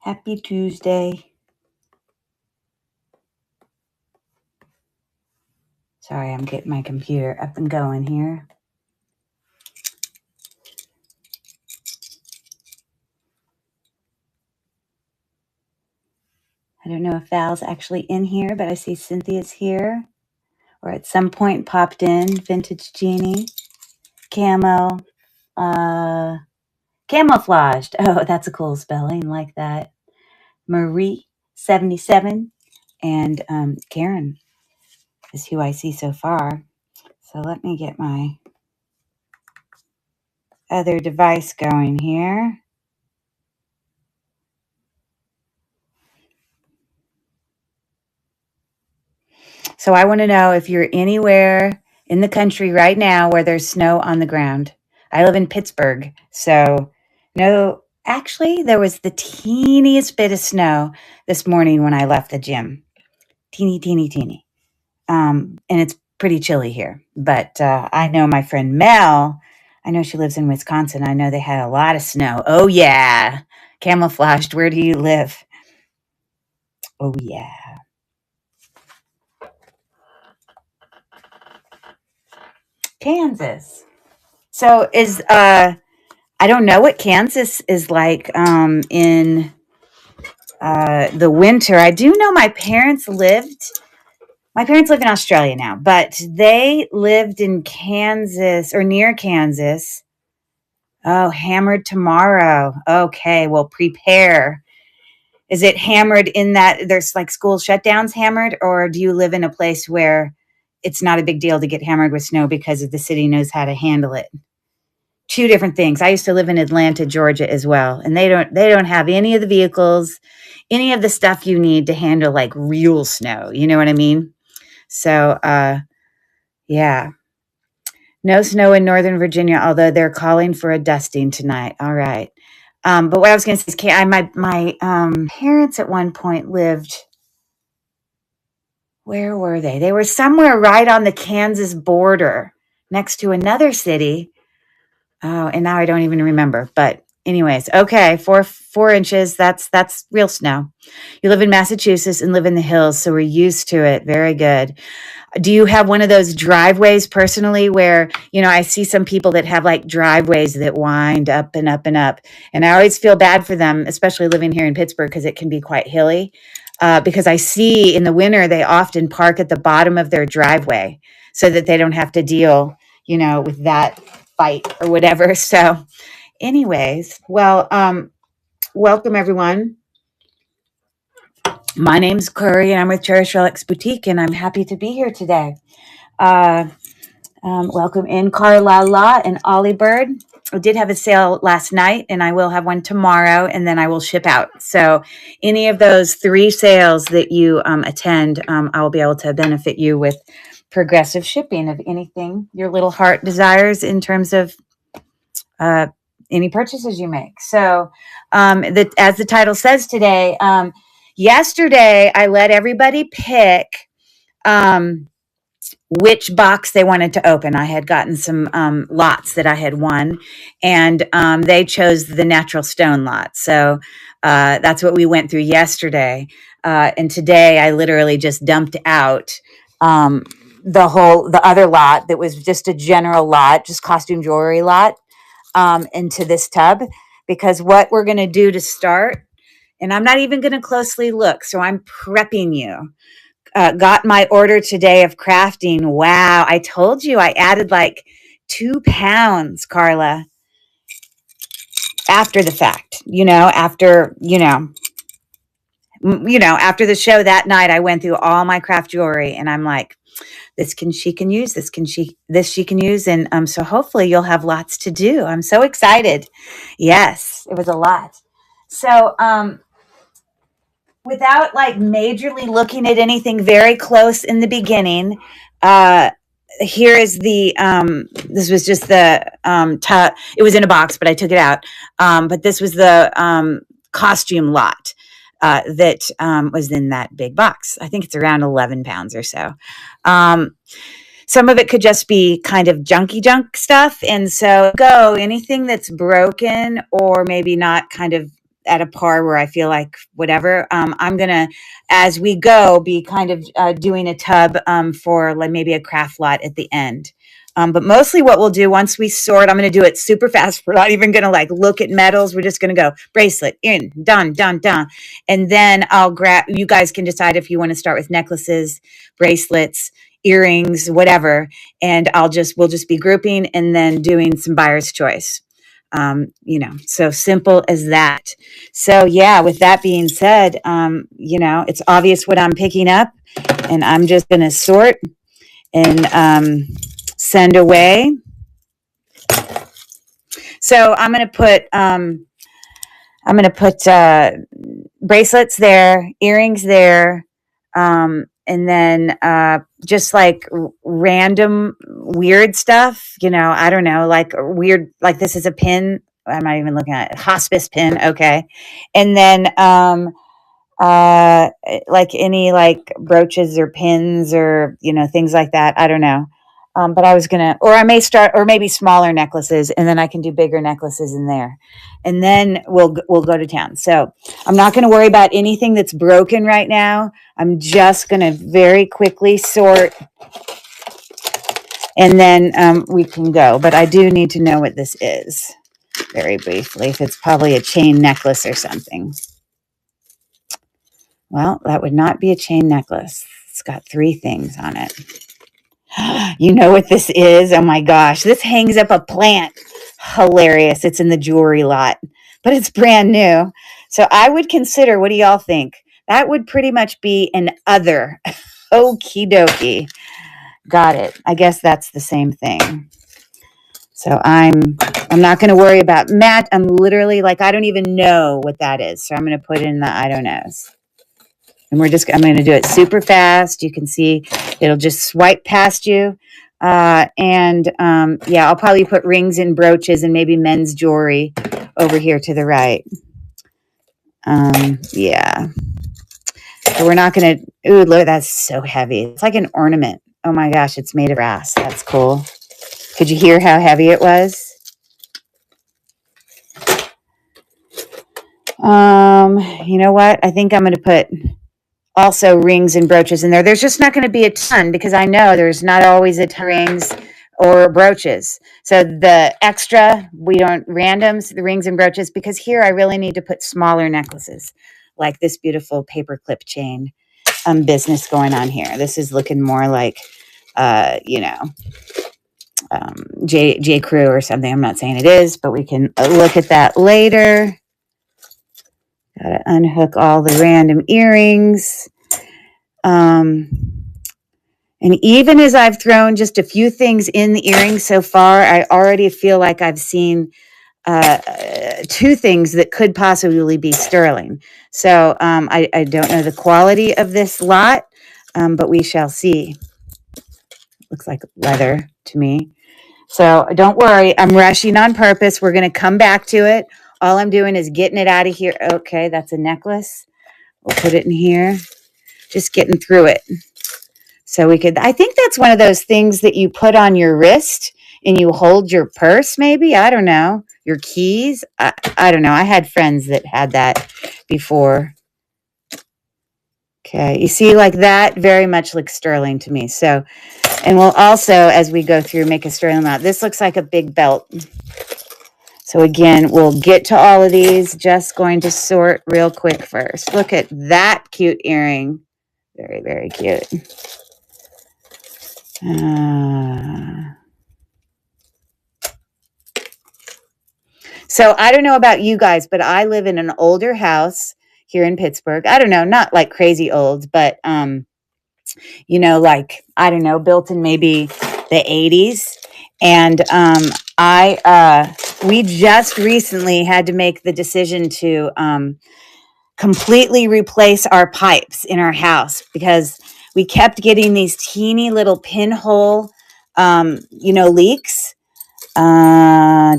Happy Tuesday. Sorry, I'm getting my computer up and going here. I don't know if Val's actually in here, but I see Cynthia's here, or at some point popped in. Vintage Jeannie, camo, camouflaged. Oh, that's a cool spelling, like that. Marie 77 and Karen is who I see so far. So let me get my other device going here. So I want to know if you're anywhere in the country right now where there's snow on the ground. I live in Pittsburgh, so no, actually there was the teeniest bit of snow this morning when I left the gym. Teeny. And it's pretty chilly here. But I know my friend Mel, I know she lives in Wisconsin. I know they had a lot of snow. Oh, yeah. Camouflaged. Where do you live? Oh, yeah. Kansas. So I don't know what Kansas is like in the winter. I do know my parents live in Australia now, but they lived in Kansas or near Kansas. Oh, hammered tomorrow. Okay, well, prepare. Is it hammered in that there's like school shutdowns hammered, or do you live in a place where it's not a big deal to get hammered with snow because the city knows how to handle it? Two different things. I used to live in Atlanta, Georgia as well, and they don't have any of the vehicles, any of the stuff you need to handle like real snow. You know what I mean? So, yeah. No snow in Northern Virginia, although they're calling for a dusting tonight. All right. But what I was going to say is, my parents at one point lived. Where were they? They were somewhere right on the Kansas border, next to another city. Oh, and now I don't even remember. But anyways, okay, 4 inches. That's real snow. You live in Massachusetts and live in the hills, so we're used to it. Very good. Do you have one of those driveways personally where, I see some people that have like driveways that wind up and up and up. And I always feel bad for them, especially living here in Pittsburgh, because it can be quite hilly. Because I see in the winter, they often park at the bottom of their driveway so that they don't have to deal, with that fight or whatever. So anyways, well, welcome everyone. My name's Curry, and I'm with Cherish Relics Boutique, and I'm happy to be here today. Welcome in Carla La and Ollie Bird. I did have a sale last night, and I will have one tomorrow, and then I will ship out. So any of those 3 sales that you attend, I will be able to benefit you with progressive shipping of anything your little heart desires in terms of any purchases you make. So as the title says today, yesterday I let everybody pick which box they wanted to open. I had gotten some lots that I had won, and they chose the natural stone lot. So that's what we went through yesterday. And today I literally just dumped out the other lot that was just a general lot, just costume jewelry lot, into this tub, because what we're going to do to start, and I'm not even going to closely look, so I'm prepping you. Got my order today of crafting. Wow. I told you I added like 2 pounds, Carla, after the fact, after the show that night, I went through all my craft jewelry, and I'm like, she can use. And so hopefully you'll have lots to do. I'm so excited. Yes, it was a lot. So, without like majorly looking at anything very close in the beginning, here is the this was just the it was in a box, but I took it out. But this was the costume lot that was in that big box. I think it's around 11 pounds or so. some of it could just be kind of junky junk stuff. And so go anything that's broken or maybe not kind of at a par where I feel like whatever, I'm going to, as we go, be kind of doing a tub for like maybe a craft lot at the end. But mostly what we'll do once we sort, I'm going to do it super fast. We're not even going to like look at metals. We're just going to go bracelet in, done, done, done. And then I'll grab, you guys can decide if you want to start with necklaces, bracelets, earrings, whatever. And we'll just be grouping and then doing some buyer's choice. So simple as that. So yeah, with that being said, it's obvious what I'm picking up and I'm just going to sort and, send away. So I'm going to put bracelets there, earrings there, and then just like random weird stuff. I don't know, like weird, like this is a pin. I'm not even looking at it. Hospice pin. Okay, and then like any like brooches or pins or things like that. I don't know. But I was gonna, or I may start, or maybe smaller necklaces, and then I can do bigger necklaces in there, and then we'll go to town. So I'm not going to worry about anything that's broken right now. I'm just going to very quickly sort, and then we can go. But I do need to know what this is very briefly. If it's probably a chain necklace or something. Well, that would not be a chain necklace. It's got 3 things on it. You know what this is? Oh my gosh. This hangs up a plant. Hilarious. It's in the jewelry lot, but it's brand new. So I would consider, what do y'all think? That would pretty much be an other. Okie dokie. Got it. I guess that's the same thing. So I'm not going to worry about Matt. I'm literally like, I don't even know what that is. So I'm going to put in the I don't knows. And I'm going to do it super fast. You can see it'll just swipe past you. I'll probably put rings and brooches and maybe men's jewelry over here to the right. Yeah. So we're not going to, ooh, look, that's so heavy. It's like an ornament. Oh my gosh, it's made of brass. That's cool. Could you hear how heavy it was? You know what? I think I'm going to put also rings and brooches in there. There's just not going to be a ton because I know there's not always a ton of rings or brooches. So the extra, we don't randoms, the rings and brooches, because here I really need to put smaller necklaces like this beautiful paperclip chain business going on here. This is looking more like, J. Crew or something. I'm not saying it is, but we can look at that later. Got to unhook all the random earrings. And even as I've thrown just a few things in the earrings so far, I already feel like I've seen 2 things that could possibly be sterling. So I don't know the quality of this lot, but we shall see. Looks like leather to me. So don't worry, I'm rushing on purpose. We're going to come back to it. All I'm doing is getting it out of here. Okay, that's a necklace. We'll put it in here. Just getting through it. So I think that's one of those things that you put on your wrist and you hold your purse, maybe. I don't know. Your keys. I don't know. I had friends that had that before. Okay, you see, like that very much looks sterling to me. So, and we'll also, as we go through, make a sterling knot. This looks like a big belt. So again, we'll get to all of these. Just going to sort real quick first. Look at that cute earring. Very, very cute. So I don't know about you guys, but I live in an older house here in Pittsburgh. I don't know, not like crazy old, but, like, I don't know, built in maybe the 80s. And we just recently had to make the decision to completely replace our pipes in our house because we kept getting these teeny little pinhole, leaks.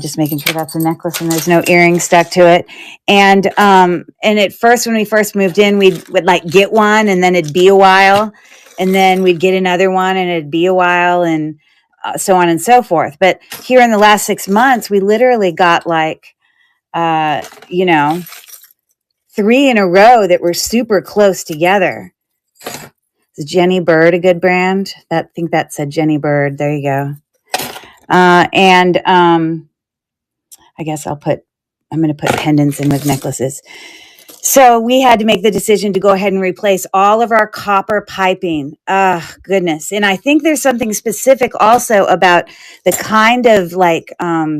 Just making sure that's a necklace and there's no earring stuck to it. And at first, when we first moved in, we would like get one and then it'd be a while. and then we'd get another one and it'd be a while, and so on and so forth. But here in the last 6 months, we literally got like, you know, 3 in a row that were super close together. Is Jenny Bird a good brand? I think that said Jenny Bird. There you go. And I guess I'm going to put pendants in with necklaces. So we had to make the decision to go ahead and replace all of our copper piping. Goodness. And I think there's something specific also about the kind of like, I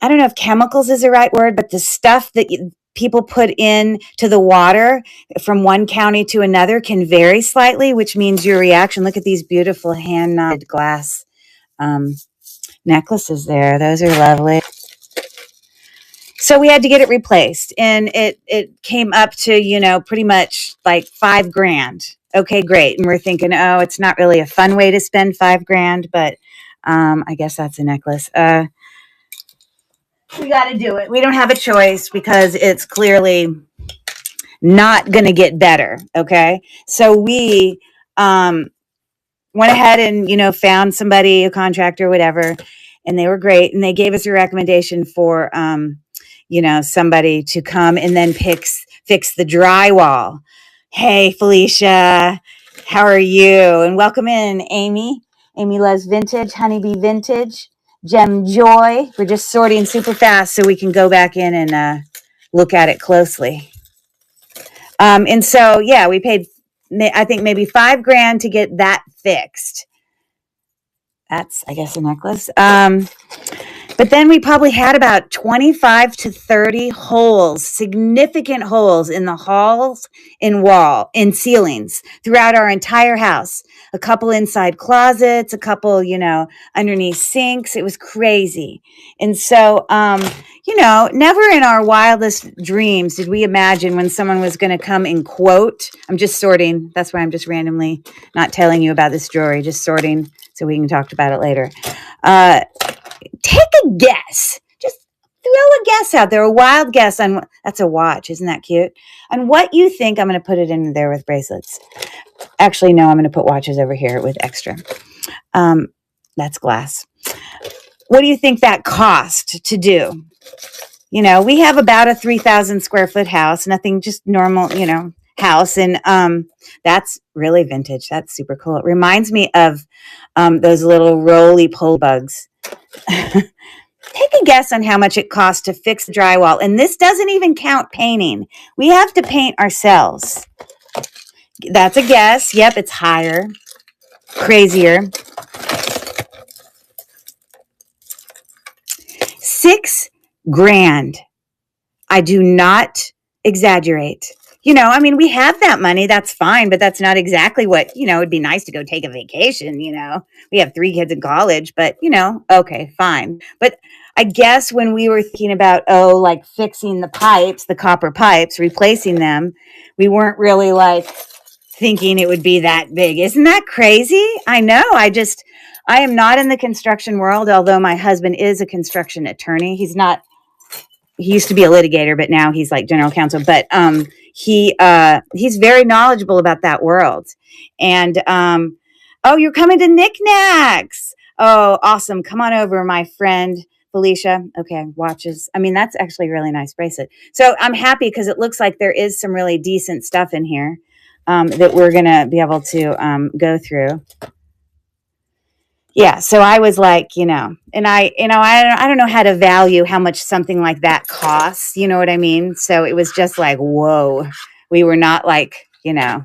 don't know if chemicals is the right word, but the stuff that people put in to the water from one county to another can vary slightly, which means your reaction. Look at these beautiful hand knotted glass necklaces there. Those are lovely. So we had to get it replaced, and it came up to, you know, pretty much like $5,000. Okay, great. And we're thinking, oh, it's not really a fun way to spend $5,000, but I guess that's a necklace. We got to do it. We don't have a choice because it's clearly not going to get better. Okay, so we went ahead and, you know, found somebody, a contractor, whatever, and they were great, and they gave us a recommendation for you know, somebody to come and then fix the drywall. Hey, Felicia, how are you? And welcome in, Amy. Amy loves vintage, Honeybee Vintage, Gem Joy. We're just sorting super fast so we can go back in and look at it closely. And so, yeah, we paid, I think, maybe $5,000 to get that fixed. That's, I guess, a necklace. But then we probably had about 25 to 30 holes, significant holes in the halls, in ceilings throughout our entire house. A couple inside closets, a couple, you know, underneath sinks. It was crazy. And so, you know, never in our wildest dreams did we imagine when someone was going to come and quote. I'm just sorting. That's why I'm just randomly not telling you about this jewelry, just sorting so we can talk about it later. Take a guess. Just throw a guess out there, a wild guess on, that's a watch. Isn't that cute? On what you think. I'm going to put it in there with bracelets. Actually, no, I'm going to put watches over here with extra. That's glass. What do you think that cost to do? You know, we have about a 3,000 square foot house, nothing, just normal, you know, house. And that's really vintage. That's super cool. It reminds me of those little roly-poly bugs. Take a guess on how much it costs to fix the drywall. And this doesn't even count painting. We have to paint ourselves. That's a guess. Yep, it's higher, crazier. $6,000. I do not exaggerate. You know, I mean, we have that money. That's fine, but that's not exactly what, you know, it'd be nice to go take a vacation. You know, we have 3 kids in college, but, you know, okay, fine. But I guess when we were thinking about, oh, like fixing the pipes, the copper pipes, replacing them, we weren't really like thinking it would be that big. Isn't that crazy? I know. I am not in the construction world, although my husband is a construction attorney. He used to be a litigator, but now he's like general counsel. But he's very knowledgeable about that world. And oh, you're coming to Knickknacks. Oh, awesome. Come on over, my friend Felicia. Okay, watches. I mean, that's actually a really nice bracelet. So I'm happy because it looks like there is some really decent stuff in here that we're going to be able to go through. Yeah, so I was like, you know, and I don't know how to value how much something like that costs, you know what I mean? So it was just like, whoa, we were not like, you know,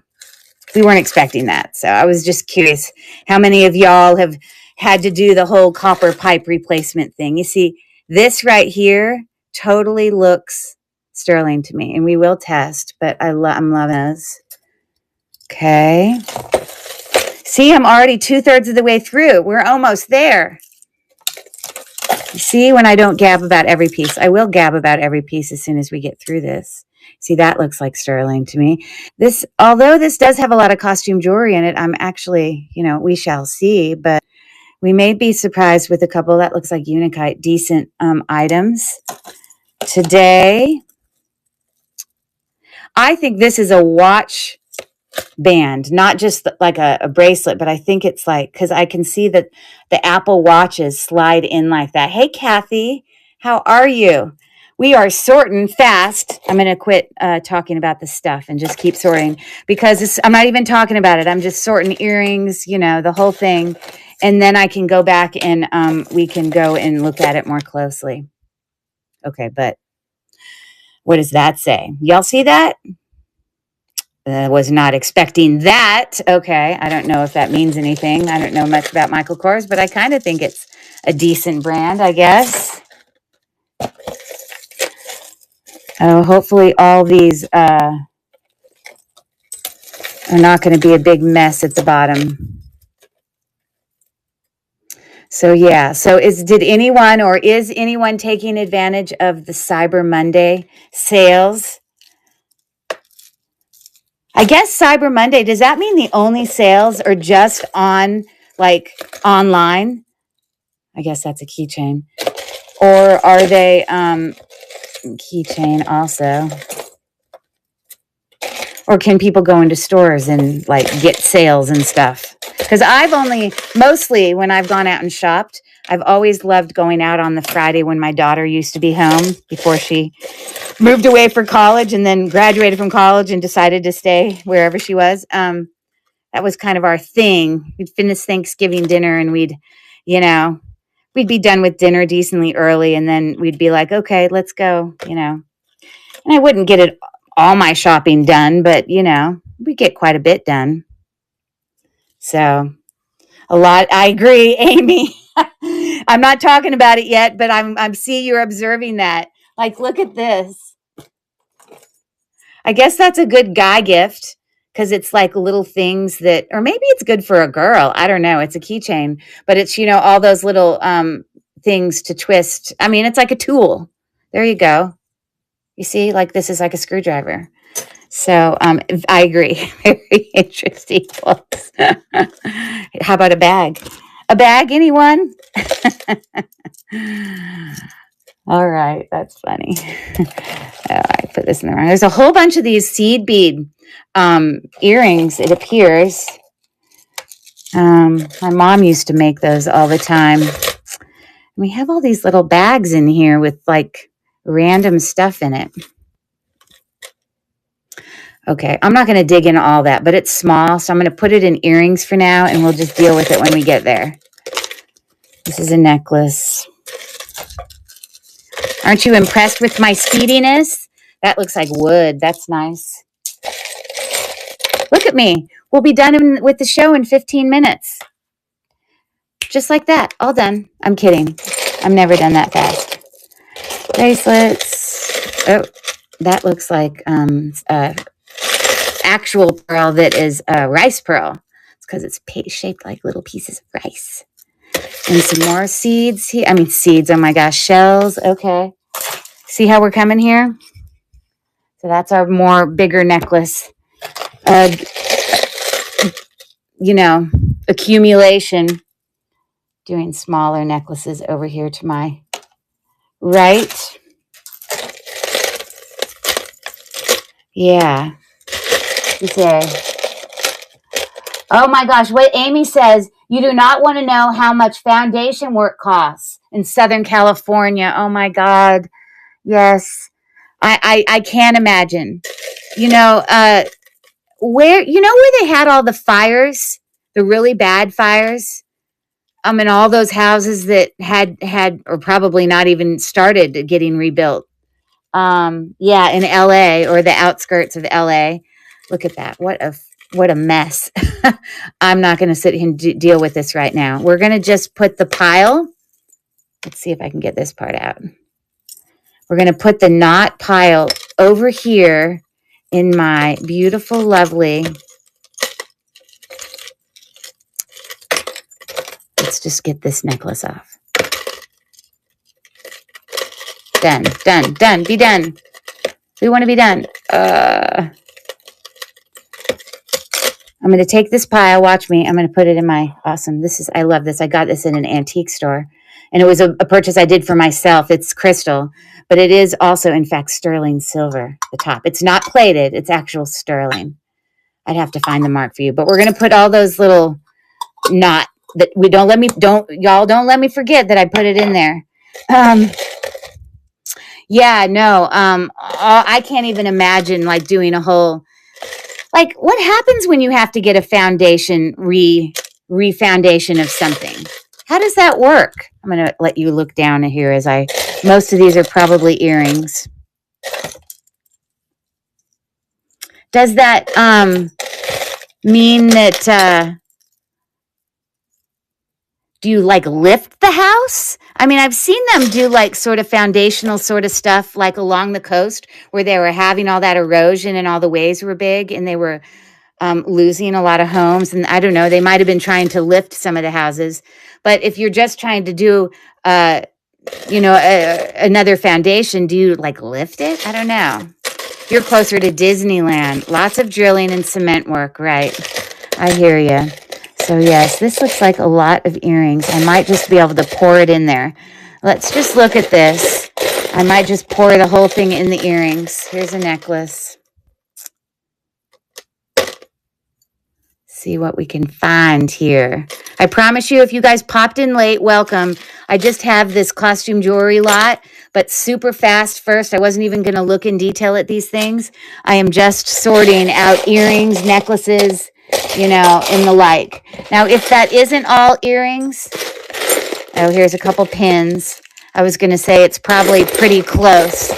we weren't expecting that. So I was just curious how many of y'all have had to do the whole copper pipe replacement thing. You see, this right here totally looks sterling to me, and we will test, but I'm loving this. Okay. See, I'm already 2/3 of the way through. We're almost there. You see, when I don't gab about every piece, I will gab about every piece as soon as we get through this. See, that looks like sterling to me. This, although this does have a lot of costume jewelry in it, I'm actually, you know, we shall see, but we may be surprised with a couple. That looks like Unikite, decent items. Today, I think this is a watch band, not just like a bracelet, but I think it's like, because I can see that the Apple Watches slide in like that. Hey, Kathy, how are you? We are sorting fast. I'm going to quit talking about this stuff and just keep sorting because I'm not even talking about it. I'm just sorting earrings, the whole thing. And then I can go back and we can go and look at it more closely. Okay, but what does that say? Y'all see that? Was not expecting that. Okay, I don't know if that means anything. I don't know much about Michael Kors, but I kind of think it's a decent brand, I guess. Oh, hopefully all these are not going to be a big mess at the bottom. So yeah, did anyone or is anyone taking advantage of the Cyber Monday sales? I guess Cyber Monday, does that mean the only sales are just on like online? I guess that's a keychain. Or are they keychain also? Or can people go into stores and like get sales and stuff? Because I've mostly when I've gone out and shopped, I've always loved going out on the Friday when my daughter used to be home before she moved away for college and then graduated from college and decided to stay wherever she was. That was kind of our thing. We'd finish Thanksgiving dinner and we'd be done with dinner decently early and then we'd be like, okay, let's go, And I wouldn't get all my shopping done, but, we get quite a bit done. So a lot. I agree, Amy. I'm not talking about it yet, but I'm seeing you're observing that. Like, look at this. I guess that's a good guy gift because it's like little things that, or maybe it's good for a girl. I don't know. It's a keychain, but it's, all those little things to twist. I mean, it's like a tool. There you go. You see, like this is like a screwdriver. So I agree. Very interesting books. How about a bag? A bag, anyone? All right, that's funny. I put this in the wrong. There's a whole bunch of these seed bead earrings, it appears. My mom used to make those all the time. We have all these little bags in here with like random stuff in it. Okay, I'm not going to dig into all that, but it's small, so I'm going to put it in earrings for now, and we'll just deal with it when we get there. This is a necklace. Aren't you impressed with my speediness? That looks like wood. That's nice. Look at me. We'll be done with the show in 15 minutes. Just like that. All done. I'm kidding. I've never done that fast. Bracelets. Oh, that looks like actual pearl that is rice pearl. It's because it's shaped like little pieces of rice. And some more seeds here. I mean, seeds. Oh my gosh. Shells. Okay. See how we're coming here? So that's our more bigger necklace. Accumulation. Doing smaller necklaces over here to my right. Yeah. Oh my gosh, what Amy says, you do not want to know how much foundation work costs in Southern California. Oh my God. Yes. I can't imagine. Where they had all the fires, the really bad fires? In all those houses that had or probably not even started getting rebuilt. In LA or the outskirts of LA. Look at that. What a mess. I'm not going to sit here and deal with this right now. We're going to just put the pile. Let's see if I can get this part out. We're going to put the knot pile over here in my beautiful, lovely. Let's just get this necklace off. Done. Be done. We want to be done. I'm going to take this pile. Watch me. I'm going to put it in my awesome. I love this. I got this in an antique store. And it was a purchase I did for myself. It's crystal. But it is also, in fact, sterling silver, the top. It's not plated. It's actual sterling. I'd have to find the mark for you, but we're going to put all those little knot that we don't let me forget that I put it in there. Yeah, no, I can't even imagine like doing a whole, like what happens when you have to get a foundation, re-foundation of something? How does that work? I'm going to let you look down here as most of these are probably earrings. Does that, mean that, do you like lift the house? I mean, I've seen them do like sort of foundational sort of stuff like along the coast where they were having all that erosion and all the waves were big and they were losing a lot of homes. And I don't know, they might have been trying to lift some of the houses. But if you're just trying to do, another foundation, do you like lift it? I don't know. You're closer to Disneyland. Lots of drilling and cement work, right? I hear you. So yes, this looks like a lot of earrings. I might just be able to pour it in there. Let's just look at this. I might just pour the whole thing in the earrings. Here's a necklace. See what we can find here. I promise you, if you guys popped in late, welcome. I just have this costume jewelry lot, but super fast first. I wasn't even going to look in detail at these things. I am just sorting out earrings, necklaces, and the like. Now, if that isn't all earrings, here's a couple pins. I was going to say it's probably pretty close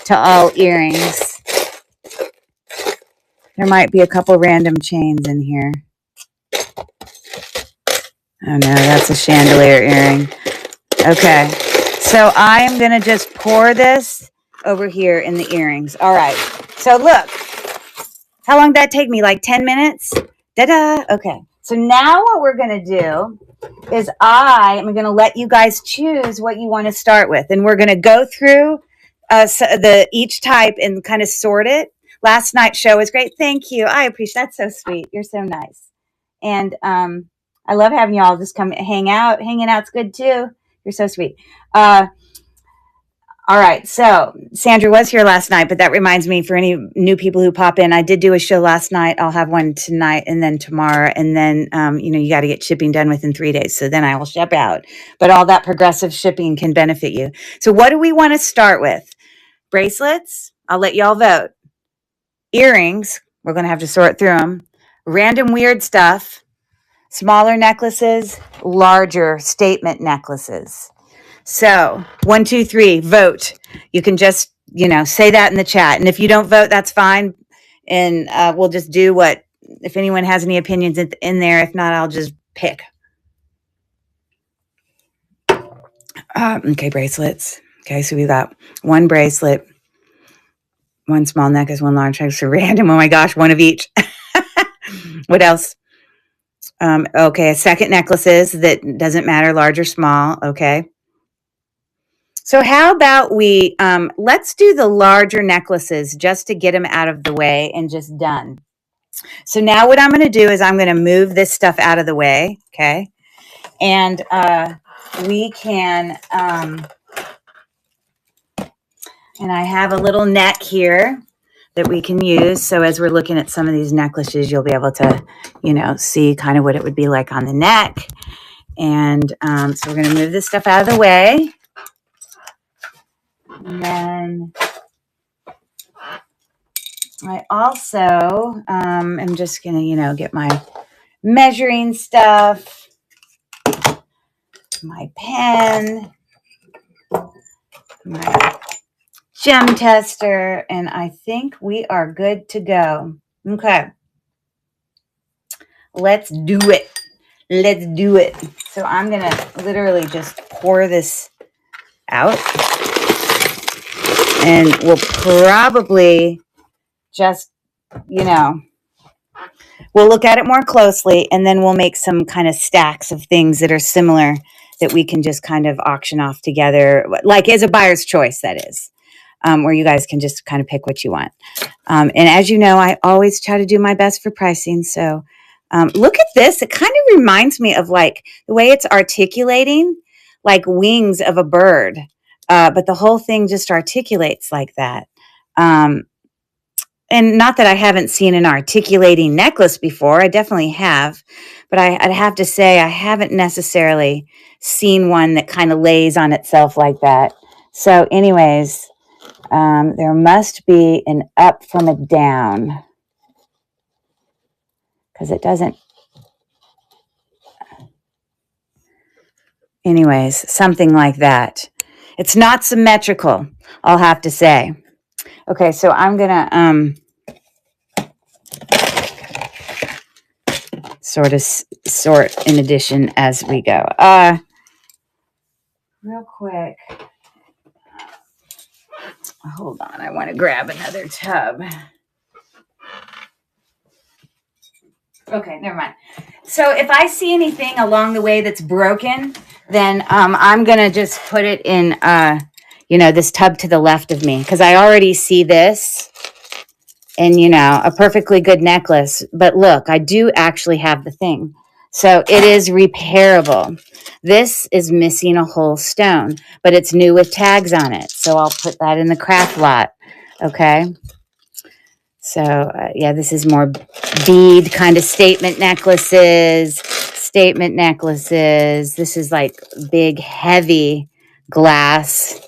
to all earrings. There might be a couple random chains in here. Oh no, that's a chandelier earring. Okay, so I am going to just pour this over here in the earrings. All right, so look. How long did that take me? Like 10 minutes? Da-da! Okay, so now what we're going to do is I am going to let you guys choose what you want to start with. And we're going to go through each type and kind of sort it. Last night's show was great. Thank you. I appreciate that's so sweet. You're so nice. And I love having y'all just come hang out. Hanging out's good too. You're so sweet. All right. So Sandra was here last night, but that reminds me for any new people who pop in, I did do a show last night. I'll have one tonight and then tomorrow. And then, you got to get shipping done within 3 days. So then I will ship out. But all that progressive shipping can benefit you. So what do we want to start with? Bracelets? I'll let y'all vote. Earrings? We're going to have to sort through them. Random weird stuff. Smaller necklaces. Larger statement necklaces. So 1, 2, 3, vote. You can just, say that in the chat. And if you don't vote, that's fine. And we'll just do if anyone has any opinions in there. If not, I'll just pick. Okay, bracelets. Okay, so we got one bracelet, one small necklace, one large necklace, random. Oh my gosh, one of each. What else? Okay, a second necklaces that doesn't matter, large or small. Okay. So how about we, let's do the larger necklaces just to get them out of the way and just done. So now what I'm going to do is I'm going to move this stuff out of the way. Okay. And we can, and I have a little neck here that we can use. So as we're looking at some of these necklaces, you'll be able to, see kind of what it would be like on the neck. And so we're going to move this stuff out of the way. And then I also am just going to, get my measuring stuff, my pen, my gem tester, and I think we are good to go. Okay. Let's do it. Let's do it. So I'm going to literally just pour this out. And we'll probably just, we'll look at it more closely and then we'll make some kind of stacks of things that are similar that we can just kind of auction off together, like as a buyer's choice, that is, where you guys can just kind of pick what you want. And as you know, I always try to do my best for pricing. So look at this. It kind of reminds me of like the way it's articulating, like wings of a bird. But the whole thing just articulates like that. and not that I haven't seen an articulating necklace before. I definitely have, but I'd have to say I haven't necessarily seen one that kind of lays on itself like that. So anyways, there must be an up from a down, because it doesn't. Anyways, something like that. It's not symmetrical, I'll have to say. Okay, so I'm gonna sort in addition as we go. Real quick. Hold on, I want to grab another tub. Okay, never mind. So if I see anything along the way that's broken, then I'm going to just put it in, this tub to the left of me, because I already see this and, a perfectly good necklace. But look, I do actually have the thing. So it is repairable. This is missing a whole stone, but it's new with tags on it. So I'll put that in the craft lot. Okay. So, yeah, this is more bead kind of statement necklaces. This is like big, heavy glass.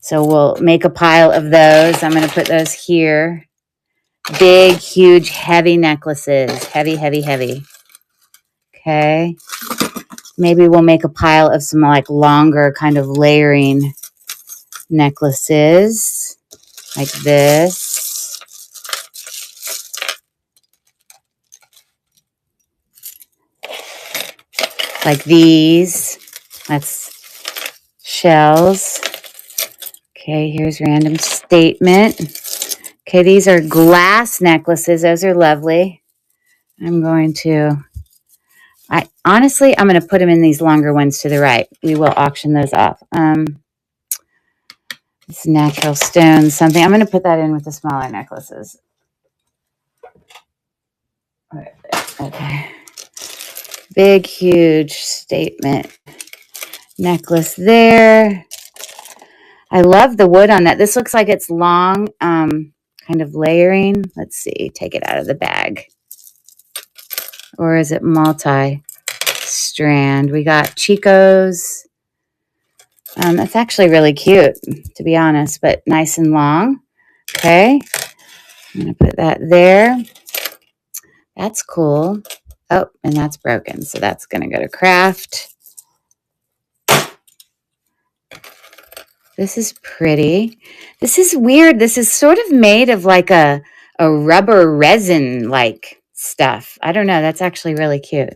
So we'll make a pile of those. I'm going to put those here. Big, huge, heavy necklaces. Heavy, heavy, heavy. Okay. Maybe we'll make a pile of some like longer kind of layering necklaces. Like this. Like these. That's shells. Okay, here's random statement. Okay, these are glass necklaces. Those are lovely. I'm going to put them in these longer ones to the right. We will auction those off. It's natural stone something. I'm going to put that in with the smaller necklaces. Okay. Big, huge statement necklace there. I love the wood on that. This looks like it's long, kind of layering. Let's see. Take it out of the bag. Or is it multi-strand? We got Chico's. That's actually really cute, to be honest, but nice and long. Okay. I'm going to put that there. That's cool. Oh, and that's broken. So that's going to go to craft. This is pretty. This is weird. This is sort of made of like a rubber resin like stuff. I don't know. That's actually really cute.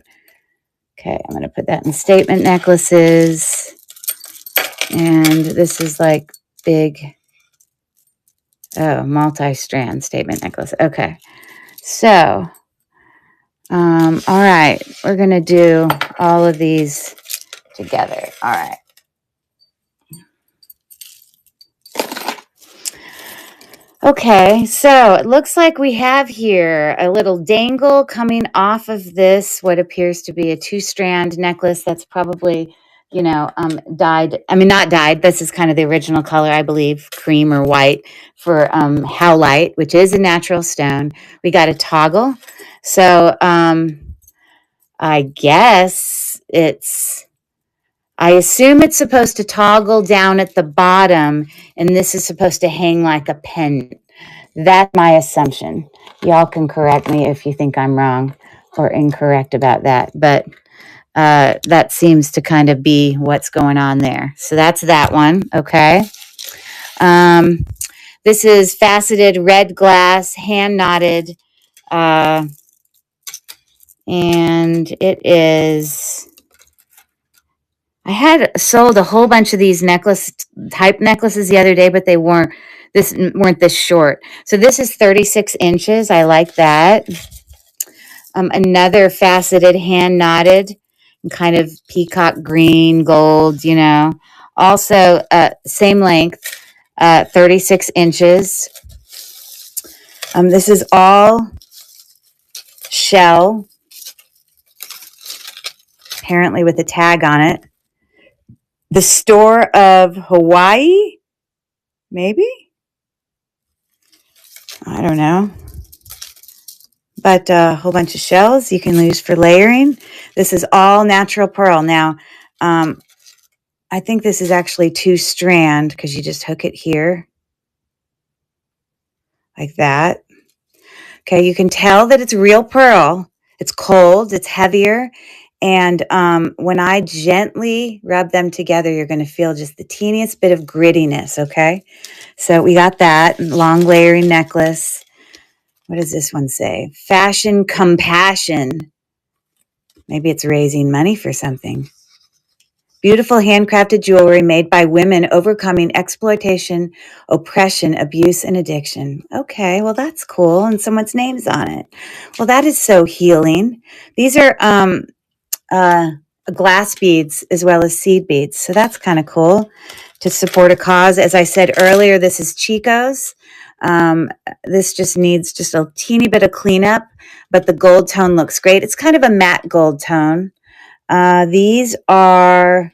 Okay, I'm going to put that in statement necklaces. And this is like big, multi-strand statement necklace. Okay. So, all right. We're going to do all of these together. All right. Okay, so it looks like we have here a little dangle coming off of this, what appears to be a 2-strand necklace that's probably, dyed. I mean, not dyed. This is kind of the original color, I believe, cream or white for howlite, which is a natural stone. We got a toggle. So I guess I assume it's supposed to toggle down at the bottom, and this is supposed to hang like a pen. That's my assumption. Y'all can correct me if you think I'm wrong or incorrect about that, but that seems to kind of be what's going on there. So that's that one, okay? This is faceted red glass, hand knotted, and it is... I had sold a whole bunch of these type necklaces the other day, but they weren't this short. So this is 36 inches. I like that. Another faceted hand knotted, kind of peacock green, gold, Also, same length, 36 inches. This is all shell, apparently with a tag on it. The Store of Hawaii, maybe? I don't know. But a whole bunch of shells you can use for layering. This is all natural pearl. Now, I think this is actually 2-strand because you just hook it here like that. Okay, you can tell that it's real pearl. It's cold, it's heavier. And when I gently rub them together, you're going to feel just the teeniest bit of grittiness, okay? So we got that long layering necklace. What does this one say? Fashion compassion. Maybe it's raising money for something. Beautiful handcrafted jewelry made by women overcoming exploitation, oppression, abuse, and addiction. Okay, well, that's cool. And someone's name's on it. Well, that is so healing. These are glass beads as well as seed beads. So that's kind of cool to support a cause. As I said earlier, this is Chico's. This just needs just a teeny bit of cleanup, but the gold tone looks great. It's kind of a matte gold tone. These are,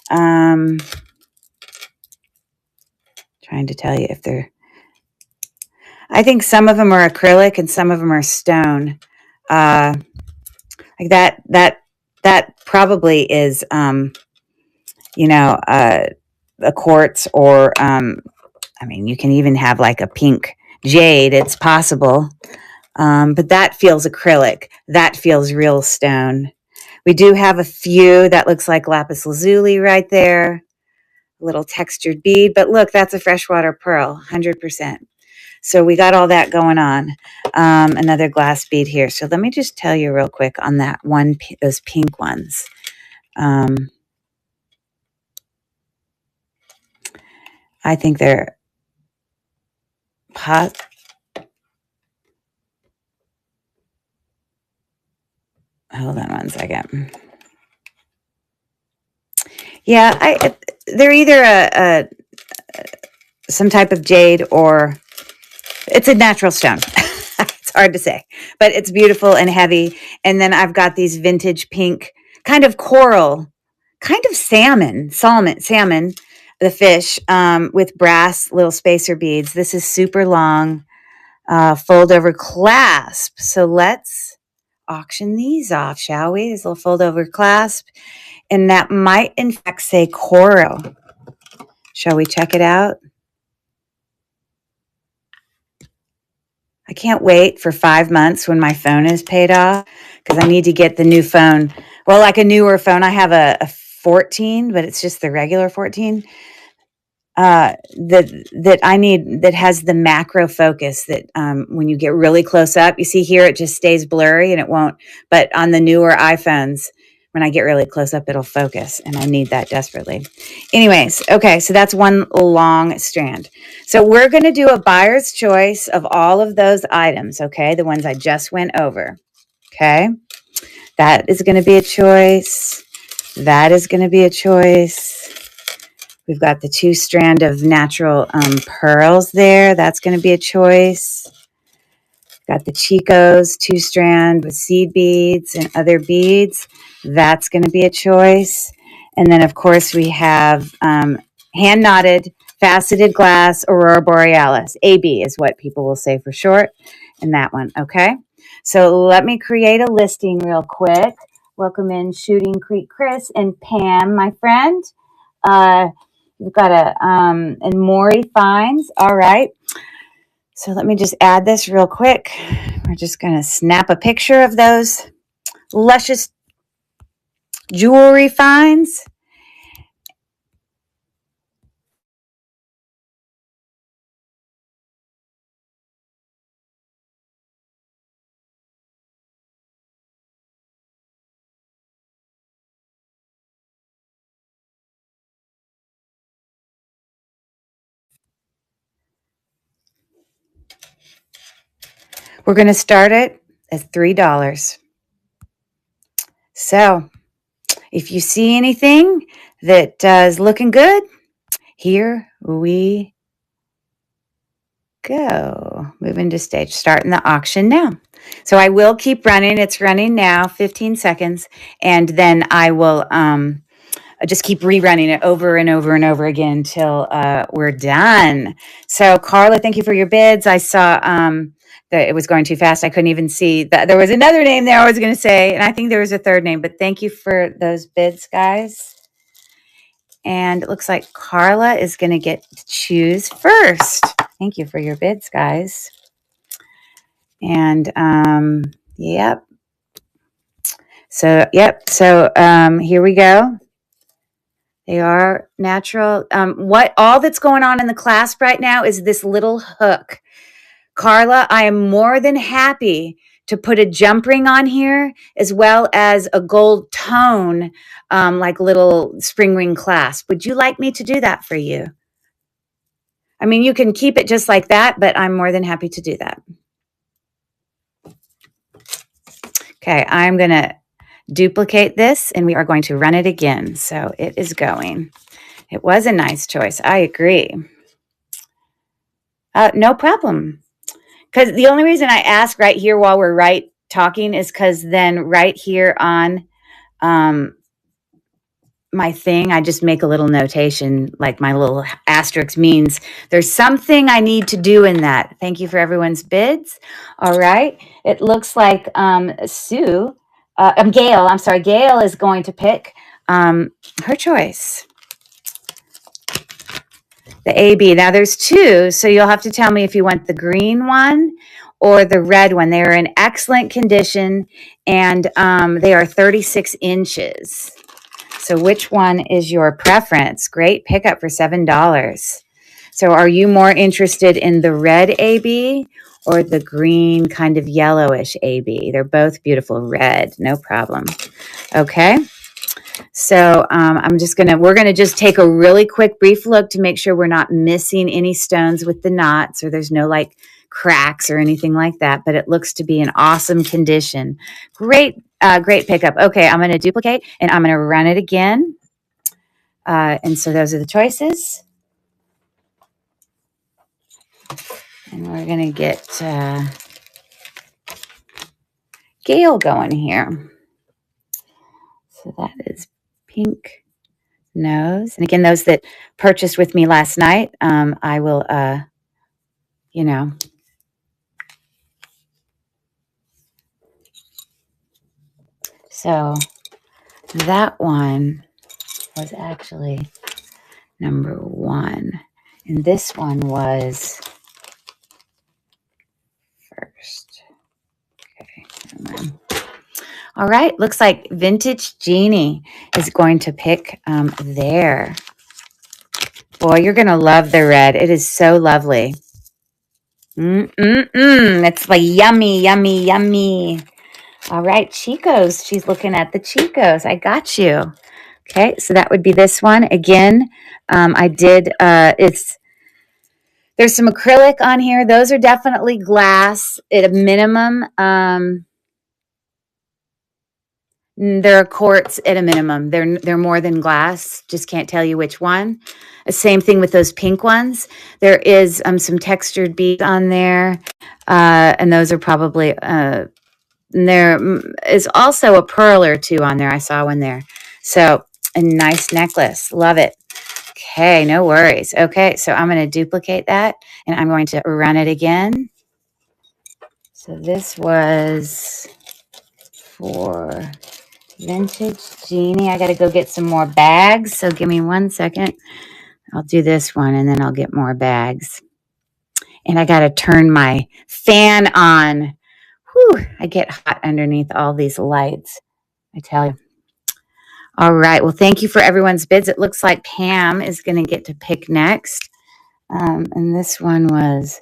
trying to tell you if they're, I think some of them are acrylic and some of them are stone. Like that probably is, you know, a quartz or, I mean, you can even have like a pink jade. It's possible. But that feels acrylic. That feels real stone. We do have a few that looks like lapis lazuli right there. A little textured bead. But look, that's a freshwater pearl, 100%. So we got all that going on. Another glass bead here. So let me just tell you real quick on that one, those pink ones. I think they're hot. Hold on one second. Yeah, they're either some type of jade or it's a natural stone. It's hard to say, but it's beautiful and heavy. And then I've got these vintage pink, kind of coral, kind of salmon, the fish, with brass little spacer beads. This is super long, fold over clasp. So let's auction these off, shall we? This little fold over clasp. And that might in fact say coral. Shall we check it out? I can't wait for 5 months when my phone is paid off because I need to get the new phone. Well, like a newer phone. I have a 14, but it's just the regular 14. That I need, that has the macro focus that when you get really close up, you see here it just stays blurry and it won't. But on the newer iPhones, when I get really close up, it'll focus, and I need that desperately. Anyways, okay, so that's one long strand. So we're going to do a buyer's choice of all of those items, okay, the ones I just went over, okay? That is going to be a choice. That is going to be a choice. We've got the 2-strand of natural pearls there. That's going to be a choice. Got the Chico's 2-strand with seed beads and other beads. That's going to be a choice. And then, of course, we have hand-knotted, faceted glass Aurora Borealis. AB is what people will say for short. And that one, okay? So let me create a listing real quick. Welcome in Shooting Creek Chris and Pam, my friend. We've got and Maury Fines. All right. So let me just add this real quick. We're just going to snap a picture of those luscious jewelry finds. We're going to start it at $3. So if you see anything that is looking good, here we go. Moving to stage, starting the auction now. So I will keep running. It's running now, 15 seconds, and then I will just keep rerunning it over and over and over again until we're done. So, Carla, thank you for your bids. I saw that it was going too fast. I couldn't even see that there was another name there I was going to say, and I think there was a third name, but thank you for those bids, guys. And it looks like Carla is going to get to choose first. Thank you for your bids, guys. And yep. So, yep. So here we go. They are natural. What all that's going on in the clasp right now is this little hook. Carla, I am more than happy to put a jump ring on here as well as a gold tone, like little spring ring clasp. Would you like me to do that for you? I mean, you can keep it just like that, but I'm more than happy to do that. Okay, I'm going to duplicate this and we are going to run it again. So it is going. It was a nice choice. I agree. No problem. Because the only reason I ask right here while we're talking is because then right here on my thing, I just make a little notation, like my little asterisk means there's something I need to do in that. Thank you for everyone's bids. All right. It looks like Gail, I'm sorry, Gail is going to pick her choice. The AB. Now there's two, so you'll have to tell me if you want the green one or the red one. They are in excellent condition, and they are 36 inches. So which one is your preference? Great pickup for $7. So are you more interested in the red AB or the green kind of yellowish AB? They're both beautiful red, no problem. Okay. So we're going to just take a really quick brief look to make sure we're not missing any stones with the knots or there's no like cracks or anything like that, but it looks to be in awesome condition. Great pickup. Okay, I'm going to duplicate and I'm going to run it again. And so those are the choices. And we're going to get Gail going here. So that is pink nose. And again, those that purchased with me last night, I will, So that one was actually number 1. And this one was first. Okay. All right. Looks like Vintage Jeannie is going to pick there. Boy, you're going to love the red. It is so lovely. It's like yummy, yummy, yummy. All right, Chico's. She's looking at the Chico's. I got you. Okay, so that would be this one. Again, I did, there's some acrylic on here. Those are definitely glass at a minimum. They're quartz at a minimum. They're more than glass. Just can't tell you which one. Same thing with those pink ones. There is some textured beads on there, and those are probably. There is also a pearl or two on there. I saw one there. So a nice necklace. Love it. Okay, no worries. Okay, so I'm going to duplicate that, and I'm going to run it again. So this was for Vintage Jeannie. I got to go get some more bags, so give me 1 second. I'll do this one, and then I'll get more bags. And I got to turn my fan on. Whew, I get hot underneath all these lights, I tell you. All right. Well, thank you for everyone's bids. It looks like Pam is going to get to pick next. And this one was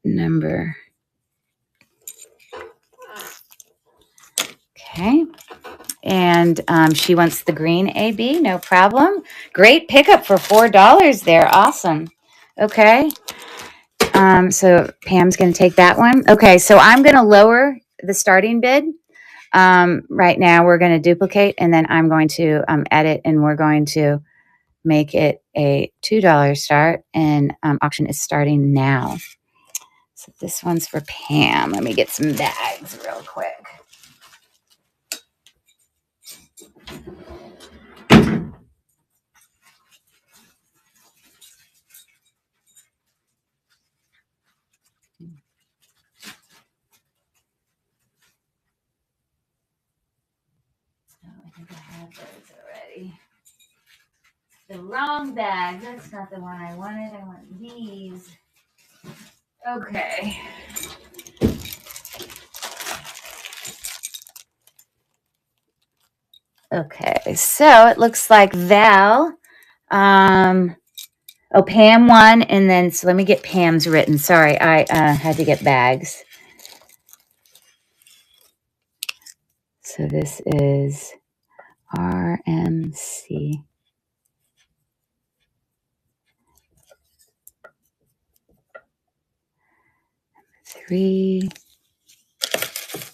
number. Okay. And she wants the green AB. No problem. Great pickup for $4 there. Awesome. Okay. So Pam's going to take that one. Okay. So I'm going to lower the starting bid. Right now we're going to duplicate and then I'm going to edit and we're going to make it a $2 start and auction is starting now. So this one's for Pam. Let me get some bags real quick. Oh, I think I have those already. The wrong bag. That's not the one I wanted. I want these. Okay. Okay, so it looks like Val, Pam won, and then, so let me get Pam's written. Sorry, I had to get bags. So this is RMC. Three.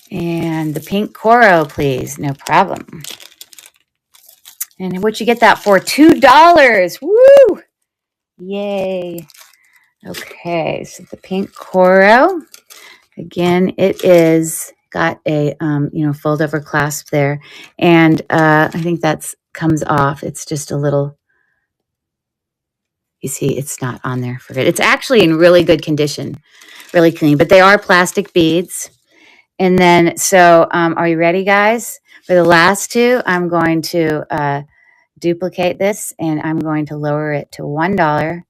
And the pink Coro, please. No problem. And what you get that for? $2. Woo! Yay. Okay, so the pink Coro. Again, it is got a fold over clasp there. And I think that's comes off. It's just a little, you see, it's not on there for good. It's actually in really good condition, really clean, but they are plastic beads. And then, so are you ready, guys? For the last two, I'm going to duplicate this and I'm going to lower it to $1.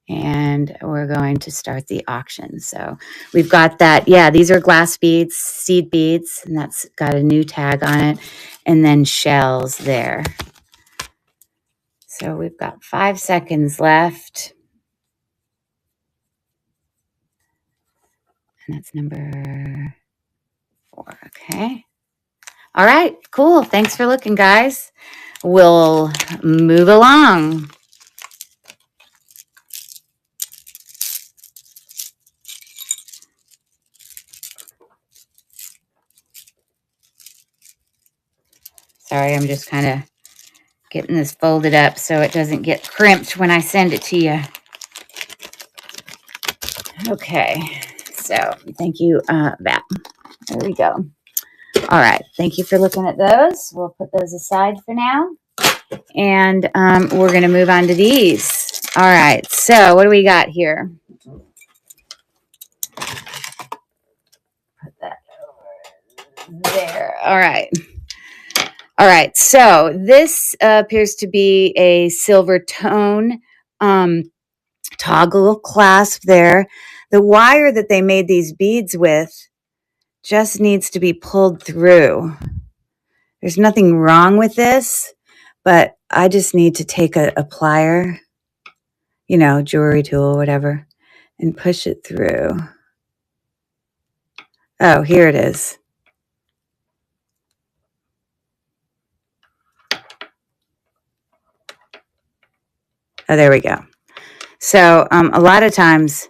And we're going to start the auction. So we've got that. Yeah, these are glass beads, seed beads, and that's got a new tag on it. And then shells there. So we've got 5 seconds left. And that's number 4. Okay. All right, cool. Thanks for looking, guys. We'll move along. Sorry, I'm just kind of getting this folded up so it doesn't get crimped when I send it to you. Okay, so thank you, Val. There we go. All right, thank you for looking at those. We'll put those aside for now. And we're going to move on to these. All right, so what do we got here? Put that over there. All right. All right, so this appears to be a silver tone toggle clasp there. The wire that they made these beads with just needs to be pulled through. There's nothing wrong with this, but I just need to take a plier, jewelry tool, whatever, and push it through. Oh, here it is. Oh, there we go. So a lot of times,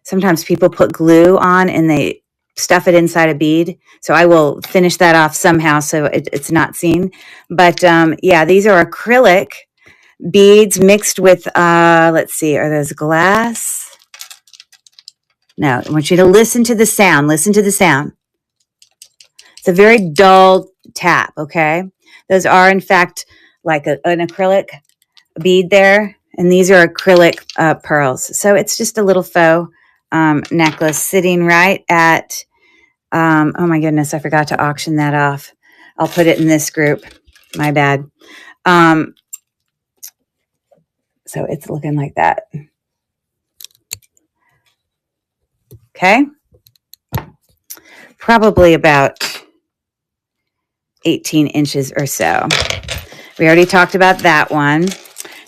sometimes people put glue on and they stuff it inside a bead. So I will finish that off somehow so it's not seen. But yeah, these are acrylic beads mixed with, let's see, are those glass? No, I want you to listen to the sound. Listen to the sound. It's a very dull tap, okay? Those are, in fact, like an acrylic bead there. And these are acrylic pearls. So it's just a little faux necklace sitting right at, oh my goodness, I forgot to auction that off. I'll put it in this group. My bad. So it's looking like that. Okay. Probably about 18 inches or so. We already talked about that one.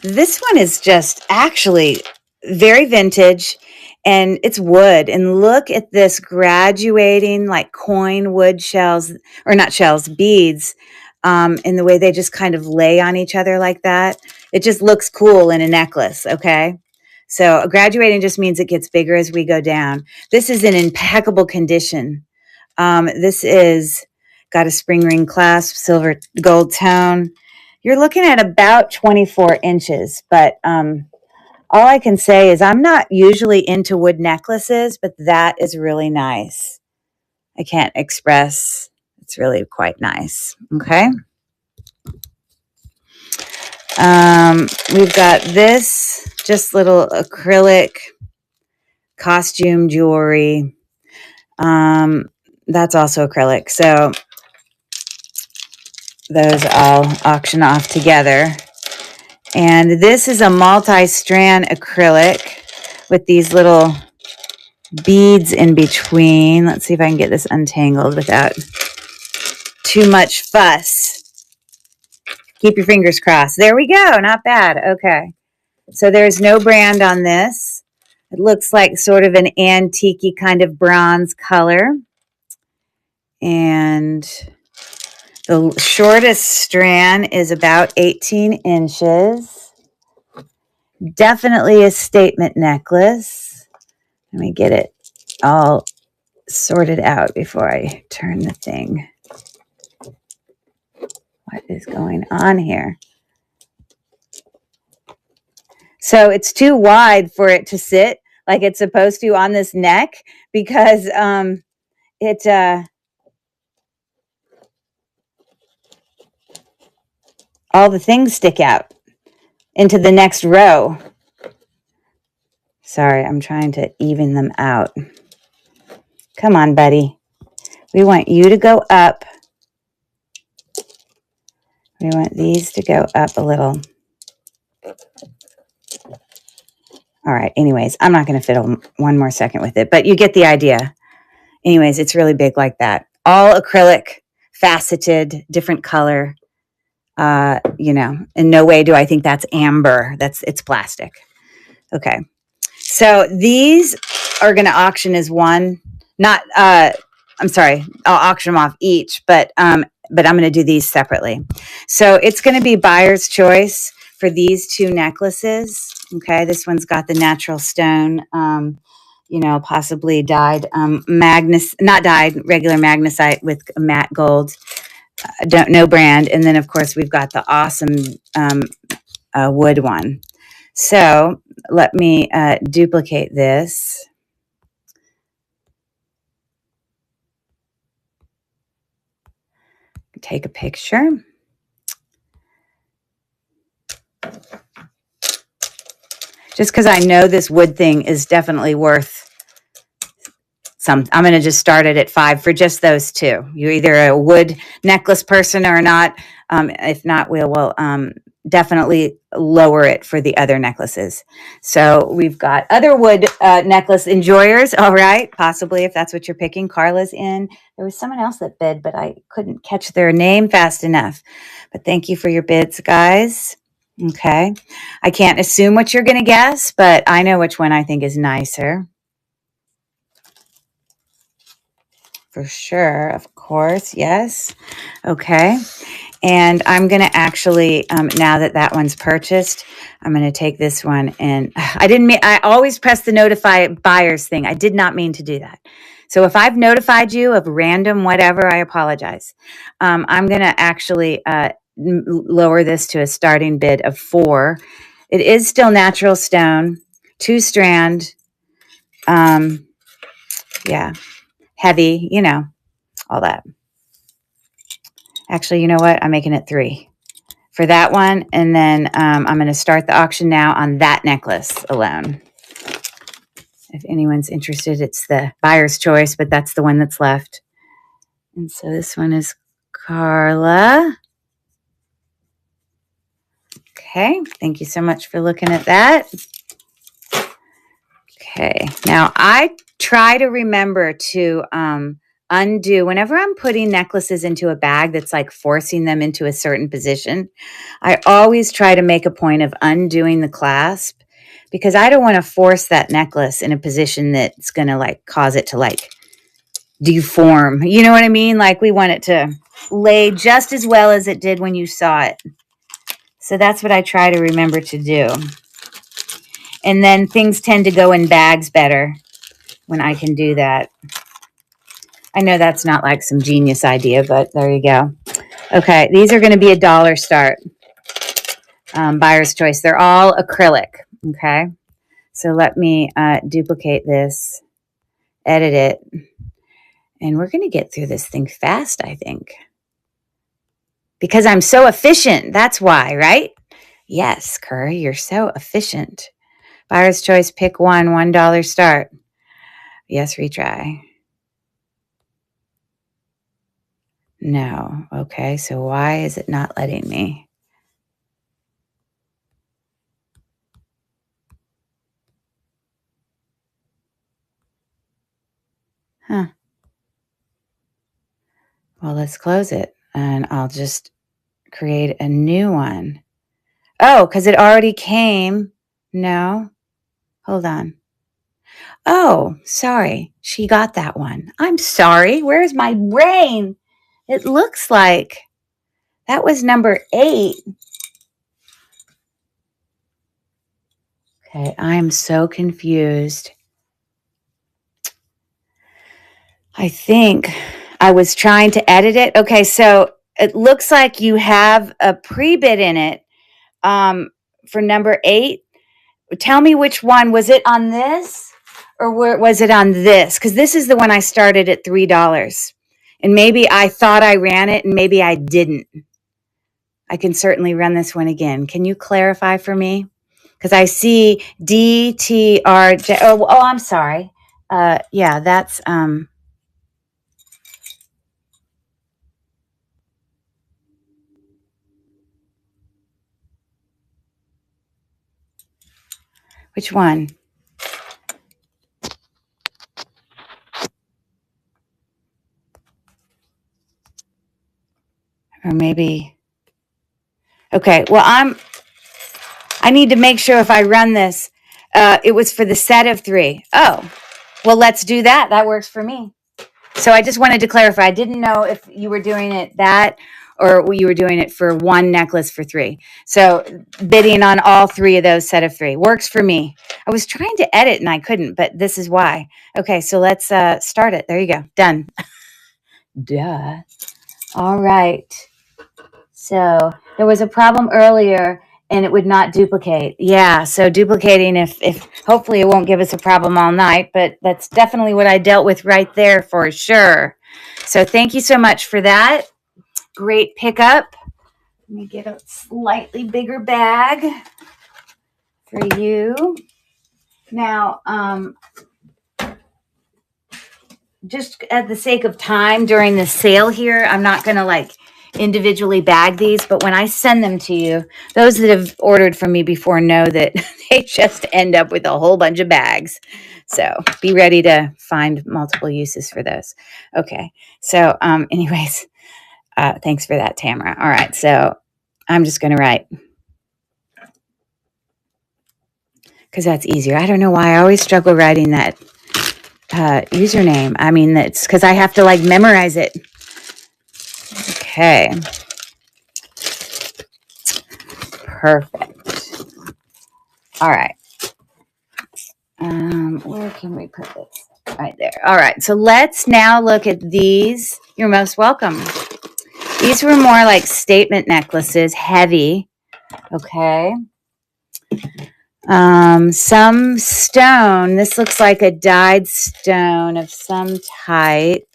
This one is just actually very vintage and it's wood. And look at this graduating like coin wood shells, or not shells, beads, in the way they just kind of lay on each other like that. It just looks cool in a necklace, okay? So graduating just means it gets bigger as we go down. This is in impeccable condition. This is got a spring ring clasp, silver gold tone. You're looking at about 24 inches, but all I can say is I'm not usually into wood necklaces, but that is really nice. I can't express. It's really quite nice. Okay. We've got this just little acrylic costume jewelry. That's also acrylic. So those all auction off together. And this is a multi-strand acrylic with these little beads in between. Let's see if I can get this untangled without too much fuss. Keep your fingers crossed. There we go. Not bad. Okay. So there's no brand on this. It looks like sort of an antique-y kind of bronze color. And the shortest strand is about 18 inches. Definitely a statement necklace. Let me get it all sorted out before I turn the thing. What is going on here? So it's too wide for it to sit like it's supposed to on this neck because all the things stick out into the next row. Sorry, I'm trying to even them out. Come on, buddy. We want you to go up. We want these to go up a little. All right, anyways, I'm not going to fiddle one more second with it, but you get the idea. Anyways, it's really big like that. All acrylic, faceted, different color. You know, in no way do I think that's amber. It's plastic. Okay. So these are going to auction as one, not, I'm sorry, I'll auction them off each, but I'm going to do these separately. So it's going to be buyer's choice for these two necklaces. Okay. This one's got the natural stone, you know, possibly dyed, not dyed, regular magnesite with matte gold. No brand. And then of course we've got the awesome, wood one. So let me duplicate this. Take a picture. Just because I know this wood thing is definitely worth some. I'm going to just start it at $5 for just those two. You're either a wood necklace person or not. If not, we'll definitely lower it for the other necklaces. So we've got other wood necklace enjoyers. All right. Possibly if that's what you're picking. Carla's in. There was someone else that bid, but I couldn't catch their name fast enough. But thank you for your bids, guys. Okay. I can't assume what you're going to guess, but I know which one I think is nicer. For sure. Of course. Yes. Okay. And I'm going to actually, now that one's purchased, I'm going to take this one and I always press the notify buyers thing. I did not mean to do that. So if I've notified you of random whatever, I apologize. I'm going to actually lower this to a starting bid of $4. It is still natural stone, 2-strand. Yeah, heavy, you know, all that. Actually, you know what? I'm making it $3 for that one. And then I'm going to start the auction now on that necklace alone. If anyone's interested, it's the buyer's choice, but that's the one that's left. And so this one is Carla. Okay. Thank you so much for looking at that. Okay. Now I try to remember to undo whenever I'm putting necklaces into a bag that's like forcing them into a certain position. I always try to make a point of undoing the clasp because I don't want to force that necklace in a position that's going to like cause it to like deform. You know what I mean? Like we want it to lay just as well as it did when you saw it. So that's what I try to remember to do. And then things tend to go in bags better when I can do that. I know that's not like some genius idea, but there you go. Okay, these are going to be $1 start. Buyer's choice. They're all acrylic. Okay, so let me duplicate this, edit it, and we're going to get through this thing fast, I think. Because I'm so efficient. That's why, right? Yes, Curry, you're so efficient. Buyer's choice, pick one, $1 start. Yes, retry. No. Okay, so why is it not letting me? Huh. Well, let's close it and I'll just create a new one. Oh, because it already came. No. Hold on. Oh, sorry. She got that one. I'm sorry. Where's my brain? It looks like that was number 8. Okay, I'm so confused. I think I was trying to edit it. Okay, so it looks like you have a pre-bid in it for number 8. Tell me which one. Was it on this or was it on this? Because this is the one I started at $3. And maybe I thought I ran it and maybe I didn't. I can certainly run this one again. Can you clarify for me? Because I see DTRJ. Oh, I'm sorry. Yeah, that's which one? Or maybe. Okay, well, I need to make sure if I run this, it was for the set of 3. Oh, well, let's do that. That works for me. So I just wanted to clarify. I didn't know if you were doing it that or you were doing it for one necklace for 3. So bidding on all 3 of those set of 3 works for me. I was trying to edit and I couldn't, but this is why. Okay, so let's start it. There you go. Done. Duh. All right. So there was a problem earlier and it would not duplicate. Yeah, so duplicating if hopefully it won't give us a problem all night, but that's definitely what I dealt with right there for sure. So thank you so much for that. Great pickup. Let me get a slightly bigger bag for you. Now, just at the sake of time during the sale here, I'm not going to individually bag these, but when I send them to you, those that have ordered from me before know that they just end up with a whole bunch of bags. So be ready to find multiple uses for those. Okay. So, anyways, thanks for that, Tamara. All right. So I'm just going to write because that's easier. I don't know why I always struggle writing that username. I mean, that's because I have to memorize it. Okay. Perfect. All right. Where can we put this? Right there. All right. So let's now look at these. You're most welcome. These were more like statement necklaces, heavy. Okay. Some stone. This looks like a dyed stone of some type.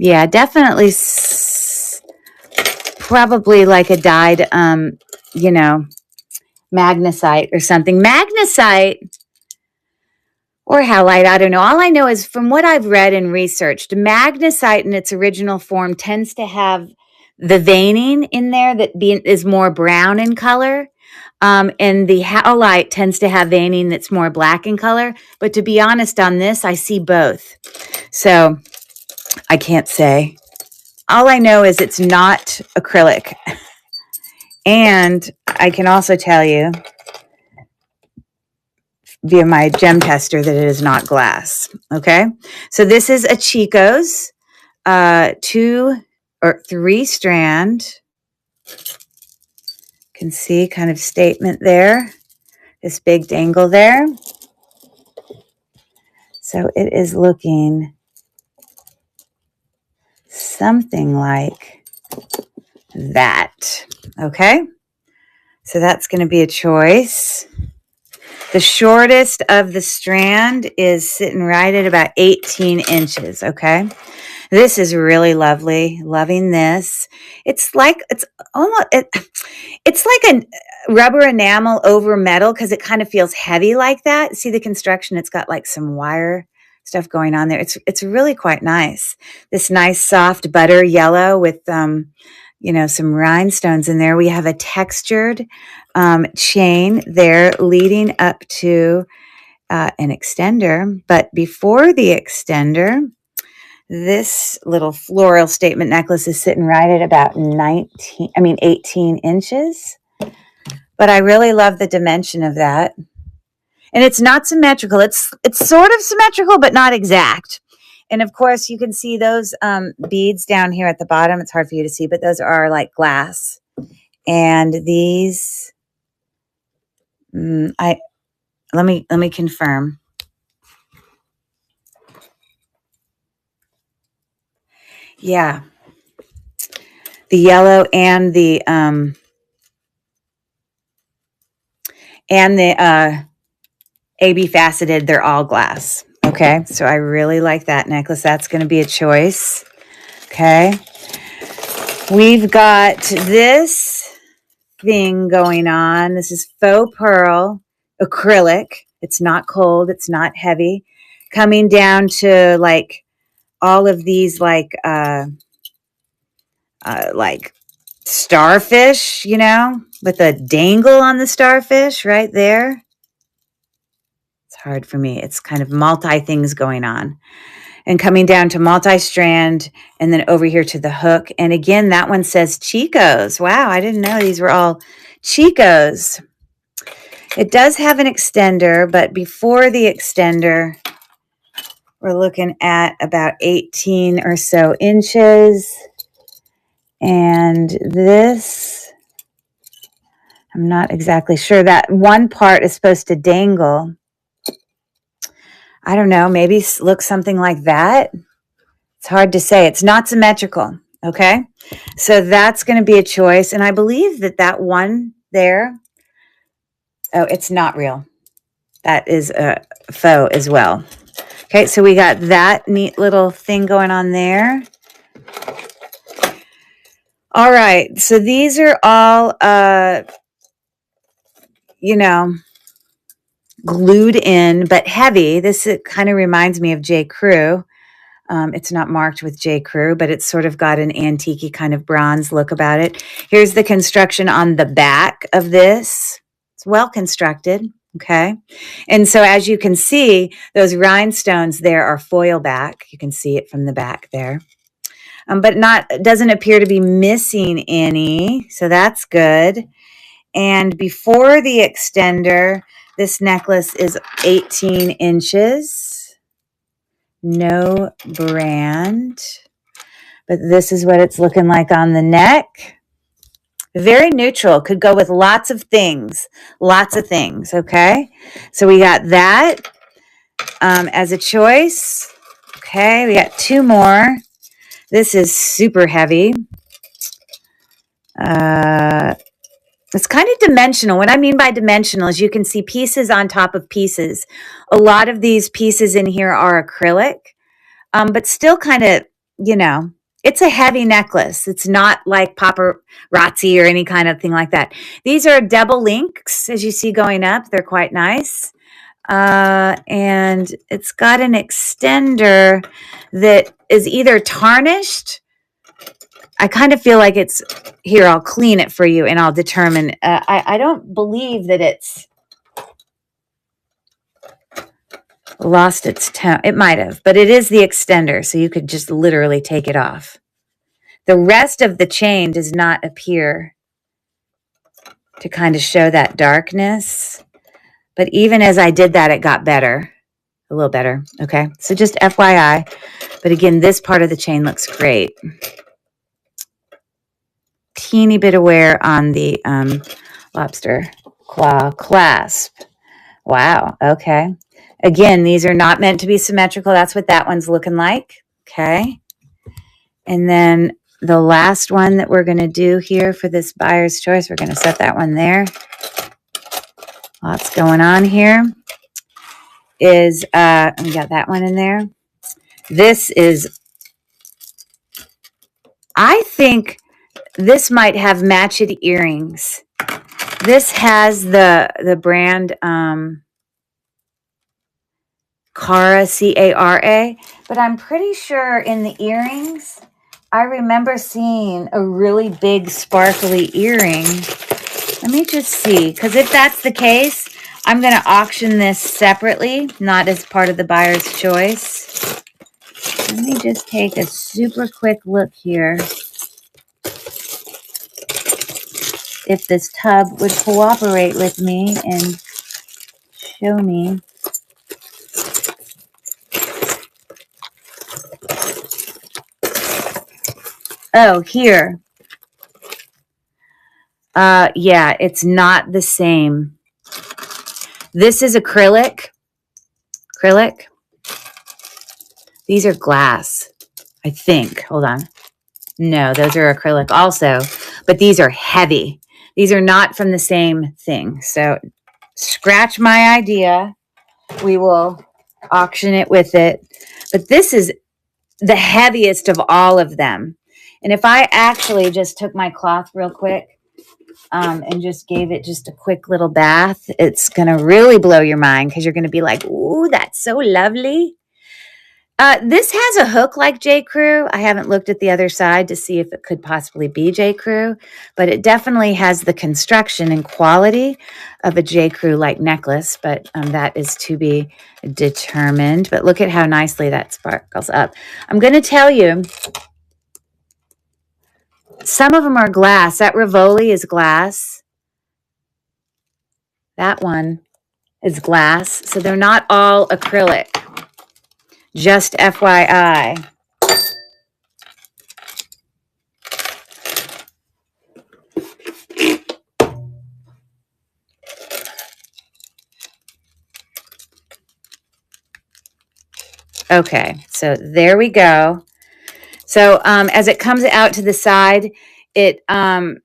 Yeah, definitely probably like a dyed, magnesite or something. Magnesite or halite, I don't know. All I know is from what I've read and researched, magnesite in its original form tends to have the veining in there that is more brown in color. And the halite tends to have veining that's more black in color. But to be honest on this, I see both. So I can't say. All I know is it's not acrylic. And I can also tell you via my gem tester that it is not glass. Okay. So this is a Chico's 2 or 3 strand. Can see kind of statement there. This big dangle there. So it is looking something like that. Okay. So that's going to be a choice. The shortest of the strand is sitting right at about 18 inches. Okay. This is really lovely. Loving this. It's like it's almost it's like a rubber enamel over metal because it kind of feels heavy like that. See the construction? It's got like some wire stuff going on there. It's really quite nice. This nice soft butter yellow with some rhinestones in there. We have a textured chain there leading up to an extender. But before the extender, this little floral statement necklace is sitting right at about 18 inches. But I really love the dimension of that. And it's not symmetrical. It's sort of symmetrical, but not exact. And of course, you can see those beads down here at the bottom. It's hard for you to see, but those are like glass. And these, let me confirm. Yeah, the yellow and the AB faceted, they're all glass. Okay, so I really like that necklace. That's going to be a choice. Okay, we've got this thing going on. This is faux pearl acrylic. It's not cold. It's not heavy. Coming down to like all of these like starfish, with a dangle on the starfish right there. It's hard for me. It's kind of multi things going on. And coming down to multi-strand and then over here to the hook. And again, that one says Chico's. Wow, I didn't know these were all Chico's. It does have an extender, but before the extender, we're looking at about 18 or so inches. And this, I'm not exactly sure. That one part is supposed to dangle. I don't know, maybe look something like that. It's hard to say. It's not symmetrical, okay? So that's going to be a choice. And I believe that one there, oh, it's not real. That is a faux as well. Okay, so we got that neat little thing going on there. All right, so these are all, glued in, but heavy. This kind of reminds me of J. Crew. It's not marked with J. Crew, but it's sort of got an antique-y kind of bronze look about it. Here's the construction on the back of this. It's well constructed, okay? And so as you can see, those rhinestones there are foil back. You can see it from the back there. But doesn't appear to be missing any, so that's good. And before the extender, this necklace is 18 inches. No brand. But this is what it's looking like on the neck. Very neutral. Could go with lots of things. Lots of things, okay? So we got that as a choice. Okay, we got two more. This is super heavy. It's kind of dimensional. What I mean by dimensional is you can see pieces on top of pieces. A lot of these pieces in here are acrylic, but still kind of, it's a heavy necklace. It's not like paparazzi or any kind of thing like that. These are double links, as you see going up. They're quite nice. And it's got an extender that is either tarnished. I kind of feel like it's here. I'll clean it for you and I'll determine. I don't believe that it's lost its tone. It might have, but it is the extender, so you could just literally take it off. The rest of the chain does not appear to kind of show that darkness. But even as I did that, it got better. A little better. Okay, so just FYI. But again, this part of the chain looks great. Teeny bit of wear on the lobster claw clasp. Wow, okay. Again, these are not meant to be symmetrical. That's what that one's looking like. Okay. And then the last one that we're going to do here for this buyer's choice, we're going to set that one there. Lots going on here. We got that one in there. This is I think this might have matched earrings. This has the brand Cara, Cara, but I'm pretty sure in the earrings, I remember seeing a really big sparkly earring. Let me just see, because if that's the case, I'm going to auction this separately, not as part of the buyer's choice. Let me just take a super quick look here. If this tub would cooperate with me and show me. Oh, here. Yeah, it's not the same. This is acrylic. Acrylic. These are glass, I think. Hold on. No, those are acrylic also, but these are heavy. These are not from the same thing. So scratch my idea. We will auction it with it. But this is the heaviest of all of them. And if I actually just took my cloth real quick and just gave it just a quick little bath, it's going to really blow your mind because you're going to be like, ooh, that's so lovely. This has a hook like J. Crew. I haven't looked at the other side to see if it could possibly be J. Crew, but it definitely has the construction and quality of a J. Crew like necklace, but that is to be determined. But look at how nicely that sparkles up. I'm going to tell you, some of them are glass. That Rivoli is glass. That one is glass. So they're not all acrylic. Just FYI. Okay, so there we go. So as it comes out to the side, it, I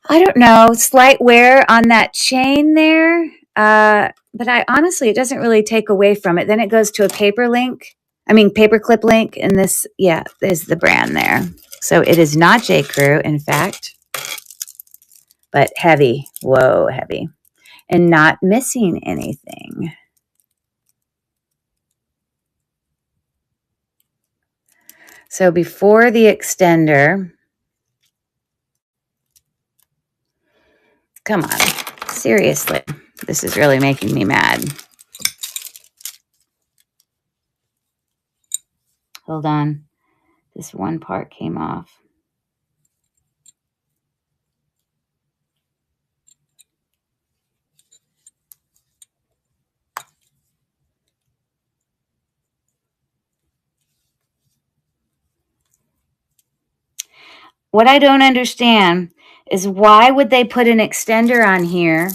don't know, slight wear on that chain there. But honestly, it doesn't really take away from it. Then it goes to a paper clip link. And this, yeah, is the brand there. So it is not J. Crew, in fact, but heavy. Whoa, heavy. And not missing anything. So before the extender, come on, seriously, this is really making me mad. Hold on, this one part came off. What I don't understand is why would they put an extender on here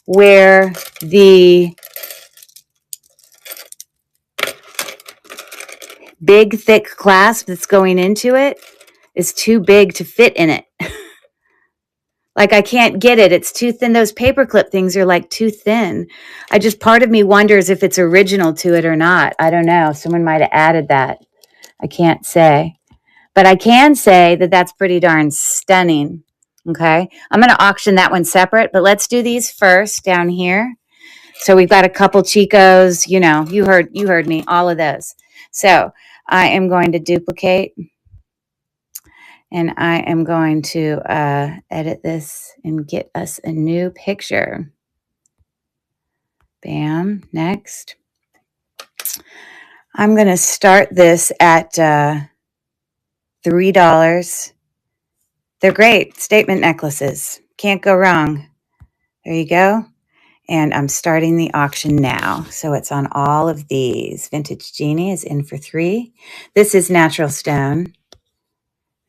where the big, thick clasp that's going into it is too big to fit in it. Like, I can't get it. It's too thin. Those paperclip things are like too thin. Part of me wonders if it's original to it or not. I don't know. Someone might have added that. I can't say. But I can say that that's pretty darn stunning. Okay. I'm going to auction that one separate, but let's do these first down here. So we've got a couple Chicos, you know, you heard me, all of those. So I am going to duplicate and I am going to edit this and get us a new picture. Bam. Next. I'm going to start this at $3. They're great. Statement necklaces. Can't go wrong. There you go. And I'm starting the auction now. So it's on all of these. Vintage Genie is in for $3. This is natural stone.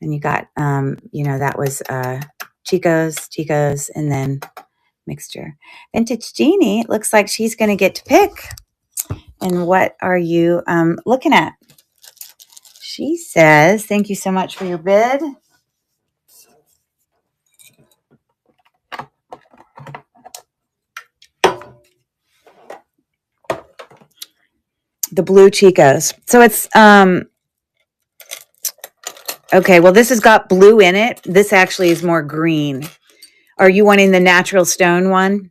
And you got, that was Chico's, and then mixture. Vintage Genie, it looks like she's going to get to pick. And what are you looking at? She says, thank you so much for your bid. The blue Chicos. So it's Okay, well, this has got blue in it. This actually is more green. Are you wanting the natural stone one?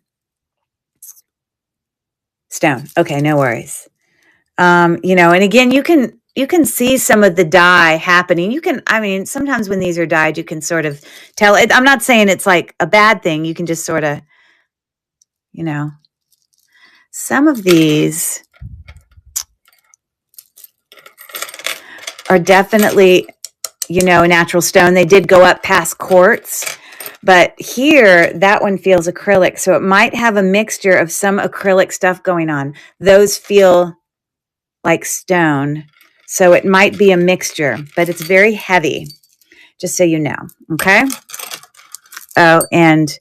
Stone. Okay, no worries. And again, you can see some of the dye happening. I mean, sometimes when these are dyed, you can sort of tell it. I'm not saying it's like a bad thing. You can just sort of, you know, some of these are definitely, natural stone. They did go up past quartz, but here that one feels acrylic. So it might have a mixture of some acrylic stuff going on. Those feel like stone. So it might be a mixture, but it's very heavy, just so you know. Okay. Oh, and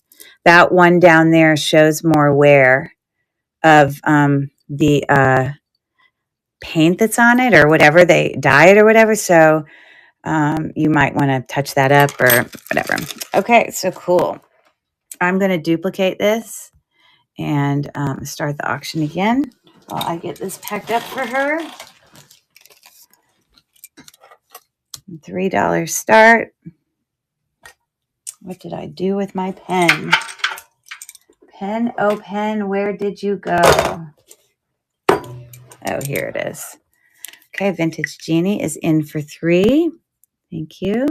that one down there shows more wear of the paint that's on it or whatever they dye it or whatever. So you might want to touch that up or whatever. Okay, so cool. I'm going to duplicate this and start the auction again while I get this packed up for her. $3 start. What did I do with my pen? Pen, oh pen, where did you go? Oh, here it is. Okay, Vintage Genie is in for 3. Thank you.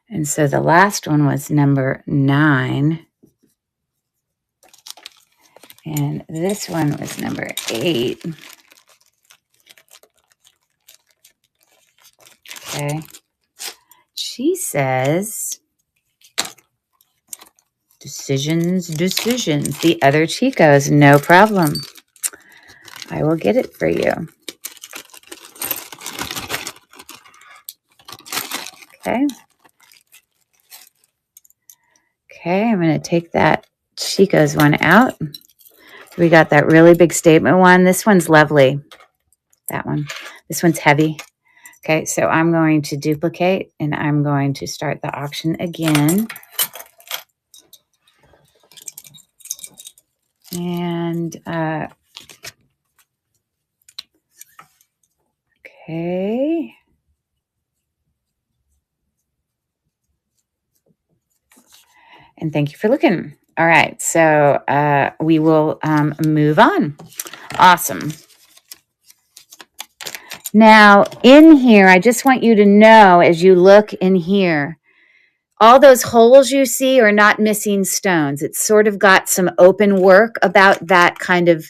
And so the last one was number 9. And this one was number 8. Okay. She says, decisions. The other Chicos, no problem. I will get it for you. Okay. Okay, I'm going to take that Chico's one out. We got that really big statement one. This one's lovely. That one. This one's heavy. Okay, so I'm going to duplicate and I'm going to start the auction again. And, okay. And thank you for looking. All right, so we will move on. Awesome. Now, in here, I just want you to know as you look in here, all those holes you see are not missing stones. It's sort of got some open work about that kind of,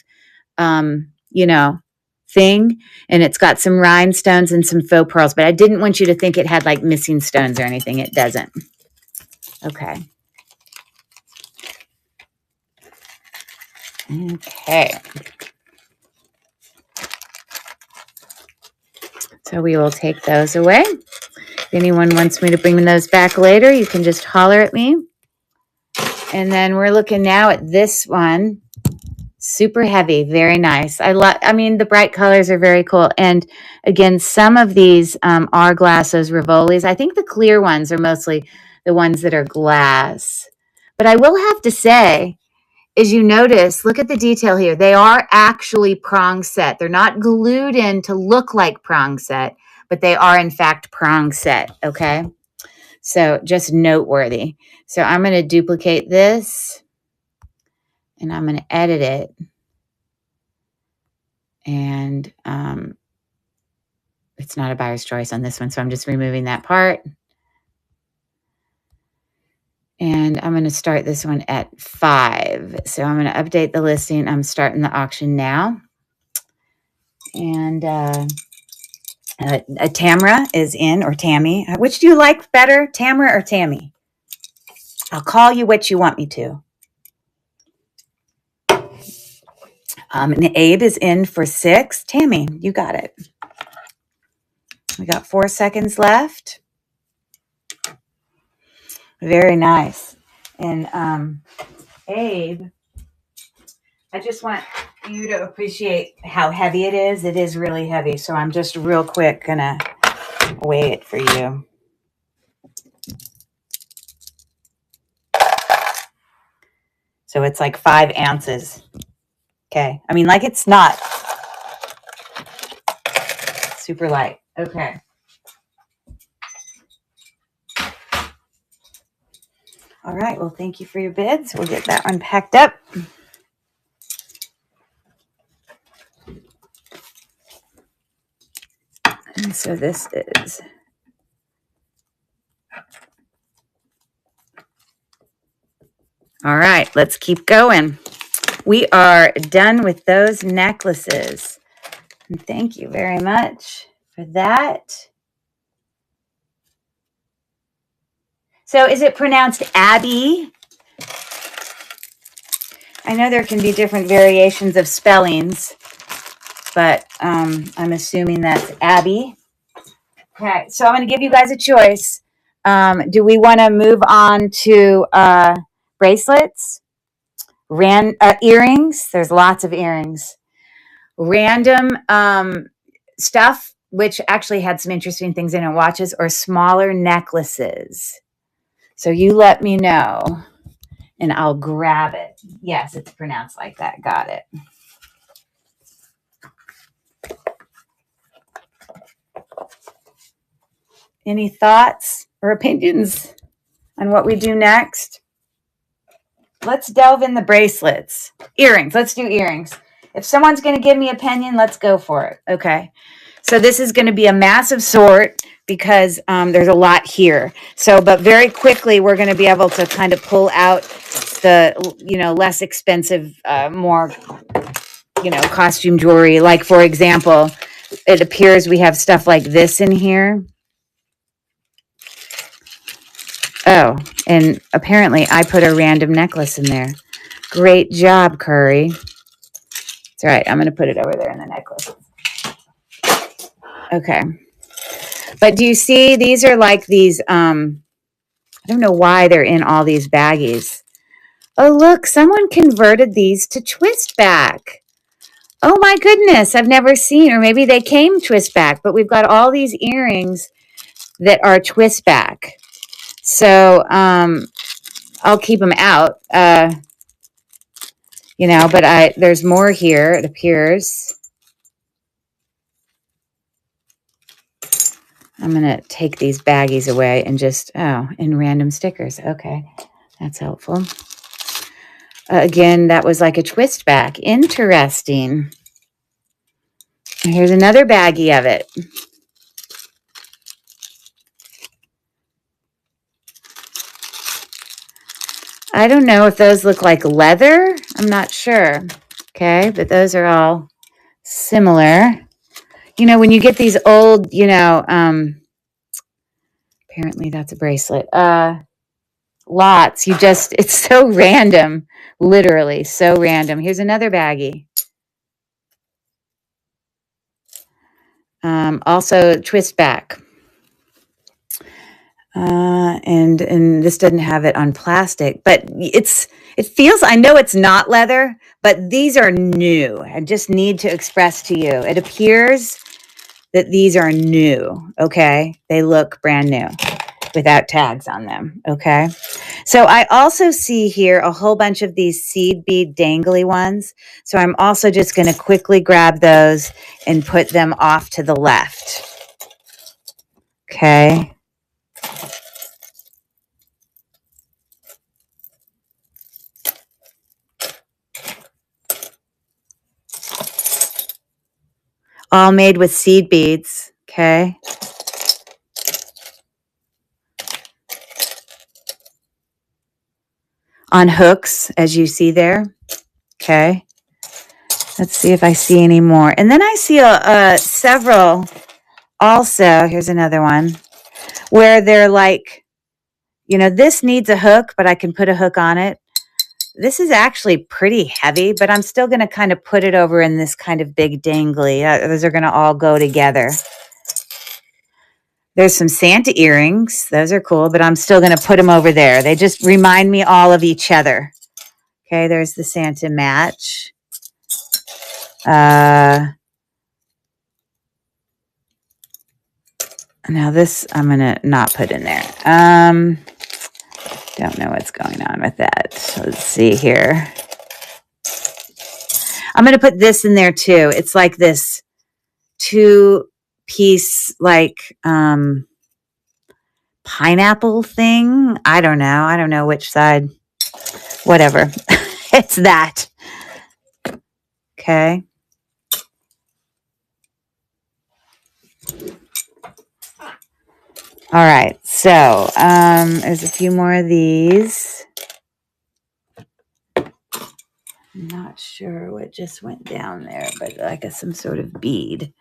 thing. And it's got some rhinestones and some faux pearls. But I didn't want you to think it had like missing stones or anything. It doesn't. Okay. Okay. So we will take those away. If anyone wants me to bring those back later, you can just holler at me. And then we're looking now at this one. Super heavy, very nice. The bright colors are very cool. And again, some of these are glass, those Rivolis. I think the clear ones are mostly the ones that are glass. But I will have to say, as you notice, look at the detail here. They are actually prong set. They're not glued in to look like prong set, but they are in fact prong set, okay? So just noteworthy. So I'm going to duplicate this and I'm going to edit it. And it's not a buyer's choice on this one, so I'm just removing that part. And I'm going to start this one at 5. So I'm going to update the listing. I'm starting the auction now. And Tamara is in, or Tammy. Which do you like better, Tamara or Tammy? I'll call you what you want me to. And Abe is in for 6. Tammy, you got it. We got 4 seconds left. Very nice. And Abe, I just want you to appreciate how heavy it is. It is really heavy. So I'm just real quick going to weigh it for you. So it's like 5 ounces. Okay. I mean, like it's not super light. Okay. All right. Well, thank you for your bids. We'll get that one packed up. And so this is all right. Let's keep going. We are done with those necklaces. And thank you very much for that. So is it pronounced Abby? I know there can be different variations of spellings, but I'm assuming that's Abby. Okay, so I'm going to give you guys a choice. Do we want to move on to bracelets? Earrings? There's lots of earrings. Random stuff, which actually had some interesting things in it, watches, or smaller necklaces. So you let me know, and I'll grab it. Yes, it's pronounced like that. Got it. Any thoughts or opinions on what we do next? Let's delve in the bracelets. Earrings. Let's do earrings. If someone's going to give me opinion, let's go for it. Okay. So this is going to be a massive sort because there's a lot here. So, but very quickly, we're going to be able to kind of pull out the, less expensive, more, costume jewelry. Like, for example, it appears we have stuff like this in here. Oh, and apparently I put a random necklace in there. Great job, Curry. It's all right. I'm going to put it over there in the necklace. Okay. But do you see, these are like these, I don't know why they're in all these baggies. Oh, look, someone converted these to twist back. Oh my goodness, I've never seen, or maybe they came twist back, but we've got all these earrings that are twist back. So, I'll keep them out, but there's more here, it appears. I'm going to take these baggies away and just, and random stickers. Okay, that's helpful. Again, that was like a twist back. Interesting. Here's another baggie of it. I don't know if those look like leather. I'm not sure. Okay, but those are all similar. When you get these old, apparently that's a bracelet. Lots. It's so random. Literally so random. Here's another baggie. Also twist back. And this doesn't have it on plastic, but it feels, I know it's not leather, but these are new. I just need to express to you, it appears that these are new. Okay. They look brand new without tags on them. Okay. So I also see here a whole bunch of these seed bead dangly ones. So I'm also just going to quickly grab those and put them off to the left. Okay. All made with seed beads. Okay. On hooks, as you see there. Okay. Let's see if I see any more. And then I see several also. Here's another one where they're like, this needs a hook, but I can put a hook on it. This is actually pretty heavy, but I'm still going to kind of put it over in this kind of big dangly. Those are going to all go together. There's some Santa earrings. Those are cool, but I'm still going to put them over there. They just remind me all of each other. Okay, there's the Santa match. Now this I'm going to not put in there. Don't know what's going on with that. Let's see here. I'm going to put this in there too. It's like this two piece like pineapple thing. I don't know. I don't know which side. Whatever. It's that. Okay. All right. So there's a few more of these. I'm not sure what just went down there, but like some sort of bead.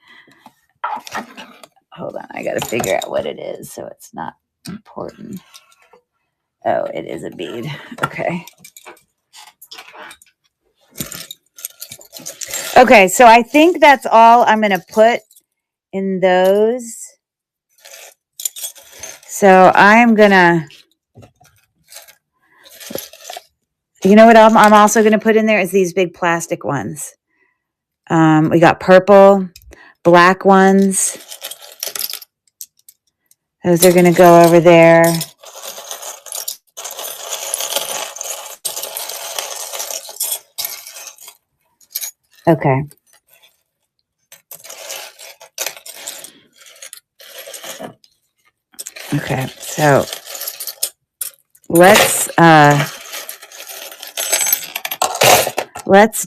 Hold on. I got to figure out what it is so it's not important. Oh, it is a bead. Okay. Okay, so I think that's all I'm going to put in those. So I am going to, you know what I'm also going to put in there is these big plastic ones. We got purple, black ones. Those are going to go over there. Okay. Okay, so let's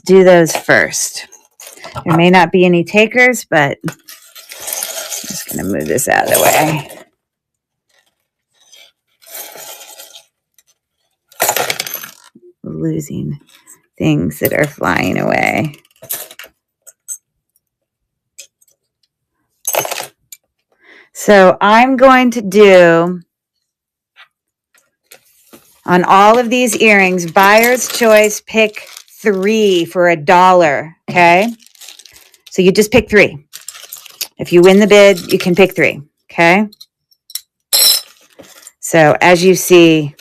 do those first. There may not be any takers, but I'm just going to move this out of the way. Losing things that are flying away. So I'm going to do on all of these earrings, buyer's choice, pick 3 for $1. Okay. So you just pick 3. If you win the bid, you can pick 3. Okay. So as you see,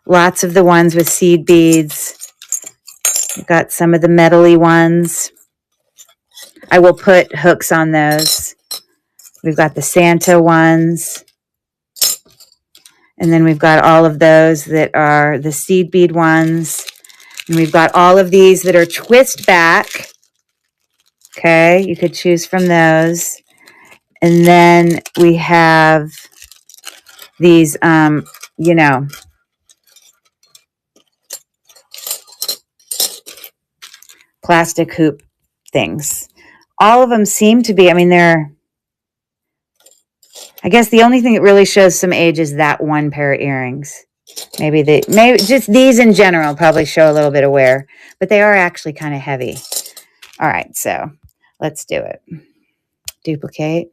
lots of the ones with seed beads. We've got some of the metally ones. I will put hooks on those. We've got the Santa ones. And then we've got all of those that are the seed bead ones. And we've got all of these that are twist back. Okay, you could choose from those. And then we have these, plastic hoop things. All of them seem to be, I guess the only thing that really shows some age is that one pair of earrings. Maybe just these in general probably show a little bit of wear, but they are actually kind of heavy. All right, so let's do it. Duplicate.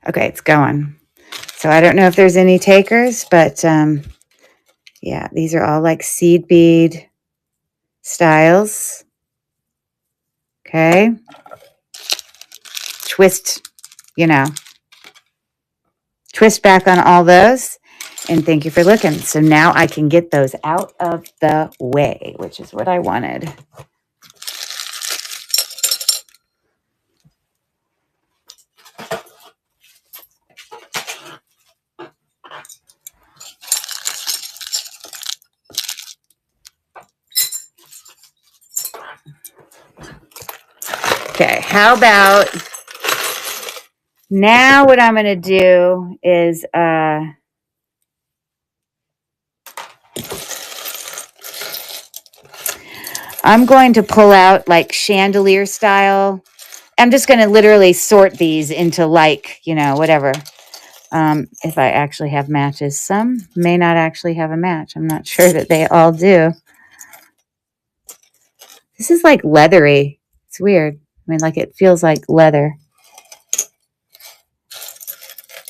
Okay, it's going. So I don't know if there's any takers, but yeah, these are all like seed bead styles. Okay. Twist, twist back on all those. And thank you for looking. So now I can get those out of the way, which is what I wanted. Okay, how about now what I'm going to do is I'm going to pull out like chandelier style. I'm just going to literally sort these into like, whatever. If I actually have matches. Some may not actually have a match. I'm not sure that they all do. This is like leathery. It's weird. Like it feels like leather.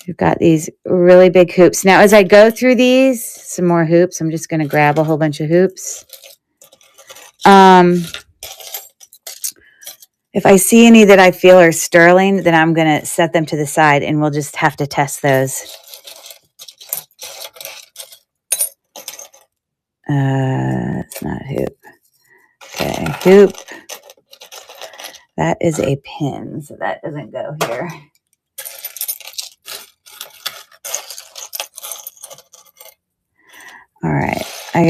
We've got these really big hoops. Now, as I go through these, some more hoops. I'm just going to grab a whole bunch of hoops. If I see any that I feel are sterling, then I'm going to set them to the side and we'll just have to test those. It's not hoop. Okay, hoop. That is a pin, so that doesn't go here. All right, I'm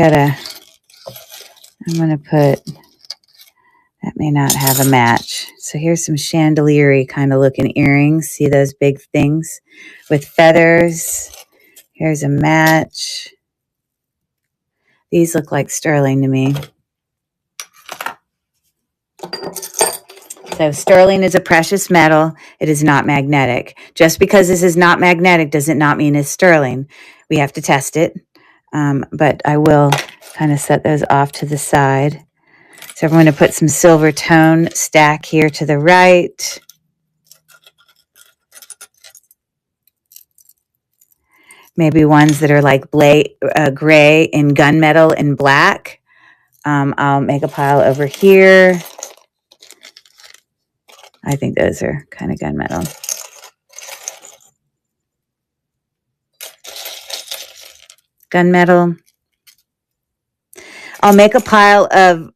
gonna put, that may not have a match. So here's some chandelier-y kind of looking earrings. See those big things with feathers? Here's a match. These look like sterling to me. So sterling is a precious metal. It is not magnetic. Just because this is not magnetic does it not mean it's sterling. We have to test it. But I will kind of set those off to the side. So I'm going to put some silver tone stack here to the right. Maybe ones that are like gray and gunmetal and black. I'll make a pile over here. I think those are kind of gunmetal. Gunmetal. I'll make a pile of,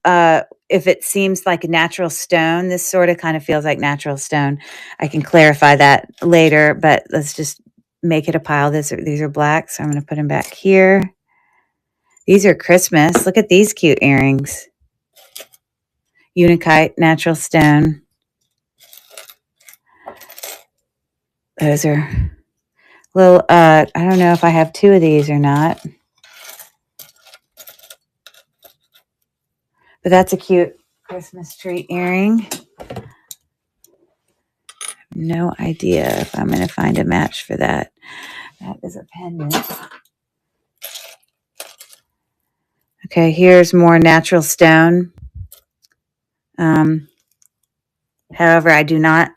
if it seems like natural stone, this sort of kind of feels like natural stone. I can clarify that later, but let's just make it a pile. These are black, so I'm going to put them back here. These are Christmas. Look at these cute earrings. Unakite, natural stone. Those are little, I don't know if I have two of these or not. But that's a cute Christmas tree earring. No idea if I'm going to find a match for that. That is a pendant. Okay, here's more natural stone. However, I do not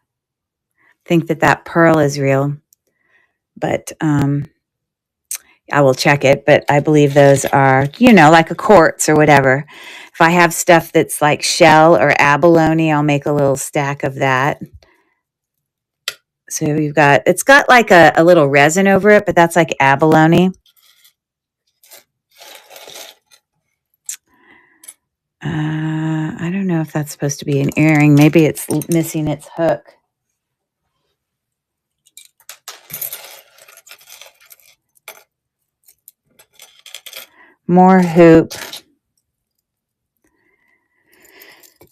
think that pearl is real, but I will check it. But I believe those are, like a quartz or whatever. If I have stuff that's like shell or abalone, I'll make a little stack of that. So it's got like a little resin over it, but that's like abalone. I don't know if that's supposed to be an earring. Maybe it's missing its hook. More hoop.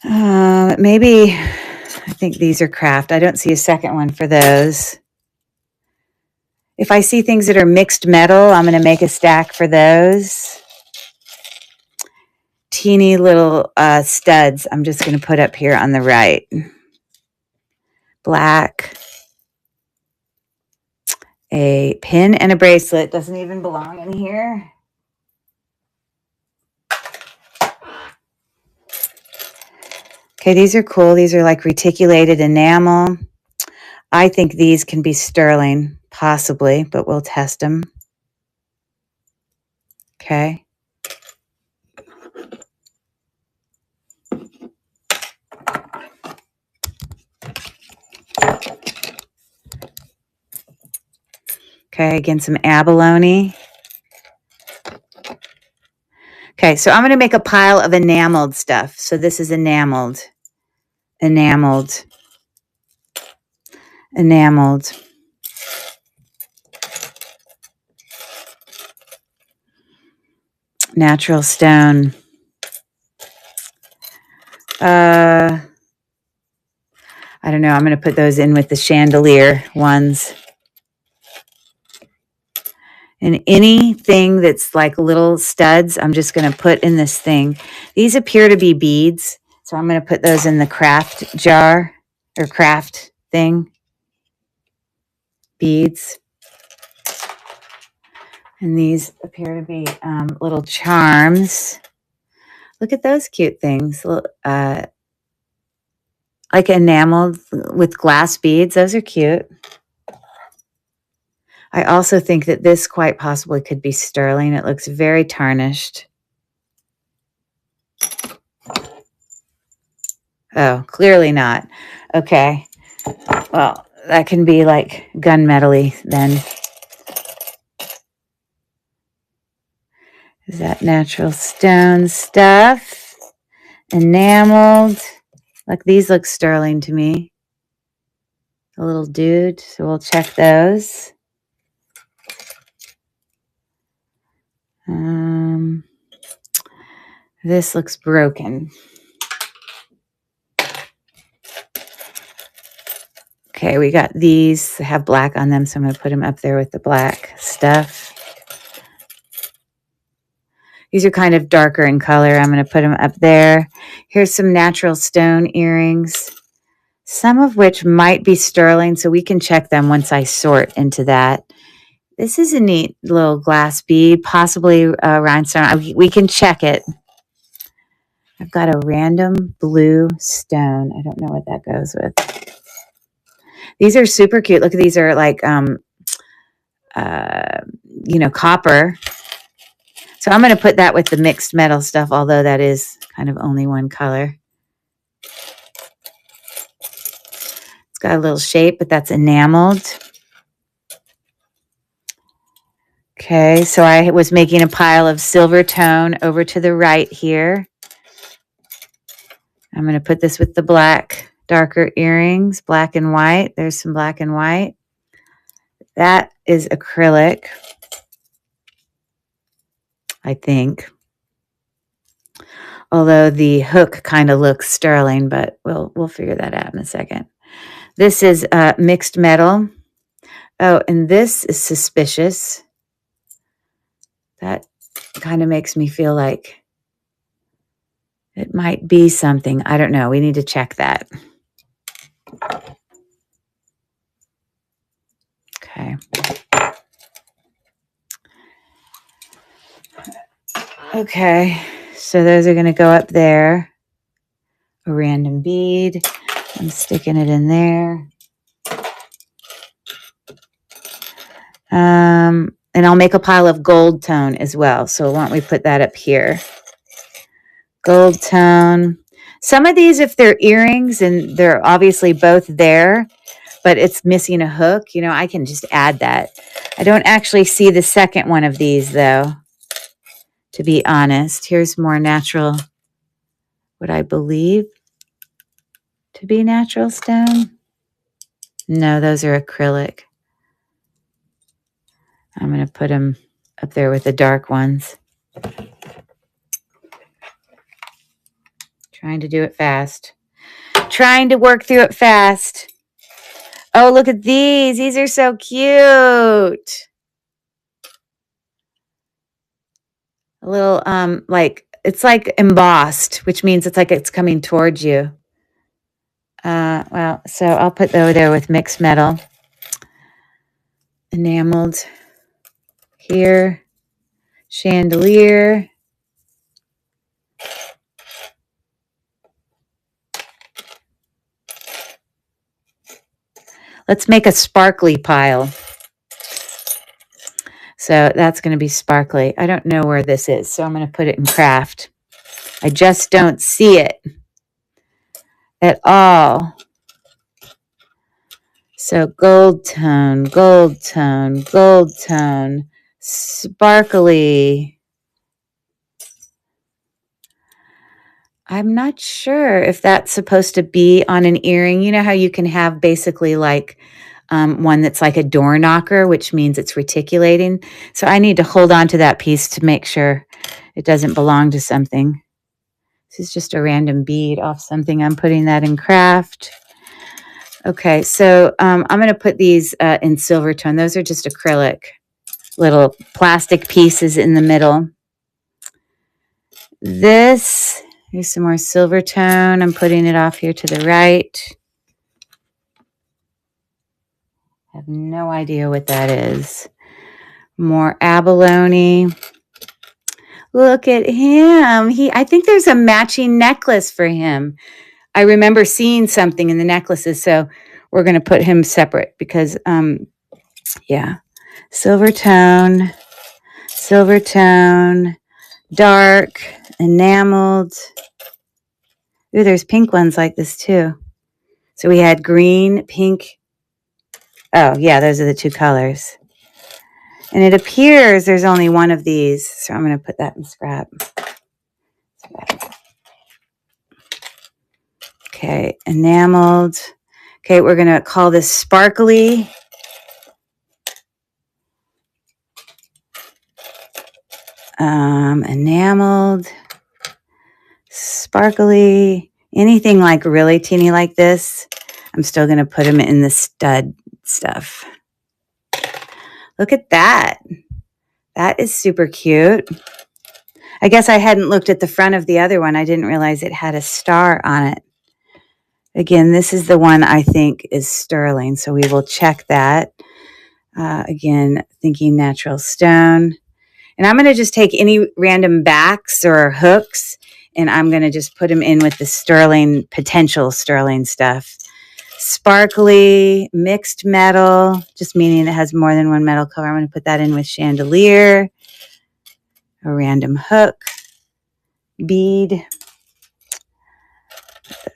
Maybe, I think these are craft. I don't see a second one for those. If I see things that are mixed metal, I'm going to make a stack for those. Teeny little studs I'm just going to put up here on the right. Black. A pin and a bracelet. Doesn't even belong in here. Okay, these are cool. These are like reticulated enamel. I think these can be sterling, possibly, but we'll test them. Okay. Okay, again, some abalone. Okay, so I'm going to make a pile of enameled stuff. So this is enameled. Enameled. Enameled. Natural stone. I don't know. I'm going to put those in with the chandelier ones. And anything that's like little studs, I'm just going to put in this thing. These appear to be beads. So I'm going to put those in the craft jar or craft thing. Beads. And these appear to be little charms. Look at those cute things. Like enameled with glass beads. Those are cute. I also think that this quite possibly could be sterling. It looks very tarnished. Oh, clearly not. Okay. Well, that can be like gunmetal-y then. Is that natural stone stuff? Enameled. Like these look sterling to me. A little dude. So we'll check those. This looks broken. Okay, we got these. They have black on them, so I'm going to put them up there with the black stuff. These are kind of darker in color. I'm going to put them up there. Here's some natural stone earrings, some of which might be sterling, so we can check them once I sort into that. This is a neat little glass bead, possibly a rhinestone. We can check it. I've got a random blue stone. I don't know what that goes with. These are super cute. Look at these are like, copper. So I'm going to put that with the mixed metal stuff, although that is kind of only one color. It's got a little shape, but that's enameled. Okay, so I was making a pile of silver tone over to the right here. I'm going to put this with the black, darker earrings, black and white. There's some black and white. That is acrylic, I think. Although the hook kind of looks sterling, but we'll figure that out in a second. This is mixed metal. Oh, and this is suspicious. That kind of makes me feel like it might be something. I don't know. We need to check that. Okay. Okay. So those are going to go up there. A random bead. I'm sticking it in there. And I'll make a pile of gold tone as well. So why don't we put that up here? Gold tone. Some of these, if they're earrings and they're obviously both there, but it's missing a hook, I can just add that. I don't actually see the second one of these, though, to be honest. Here's more natural, what I believe to be natural stone. No, those are acrylic. I'm going to put them up there with the dark ones. Trying to do it fast. Trying to work through it fast. Oh, look at these. These are so cute. A little, it's like embossed, which means it's like it's coming towards you. So I'll put those there with mixed metal. Enameled here. Chandelier. Let's make a sparkly pile. So that's going to be sparkly. I don't know where this is, so I'm going to put it in craft. I just don't see it at all. So gold tone, gold tone, gold tone, sparkly. I'm not sure if that's supposed to be on an earring. You know how you can have basically like one that's like a door knocker, which means it's reticulating. So I need to hold on to that piece to make sure it doesn't belong to something. This is just a random bead off something. I'm putting that in craft. Okay, so I'm going to put these in silver tone. Those are just acrylic, little plastic pieces in the middle. Here's some more silver tone. I'm putting it off here to the right. I have no idea what that is. More abalone. Look at him. I think there's a matching necklace for him. I remember seeing something in the necklaces, so we're going to put him separate because, silver tone, dark, enameled. Ooh, there's pink ones like this too. So we had green, pink. Oh, yeah, those are the two colors. And it appears there's only one of these. So I'm going to put that in scrap. Okay, enameled. Okay, we're going to call this sparkly. Enameled, sparkly, anything like really teeny like this. I'm still going to put them in the stud stuff. Look at that. That is super cute. I guess I hadn't looked at the front of the other one. I didn't realize it had a star on it. Again, this is the one I think is sterling, so we will check that. Again, thinking natural stone. And I'm going to just take any random backs or hooks, and I'm going to just put them in with the sterling, potential sterling stuff. Sparkly, mixed metal, just meaning it has more than one metal color. I'm going to put that in with chandelier, a random hook, bead.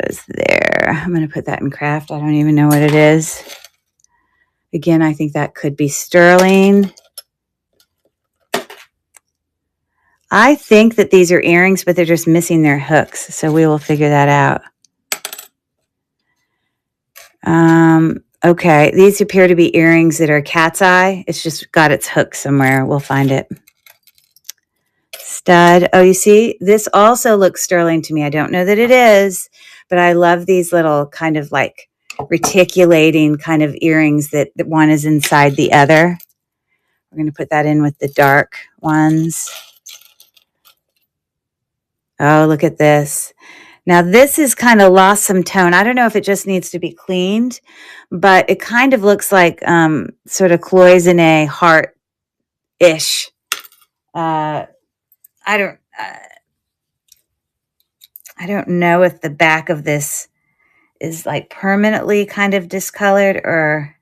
Those there. I'm going to put that in craft. I don't even know what it is. Again, I think that could be sterling. I think that these are earrings, but they're just missing their hooks. So we will figure that out. Okay, these appear to be earrings that are cat's eye. It's just got its hook somewhere. We'll find it. Stud. Oh, you see, this also looks sterling to me. I don't know that it is, but I love these little kind of like reticulating kind of earrings that one is inside the other. We're going to put that in with the dark ones. Oh, look at this. Now, this is kind of lost some tone. I don't know if it just needs to be cleaned, but it kind of looks like sort of cloisonne heart-ish. I don't know if the back of this is like permanently kind of discolored, or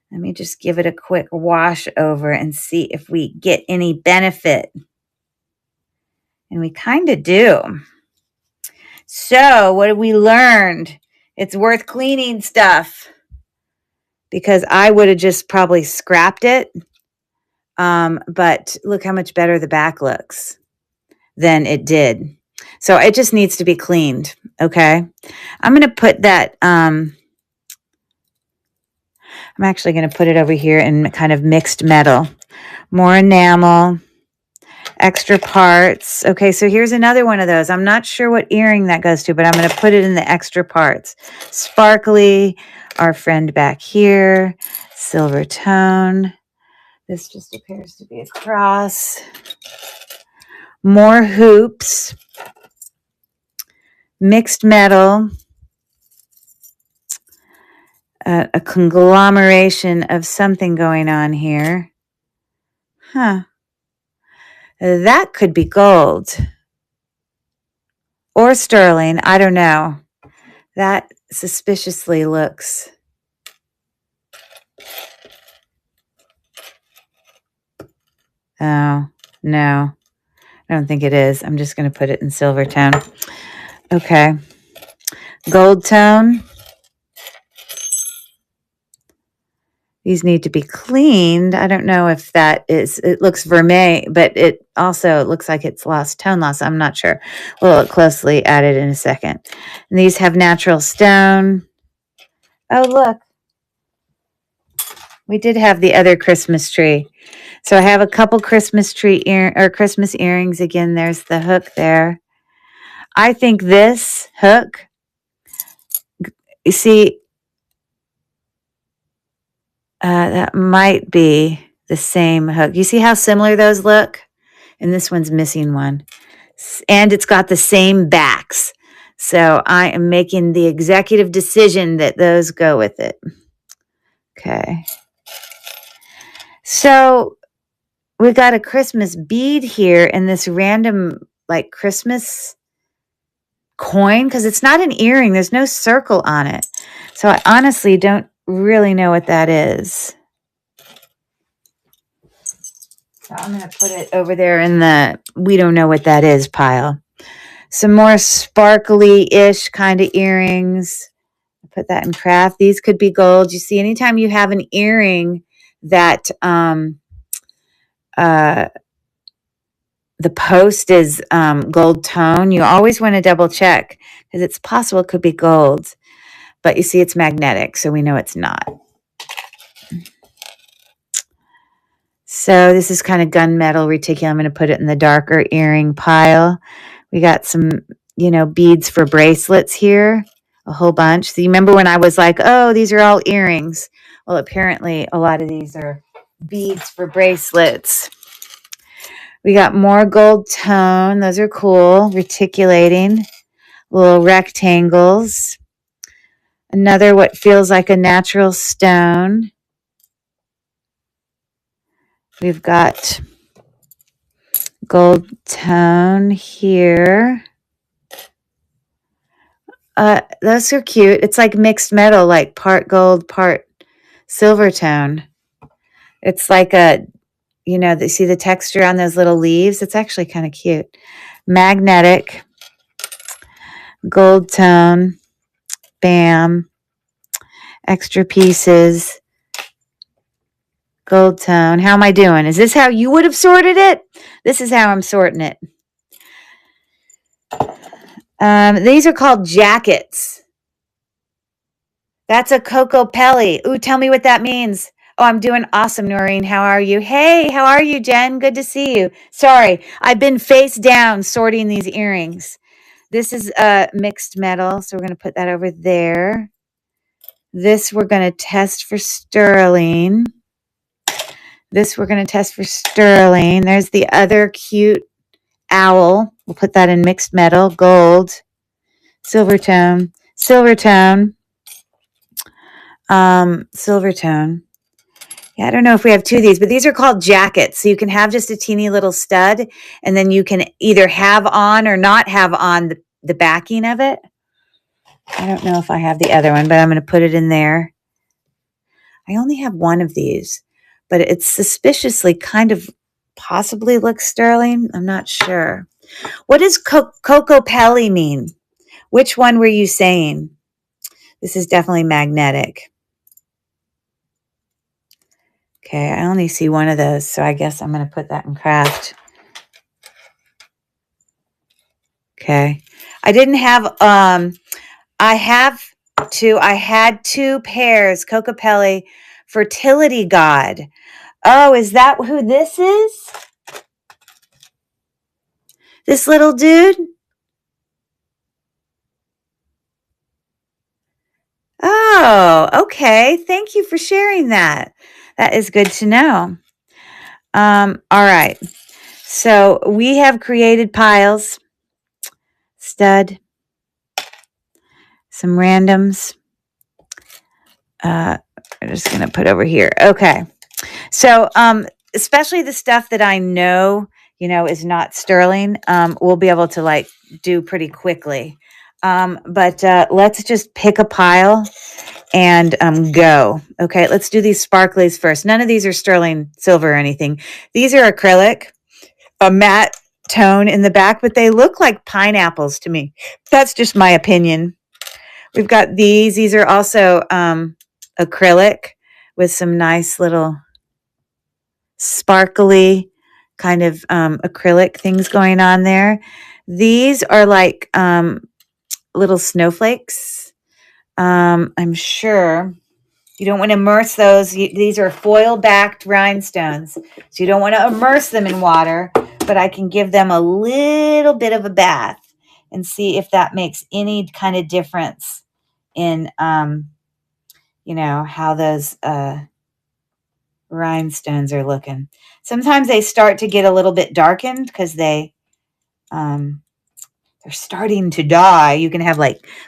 let me just give it a quick wash over and see if we get any benefit. And we kind of do. So what have we learned? It's worth cleaning stuff, because I would have just probably scrapped it. But look how much better the back looks than it did. So it just needs to be cleaned. Okay. I'm going to put that, I'm actually going to put it over here in kind of mixed metal, more enamel, extra parts. Okay. So here's another one of those. I'm not sure what earring that goes to, but I'm going to put it in the extra parts. Sparkly, our friend back here, silver tone. This just appears to be a cross. More hoops. Mixed metal. A conglomeration of something going on here. Huh. That could be gold. Or sterling. I don't know. That suspiciously looks. Oh, no. I don't think it is. I'm just going to put it in silver tone. Okay. Gold tone. These need to be cleaned. I don't know if that is, it looks vermeil, but it also looks like it's lost tone loss. I'm not sure. We'll look closely at it in a second. And these have natural stone. Oh, look. We did have the other Christmas tree. So I have a couple Christmas tree Christmas earrings. Again, there's the hook there. I think this hook, you see, that might be the same hook. You see how similar those look? And this one's missing one. And it's got the same backs. So I am making the executive decision that those go with it. Okay. So we've got a Christmas bead here and this random like Christmas coin, because it's not an earring. There's no circle on it. So I honestly don't really know what that is. So I'm going to put it over there in the we don't know what that is pile. Some more sparkly-ish kind of earrings. Put that in craft. These could be gold. You see, anytime you have an earring that the post is gold tone, you always want to double check because it's possible it could be gold. But you see, it's magnetic, so we know it's not. So this is kind of gunmetal reticulum. I'm going to put it in the darker earring pile. We got some, beads for bracelets here, a whole bunch. So you remember when I was like, oh, these are all earrings. Well, apparently a lot of these are beads for bracelets. We got more gold tone. Those are cool. Reticulating. Little rectangles. Another what feels like a natural stone. We've got gold tone here. Those are cute. It's like mixed metal, like part gold, part silver tone. It's like see the texture on those little leaves? It's actually kind of cute. Magnetic, gold tone, bam, extra pieces, gold tone. How am I doing? Is this how you would have sorted it? This is how I'm sorting it. These are called jackets. That's a Kokopelli. Ooh, tell me what that means. Oh, I'm doing awesome, Noreen. How are you? Hey, how are you, Jen? Good to see you. Sorry, I've been face down sorting these earrings. This is mixed metal, so we're going to put that over there. This we're going to test for sterling. This we're going to test for sterling. There's the other cute owl. We'll put that in mixed metal, gold, silver tone, silver tone. Silver tone. Yeah, I don't know if we have two of these, but these are called jackets. So you can have just a teeny little stud, and then you can either have on or not have on the backing of it. I don't know if I have the other one, but I'm going to put it in there. I only have one of these, but it's suspiciously kind of possibly looks sterling. I'm not sure. What does Kokopelli mean? Which one were you saying? This is definitely magnetic. Okay, I only see one of those, so I guess I'm going to put that in craft. Okay. I didn't have, I had two pairs, Kokopelli, fertility god. Oh, is that who this is? This little dude? Oh, okay. Thank you for sharing that. That is good to know. All right. So we have created piles, stud, some randoms. I'm just going to put over here. Okay. So, especially the stuff that I know, is not sterling, we'll be able to do pretty quickly. But let's just pick a pile and go. Okay, let's do these sparklies first. None of these are sterling silver or anything. These are acrylic, a matte tone in the back, but they look like pineapples to me. That's just my opinion. We've got these. These are also acrylic with some nice little sparkly kind of acrylic things going on there. These are like little snowflakes. I'm sure you don't want to immerse those. These are foil-backed rhinestones, so you don't want to immerse them in water, but I can give them a little bit of a bath and see if that makes any kind of difference in, how those rhinestones are looking. Sometimes they start to get a little bit darkened because they're starting to die. You can have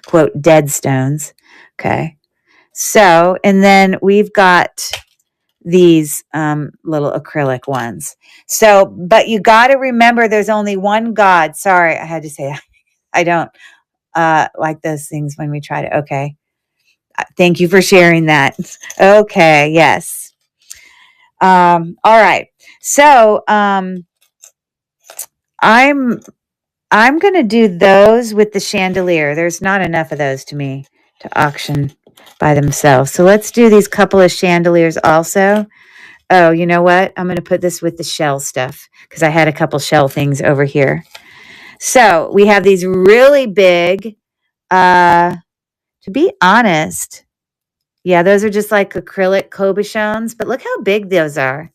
quote dead stones. Okay. So, and then we've got these little acrylic ones. So, but you got to remember there's only one God. Sorry, I had to say I don't like those things when we try to. Okay. Thank you for sharing that. Okay. Yes. All right. So, I'm I'm going to do those with the chandelier. There's not enough of those to me to auction by themselves. So let's do these couple of chandeliers also. Oh, you know what? I'm going to put this with the shell stuff because I had a couple shell things over here. So we have these really big, to be honest, yeah, those are just like acrylic cabochons, but look how big those are.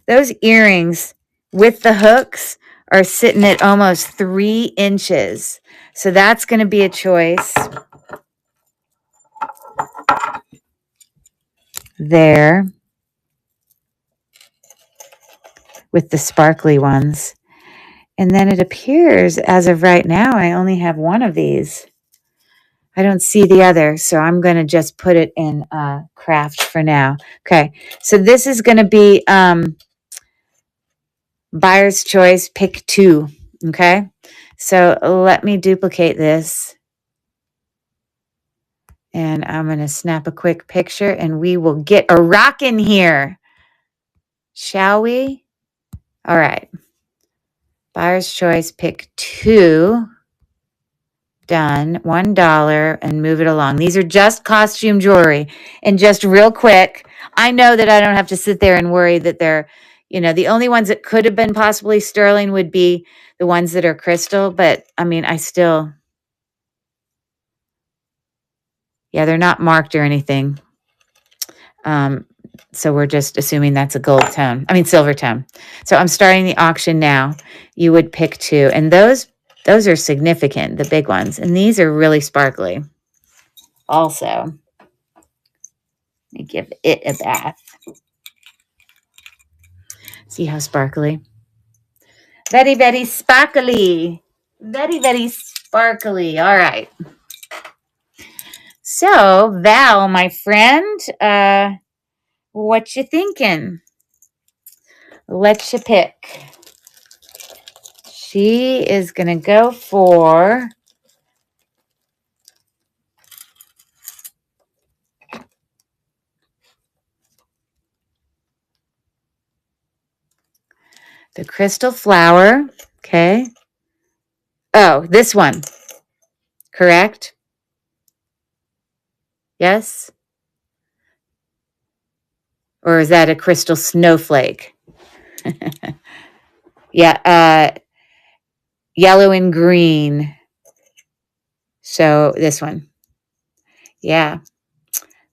Those earrings with the hooks are sitting at almost 3 inches. So that's going to be a choice there with the sparkly ones. And then it appears as of right now, I only have one of these. I don't see the other, so I'm going to just put it in craft for now. Okay, so this is going to be buyer's choice, pick 2. Okay, so let me duplicate this. And I'm going to snap a quick picture and we will get a rockin' here. Shall we? All right. Buyer's choice, pick 2. Done. $1 and move it along. These are just costume jewelry. And just real quick, I know that I don't have to sit there and worry that they're, the only ones that could have been possibly sterling would be the ones that are crystal. But I mean, they're not marked or anything. So we're just assuming that's a silver tone. So I'm starting the auction now. You would pick 2. And those are significant, the big ones. And these are really sparkly. Also, let me give it a bath. See how sparkly? Very, very sparkly. Very, very sparkly. All right. So, Val, my friend, what you thinking? Let you pick. She is going to go for the crystal flower. Okay. Oh, this one. Correct? Yes? Or is that a crystal snowflake? Yeah, yellow and green. So this one. Yeah.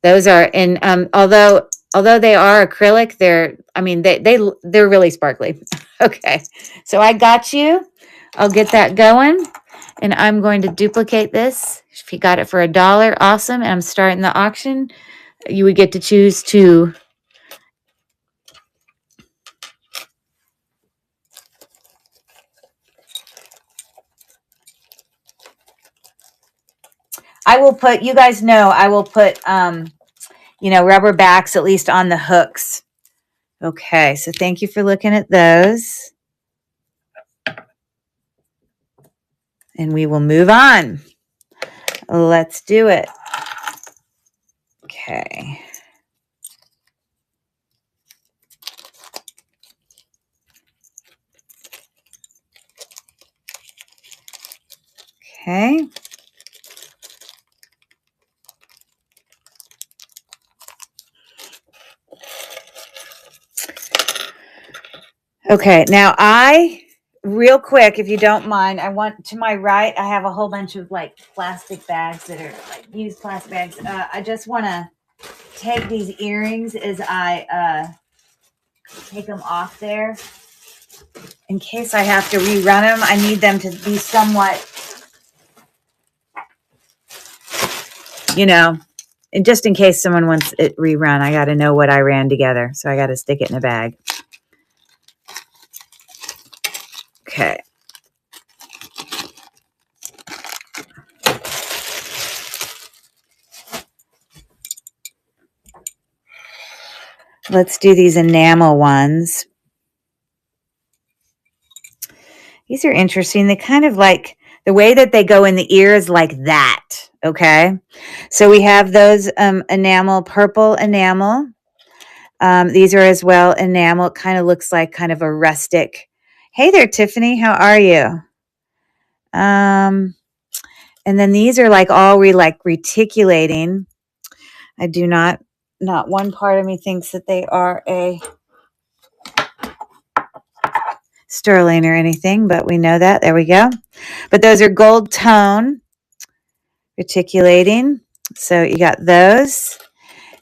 Those are, and although they are acrylic, they're really sparkly. Okay. So I got you. I'll get that going. And I'm going to duplicate this. If you got it for $1, awesome. And I'm starting the auction. You would get to choose 2. I will put, you guys know, I will put, rubber backs at least on the hooks. Okay, so thank you for looking at those. And we will move on. Let's do it. Okay. Okay. Okay, now real quick, if you don't mind, I want to my right, I have a whole bunch of like plastic bags that are like used plastic bags. I just want to take these earrings as I take them off there. In case I have to rerun them, I need them to be somewhat, and just in case someone wants it rerun, I got to know what I ran together. So I got to stick it in a bag. Okay. Let's do these enamel ones. These are interesting. They kind of like the way that they go in the ears like that. Okay. So we have those enamel, purple enamel. These are as well enamel. It kind of looks like kind of a rustic. Hey there, Tiffany. How are you? And then these are like all reticulating. I do not one part of me thinks that they are a sterling or anything, but we know that. There we go. But those are gold tone reticulating. So you got those.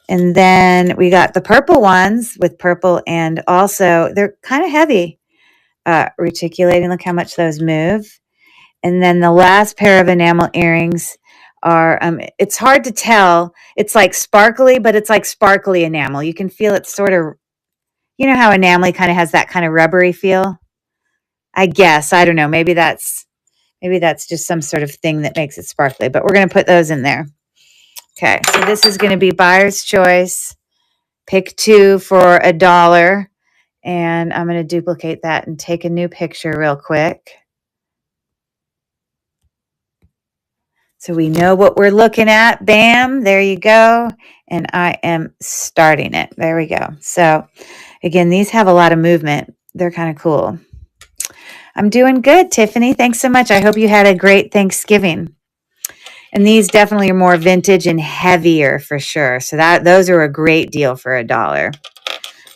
And then we got the purple ones with purple, and also they're kind of heavy reticulating. Look how much those move. And then the last pair of enamel earrings are, it's hard to tell. It's like sparkly, but it's like sparkly enamel. You can feel it sort of, you know how enamel kind of has that kind of rubbery feel? I guess. I don't know. Maybe that's just some sort of thing that makes it sparkly, but we're going to put those in there. Okay, so this is going to be buyer's choice. Pick two for $1. And I'm going to duplicate that and take a new picture real quick. So we know what we're looking at. Bam, there you go. And I am starting it. There we go. So again, these have a lot of movement. They're kind of cool. I'm doing good, Tiffany. Thanks so much. I hope you had a great Thanksgiving. And these definitely are more vintage and heavier for sure. So those are a great deal for $1.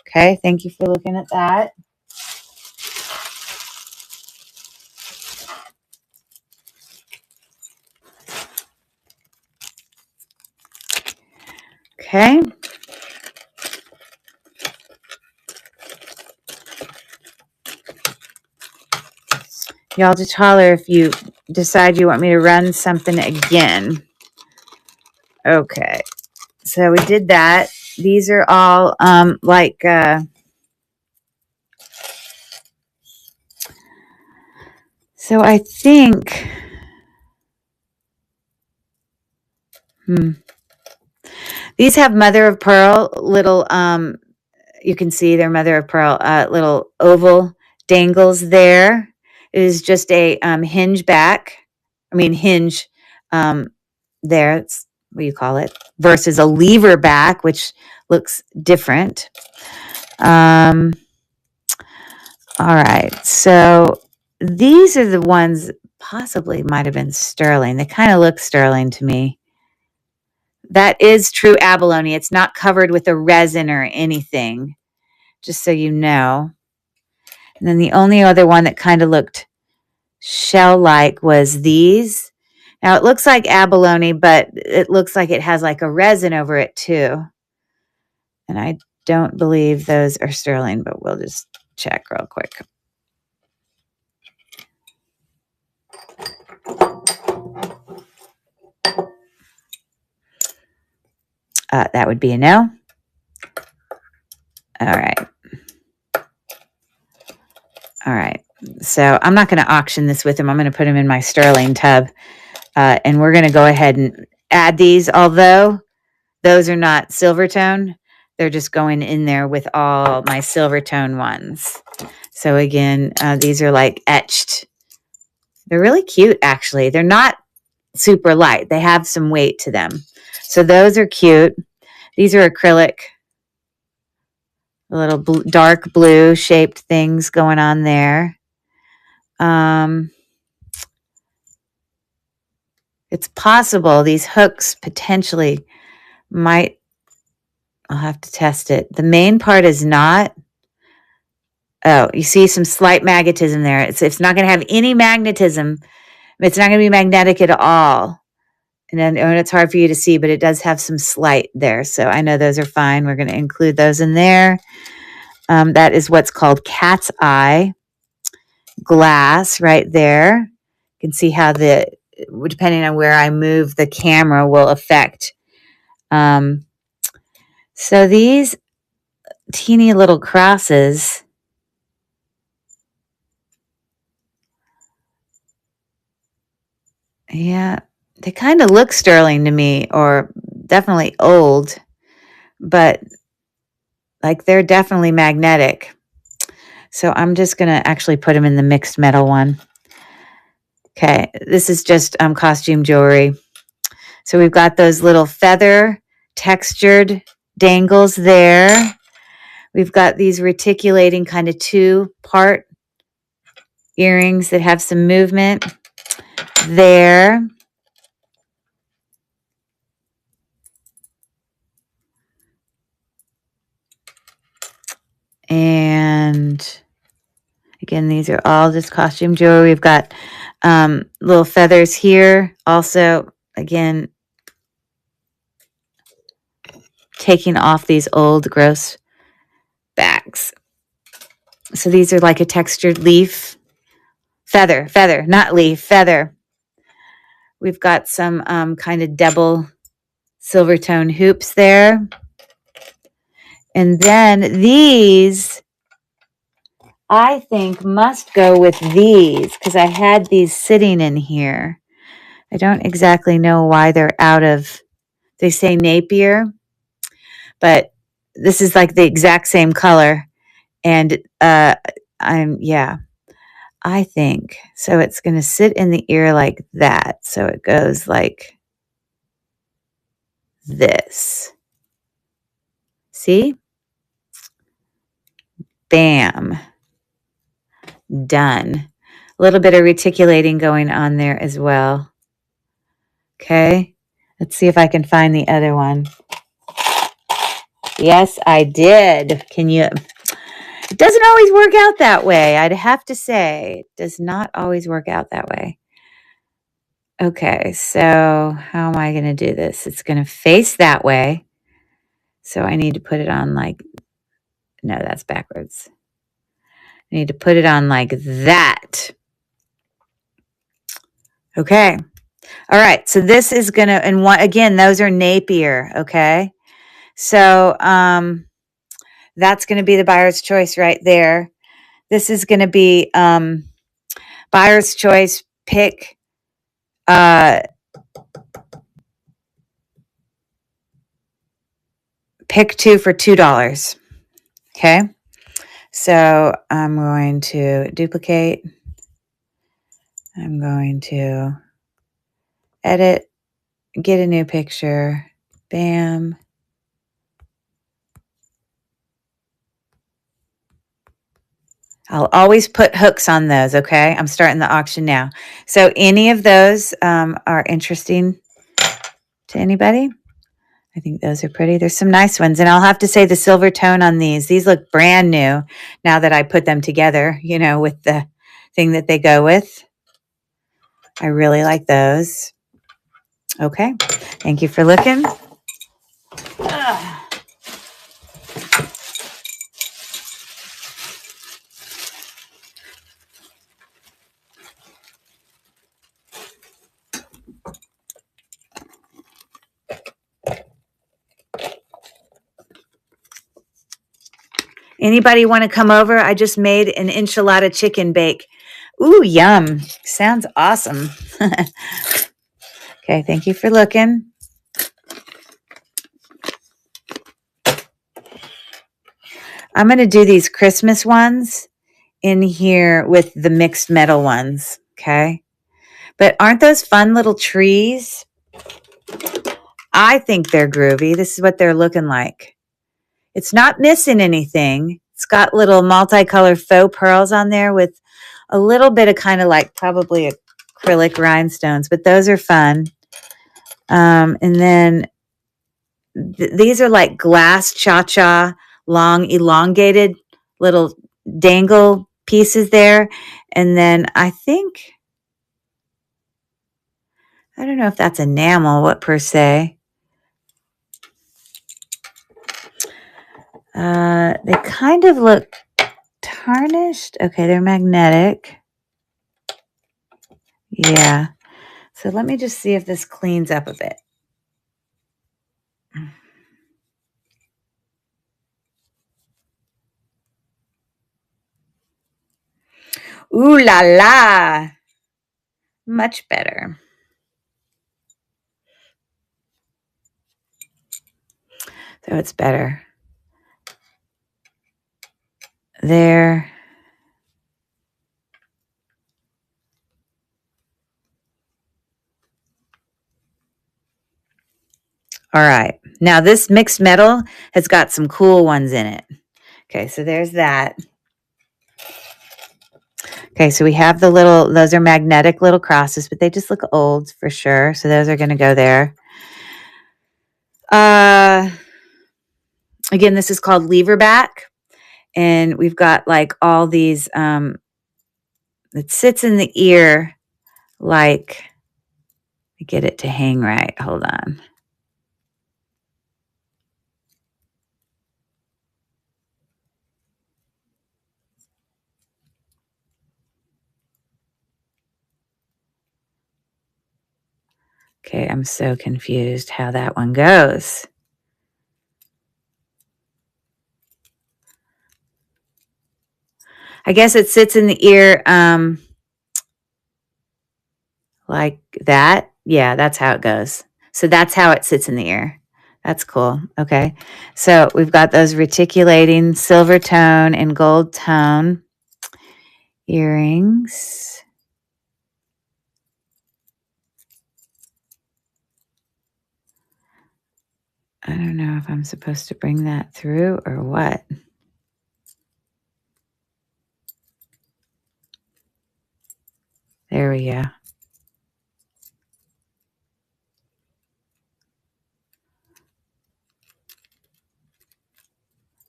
Okay, thank you for looking at that. Okay. Y'all just holler if you decide you want me to run something again. Okay. So we did that. These are all so I think these have mother of pearl little you can see they're mother of pearl little oval dangles there. It is just a hinge there. It's what do you call it? Versus a lever back, which looks different. All right. So these are the ones possibly might have been sterling. They kind of look sterling to me. That is true abalone. It's not covered with a resin or anything, just so you know. And then the only other one that kind of looked shell-like was these. Now, it looks like abalone, but it looks like it has like a resin over it too. And I don't believe those are sterling, but we'll just check real quick. That would be a no. All right. All right. So I'm not going to auction this with him. I'm going to put him in my sterling tub. And we're going to go ahead and add these, although those are not silver tone. They're just going in there with all my silver tone ones. So again, these are like etched. They're really cute, actually. They're not super light. They have some weight to them. So those are cute. These are acrylic, little dark blue shaped things going on there. It's possible these hooks potentially might, I'll have to test it. The main part is not. Oh, you see some slight magnetism there. It's not going to have any magnetism. It's not going to be magnetic at all. And then it's hard for you to see, but it does have some slight there. So I know those are fine. We're going to include those in there. That is what's called cat's eye glass right there. You can see how depending on where I move the camera will affect. So these teeny little crosses, yeah, they kind of look sterling to me, or definitely old, but like they're definitely magnetic. So I'm just going to actually put them in the mixed metal one. Okay, this is just costume jewelry. So we've got those little feather textured dangles there. We've got these reticulating kind of two-part earrings that have some movement. there. And again, these are all just costume jewelry. We've got little feathers here. Also, again, taking off these old gross bags. So these are like a textured leaf. Feather, not leaf, feather. We've got some kind of double silver tone hoops there. And then these, I think, must go with these because I had these sitting in here. I don't exactly know why they're out of, they say Napier, but this is like the exact same color. And I think. So it's going to sit in the ear like that. So it goes like this. See? Bam. Done. A little bit of reticulating going on there as well. Okay. Let's see if I can find the other one. Yes, I did. Can you? It doesn't always work out that way. I'd have to say, it does not always work out that way. Okay, so how am I going to do this? It's going to face that way. So I need to put it on like, no, that's backwards. I need to put it on like that. Okay. All right. So this is going to, and one, again, those are Napier. Okay. So that's going to be the buyer's choice right there. This is going to be buyer's choice. Pick pick two for $2. Okay. So I'm going to duplicate. I'm going to edit, get a new picture. Bam. I'll always put hooks on those, okay? I'm starting the auction now. So any of those are interesting to anybody? I think those are pretty. There's some nice ones. And I'll have to say the silver tone on these look brand new now that I put them together, you know, with the thing that they go with. I really like those. Okay. Thank you for looking. Anybody want to come over? I just made an enchilada chicken bake. Ooh, yum. Sounds awesome. Okay, thank you for looking. I'm going to do these Christmas ones in here with the mixed metal ones, okay? But aren't those fun little trees? I think they're groovy. This is what they're looking like. It's not missing anything. It's got little multicolored faux pearls on there with a little bit of kind of like probably acrylic rhinestones, but those are fun. And then these are like glass cha-cha, long elongated little dangle pieces there. And then I think, I don't know if that's enamel, what per se. They kind of look tarnished. Okay, they're magnetic. Yeah. So let me just see if this cleans up a bit. Ooh la la. Much better. So it's better. There. All right. Now this mixed metal has got some cool ones in it. Okay, so there's that. Okay, so we have the little, those are magnetic little crosses, but they just look old for sure. So those are going to go there. Again, this is called lever back. And we've got like all these, it sits in the ear like, get it to hang right. Hold on. Okay, I'm so confused how that one goes. I guess it sits in the ear like that. Yeah, that's how it goes. So that's how it sits in the ear. That's cool. Okay. So we've got those reticulating silver tone and gold tone earrings. I don't know if I'm supposed to bring that through or what. There we go.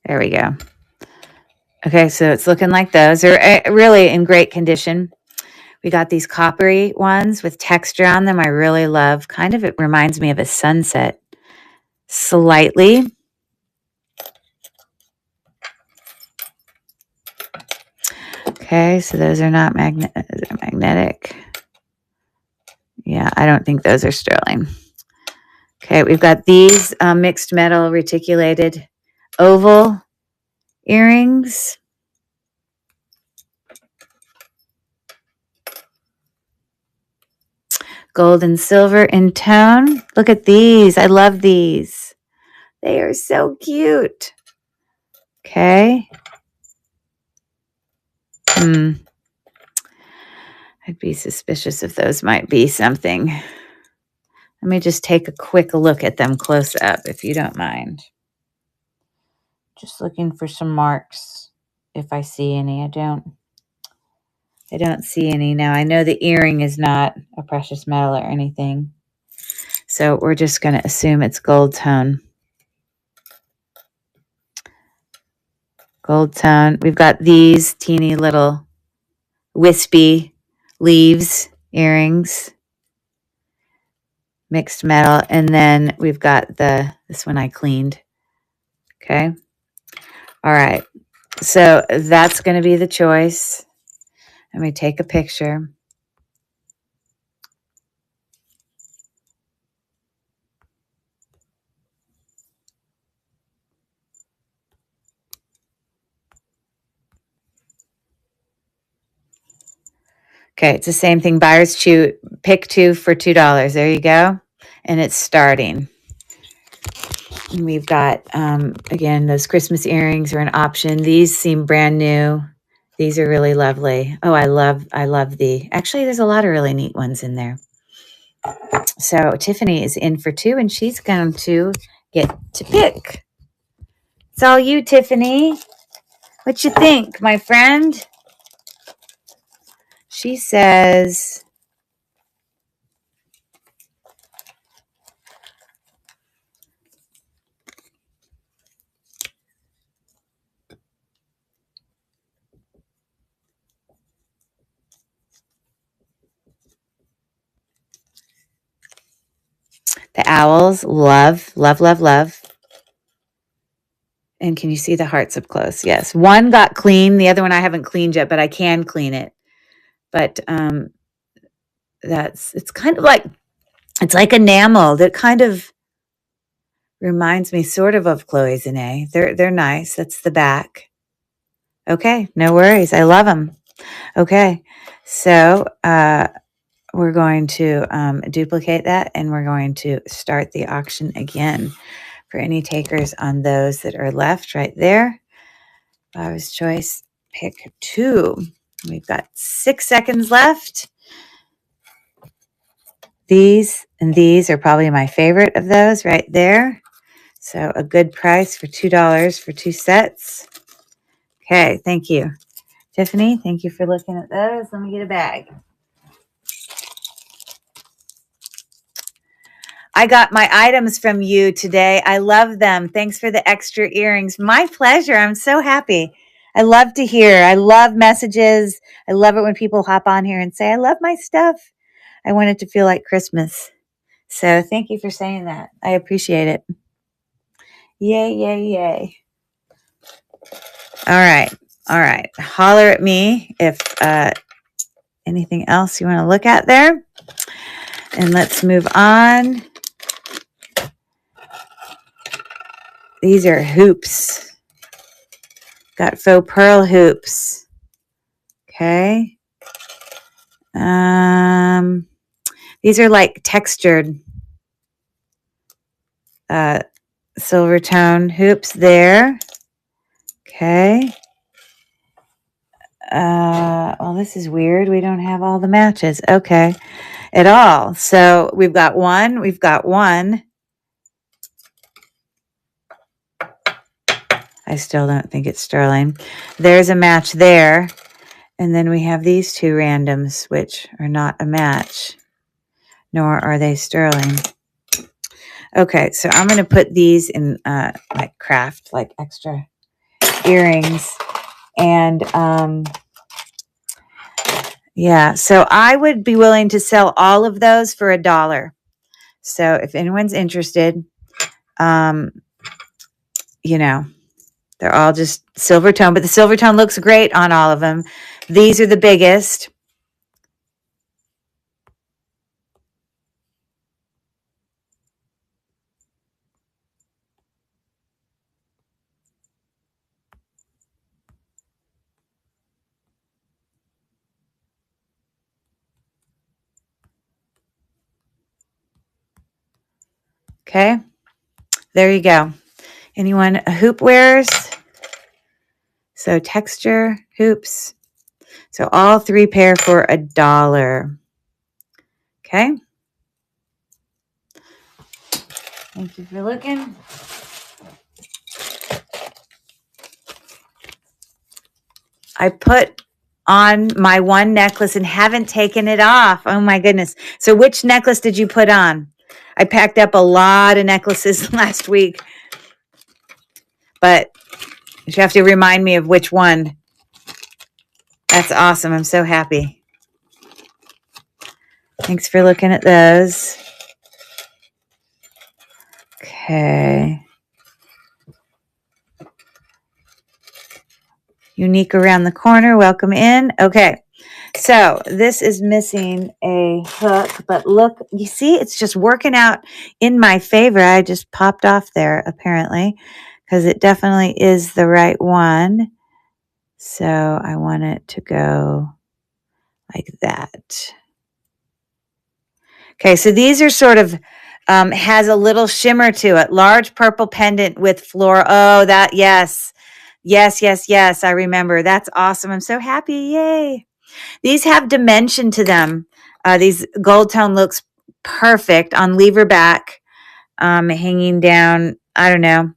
There we go. Okay, so it's looking like those. They're really in great condition. We got these coppery ones with texture on them. I really love. Kind of, it reminds me of a sunset slightly. Okay, so those are not magnetic. Yeah, I don't think those are sterling. Okay, we've got these mixed metal reticulated oval earrings. Gold and silver in tone. Look at these. I love these. They are so cute. Okay. I'd be suspicious if those might be something. Let me just take a quick look at them close up, if you don't mind. Just looking for some marks, if I see any. I don't see any. Now, I know the earring is not a precious metal or anything. So we're just going to assume it's gold tone. Gold tone. We've got these teeny little wispy leaves earrings. Mixed metal. And then we've got this one I cleaned. Okay. All right. So that's going to be the choice. Let me take a picture. Okay, it's the same thing. Buyers choose, pick two for $2. There you go. And it's starting. And we've got, again, those Christmas earrings are an option. These seem brand new. These are really lovely. Oh, I love actually, there's a lot of really neat ones in there. So Tiffany is in for two, and she's going to get to pick. It's all you, Tiffany. What you think, my friend? She says, the owls, love, love, love, love. And can you see the hearts up close? Yes. One got clean. The other one I haven't cleaned yet, but I can clean it. But it's kind of like, it's like enamel. That kind of reminds me sort of Chloe Zane. They're nice. That's the back. Okay. No worries. I love them. Okay. So we're going to duplicate that, and we're going to start the auction again for any takers on those that are left right there. Buyer's choice, pick two. We've got 6 seconds left. These and these are probably my favorite of those right there. So a good price for $2 for 2 sets. Okay, thank you. Tiffany, thank you for looking at those. Let me get a bag. I got my items from you today. I love them. Thanks for the extra earrings. My pleasure. I'm so happy. I love to hear. I love messages. I love it when people hop on here and say, I love my stuff. I want it to feel like Christmas. So thank you for saying that. I appreciate it. Yay, yay, yay. All right. All right. Holler at me if anything else you want to look at there. And let's move on. These are hoops. Got faux pearl hoops. Okay. These are like textured silver tone hoops there. Okay. Well, this is weird. We don't have all the matches. Okay. At all. So we've got one. We've got one. I still don't think it's sterling. There's a match there. And then we have these two randoms, which are not a match, nor are they sterling. Okay, so I'm going to put these in like craft, like extra earrings. And yeah, so I would be willing to sell all of those for $1. So if anyone's interested, you know, they're all just silver tone, but the silver tone looks great on all of them. These are the biggest. Okay, there you go. Anyone hoop wearers? So texture hoops. So all 3 pair for $1. Okay. Thank you for looking. I put on my one necklace and haven't taken it off. Oh my goodness. So which necklace did you put on? I packed up a lot of necklaces last week, but you have to remind me of which one. That's awesome. I'm so happy. Thanks for looking at those. Okay. Unique around the corner. Welcome in. Okay. So this is missing a hook, but look, you see, it's just working out in my favor. I just popped off there apparently because it definitely is the right one. So I want it to go like that. Okay. So these are sort of, has a little shimmer to it. Large purple pendant with floral. Oh, that, yes. Yes, yes, yes. I remember. That's awesome. I'm so happy. Yay. These have dimension to them. These gold tone looks perfect on lever back, hanging down, I don't know,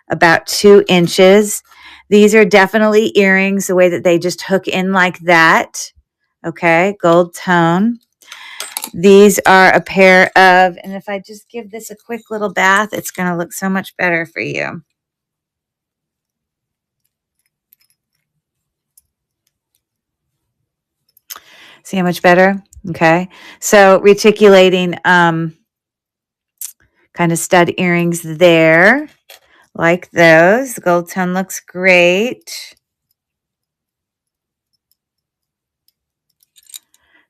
about 2 inches. These are definitely earrings, the way that they just hook in like that. Okay, gold tone. These are a pair of, and if I just give this a quick little bath, it's going to look so much better for you. See how much better? Okay. So reticulating kind of stud earrings there, like those. The gold tone looks great.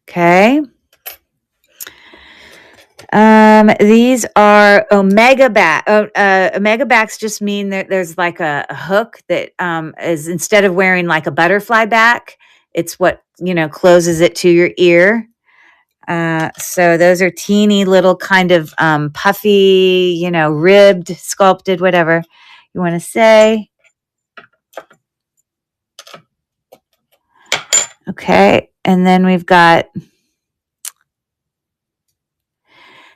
Okay. These are omega back. Omega backs just mean that there's like a hook that is, instead of wearing like a butterfly back, it's what, closes it to your ear. So those are teeny little kind of puffy, ribbed, sculpted, whatever you want to say. Okay. And then we've got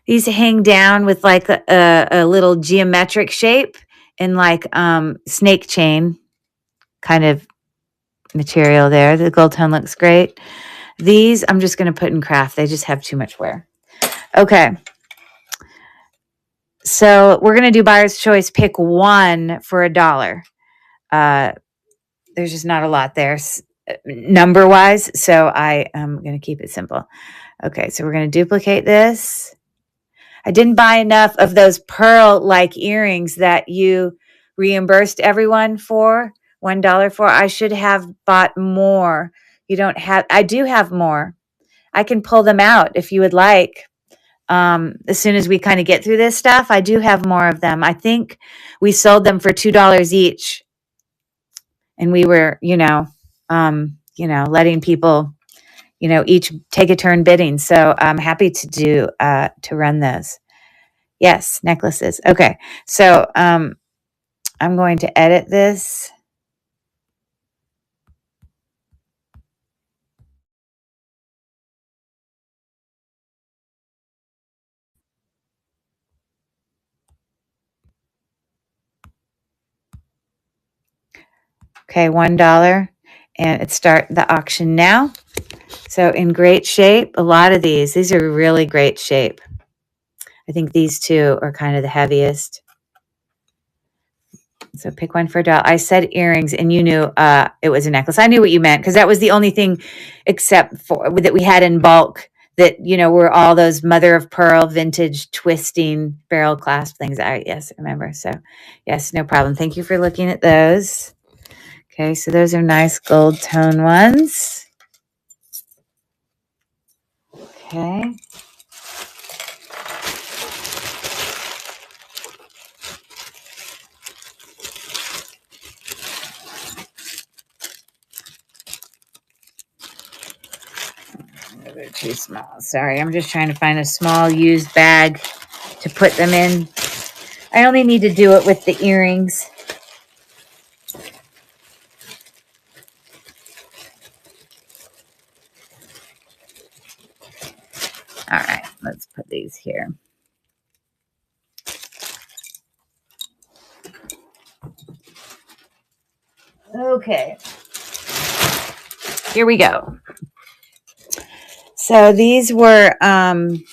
these hang down with like a little geometric shape and like snake chain kind of material there. The gold tone looks great. These I'm just going to put in craft. They just have too much wear. Okay. So we're going to do buyer's choice. Pick one for $1. There's just not a lot there number wise. So I am going to keep it simple. Okay. So we're going to duplicate this. I didn't buy enough of those pearl-like earrings that you reimbursed everyone for, $1 for. I should have bought more. I do have more. I can pull them out if you would like. As soon as we kind of get through this stuff, I do have more of them. I think we sold them for $2 each. And we were, letting people, each take a turn bidding. So I'm happy to run those. Yes, necklaces. Okay. So I'm going to edit this. Okay, $1. And it start the auction now. So in great shape, a lot of these are really great shape. I think these two are kind of the heaviest. So pick one for $1. I said earrings and you knew it was a necklace. I knew what you meant because that was the only thing except for that we had in bulk that, were all those mother of pearl vintage twisting barrel clasp things. Yes, I remember. So yes, no problem. Thank you for looking at those. Okay, so those are nice gold tone ones. Okay. They're too small. Sorry, I'm just trying to find a small used bag to put them in. I only need to do it with the earrings. All right, let's put these here. Okay. Here we go. So these were some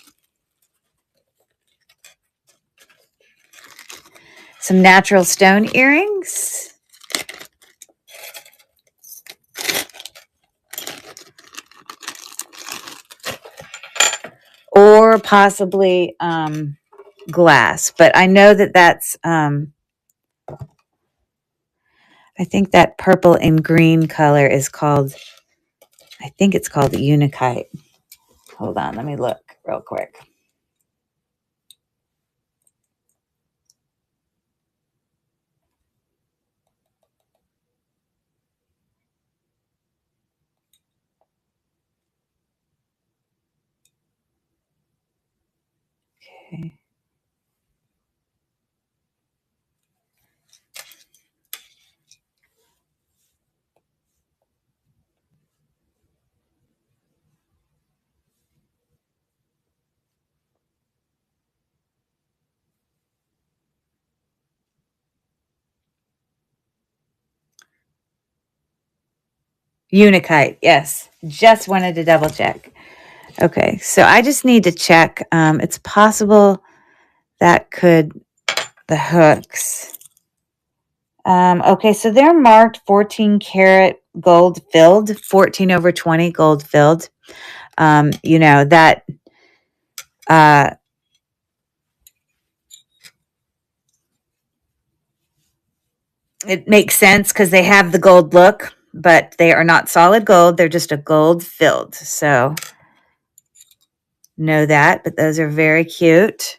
natural stone earrings. Or possibly glass. But I know that's I think that purple and green color is called, I think it's called Unikite. Hold on, let me look real quick. Okay. Unikite, yes. Just wanted to double check. Okay, so I just need to check. It's possible that the hooks. Okay, so they're marked 14 karat gold filled, 14/20 gold filled. That it makes sense because they have the gold look, but they are not solid gold. They're just a gold filled. So know that, but those are very cute.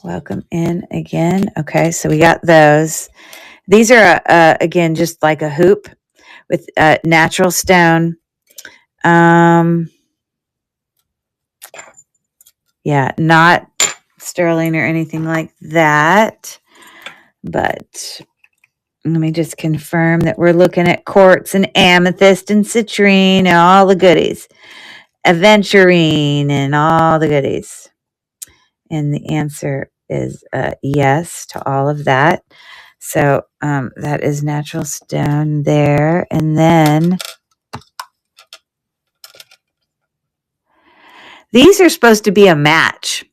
Welcome in again. Okay, so we got those. These are, again, just like a hoop with natural stone. Yeah, not sterling or anything like that. But let me just confirm that we're looking at quartz and amethyst and citrine and all the goodies. Aventurine and all the goodies. And the answer is yes to all of that. So that is natural stone there. And then these are supposed to be a match,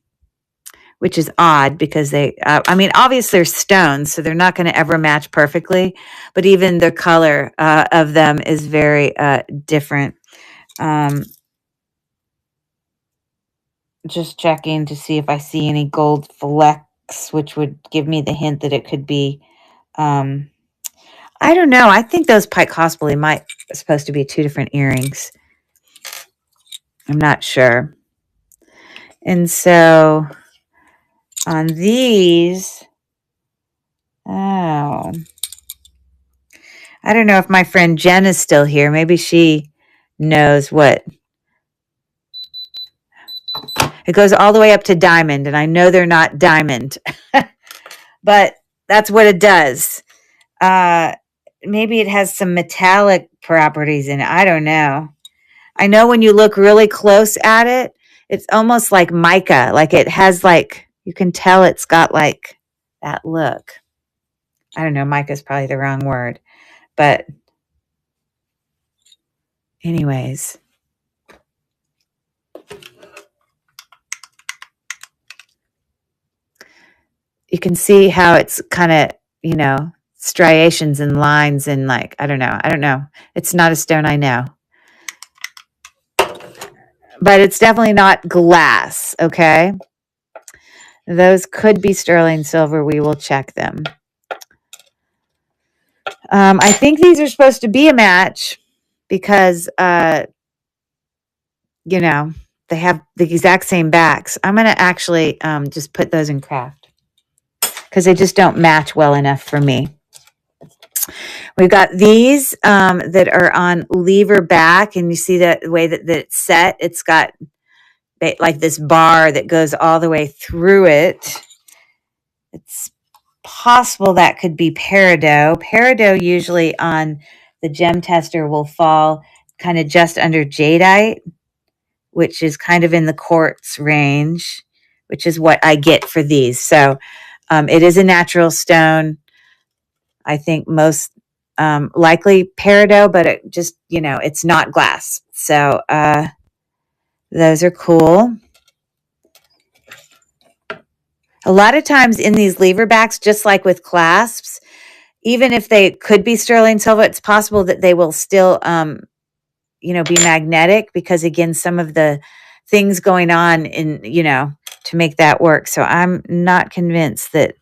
which is odd because they, I mean, obviously they're stones, so they're not going to ever match perfectly, but even the color of them is very different. Just checking to see if I see any gold flecks, which would give me the hint that it could be, I don't know. I think those Pycospoly might supposed to be two different earrings. I'm not sure. And so on these, oh, I don't know if my friend Jen is still here. Maybe she knows what. It goes all the way up to diamond, and I know they're not diamond, but that's what it does. Maybe it has some metallic properties in it. I don't know. I know when you look really close at it, it's almost like mica. Like it has like, you can tell it's got like that look. I don't know. Mica is probably the wrong word. But anyways. You can see how it's kind of, you know, striations and lines and like, I don't know. It's not a stone I know. But it's definitely not glass, okay? Those could be sterling silver. We will check them. I think these are supposed to be a match because, you know, they have the exact same backs. I'm going to actually just put those in craft because they just don't match well enough for me. We've got these that are on lever back, and you see that the way that it's set. It's got like this bar that goes all the way through it. It's possible that could be peridot. Peridot usually on the gem tester will fall kind of just under jadeite, which is kind of in the quartz range, which is what I get for these. So it is a natural stone. I think most likely peridot, but it just, you know, it's not glass. So those are cool. A lot of times in these lever backs, just like with clasps, even if they could be sterling silver, it's possible that they will still, you know, be magnetic because, again, some of the things going on in, you know, to make that work. So I'm not convinced that,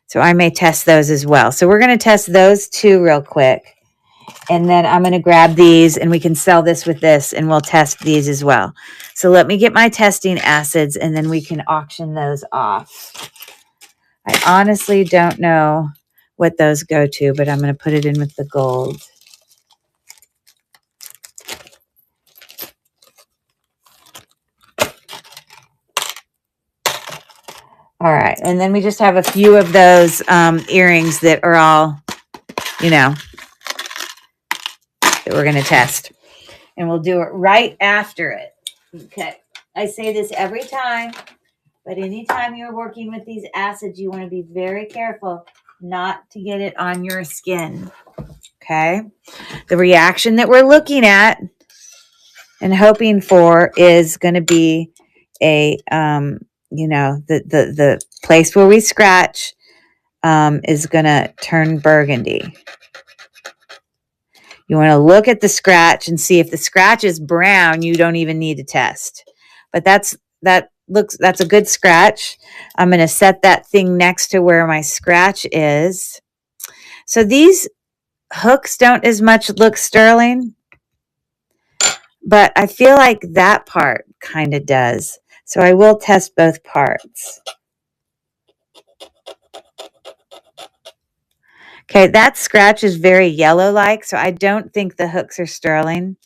so I may test those as well. So we're going to test those two real quick. And then I'm going to grab these and we can sell this with this and we'll test these as well. So let me get my testing acids and then we can auction those off. I honestly don't know what those go to, but I'm going to put it in with the gold. All right. And then we just have a few of those earrings that are all, you know, that we're going to test. And we'll do it right after it. Okay. I say this every time, but anytime you're working with these acids, you want to be very careful not to get it on your skin. Okay. The reaction that we're looking at and hoping for is going to be a, you know, the place where we scratch is going to turn burgundy. You want to look at the scratch and see if the scratch is brown, you don't even need to test. But that's a good scratch. I'm going to set that thing next to where my scratch is. So these hooks don't as much look sterling, but I feel like that part kind of does. So I will test both parts. Okay, that scratch is very yellow-like, so I don't think the hooks are sterling.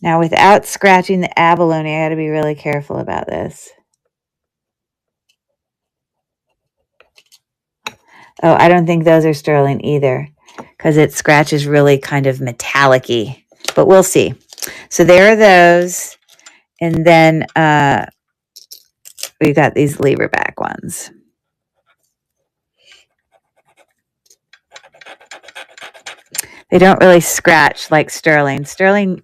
Now, without scratching the abalone, I got to be really careful about this. Oh, I don't think those are sterling either because it scratches really kind of metallic-y, but we'll see. So there are those, and then we got these lever back ones. They don't really scratch like sterling. Sterling,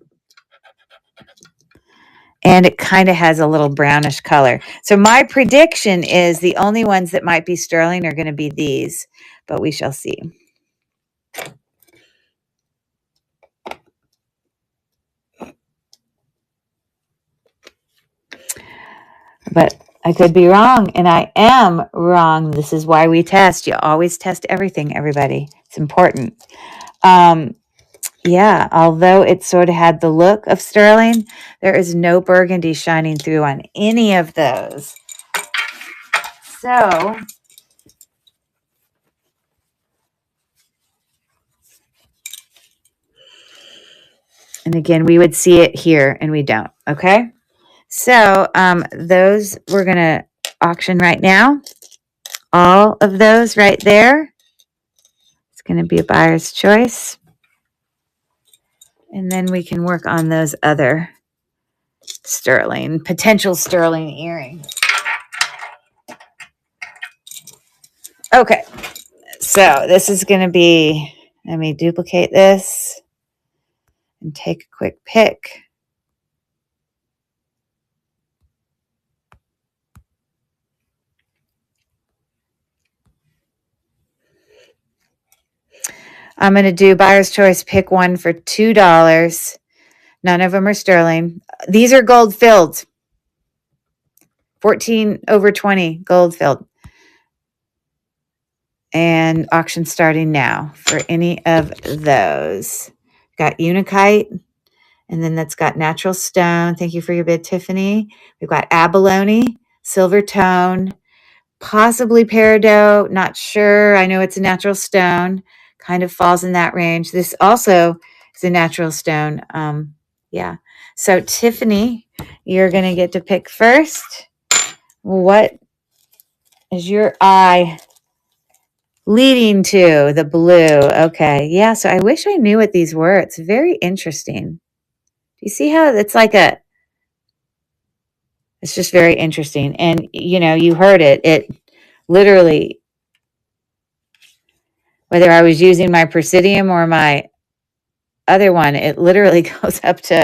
and it kind of has a little brownish color. So my prediction is the only ones that might be sterling are going to be these, but we shall see. But I could be wrong, and I am wrong. This is why we test. You always test everything, everybody. It's important. Yeah, although it sort of had the look of sterling, there is no burgundy shining through on any of those. So, and again, we would see it here, and we don't, okay? So, those we're going to auction right now. All of those right there. It's going to be a buyer's choice. And then we can work on those other potential sterling earrings. Okay, so this is going to be, let me duplicate this and take a quick pick. I'm going to do buyer's choice, pick one for $2. None of them are sterling. These are gold filled. 14 over 20 gold filled. And auction starting now for any of those. Got Unakite, and then that's got natural stone. Thank you for your bid, Tiffany. We've got abalone, silver tone, possibly peridot, not sure. I know it's a natural stone, kind of falls in that range. This also is a natural stone. Yeah. So Tiffany, you're going to get to pick first. What is your eye leading to? The blue. Okay. Yeah. So I wish I knew what these were. It's very interesting. Do you see how it's like it's just very interesting. And, you know, you heard it. It literally, whether I was using my Presidium or my other one, it literally goes up to,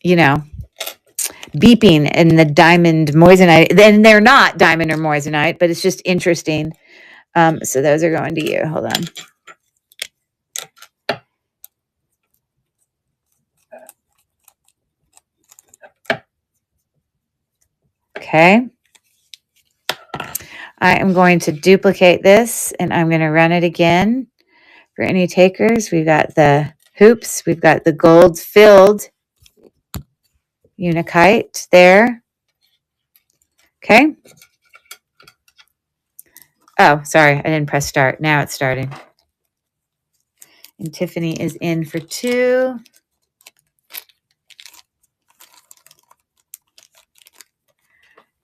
you know, beeping in the diamond moissanite. Then they're not diamond or moissanite, but it's just interesting. So those are going to you. Hold on. Okay. I am going to duplicate this, and I'm going to run it again for any takers. We've got the hoops. We've got the gold filled Unakite there. Okay. Oh, sorry. I didn't press start. Now it's starting. And Tiffany is in for 2.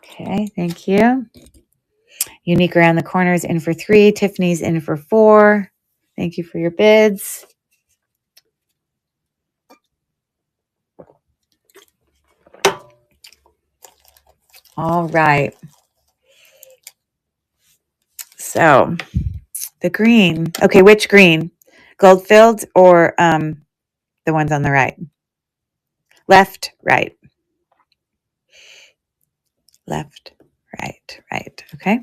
Okay, thank you. Unique around the corners in for 3. Tiffany's in for 4. Thank you for your bids. All right. So the green. Okay, which green? Gold filled or the ones on the right? Left, right. Left, right. Okay.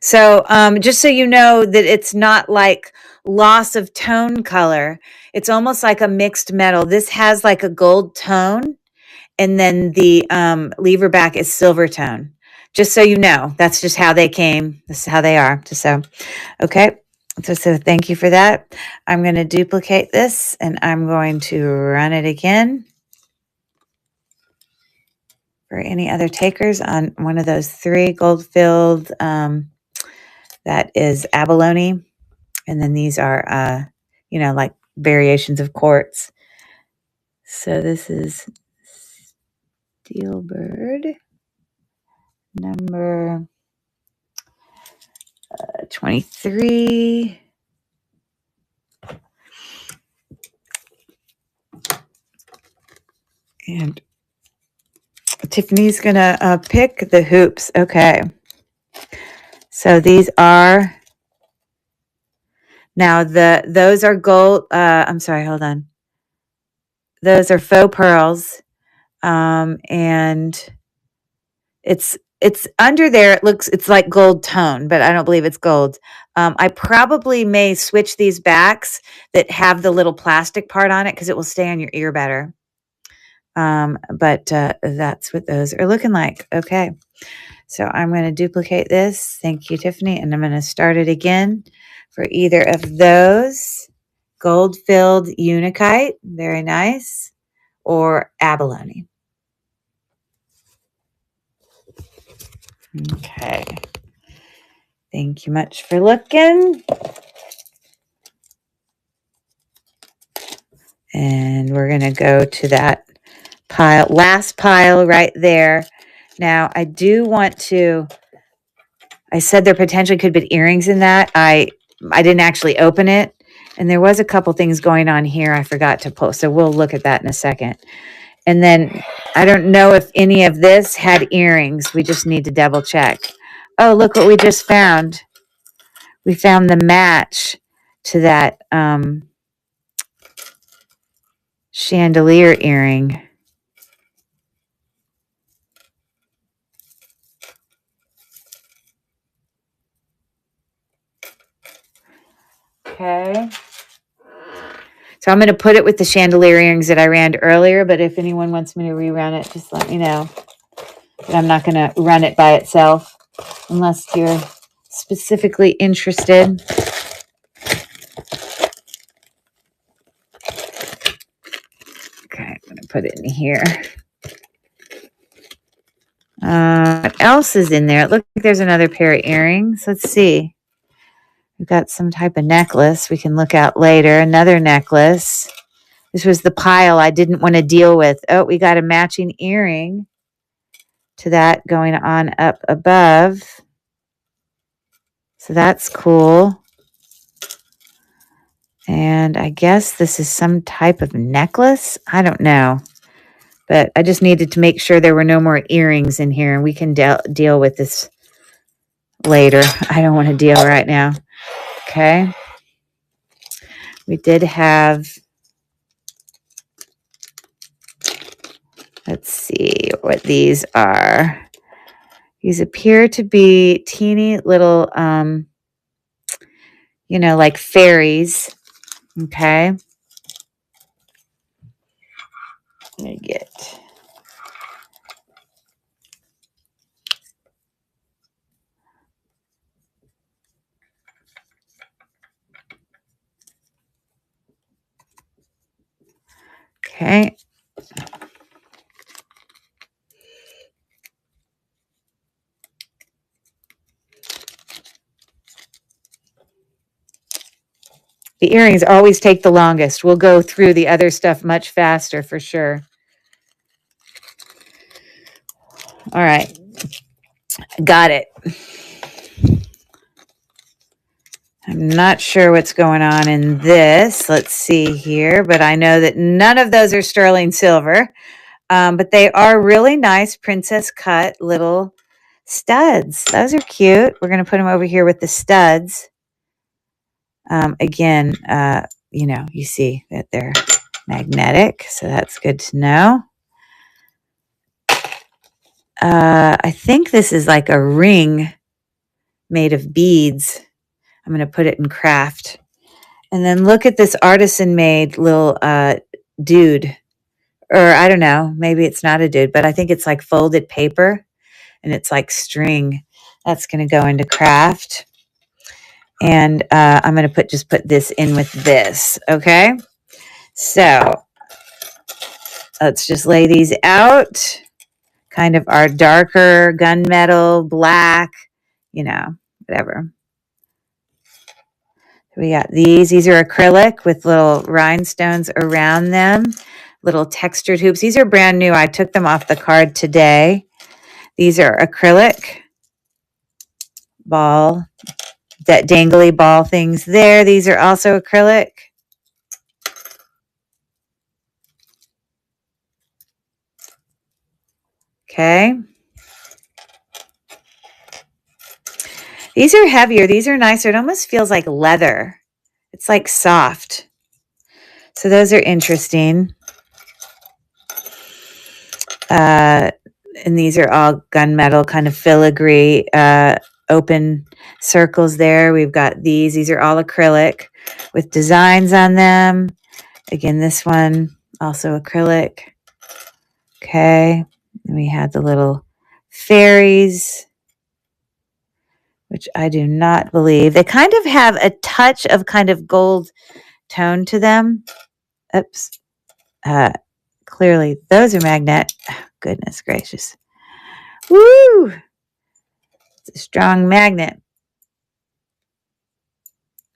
So just so you know that it's not like loss of tone color. It's almost like a mixed metal. This has like a gold tone, and then the lever back is silver tone. Just so you know, that's just how they came. This is how they are. So, okay. So thank you for that. I'm going to duplicate this, and I'm going to run it again for any other takers on one of those 3 gold filled. That is abalone. And then these are, you know, like variations of quartz. So this is Steelbird number 23. And Tiffany's going to pick the hoops. Okay. So these are Now those are gold. I'm sorry, hold on. Those are faux pearls, and it's under there. It's like gold tone, but I don't believe it's gold. I probably may switch these backs that have the little plastic part on it because it will stay on your ear better. But that's what those are looking like. Okay, so I'm going to duplicate this. Thank you, Tiffany, and I'm going to start it again for either of those. Gold-filled Unakite, very nice, or abalone. Okay. Thank you much for looking. And we're going to go to that pile, last pile right there. Now, I do want to, I said there potentially could be earrings in that. I didn't actually open it. And there was a couple things going on here I forgot to post. So we'll look at that in a second. And then I don't know if any of this had earrings. We just need to double check. Oh, look what we just found. We found the match to that chandelier earring. Okay. So I'm going to put it with the chandelier earrings that I ran earlier, but if anyone wants me to rerun it, just let me know. But I'm not going to run it by itself unless you're specifically interested. Okay, I'm going to put it in here. What else is in there? It looks like there's another pair of earrings. Let's see. We've got some type of necklace we can look at later. Another necklace. This was the pile I didn't want to deal with. Oh, we got a matching earring to that going on up above. So that's cool. And I guess this is some type of necklace. I don't know. But I just needed to make sure there were no more earrings in here. And we can deal with this later. I don't want to deal right now. Okay. We did have... Let's see what these are. These appear to be teeny little, like fairies. Okay. Let me get... Okay. The earrings always take the longest. We'll go through the other stuff much faster for sure. All right. Got it. I'm not sure what's going on in this. Let's see here. But I know that none of those are sterling silver. But they are really nice princess cut little studs. Those are cute. We're going to put them over here with the studs. Again, you see that they're magnetic, so that's good to know. I think this is like a ring made of beads. I'm going to put it in craft. And then look at this artisan-made little dude. Or I don't know, maybe it's not a dude, but I think it's like folded paper. And it's like string. That's going to go into craft. And I'm going to just put this in with this, okay? So let's just lay these out. Kind of our darker gunmetal, black, whatever. We got these. These are acrylic with little rhinestones around them. Little textured hoops. These are brand new. I took them off the card today. These are acrylic ball, that dangly ball things there. These are also acrylic. Okay. These are heavier. These are nicer. It almost feels like leather. It's like soft. So those are interesting. And these are all gunmetal kind of filigree open circles there. We've got these. These are all acrylic with designs on them. Again, this one also acrylic. Okay. And we had the little fairies, which I do not believe. They kind of have a touch of kind of gold tone to them. Oops. Clearly, those are magnet. Oh, goodness gracious. Woo! It's a strong magnet.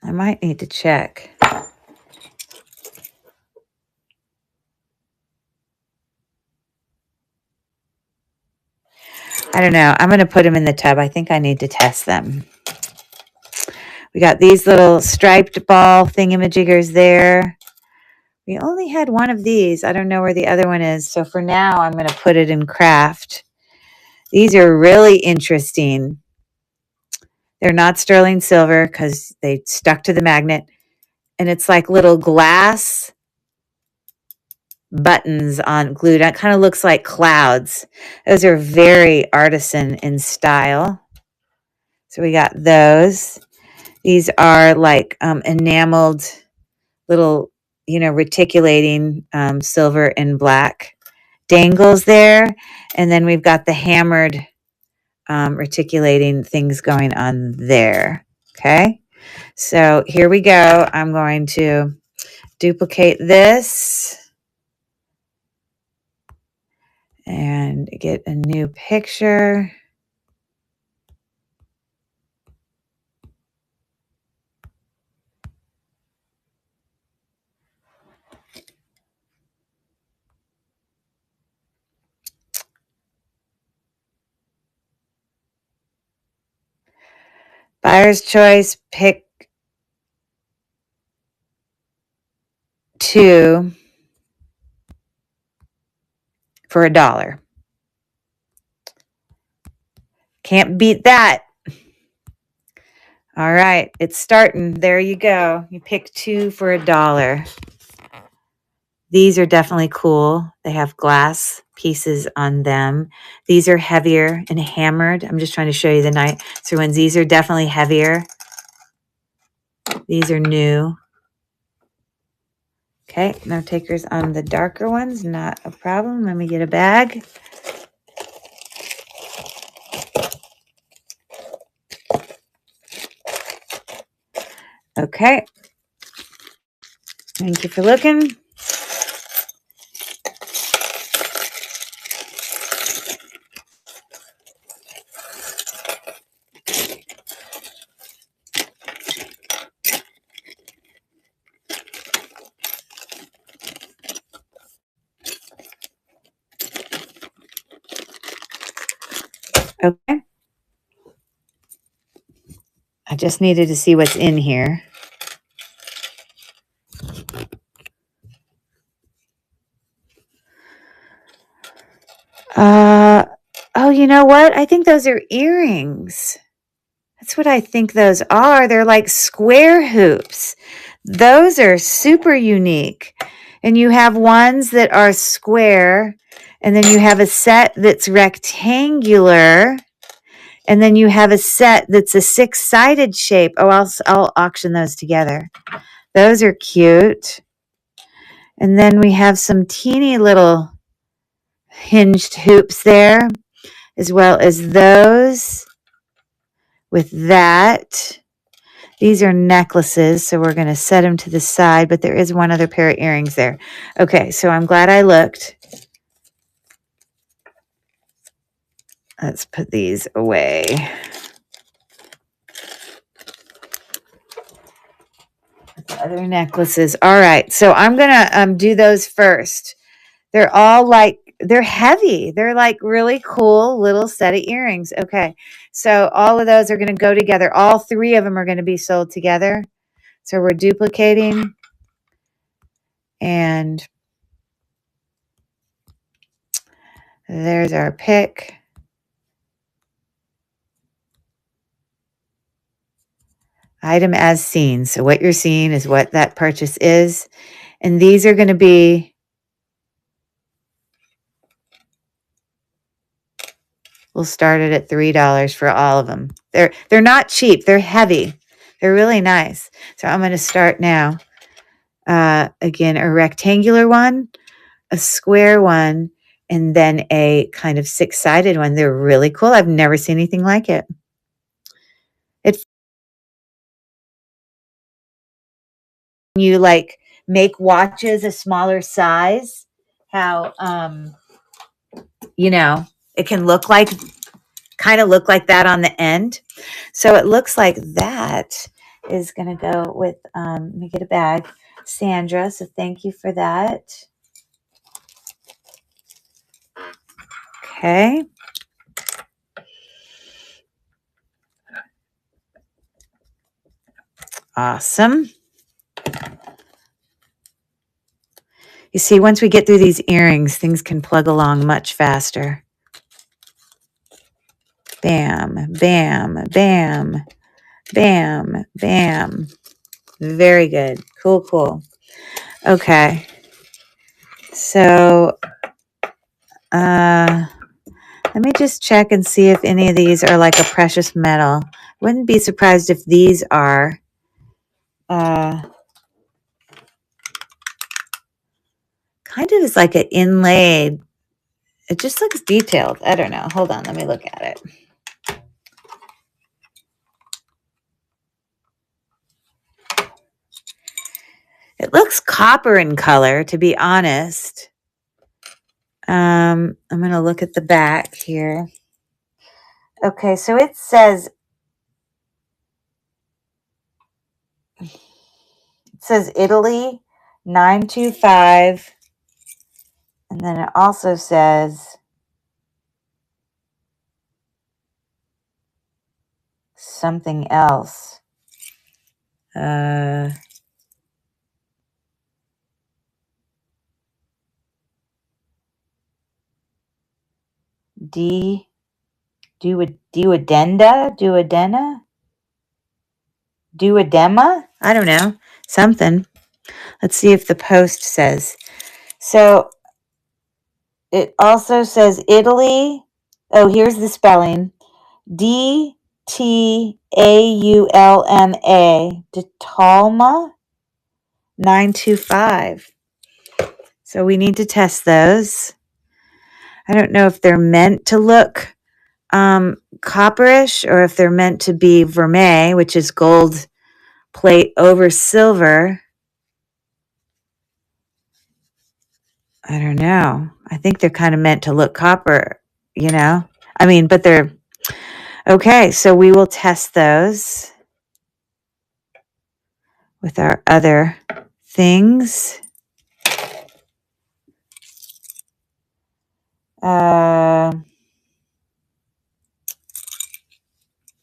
I might need to check. I don't know. I'm going to put them in the tub. I think I need to test them. We got these little striped ball thingamajiggers there. We only had one of these. I don't know where the other one is. So for now, I'm going to put it in craft. These are really interesting. They're not sterling silver because they stuck to the magnet. And it's like little glass buttons on glued. It kind of looks like clouds. Those are very artisan in style. So we got those. These are like enameled little, reticulating silver and black dangles there. And then we've got the hammered reticulating things going on there. Okay. So here we go. I'm going to duplicate this and get a new picture. Buyer's choice, pick 2 for $1. Can't beat that. All right, it's starting. There you go. You pick 2 for $1. These are definitely cool. They have glass pieces on them. These are heavier and hammered. I'm just trying to show you the nicer ones. These are definitely heavier. These are new. Okay, no takers on the darker ones. Not a problem. Let me get a bag. Okay. Thank you for looking. Okay. I just needed to see what's in here. Oh, you know what? I think those are earrings. That's what I think those are. They're like square hoops. Those are super unique. And you have ones that are square, and then you have a set that's rectangular, and then you have a set that's a 6-sided shape. Oh, I'll auction those together. Those are cute. And then we have some teeny little hinged hoops there, as well as those with that. These are necklaces, so we're going to set them to the side, but there is one other pair of earrings there. Okay, so I'm glad I looked. Let's put these away. Other necklaces. All right, so I'm going to do those first. They're all like, they're heavy. They're like really cool little set of earrings. Okay, so all of those are going to go together. All 3 of them are going to be sold together. So we're duplicating. And there's our pick. Item as seen. So what you're seeing is what that purchase is. And these are going to be, we'll start it at $3 for all of them. They're not cheap. They're heavy. They're really nice. So I'm going to start now. Again, a rectangular one, a square one, and then a kind of six-sided one. They're really cool. I've never seen anything like it. You like make watches a smaller size, how it can look like kind of look like that on the end. So it looks like that is going to go with let me get a bag, Sandra, so thank you for that. Okay, awesome. You see, once we get through these earrings, things can plug along much faster. Bam, bam, bam, bam, bam. Very good. Cool. Okay. So, let me just check and see if any of these are like a precious metal. Wouldn't be surprised if these are. Kind of is like an inlaid. It just looks detailed. I don't know. Hold on. Let me look at it. It looks copper in color, to be honest. I'm going to look at the back here. Okay, so it says Italy 925, and then it also says something else. Duodema? I don't know. Something. Let's see if the post says. So it also says Italy. Oh, here's the spelling. DTAULMA. Ditalma 925. So we need to test those. I don't know if they're meant to look copperish or if they're meant to be vermeil, which is gold plate over silver. I don't know. I think they're kind of meant to look copper, but they're okay. So we will test those with our other things.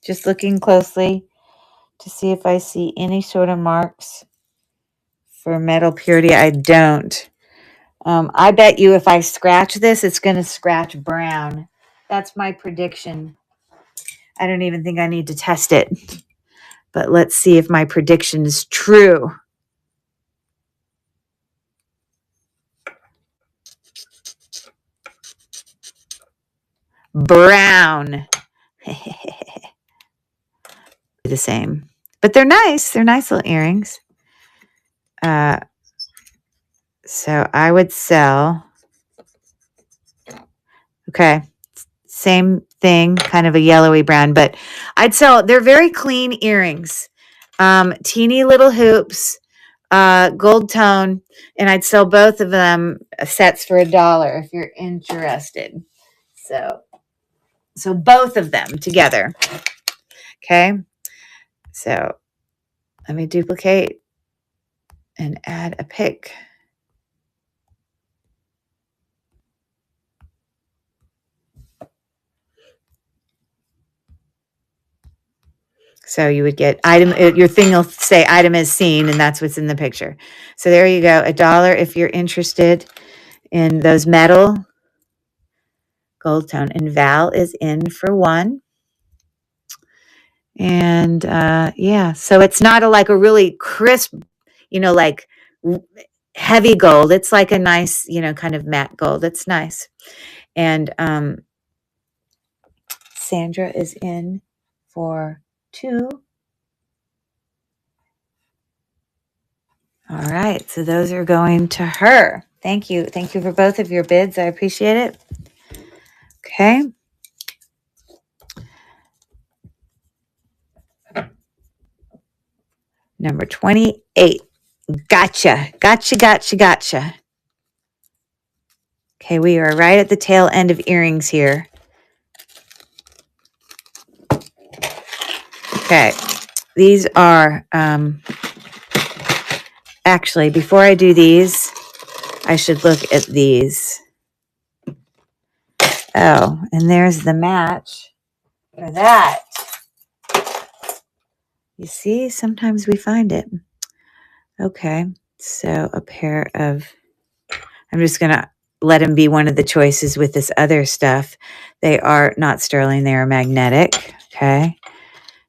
Just looking closely to see if I see any sort of marks for metal purity. I don't. I bet you if I scratch this, it's going to scratch brown. That's my prediction. I don't even think I need to test it. But let's see if my prediction is true. Brown. The same. But they're nice. They're nice little earrings. So I would sell. Okay. Same thing, kind of a yellowy brown, but I'd sell, they're very clean earrings. Teeny little hoops, gold tone, and I'd sell both of them sets for $1 if you're interested. So both of them together. Okay. So let me duplicate and add a pic. So you would get item, your thing will say item as seen, and that's what's in the picture. So there you go, $1 if you're interested in those metal gold tone. And Val is in for one. And yeah, so it's not like a really crisp, like heavy gold. It's like a nice, kind of matte gold. It's nice. And Sandra is in for 2. All right, so those are going to her. Thank you. Thank you for both of your bids. I appreciate it. Okay. Number 28. Gotcha. Gotcha. Okay, we are right at the tail end of earrings here. Okay, these are, actually, before I do these, I should look at these. Oh, and there's the match for that. You see, sometimes we find it. Okay, so a pair of, I'm just going to let them be one of the choices with this other stuff. They are not sterling, they are magnetic. Okay.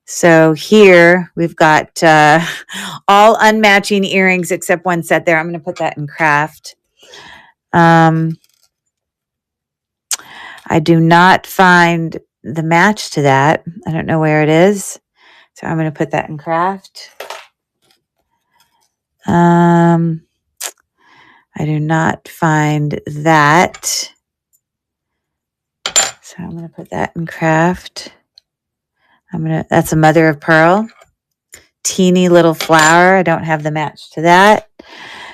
So here we've got all unmatching earrings except one set there. I'm going to put that in craft. I do not find the match to that. I don't know where it is. So I'm going to put that in craft. I do not find that. So I'm going to put that in craft. That's a mother of pearl. Teeny little flower. I don't have the match to that.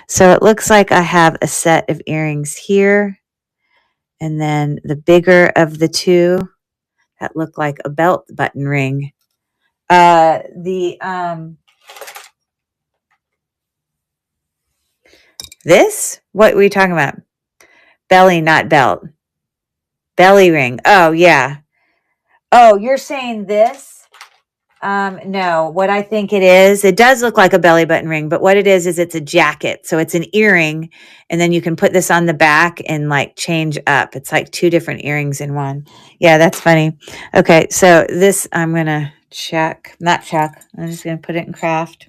So it looks like I have a set of earrings here. And then the bigger of the two that look like a belt button ring. This? What were you talking about? Belly, not belt. Belly ring. Oh, yeah. Oh, you're saying this? No, what I think it does look like a belly button ring, but what it is it's a jacket. So it's an earring, and then you can put this on the back and like change up. It's like 2 different earrings in one. Yeah, that's funny. Okay, so this I'm going to not check. I'm just going to put it in craft.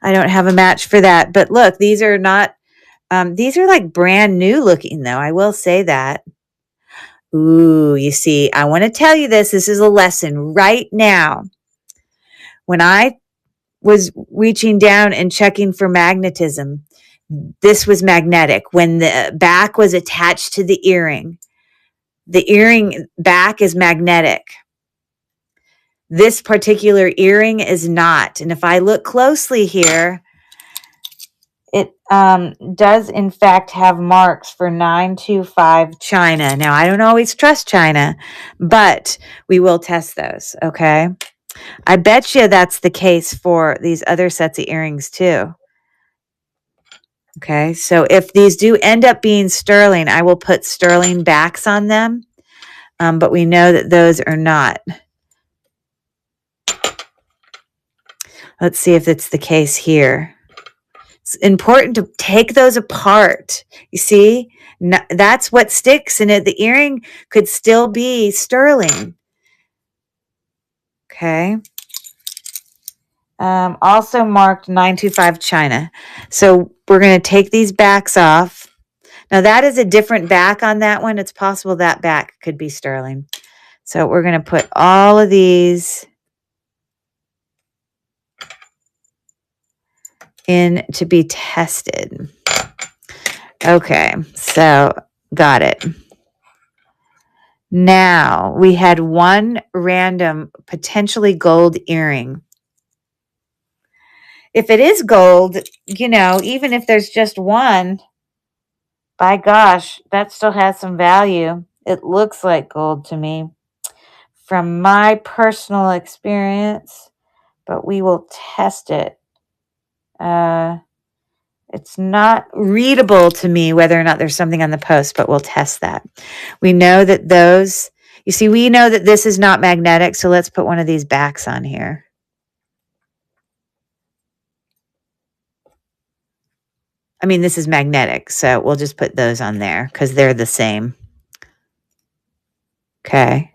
I don't have a match for that, but look, these are not, these are like brand new looking though. I will say that. Ooh, you see, I want to tell you this. This is a lesson right now. When I was reaching down and checking for magnetism, this was magnetic. When the back was attached to the earring back is magnetic. This particular earring is not. And if I look closely here, it does in fact have marks for 925 China. Now, I don't always trust China, but we will test those, okay? I bet you that's the case for these other sets of earrings too. Okay, so if these do end up being sterling, I will put sterling backs on them, but we know that those are not. Let's see if it's the case here. It's important to take those apart. You see, that's what sticks in it. The earring could still be sterling. Okay. Also marked 925 China. So we're going to take these backs off. Now that is a different back on that one. It's possible that back could be sterling. So we're going to put all of these in to be tested. Okay, so got it. Now we had one random potentially gold earring. If it is gold, even if there's just one, by gosh, that still has some value. It looks like gold to me from my personal experience, but we will test it. It's not readable to me whether or not there's something on the post, but we'll test that. We know that we know that this is not magnetic, so let's put one of these backs on here. I mean, this is magnetic, so we'll just put those on there because they're the same. Okay.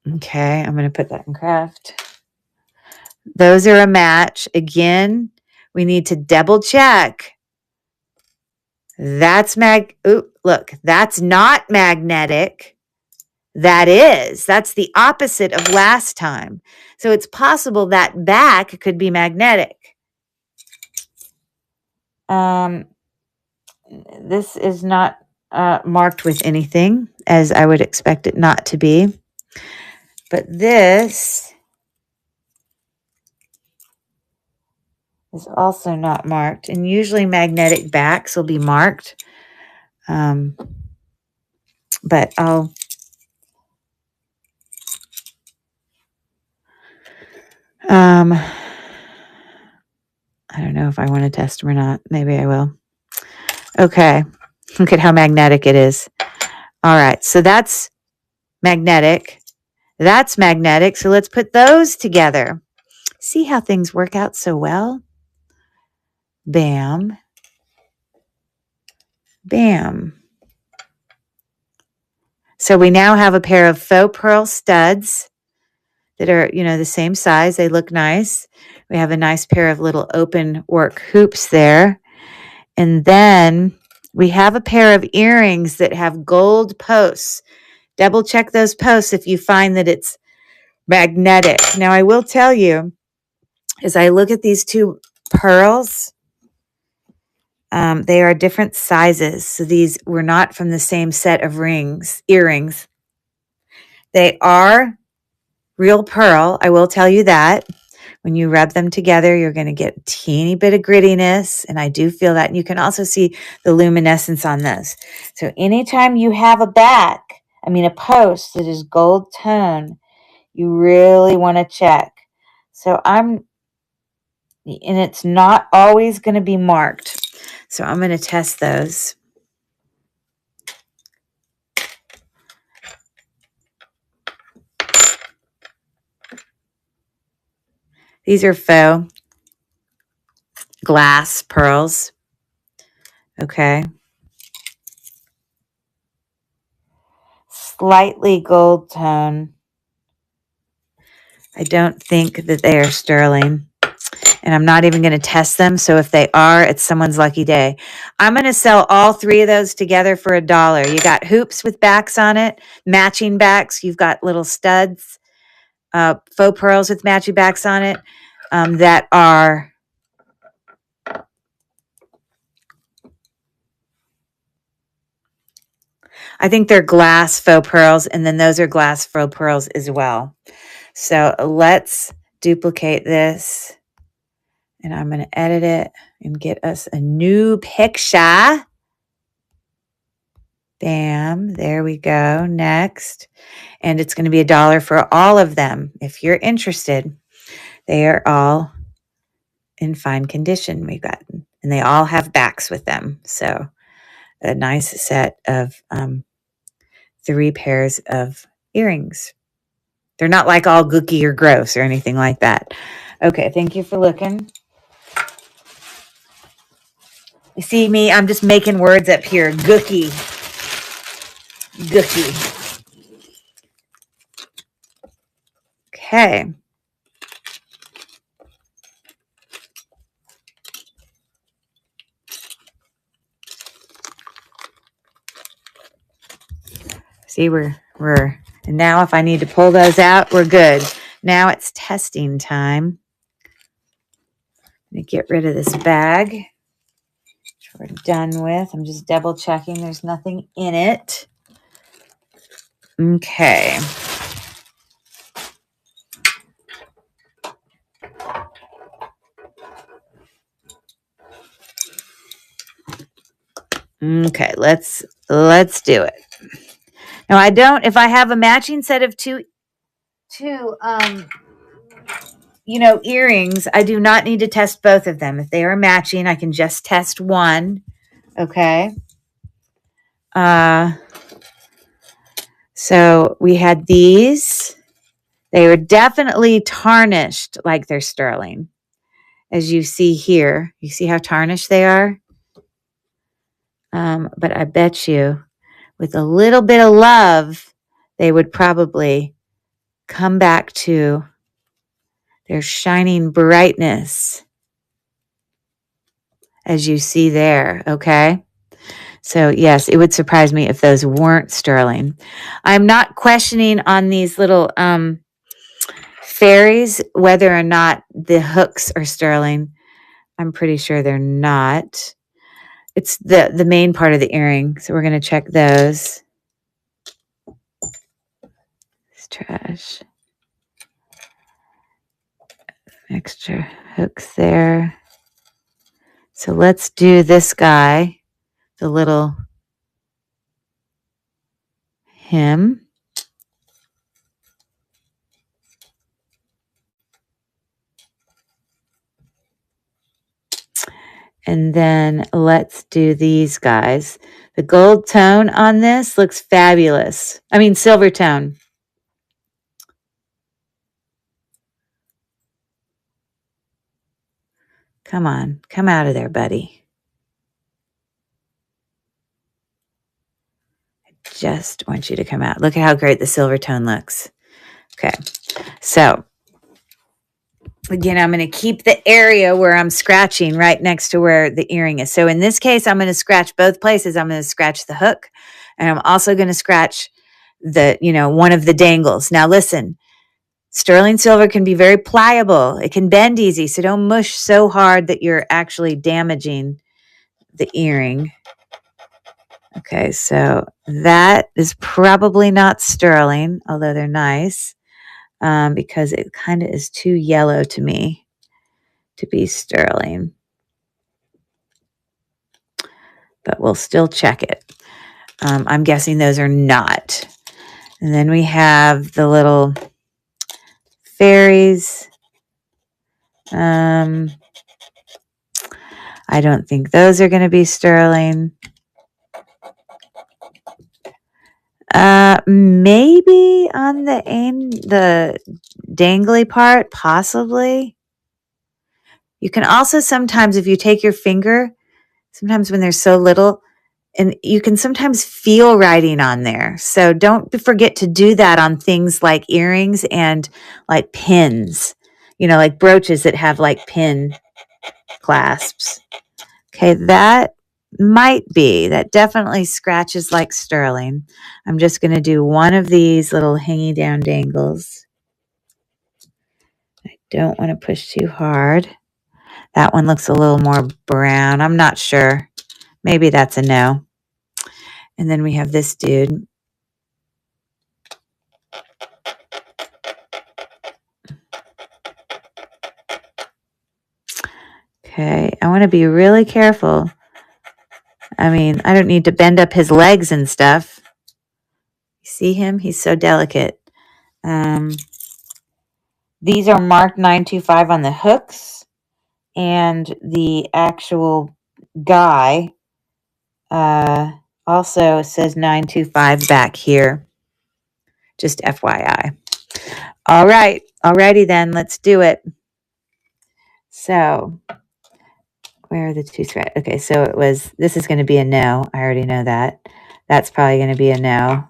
Okay, I'm going to put that in craft. Those are a match. Again, we need to double check. That's look, that's not magnetic. That is. That's the opposite of last time. So it's possible that back could be magnetic. This is not marked with anything, as I would expect it not to be. But this is also not marked. And usually magnetic backs will be marked. But I don't know if I want to test them or not. Maybe I will. Okay. Look at how magnetic it is. All right. So that's magnetic. That's magnetic. So let's put those together. See how things work out so well? Bam. Bam. So we now have a pair of faux pearl studs that are, the same size. They look nice. We have a nice pair of little open work hoops there. And then we have a pair of earrings that have gold posts. Double check those posts if you find that it's magnetic. Now, I will tell you, as I look at these two pearls, they are different sizes. So these were not from the same set of earrings. They are real pearl. I will tell you that. When you rub them together, you're going to get a teeny bit of grittiness. And I do feel that. And you can also see the luminescence on this. So anytime you have a post that is gold tone, you really want to check. So and it's not always going to be marked. So I'm going to test those. These are faux glass pearls. Okay. Slightly gold tone. I don't think that they are sterling. And I'm not even going to test them. So if they are, it's someone's lucky day. I'm going to sell all three of those together for $1. You got hoops with backs on it, matching backs. You've got little studs, faux pearls with matching backs on it that are... I think they're glass faux pearls, and then those are glass faux pearls as well. So let's duplicate this, and I'm going to edit it and get us a new picture. Bam, there we go. Next. And it's going to be $1 for all of them. If you're interested, they are all in fine condition. And they all have backs with them. So a nice set of 3 pairs of earrings. They're not like all gooky or gross or anything like that. Okay, thank you for looking. You see me? I'm just making words up here. Gooky. Gooky. Okay. See, and now if I need to pull those out, we're good. Now it's testing time. I'm going to get rid of this bag, which we're done with. I'm just double checking there's nothing in it. Okay. Okay, let's do it. Now if I have a matching set of two earrings, I do not need to test both of them. If they are matching, I can just test one. Okay. So we had these. They were definitely tarnished like they're sterling. As you see here, you see how tarnished they are? But I bet you with a little bit of love, they would probably come back to their shining brightness, as you see there, okay? So yes, it would surprise me if those weren't sterling. I'm not questioning on these little fairies whether or not the hooks are sterling. I'm pretty sure they're not. It's the main part of the earring, so we're going to check those. It's trash. Extra hooks there. So let's do this guy, the little him. And then let's do these guys. The gold tone on this looks fabulous. I mean, silver tone. Come on, come out of there, buddy. I just want you to come out. Look at how great the silver tone looks. Okay, so again, I'm going to keep the area where I'm scratching right next to where the earring is. So in this case, I'm going to scratch both places. I'm going to scratch the hook, and I'm also going to scratch the, one of the dangles. Now listen, sterling silver can be very pliable. It can bend easy, so don't mush so hard that you're actually damaging the earring. Okay, so that is probably not sterling, although they're nice, because it kind of is too yellow to me to be sterling. But we'll still check it. I'm guessing those are not. And then we have the little fairies. I don't think those are going to be sterling. Maybe on the dangly part, possibly. You can also sometimes, if you take your finger, sometimes when there's so little, and you can sometimes feel writing on there. So don't forget to do that on things like earrings and like pins, like brooches that have like pin clasps. Okay, that definitely scratches like sterling. I'm just going to do one of these little hanging down dangles. I don't want to push too hard. That one looks a little more brown. I'm not sure. Maybe that's a no. And then we have this dude. Okay, I want to be really careful. I mean, I don't need to bend up his legs and stuff. You see him? He's so delicate. These are marked 925 on the hooks, and the actual guy also says 925 back here. Just FYI. All right. Alrighty then. Let's do it. So, where are the two scratch? Okay, so this is going to be a no. I already know that. That's probably going to be a no.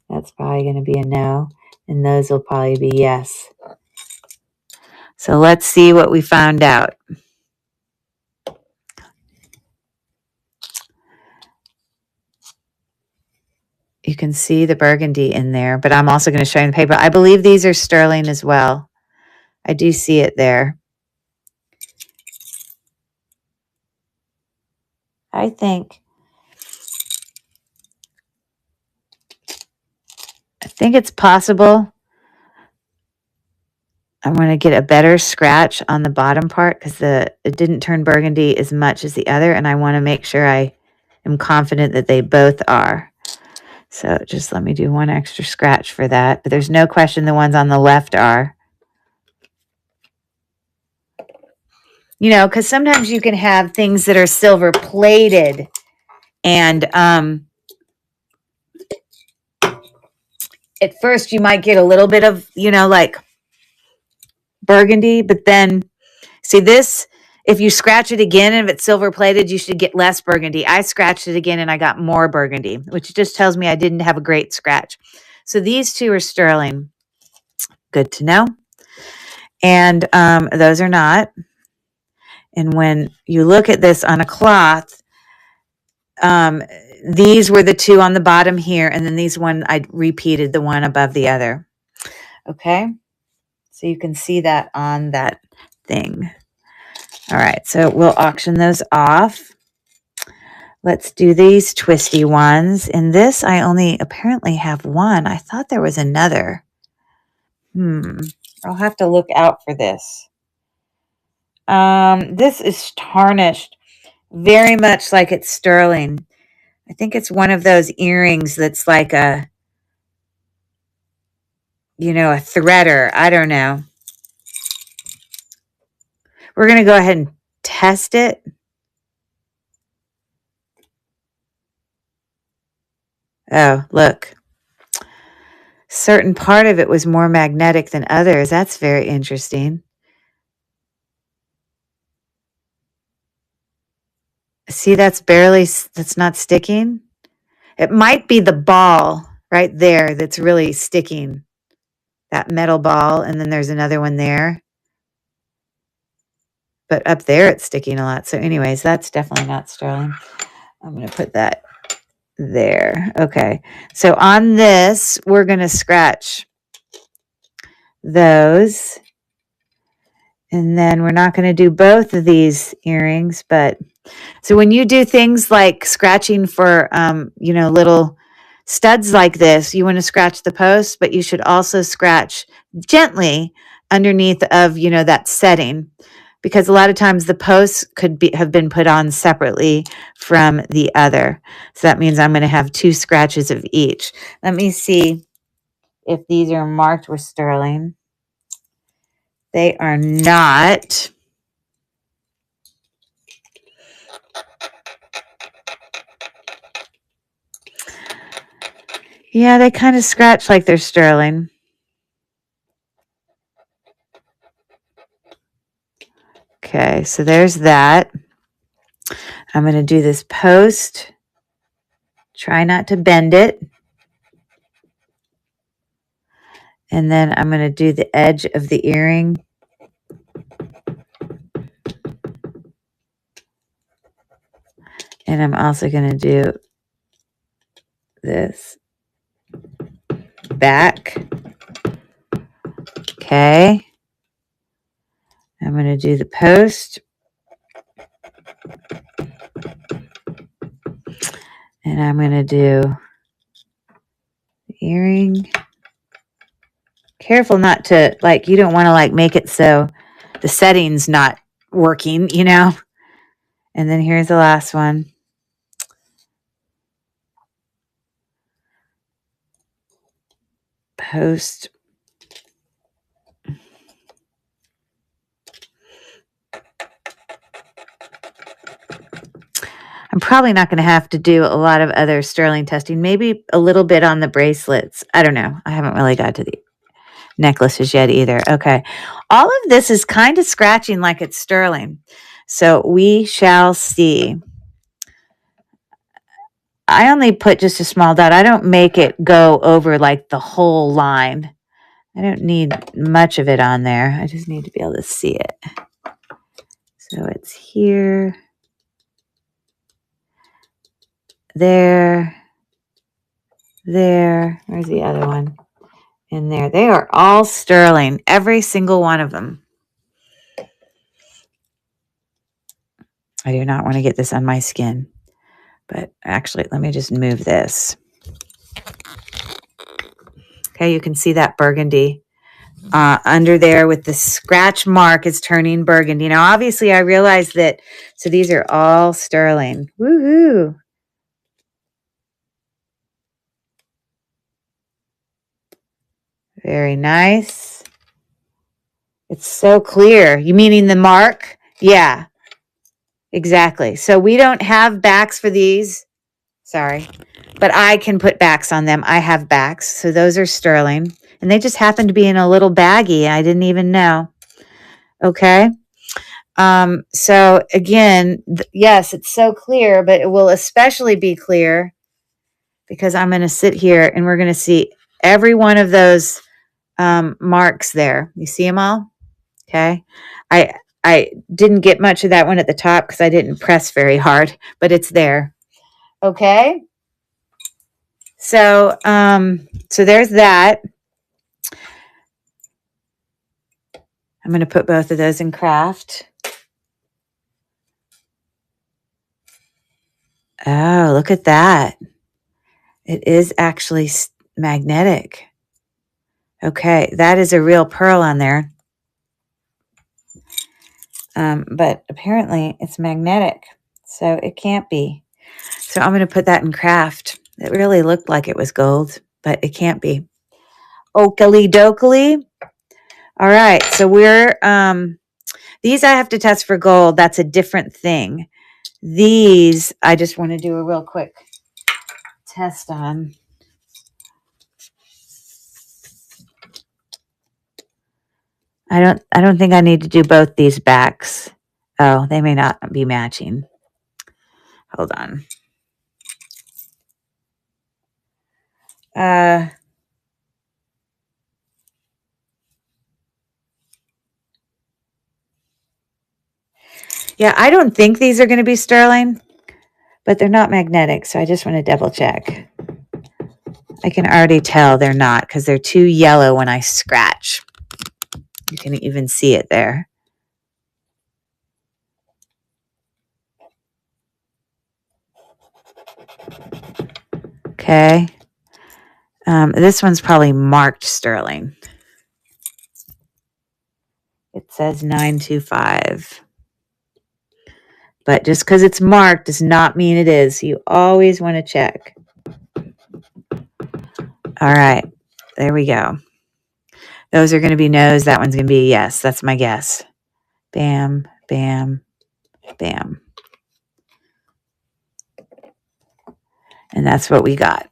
That's probably going to be a no. And those will probably be yes. So let's see what we found out. You can see the burgundy in there, but I'm also going to show you the paper. I believe these are sterling as well. I do see it there. I think it's possible. I want to get a better scratch on the bottom part because it didn't turn burgundy as much as the other, and I want to make sure I am confident that they both are. So just let me do one extra scratch for that. But there's no question the ones on the left are. Because sometimes you can have things that are silver plated, and at first you might get a little bit of, like burgundy, but then see this, if you scratch it again and if it's silver plated, you should get less burgundy. I scratched it again and I got more burgundy, which just tells me I didn't have a great scratch. So these two are sterling. Good to know. And those are not. And when you look at this on a cloth, these were the two on the bottom here. And then these one, I repeated the one above the other. Okay. So you can see that on that thing. All right. So we'll auction those off. Let's do these twisty ones. In this, I only apparently have one. I thought there was another. I'll have to look out for this. This is tarnished, very much like it's sterling. I think it's one of those earrings that's like a threader. I don't know. We're going to go ahead and test it. Oh, look. Certain part of it was more magnetic than others. That's very interesting. See, that's not sticking. It might be the ball right there that's really sticking. That metal ball, and then there's another one there. But up there, it's sticking a lot. So anyways, that's definitely not sterling. I'm going to put that there. Okay. So on this, we're going to scratch those. And then we're not going to do both of these earrings. But so when you do things like scratching for, little studs like this, you want to scratch the post, but you should also scratch gently underneath of, that setting, because a lot of times the posts have been put on separately from the other. So that means I'm going to have 2 scratches of each. Let me see if these are marked with sterling. They are not. Yeah, they kind of scratch like they're sterling. Okay, so there's that. I'm going to do this post. Try not to bend it. And then I'm going to do the edge of the earring. And I'm also going to do this back. Okay. I'm going to do the post. And I'm going to do the earring. Careful not to, you don't want to, make it so the setting's not working, And then here's the last one. Post. I'm probably not going to have to do a lot of other sterling testing, maybe a little bit on the bracelets. I don't know. I haven't really got to the necklaces yet either. Okay. All of this is kind of scratching like it's sterling. So we shall see. I only put just a small dot. I don't make it go over the whole line. I don't need much of it on there. I just need to be able to see it. So it's here. There. Where's the other one? In there. They are all sterling. Every single one of them. I do not want to get this on my skin. But actually, let me just move this. Okay, you can see that burgundy under there with the scratch mark is turning burgundy. Now, obviously, I realize that. So these are all sterling. Woohoo! Very nice. It's so clear. You meaning the mark? Yeah, exactly. So we don't have backs for these. Sorry. But I can put backs on them. I have backs. So those are sterling. And they just happen to be in a little baggie. I didn't even know. Okay. So again, yes, it's so clear, but it will especially be clear because I'm going to sit here and we're going to see every one of those marks there. You see them all? Okay. I didn't get much of that one at the top because I didn't press very hard, but it's there. Okay. So so there's that. I'm going to put both of those in craft. Oh, look at that. It is actually magnetic. Okay, that is a real pearl on there. But apparently it's magnetic, so it can't be. So I'm going to put that in craft. It really looked like it was gold, but it can't be. Oakley dokley. All right, so we're, these I have to test for gold. That's a different thing. These, I just want to do a real quick test on. I don't think I need to do both these backs. Oh, they may not be matching. Hold on. Yeah, I don't think these are going to be sterling, but they're not magnetic, so I just want to double check. I can already tell they're not because they're too yellow when I scratch. You can even see it there. Okay. This one's probably marked sterling. It says 925. But just because it's marked does not mean it is. You always want to check. All right. There we go. Those are going to be no's. That one's going to be a yes. That's my guess. Bam, bam, bam. And that's what we got.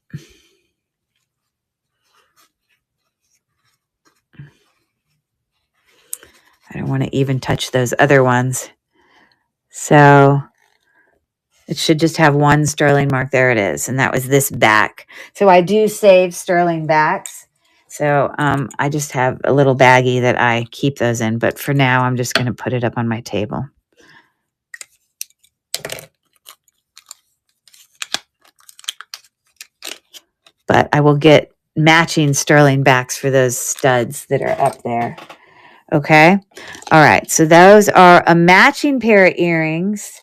I don't want to even touch those other ones. So it should just have one sterling mark. There it is. And that was this back. So I do save sterling backs. So I just have a little baggie that I keep those in. But for now, I'm just going to put it up on my table. But I will get matching sterling backs for those studs that are up there. Okay. All right. So those are a matching pair of earrings.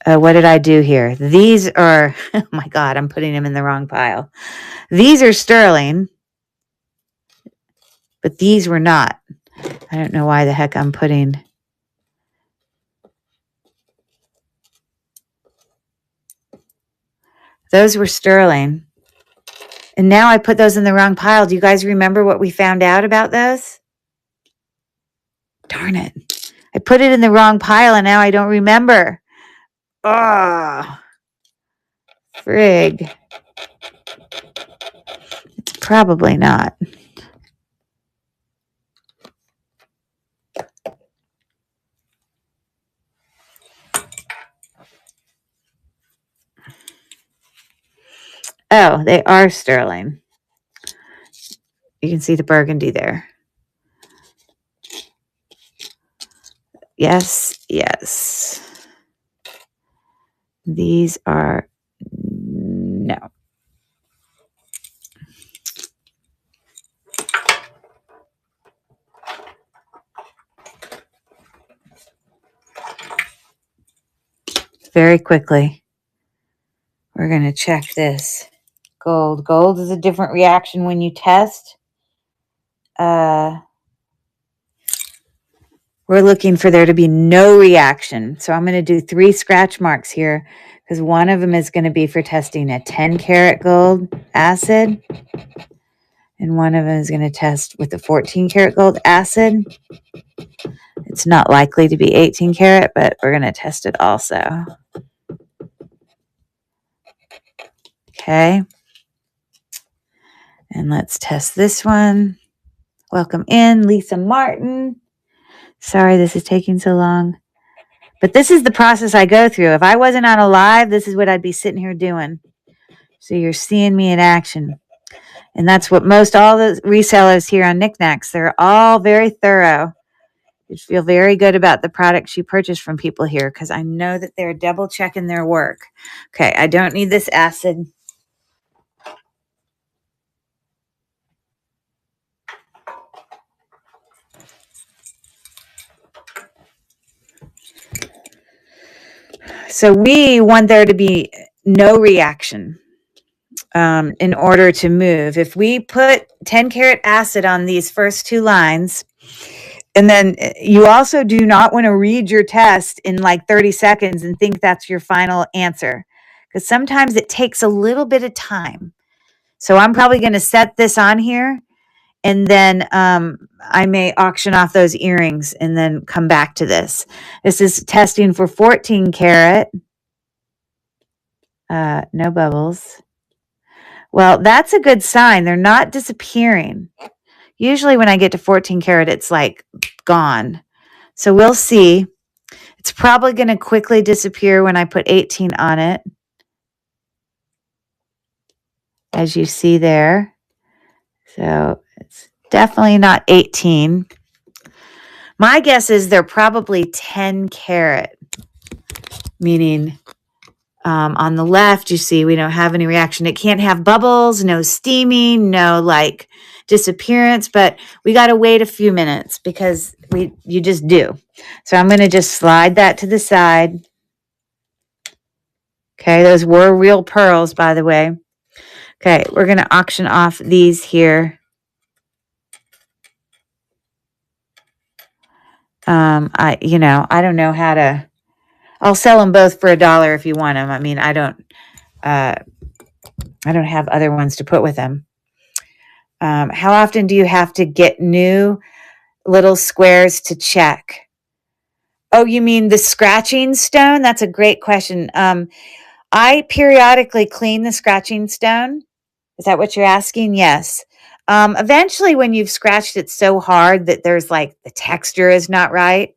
What did I do here? These are, oh my God, I'm putting them in the wrong pile. These are sterling, but these were not. I don't know why the heck I'm putting. Those were sterling. And now I put those in the wrong pile. Do you guys remember what we found out about those? Darn it. I put it in the wrong pile and now I don't remember. Oh, frig. It's probably not. Oh, they are sterling. You can see the burgundy there. Yes, yes. These are no. Very quickly, we're going to check this. Gold. Gold is a different reaction when you test. We're looking for there to be no reaction. So I'm going to do 3 scratch marks here because one of them is going to be for testing a 10 karat gold acid. And one of them is going to test with the 14 karat gold acid. It's not likely to be 18 karat, but we're going to test it also. Okay. And let's test this one. Welcome in, Lisa Martin. Sorry this is taking so long. But this is the process I go through. If I wasn't on a live, this is what I'd be sitting here doing. So you're seeing me in action. And that's what most all the resellers here on Knickknacks, they're all very thorough. You feel very good about the products you purchase from people here because I know that they're double checking their work. Okay, I don't need this acid. So we want there to be no reaction in order to move. If we put 10 karat acid on these first two lines, and then you also do not want to read your test in like 30 seconds and think that's your final answer, because sometimes it takes a little bit of time. So I'm probably going to set this on here, and then I may auction off those earrings and then come back to this. This is testing for 14 karat. No bubbles. Well, that's a good sign. They're not disappearing. Usually when I get to 14 karat, it's like gone. So we'll see. It's probably going to quickly disappear when I put 18 on it, as you see there. So it's definitely not 18. My guess is they're probably 10 karat, meaning on the left, you see we don't have any reaction. It can't have bubbles, no steaming, no like disappearance, but we got to wait a few minutes because you just do. So I'm going to just slide that to the side. Okay, those were real pearls, by the way. Okay, we're going to auction off these here. I don't know how to. I'll sell them both for $1 if you want them. I mean, I don't have other ones to put with them. How often do you have to get new little squares to check? Oh, you mean the scratching stone? That's a great question. I periodically clean the scratching stone. Is that what you're asking? Yes. Eventually, when you've scratched it so hard that there's like the texture is not right,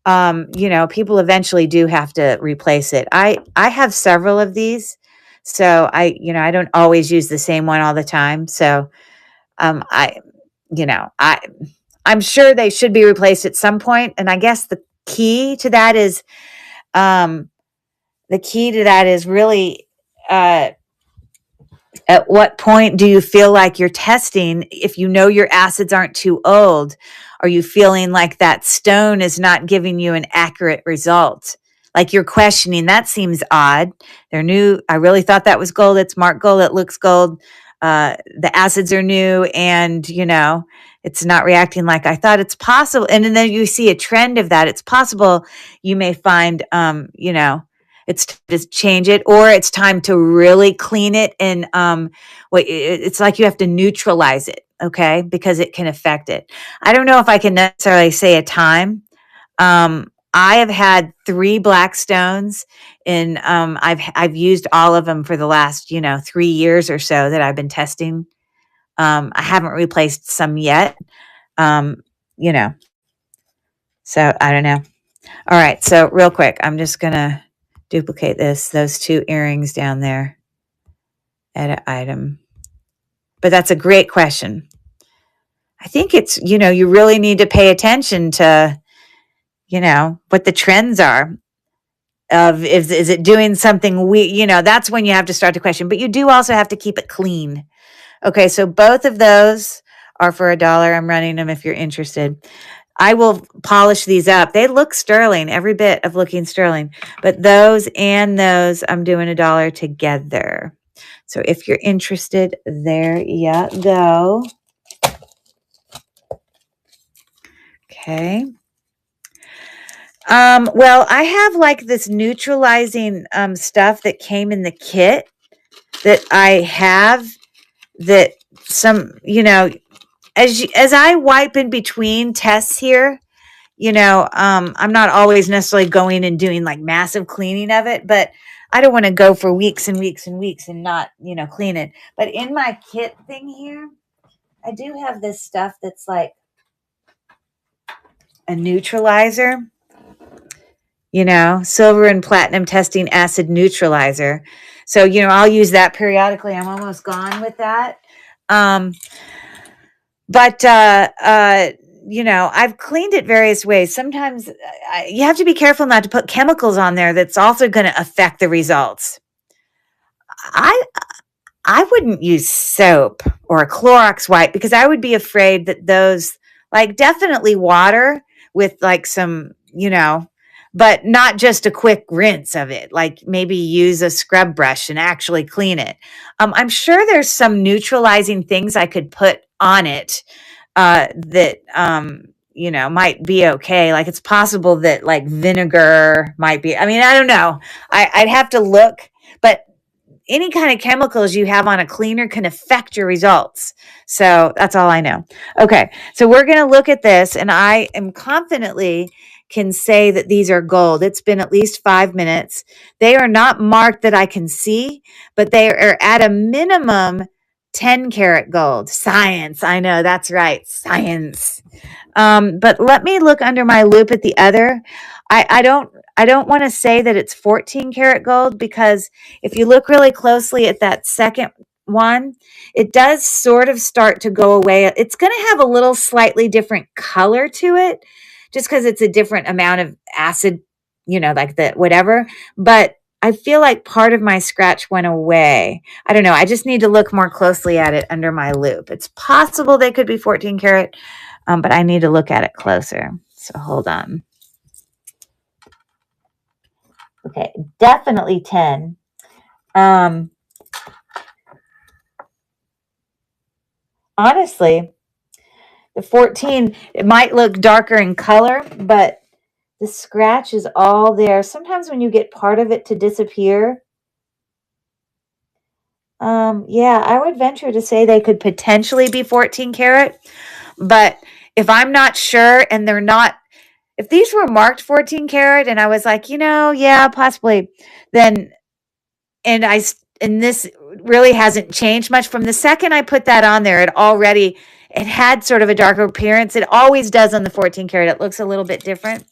people eventually do have to replace it. I have several of these, so I don't always use the same one all the time. So I'm sure they should be replaced at some point. And I guess the key to that is really at what point do you feel like you're testing? If you know your acids aren't too old, are you feeling like that stone is not giving you an accurate result? Like you're questioning, that seems odd. They're new. I really thought that was gold. It's marked gold. It looks gold. The acids are new, and it's not reacting like I thought. It's possible, and then you see a trend of that. It's possible you may find, it's to change it, or it's time to really clean it, and it's like you have to neutralize it, okay, because it can affect it. I don't know if I can necessarily say a time. I have had 3 black stones, and I've used all of them for the last 3 years or so that I've been testing. I haven't replaced some yet. You know, so I don't know. All right, so real quick, I'm just gonna duplicate those 2 earrings down there. Edit item. But that's a great question. I think it's you really need to pay attention to what the trends are. Of is it doing something that's when you have to start to question, but you do also have to keep it clean. Okay, so both of those are for $1. I'm running them if you're interested. I will polish these up. They look sterling, every bit of looking sterling, but those and those I'm doing $1 together. So if you're interested, there you go. Okay. Well, I have like this neutralizing stuff that came in the kit that I have that as I wipe in between tests here, I'm not always necessarily going and doing like massive cleaning of it, but I don't want to go for weeks and weeks and weeks and not, clean it. But in my kit thing here, I do have this stuff that's like a neutralizer. silver and platinum testing acid neutralizer. So, I'll use that periodically. I'm almost gone with that. But I've cleaned it various ways. Sometimes you have to be careful not to put chemicals on there that's also going to affect the results. I wouldn't use soap or a Clorox wipe because I would be afraid that those, like, definitely water with like some, but not just a quick rinse of it. Like maybe use a scrub brush and actually clean it. I'm sure there's some neutralizing things I could put on it that might be okay. Like it's possible that like vinegar might be. I mean, I don't know. I'd have to look, but any kind of chemicals you have on a cleaner can affect your results. So that's all I know. Okay, so we're going to look at this, and I am confidently can say that these are gold. It's been at least 5 minutes. They are not marked that I can see, but they are at a minimum 10 karat gold. Science. I know, that's right. Science. But let me look under my loupe at the other. I don't want to say that it's 14 karat gold because if you look really closely at that second one, it does sort of start to go away. It's going to have a little slightly different color to it just because it's a different amount of acid, like the whatever. But I feel like part of my scratch went away. I don't know. I just need to look more closely at it under my loupe. It's possible they could be 14 karat, but I need to look at it closer. So hold on. Okay, definitely 10. Honestly, the 14, it might look darker in color, but the scratch is all there. Sometimes when you get part of it to disappear, yeah, I would venture to say they could potentially be 14 karat, but if I'm not sure and they're not, if these were marked 14 karat and I was like, yeah, possibly, then, and this really hasn't changed much from the second I put that on there, it had sort of a darker appearance. It always does on the 14 karat. It looks a little bit different.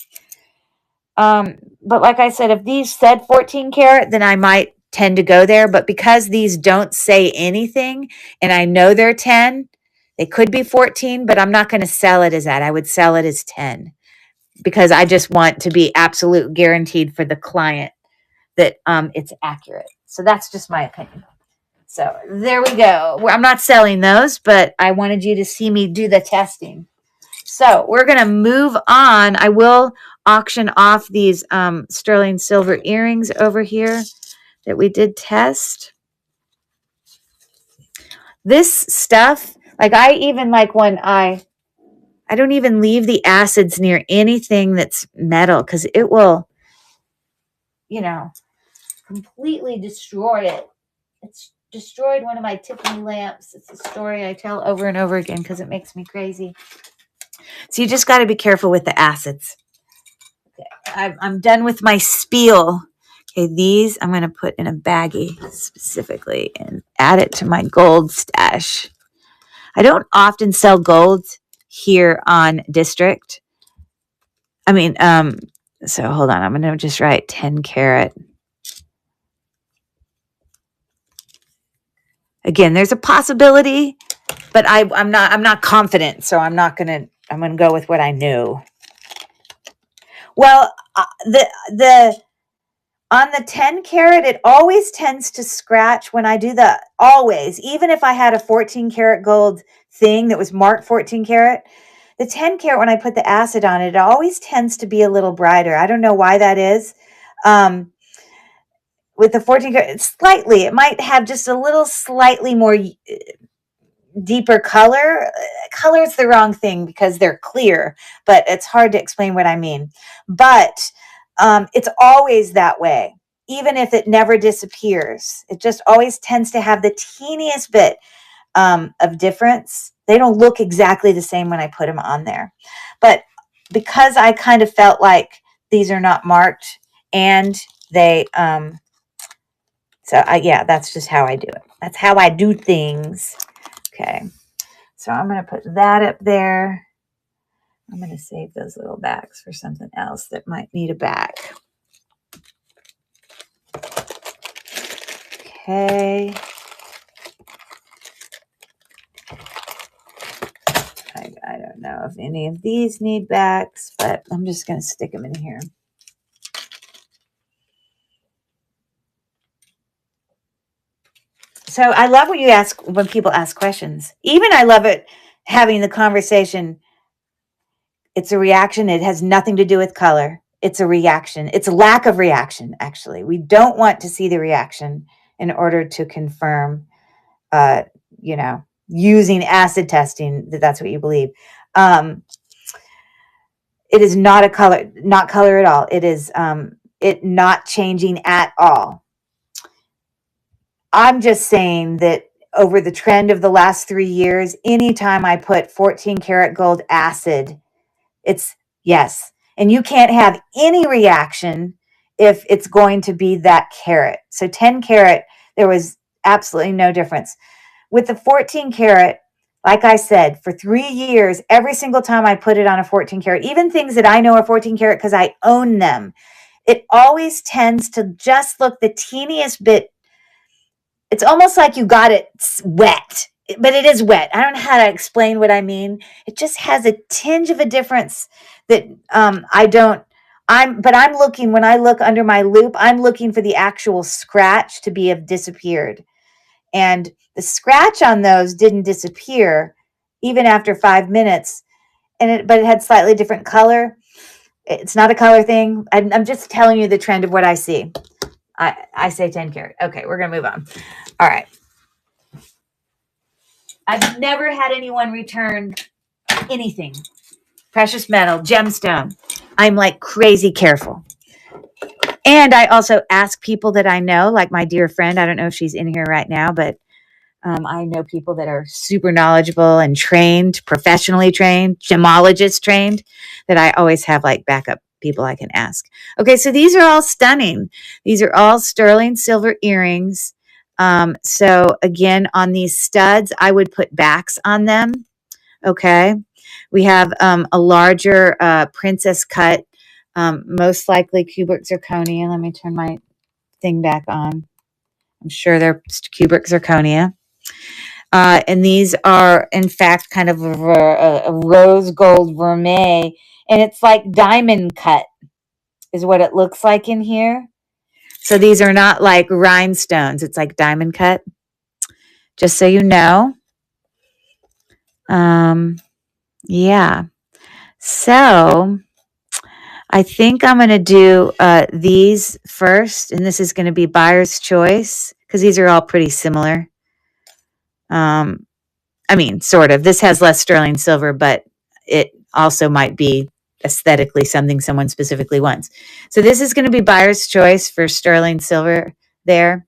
But like I said, if these said 14 karat, then I might tend to go there. But because these don't say anything and I know they're 10, they could be 14, but I'm not going to sell it as that. I would sell it as 10 because I just want to be absolute guaranteed for the client that it's accurate. So that's just my opinion. So there we go. I'm not selling those, but I wanted you to see me do the testing. So we're going to move on. I will auction off these sterling silver earrings over here that we did test. This stuff, like I even like when I don't even leave the acids near anything that's metal because it will, completely destroy it. It's destroyed one of my Tiffany lamps. It's a story I tell over and over again because it makes me crazy. So you just got to be careful with the acids. Okay, I'm done with my spiel. Okay, these I'm going to put in a baggie specifically and add it to my gold stash. I don't often sell gold here on District. I mean, so hold on. I'm going to just write 10 karat. Again, there's a possibility, but I'm not confident, so I'm going to go with what I knew. Well, on the 10 karat, it always tends to scratch when I do even if I had a 14 karat gold thing that was marked 14 karat, the 10 karat, when I put the acid on it, it always tends to be a little brighter. I don't know why that is. With the 14 karat, it might have just a little slightly more deeper color. Color is the wrong thing because they're clear, but it's hard to explain what I mean. But it's always that way, even if it never disappears. It just always tends to have the teeniest bit of difference. They don't look exactly the same when I put them on there. But because I kind of felt like these are not marked and they, yeah, that's just how I do it. That's how I do things. Okay. So I'm going to put that up there. I'm going to save those little backs for something else that might need a back. Okay. I don't know if any of these need backs, but I'm just going to stick them in here. So I love when people ask questions. Even I love it having the conversation. It's a reaction. It has nothing to do with color. It's a reaction. It's a lack of reaction, actually. We don't want to see the reaction in order to confirm, uh, using acid testing, that's what you believe. It is not not color at all. It is it not changing at all. I'm just saying that over the trend of the last 3 years, anytime I put 14 karat gold acid, it's yes. And you can't have any reaction if it's going to be that carat. So 10 karat, there was absolutely no difference. With the 14 karat, like I said, for 3 years, every single time I put it on a 14 karat, even things that I know are 14 karat because I own them, it always tends to just look the teeniest bit. It's almost like you got it wet, but it is wet. I don't know how to explain what I mean. It just has a tinge of a difference that I don't. But I'm looking, when I look under my loop, I'm looking for the actual scratch to have disappeared. And the scratch on those didn't disappear even after 5 minutes. But it had slightly different color. It's not a color thing. I'm just telling you the trend of what I see. I say 10 karat. Okay, we're going to move on. All right. I've never had anyone return anything. Precious metal, gemstone. I'm like crazy careful. And I also ask people that I know, like my dear friend. I don't know if she's in here right now, but I know people that are super knowledgeable and trained, professionally trained, gemologist trained, that I always have like backup people I can ask. Okay, so these are all stunning. These are all sterling silver earrings. So again, on these studs, I would put backs on them. Okay, we have a larger princess cut, most likely cubic zirconia. Let me turn my thing back on. I'm sure they're cubic zirconia. And these are, in fact, kind of a rose gold vermeil. And it's like diamond cut is what it looks like in here. So these are not like rhinestones. It's like diamond cut. Just so you know. Yeah. So I think I'm going to do these first. And this is going to be buyer's choice because these are all pretty similar. I mean, sort of. This has less sterling silver, but it also might be aesthetically something someone specifically wants. So this is going to be buyer's choice for sterling silver there.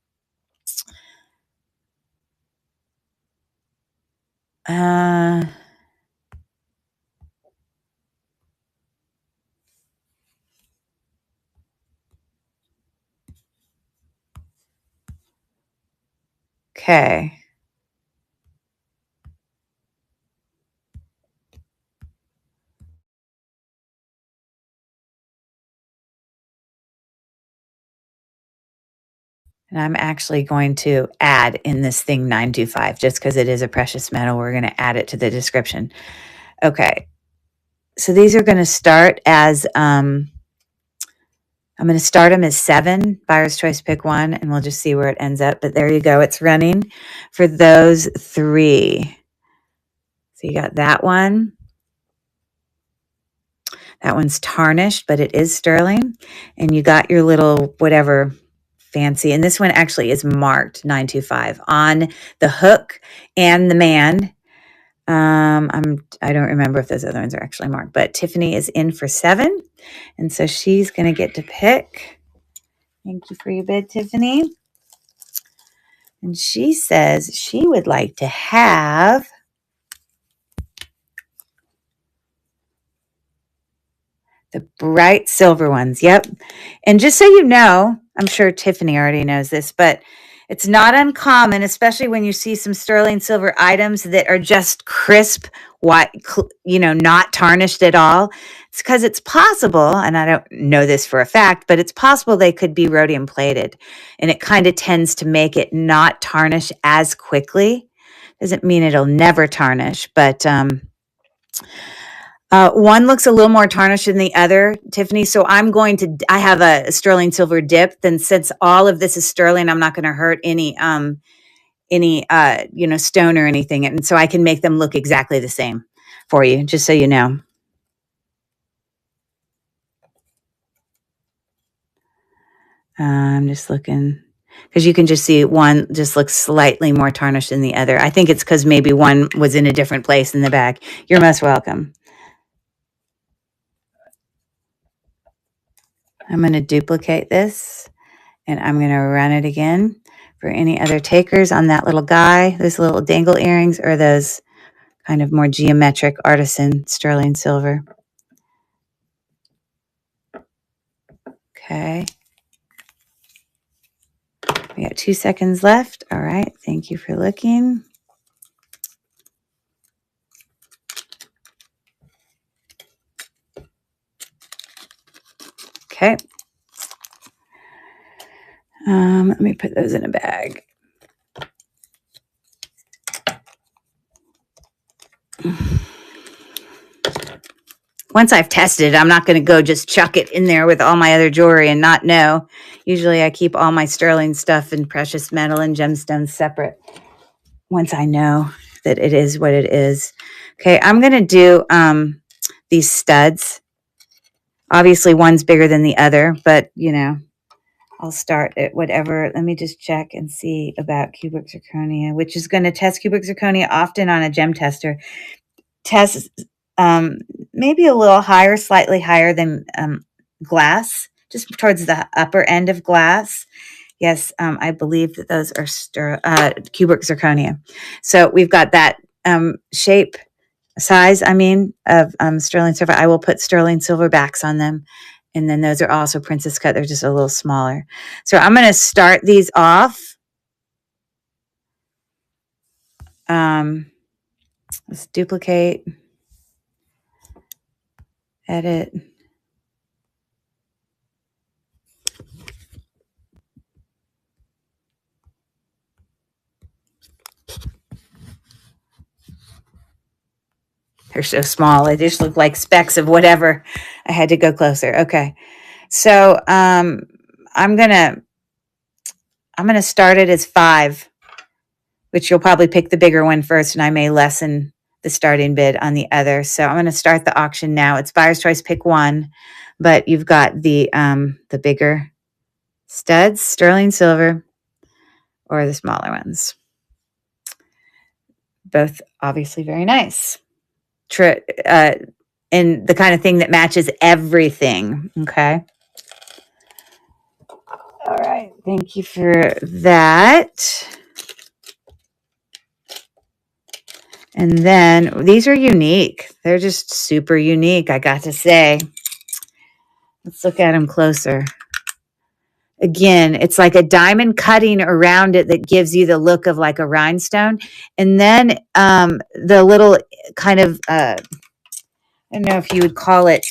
Okay. And I'm actually going to add in this thing 925 just because it is a precious metal. We're going to add it to the description. Okay. So these are going to start as, I'm going to start them as 7, buyer's choice, pick one, and we'll just see where it ends up. But there you go. It's running for those 3. So you got that one. That one's tarnished, but it is sterling. And you got your little whatever fancy. And this one actually is marked 925 on the hook and the man. I don't remember if those other ones are actually marked, but Tiffany is in for 7. And so she's going to get to pick. Thank you for your bid, Tiffany. And she says she would like to have the bright silver ones. Yep. And just so you know, I'm sure Tiffany already knows this, but It's not uncommon, especially when you see some sterling silver items that are just crisp, white, not tarnished at all. It's because it's possible, and I don't know this for a fact, but it's possible they could be rhodium plated, and it kind of tends to make it not tarnish as quickly. Doesn't mean it'll never tarnish, but one looks a little more tarnished than the other, Tiffany. So I have a sterling silver dip. Then since all of this is sterling, I'm not going to hurt any stone or anything. And so I can make them look exactly the same for you, just so you know. I'm just looking because you can just see one just looks slightly more tarnished than the other. I think it's because maybe one was in a different place in the bag. You're most welcome. I'm going to duplicate this and I'm going to run it again for any other takers on that little guy, those little dangle earrings or those kind of more geometric artisan sterling silver. Okay. We got 2 seconds left. All right. Thank you for looking. Okay. Let me put those in a bag. Once I've tested, I'm not going to go just chuck it in there with all my other jewelry and not know. Usually I keep all my sterling stuff and precious metal and gemstones separate once I know that it is what it is. Okay, I'm going to do these studs. Obviously, one's bigger than the other, but, I'll start at whatever. Let me just check and see about cubic zirconia, which is going to test cubic zirconia often on a gem tester. Tests maybe a little higher, slightly higher than glass, just towards the upper end of glass. Yes, I believe that those are cubic zirconia. So we've got that shape, size, of sterling silver. I will put sterling silver backs on them. And then those are also princess cut. They're just a little smaller. So I'm going to start these off. Let's duplicate, edit. They're so small. They just look like specks of whatever. I had to go closer. Okay. So I'm gonna start it as 5, which you'll probably pick the bigger one first, and I may lessen the starting bid on the other. So I'm going to start the auction now. It's buyer's choice, pick one, but you've got the bigger studs, sterling silver, or the smaller ones. Both obviously very nice. And the kind of thing that matches everything. Okay. All right. Thank you for that. And then these are unique. They're just super unique, I got to say. Let's look at them closer. Again, it's like a diamond cutting around it that gives you the look of like a rhinestone. And then the little kind of, I don't know if you would call it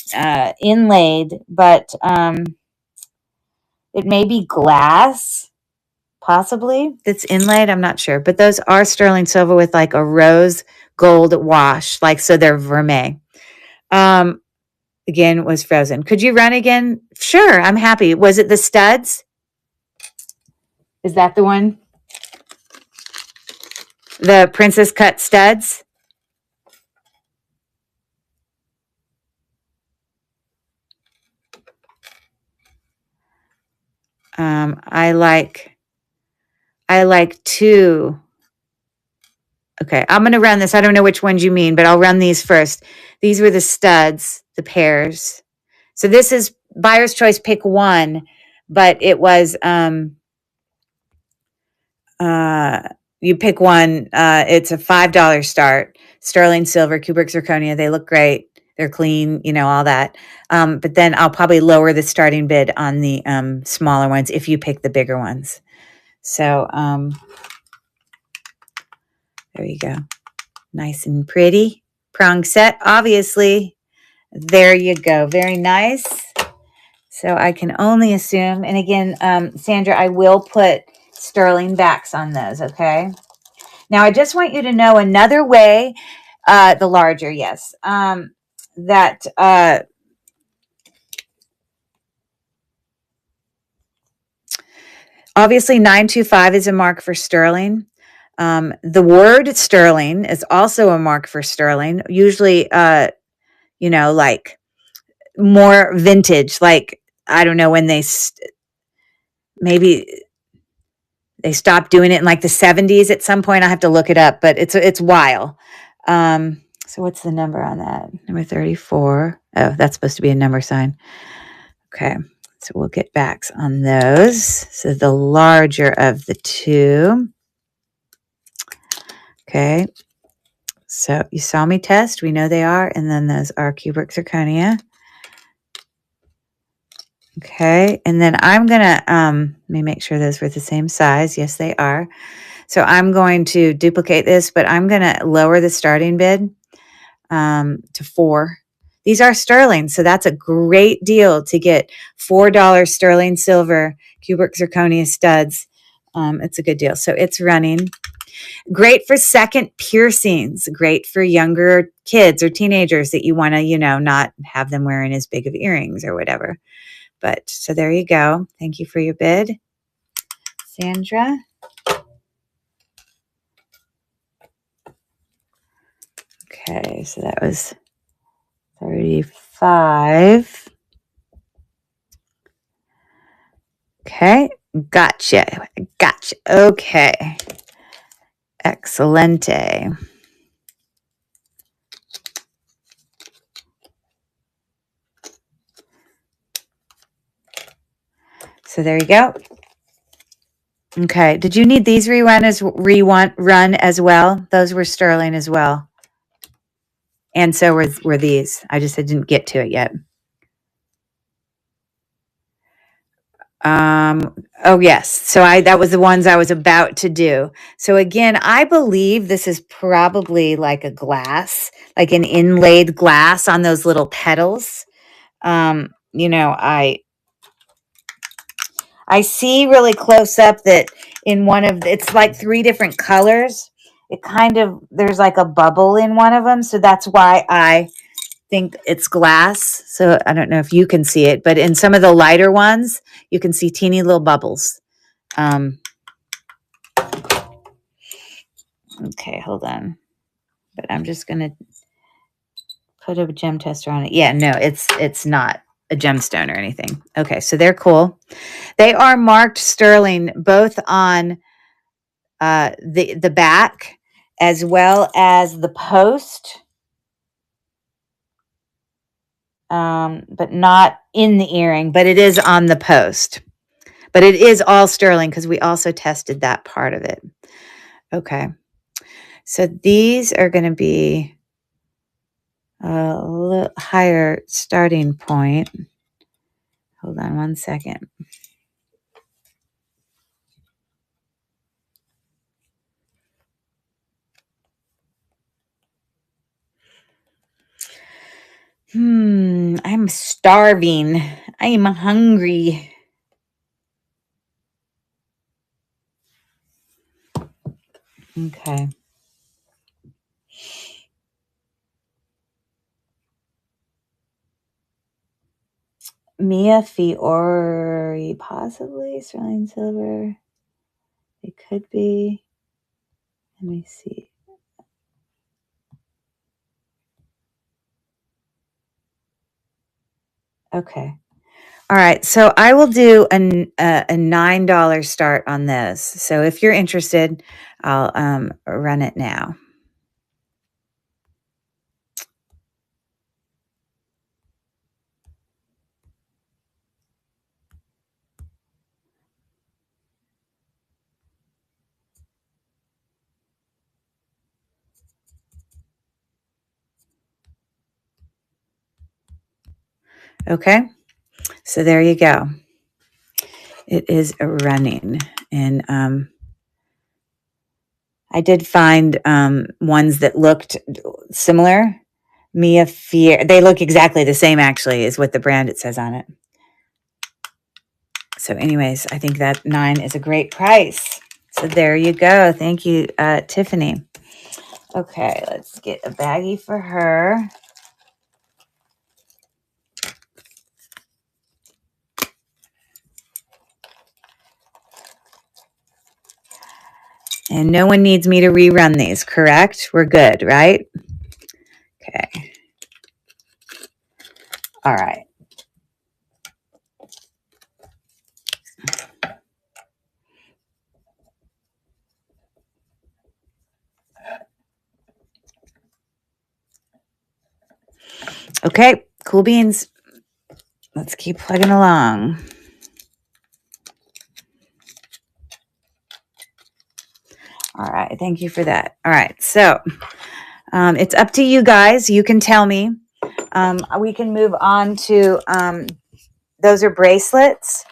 inlaid, but it may be glass, possibly, that's inlaid. I'm not sure. But those are sterling silver with like a rose gold wash, like so they're vermeil. Again, was frozen. Could you run again? Sure, I'm happy. Was it the studs? Is that the one? The princess cut studs? I like 2. Okay, I'm going to run this. I don't know which ones you mean, but I'll run these first. These were the studs, the pairs. So this is buyer's choice, pick one, but it was, you pick one. It's a $5 start. Sterling silver, cubic zirconia. They look great. They're clean, all that. But then I'll probably lower the starting bid on the smaller ones if you pick the bigger ones. So there you go. Nice and pretty. Prong set, obviously. There you go. Very nice. So I can only assume, and again, Sandra, I will put sterling backs on those, okay? Now, I just want you to know another way, the larger, yes, that obviously 925 is a mark for sterling. The word sterling is also a mark for sterling, usually, like more vintage, like, I don't know when maybe they stopped doing it in like the 70s at some point. I have to look it up, but it's while. So what's the number on that? Number 34. Oh, that's supposed to be a number sign. Okay. So we'll get backs on those. So the larger of the two. Okay. So you saw me test. We know they are. And then those are cubic zirconia. Okay. And then I'm going to, let me make sure those were the same size. Yes, they are. So I'm going to duplicate this, but I'm going to lower the starting bid to 4. These are sterling, so that's a great deal to get $4 sterling silver cubic zirconia studs. It's a good deal. So it's running. Great for second piercings. Great for younger kids or teenagers that you want to, not have them wearing as big of earrings or whatever. But so there you go. Thank you for your bid, Sandra. Okay, so that was 35. Okay, gotcha. Okay. Excelente. So there you go. Okay. Did you need these run as well? Those were sterling as well. And so were these. I didn't get to it yet. Oh yes. So that was the ones I was about to do. So again, I believe this is probably like a glass, like an inlaid glass on those little petals. I see really close up that in one of it's like 3 different colors. There's like a bubble in one of them, so that's why I think it's glass. So I don't know if you can see it, but in some of the lighter ones, you can see teeny little bubbles. Okay, hold on. But I'm just going to put a gem tester on it. Yeah, no, it's not a gemstone or anything. Okay, so they're cool. They are marked sterling both on the back as well as the post, but not in the earring, but it is on the post. But it is all sterling because we also tested that part of it. Okay. So these are going to be a little higher starting point. Hold on one second. I'm starving. I am hungry. Okay. Mia Fiore, possibly sterling silver. It could be. Let me see. Okay. All right. So I will do a $9 start on this. So if you're interested, I'll run it now. Okay. So there you go. It is running. And I did find ones that looked similar. Mia Fear. They look exactly the same, actually, is what the brand it says on it. So anyways, I think that $9 is a great price. So there you go. Thank you, Tiffany. Okay, let's get a baggie for her. And no one needs me to rerun these, correct? We're good, right? Okay. All right. Okay, cool beans. Let's keep plugging along. All right, thank you for that. All right, so it's up to you guys. You can tell me. We can move on to, those are bracelets,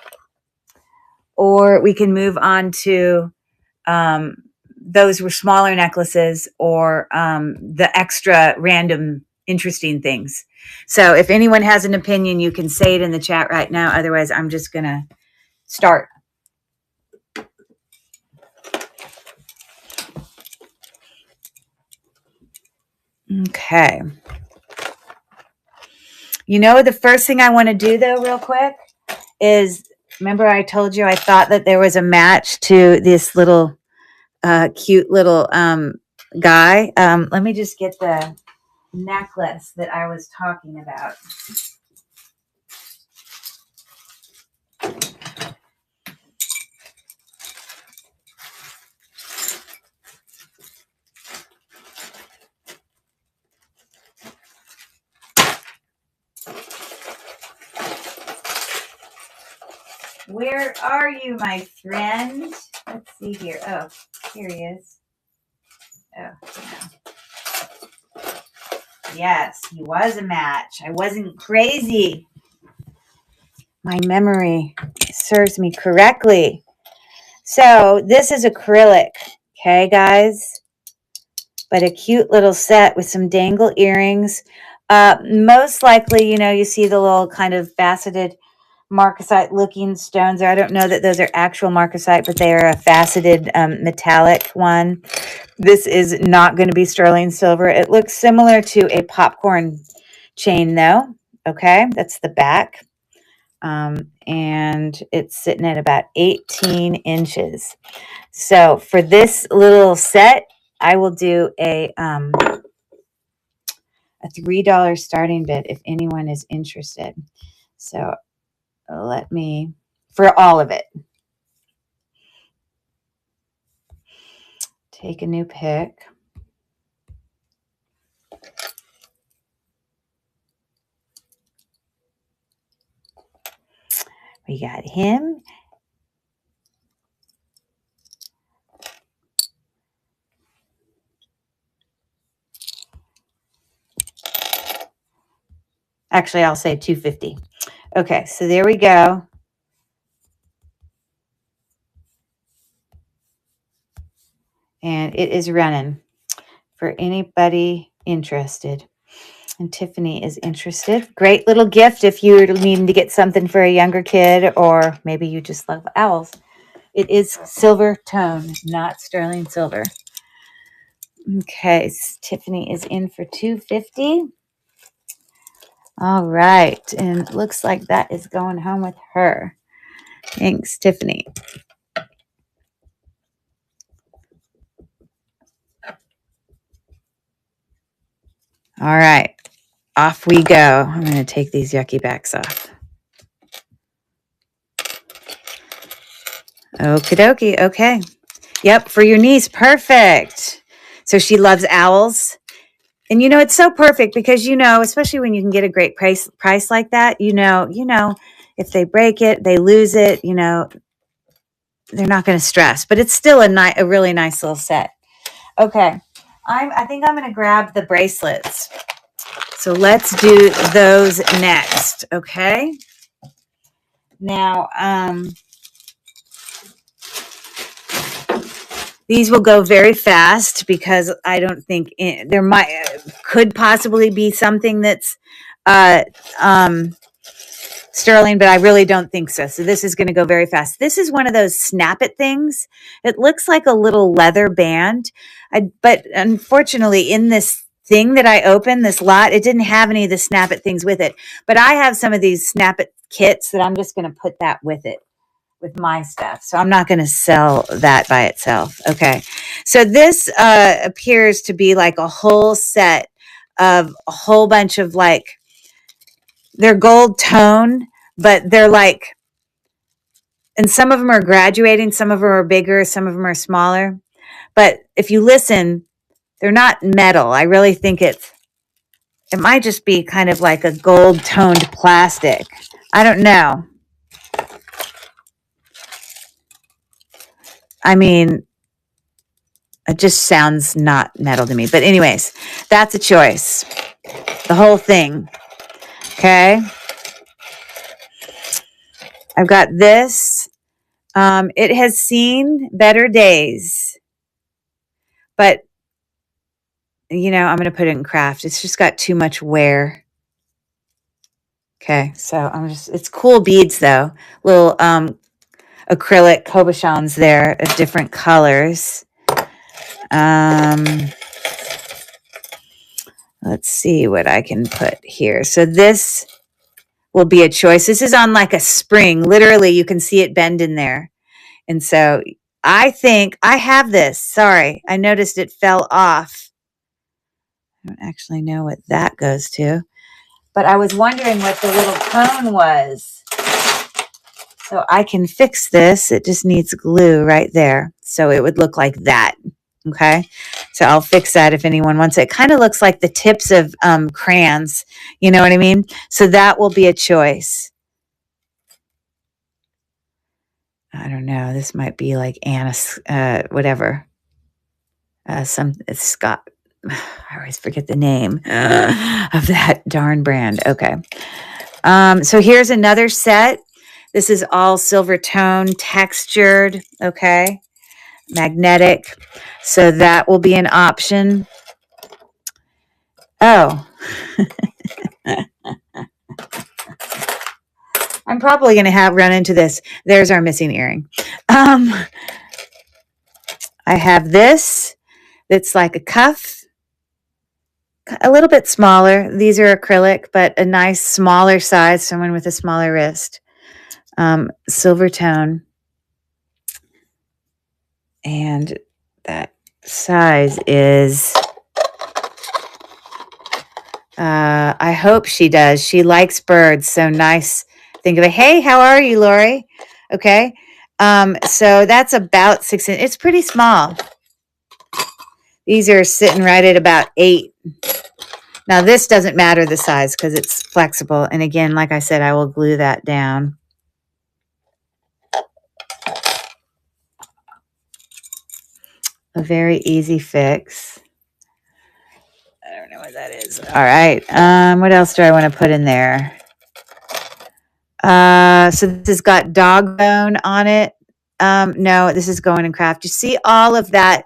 or we can move on to, those were smaller necklaces, or the extra random interesting things. So if anyone has an opinion, you can say it in the chat right now. Otherwise, I'm just going to start. Okay. You know, the first thing I want to do, though, real quick, is, remember I told you I thought that there was a match to this little cute little guy. Let me just get the necklace that I was talking about. Where are you, my friend? Let's see here. Oh, here he is. Oh, no. Yes, he was a match. I wasn't crazy. My memory serves me correctly. So this is acrylic, okay, guys? But a cute little set with some dangle earrings. Most likely, you know, you see the little kind of faceted marcasite looking stones there. I don't know that those are actual marcasite, but they are a faceted metallic one. This is not going to be sterling silver. It looks similar to a popcorn chain, though. Okay, that's the back. And it's sitting at about 18 inches. So for this little set, I will do a $3 starting bid if anyone is interested. So let me, for all of it, take a new pick. We got him. Actually, I'll say $250. Okay, so there we go. And it is running for anybody interested. And Tiffany is interested. Great little gift if you're needing to get something for a younger kid, or maybe you just love owls. It is silver tone, not sterling silver. Okay, so Tiffany is in for $250. All right, and it looks like that is going home with her. Thanks, Tiffany. All right, off we go. I'm going to take these yucky backs off. Okie dokie. Okay. Yep, for your niece. Perfect. So she loves owls. And, you know, it's so perfect because, you know, especially when you can get a great price like that, you know, if they break it, they lose it, you know, they're not going to stress. But it's still a really nice little set. Okay. I think I'm going to grab the bracelets. So let's do those next. Okay. Now, These will go very fast because I don't think there could possibly be something that's uh, um, sterling, but I really don't think so. So this is going to go very fast. This is one of those snap it things. It looks like a little leather band, but unfortunately, in this thing that I opened, this lot, it didn't have any of the snap it things with it. But I have some of these snap it kits that I'm just going to put that with it, with my stuff. So I'm not going to sell that by itself. Okay. So this appears to be like a whole set of a whole bunch of like, they're gold tone, but they're like, and some of them are graduating, some of them are bigger, some of them are smaller. But if you listen, they're not metal. I really think it might just be kind of like a gold toned plastic. I don't know. I mean, it just sounds not metal to me. But anyways, that's a choice. The whole thing. Okay. I've got this. It has seen better days. But, you know, I'm going to put it in craft. It's just got too much wear. Okay. So it's cool beads though. Little acrylic cabochons there of different colors. Let's see what I can put here. So this will be a choice. This is on like a spring. Literally, you can see it bend in there. And so I think I have this. Sorry, I noticed it fell off. I don't actually know what that goes to. But I was wondering what the little cone was. So I can fix this. It just needs glue right there. So it would look like that. Okay. So I'll fix that if anyone wants it. It kind of looks like the tips of crayons. You know what I mean? So that will be a choice. I don't know. This might be like Anna, whatever. It's got, I always forget the name of that darn brand. Okay. So here's another set. This is all silver tone, textured. Okay. Magnetic. So that will be an option. Oh. I'm probably going to run into this. There's our missing earring. I have this. That's like a cuff. A little bit smaller. These are acrylic, but a nice smaller size. Someone with a smaller wrist. Silver tone. And that size is... I hope she does. She likes birds. So nice. Think of it. Hey, how are you, Lori? Okay. So that's about 6 inches. It's pretty small. These are sitting right at about 8. Now this doesn't matter the size because it's flexible. And again, like I said, I will glue that down. A very easy fix. I don't know what that is. All right. What else do I want to put in there? So this has got dog bone on it. No, this is going in craft. You see all of that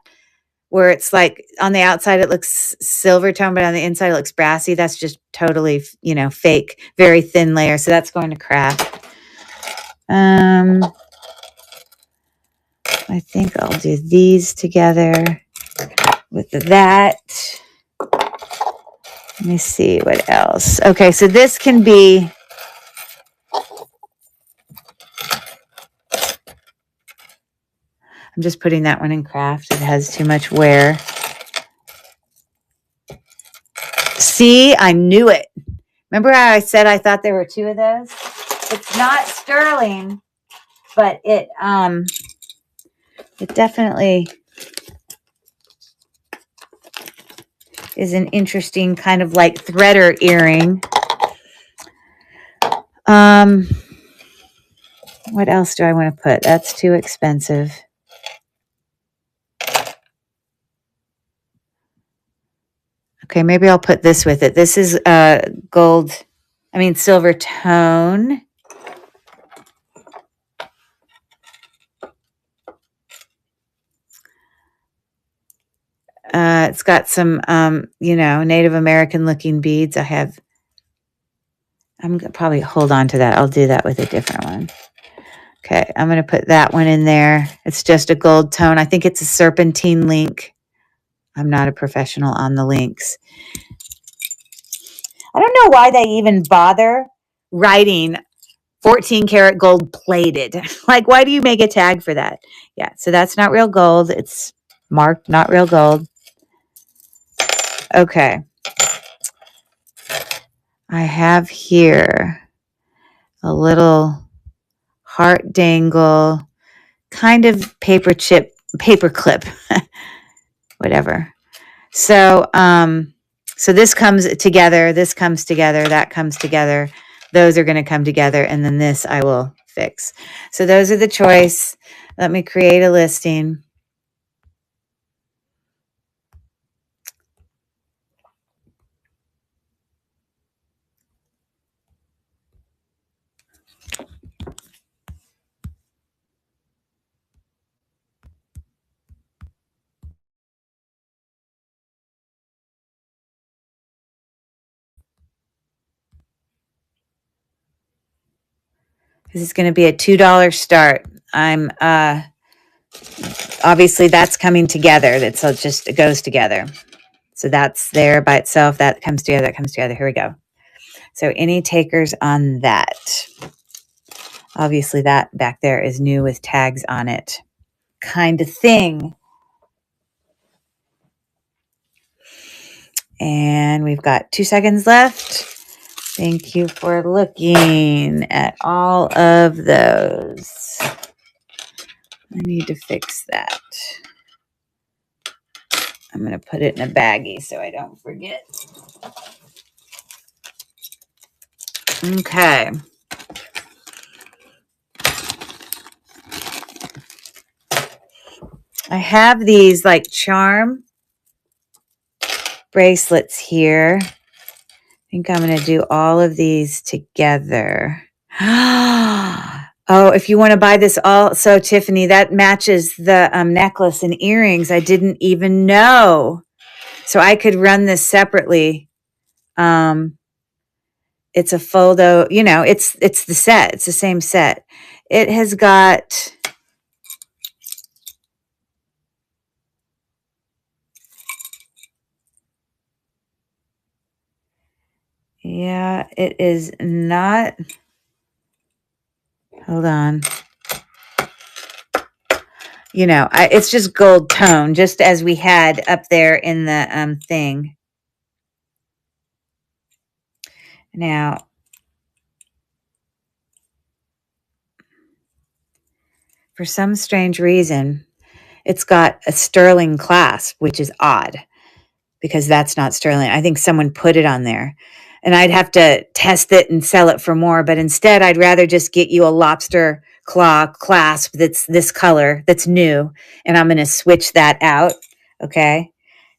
where it's like on the outside it looks silver tone, but on the inside it looks brassy. That's just totally, you know, fake, very thin layer. So that's going to craft. I think I'll do these together with that. Let me see what else. Okay, so this can be... I'm just putting that one in craft. It has too much wear. See, I knew it. Remember how I said I thought there were 2 of those? It's not sterling, but it definitely is an interesting kind of like threader earring. What else do I want to put? That's too expensive. Okay, maybe I'll put this with it. This is silver tone. It's got some, Native American looking beads. I'm gonna probably hold on to that. I'll do that with a different one. Okay, I'm going to put that one in there. It's just a gold tone. I think it's a serpentine link. I'm not a professional on the links. I don't know why they even bother writing 14 karat gold plated. Like, why do you make a tag for that? Yeah, so that's not real gold. It's marked not real gold. Okay. I have here a little heart dangle, kind of paper clip, whatever. So, so this comes together, that comes together. Those are going to come together, and then this I will fix. So those are the choice. Let me create a listing. This is going to be a $2 start. I'm obviously that's coming together. It goes together. So that's there by itself. That comes together. Here we go. So any takers on that? Obviously that back there is new with tags on it, kind of thing. And we've got 2 seconds left. Thank you for looking at all of those. I need to fix that. I'm going to put it in a baggie so I don't forget. Okay. I have these like charm bracelets here. I think I'm going to do all of these together. Oh, if you want to buy this also, Tiffany, that matches the necklace and earrings. I didn't even know. So I could run this separately. It's a foldo, it's the set. It's the same set. It has got, yeah, it is not, hold on. It's just gold tone, just as we had up there in the thing. Now, for some strange reason, it's got a sterling clasp, which is odd because that's not sterling. I think someone put it on there, and I'd have to test it and sell it for more. But instead, I'd rather just get you a lobster claw clasp that's this color, that's new, and I'm going to switch that out. Okay.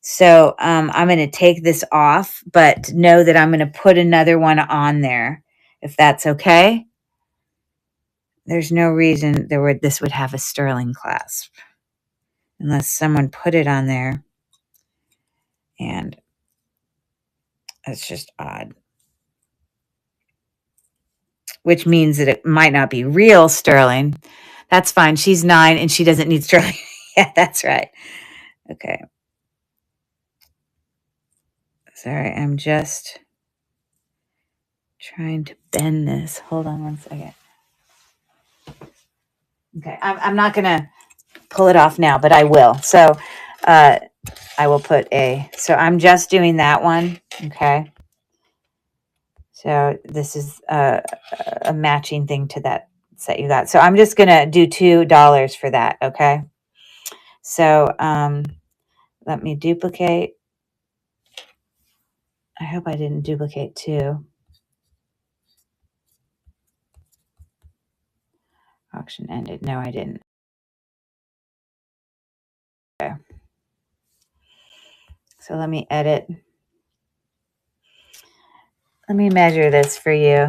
So I'm going to take this off, but know that I'm going to put another one on there, if that's okay. There's no reason this would have a sterling clasp unless someone put it on there, and it's just odd. Which means that it might not be real sterling. That's fine. She's 9 and she doesn't need sterling. Yeah, that's right. Okay. Sorry, I'm just trying to bend this. Hold on one second. Okay, I'm not going to pull it off now, but I will. So I will put so I'm just doing that one. Okay. So this is a matching thing to that set you got. So I'm just going to do $2 for that. Okay. So let me duplicate. I hope I didn't duplicate 2. Auction ended. No, I didn't. Okay. So let me edit. Let me measure this for you.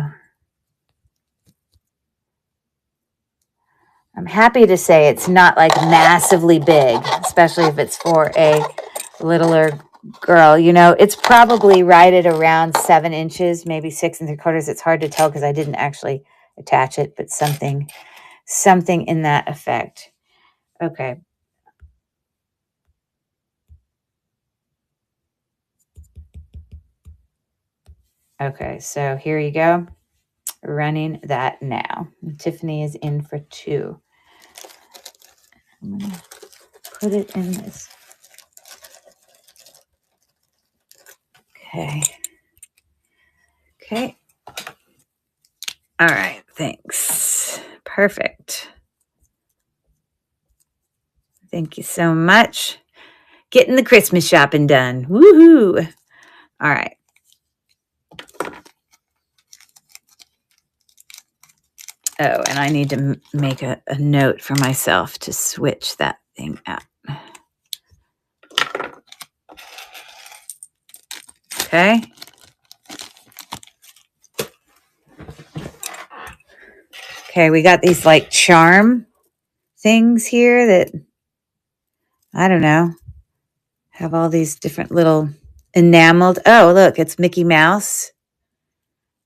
I'm happy to say it's not like massively big, especially if it's for a littler girl. It's probably right at around 7 inches, maybe 6 3/4. It's hard to tell because I didn't actually attach it, but something in that effect. Okay. Okay, so here you go. Running that now. Tiffany is in for 2. I'm going to put it in this. Okay. Okay. All right. Thanks. Perfect. Thank you so much. Getting the Christmas shopping done. Woohoo. All right. Oh, and I need to make a note for myself to switch that thing out. Okay. Okay, we got these like charm things here that, I don't know, have all these different little enameled. Oh, look, it's Mickey Mouse.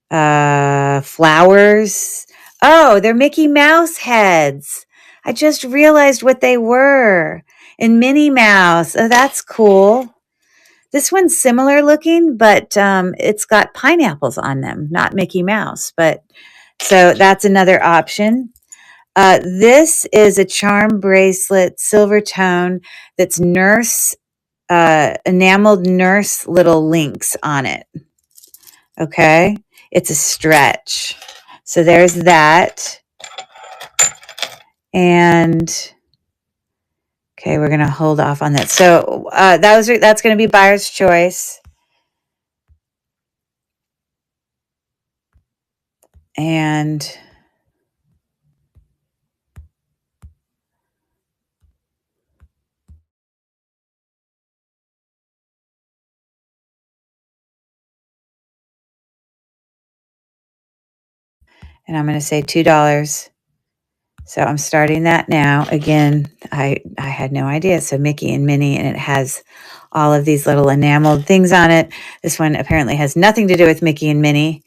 Flowers. Oh, they're Mickey Mouse heads. I just realized what they were. And Minnie Mouse. Oh, that's cool. This one's similar looking, but it's got pineapples on them, not Mickey Mouse. But so that's another option. This is a charm bracelet, silver tone, that's enameled nurse little links on it. Okay. It's a stretch. So there's that. And okay, we're going to hold off on that. So that's going to be buyer's choice. And I'm going to say $2. So I'm starting that now. Again, I had no idea. So Mickey and Minnie, and it has all of these little enameled things on it. This one apparently has nothing to do with Mickey and Minnie,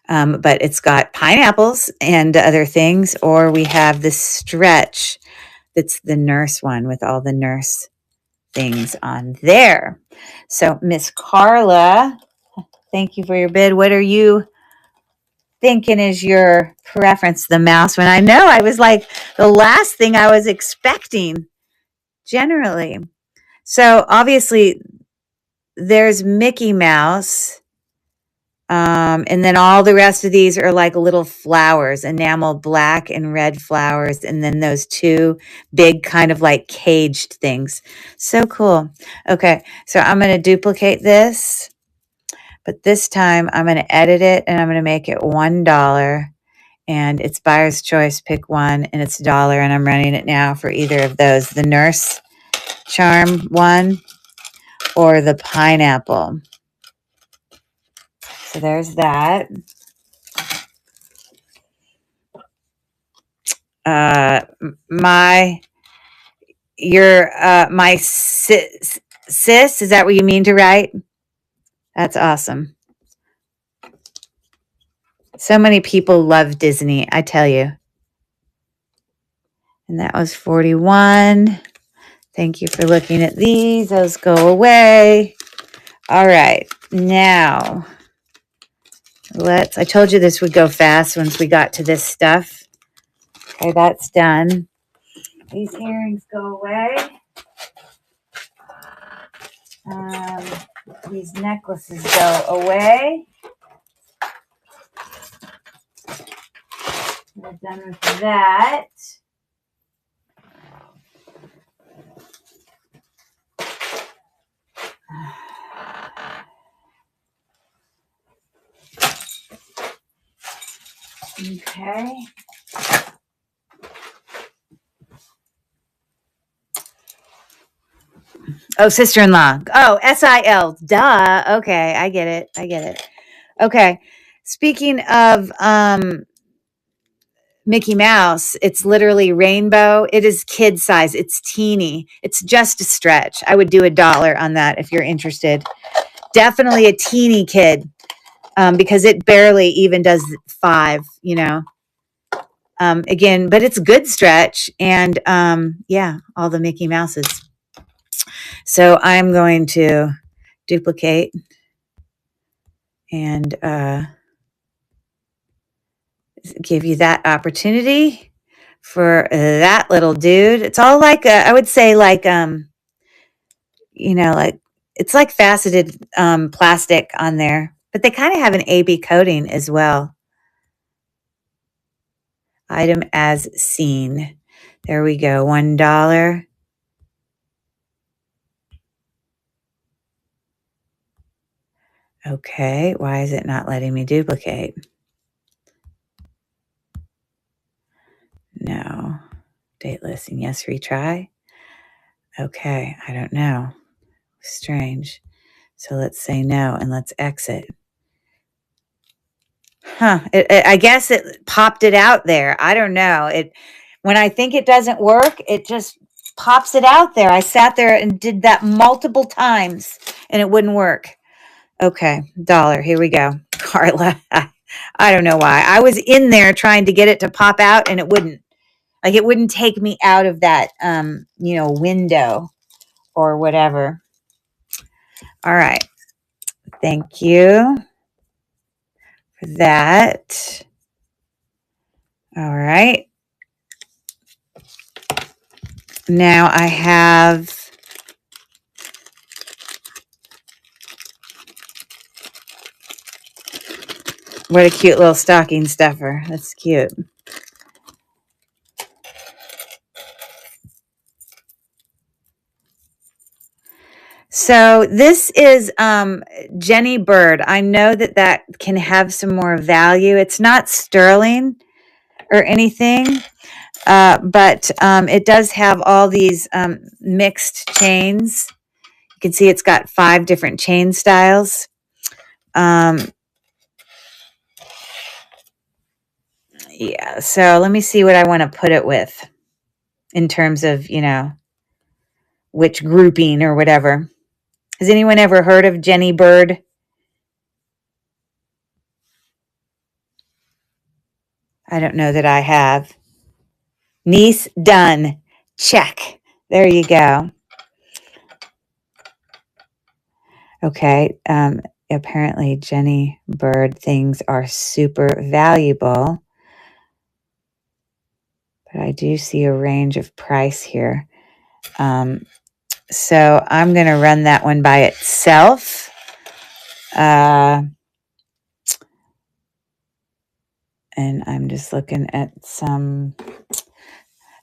but it's got pineapples and other things. Or we have this stretch that's the nurse one with all the nurse things on there. So Miss Carla, thank you for your bid. What are you thinking is your preference? The mouse one? I know, I was like the last thing I was expecting generally. So obviously there's Mickey Mouse. And then all the rest of these are like little flowers, enamel black and red flowers. And then those 2 big kind of like caged things. So cool. Okay. So I'm going to duplicate this, but this time I'm going to edit it and I'm going to make it $1. And it's buyer's choice, pick one, and it's $1. And I'm running it now for either of those, the nurse charm one or the pineapple. So there's that. My sis, is that what you mean to write? That's awesome. So many people love Disney, I tell you. And that was 41. Thank you for looking at these. Those go away. All right. Now, I told you this would go fast once we got to this stuff. Okay, that's done. These earrings go away. These necklaces go away. We're done with that. Okay. Oh, sister-in-law. Oh, SIL. Duh. Okay, I get it. Okay. Speaking of Mickey Mouse. It's literally rainbow. It is kid size. It's teeny. It's just a stretch. I would do $1 on that if you're interested. Definitely a teeny kid, because it barely even does 5, again, but it's a good stretch. And yeah, all the Mickey Mouses. So I'm going to duplicate and give you that opportunity for that little dude. It's all like I would say like like it's like faceted plastic on there, but they kind of have an AB coating as well. Item as seen. There we go. $1. Okay, why is it not letting me duplicate? No. Date listing, yes, retry. Okay, I don't know. Strange. So let's say no and let's exit. I guess it popped it out there. I don't know. When I think it doesn't work, it just pops it out there. I sat there and did that multiple times and it wouldn't work. Okay, $1. Here we go. Carla, I don't know why. I was in there trying to get it to pop out and it wouldn't. Like it wouldn't take me out of that window or whatever. All right. Thank you for that. All right. Now I have what a cute little stocking stuffer. That's cute. So this is Jenny Bird. I know that can have some more value. It's not sterling or anything, but it does have all these mixed chains. You can see it's got 5 different chain styles. Yeah, so let me see what I want to put it with in terms of, which grouping or whatever. Has anyone ever heard of Jenny Bird? I don't know that I have. Niece done. Check. There you go. Okay. Apparently Jenny Bird things are super valuable. But I do see a range of price here. So I'm going to run that one by itself. And I'm just looking at some.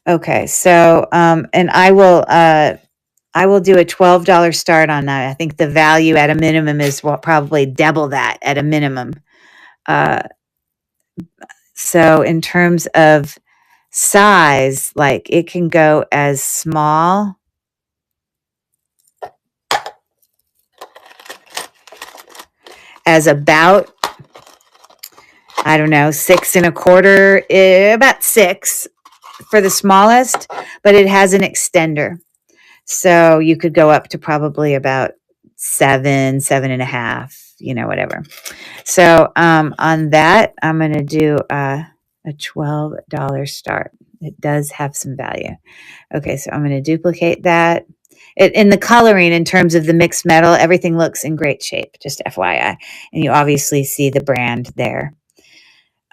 Okay, so and I will do a $12 start on that. I think the value at a minimum is probably double that at a minimum. So in terms of size, like it can go as small as about, I don't know, 6 1/4, about 6 for the smallest, but it has an extender. So you could go up to probably about 7, 7.5, whatever. So on that, I'm going to do a $12 start. It does have some value. Okay, so I'm going to duplicate that. In the coloring, in terms of the mixed metal, everything looks in great shape, just FYI. And you obviously see the brand there.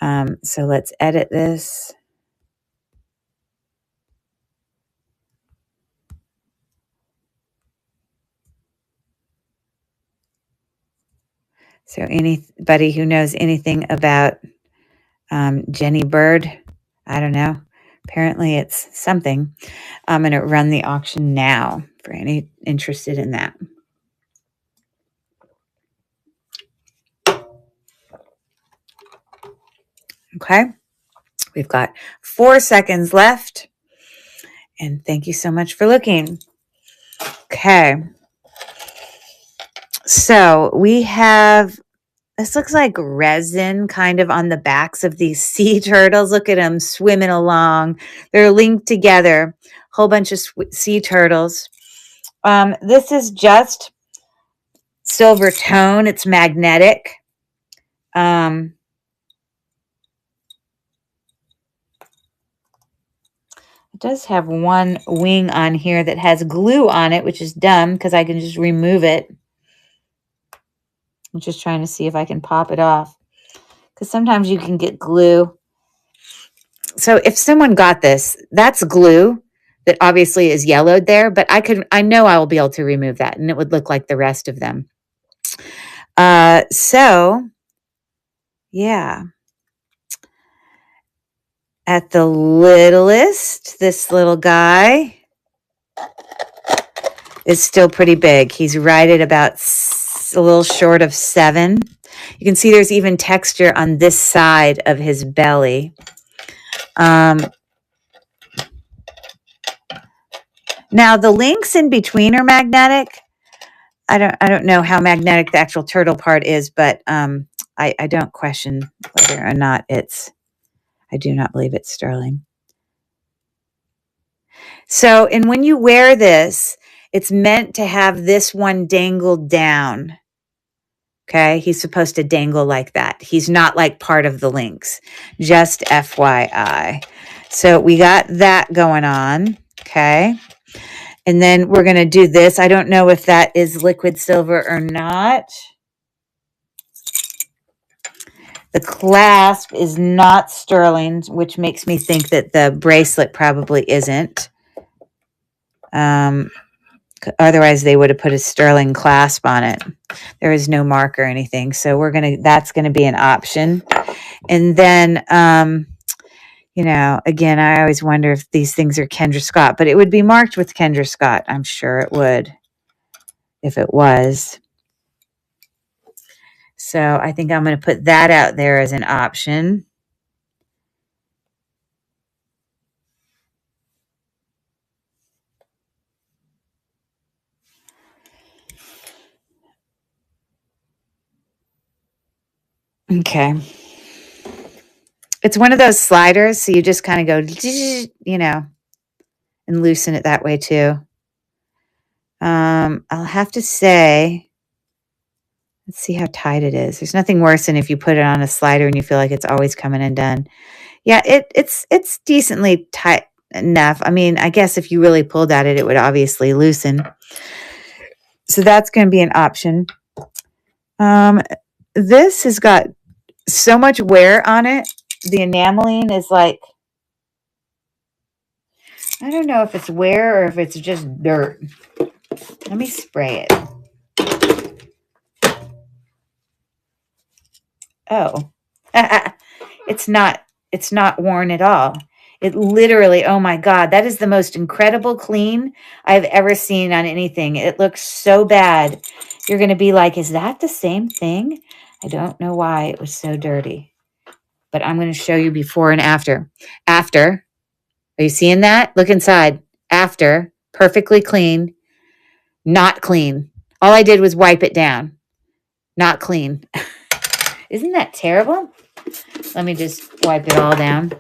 So let's edit this. So anybody who knows anything about Jenny Bird, I don't know. Apparently it's something. I'm going to run the auction now for any interested in that. Okay. We've got 4 seconds left. And thank you so much for looking. Okay. So we have This looks like resin kind of on the backs of these sea turtles. Look at them swimming along. They're linked together. Whole bunch of sea turtles. This is just silver tone. It's magnetic. It does have one wing on here that has glue on it, which is dumb because I can just remove it. I'm just trying to see if I can pop it off, because sometimes you can get glue. So if someone got this, that's glue that obviously is yellowed there, but I know I will be able to remove that and it would look like the rest of them. So yeah. At the littlest, this little guy is still pretty big. He's right at about a little short of 7. You can see there's even texture on this side of his belly. Now the links in between are magnetic. I don't know how magnetic the actual turtle part is, but I don't question whether or not I do not believe it's sterling. So, and when you wear this, it's meant to have this one dangled down. Okay, he's supposed to dangle like that. He's not like part of the links, just FYI. So we got that going on. Okay. And then we're going to do this. I don't know if that is liquid silver or not. The clasp is not sterling, which makes me think that the bracelet probably isn't. Otherwise, they would have put a sterling clasp on it. There is no mark or anything. So that's going to be an option. And then, again, I always wonder if these things are Kendra Scott, but it would be marked with Kendra Scott. I'm sure it would if it was. So I think I'm going to put that out there as an option. Okay. It's one of those sliders, so you just kind of go, and loosen it that way too. I'll have to say, let's see how tight it is. There's nothing worse than if you put it on a slider and you feel like it's always coming undone. Yeah, it's decently tight enough. I mean, I guess if you really pulled at it, it would obviously loosen. So that's going to be an option. This has got so much wear on it. The enameling is like, I don't know if it's wear or if it's just dirt. Let me spray it. Oh, it's not worn at all. It literally, oh my God, that is the most incredible clean I've ever seen on anything. It looks so bad. You're going to be like, is that the same thing? I don't know why it was so dirty, but I'm going to show you before and after. After, are you seeing that? Look inside. After, perfectly clean, not clean. All I did was wipe it down. Not clean. Isn't that terrible? Let me just wipe it all down.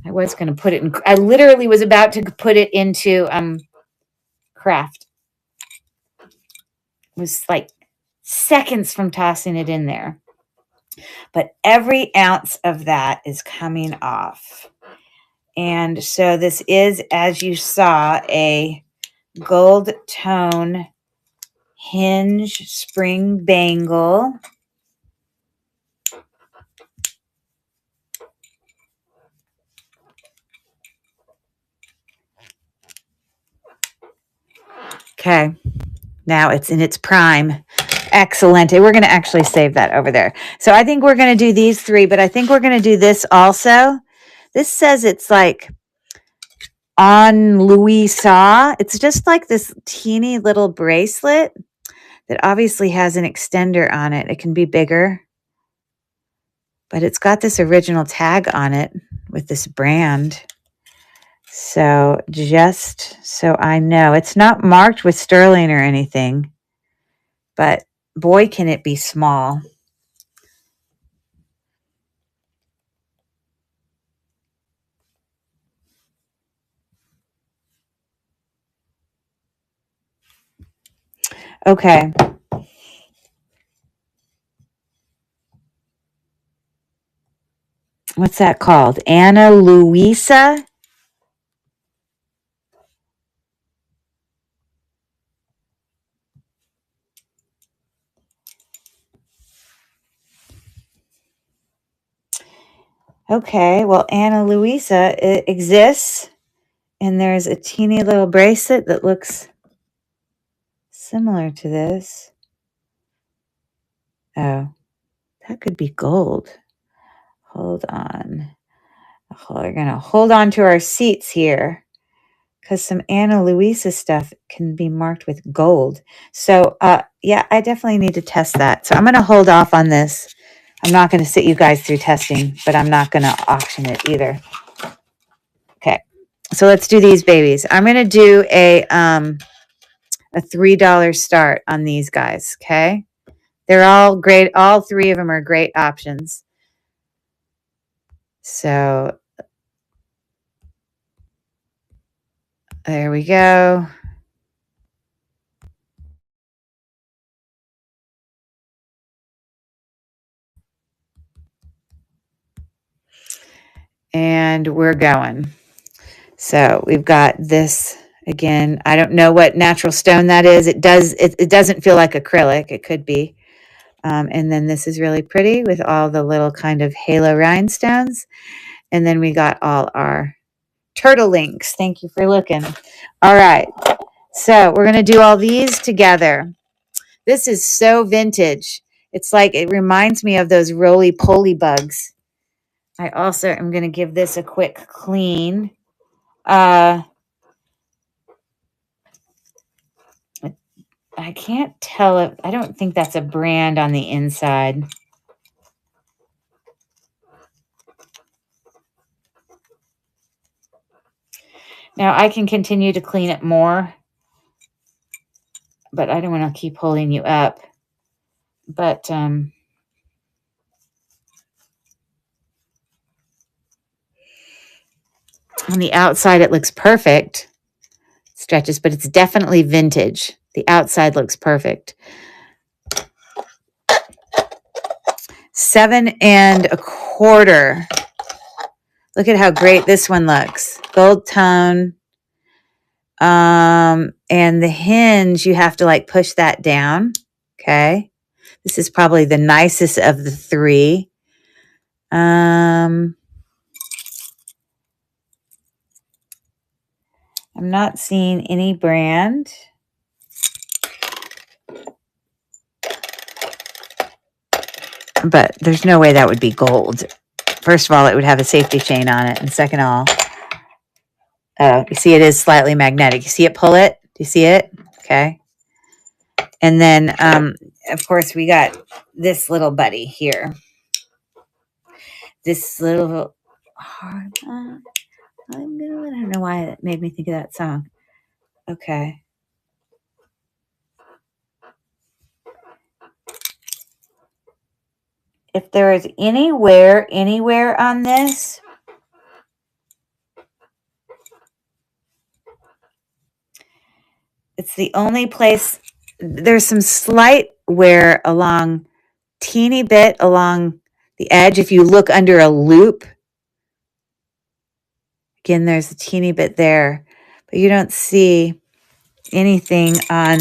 I was going to put it in, I literally was about to put it into craft. It was like seconds from tossing it in there. But every ounce of that is coming off. And so this is, as you saw, a gold tone hinge spring bangle. Okay, now it's in its prime. Excellent. We're going to actually save that over there. So I think we're going to do these 3, but I think we're going to do this also. This says it's like on Louis Saw. It's just like this teeny little bracelet that obviously has an extender on it. It can be bigger, but it's got this original tag on it with this brand. So just so I know, it's not marked with sterling or anything, but boy, can it be small. Okay. What's that called? Ana Luisa? Okay, well, Ana Luisa, it exists, and there's a teeny little bracelet that looks similar to this. Oh, that could be gold. Hold on. We're going to hold on to our seats here because some Ana Luisa stuff can be marked with gold. So, yeah, I definitely need to test that. So I'm going to hold off on this. I'm not going to sit you guys through testing, but I'm not going to auction it either. Okay, so let's do these babies. I'm going to do a $3 start on these guys. Okay, they're all great. All three of them are great options. So there we go. And we're going. So we've got this again. I don't know what natural stone that is. It doesn't feel like acrylic. It could be. And then this is really pretty with all the little kind of halo rhinestones. And then we got all our turtle links. Thank you for looking. All right. So we're going to do all these together. This is so vintage. It's like it reminds me of those roly-poly bugs. I also am going to give this a quick clean. I can't tell if I don't think that's a brand on the inside. Now I can continue to clean it more, but I don't want to keep holding you up. But on the outside, it looks perfect. Stretches, but it's definitely vintage. The outside looks perfect. 7 1/4. Look at how great this one looks. Gold tone. And the hinge, you have to like push that down. Okay. This is probably the nicest of the three. I'm not seeing any brand. But there's no way that would be gold. First of all, it would have a safety chain on it. And second of all, you see it is slightly magnetic. You see it pull it? Do you see it? Okay. And then, of course, we got this little buddy here. This little heart. I don't know why it made me think of that song. Okay. If there is anywhere on this, it's the only place. There's some slight wear along, teeny bit along the edge. If you look under a loop, again, there's a teeny bit there, but you don't see anything on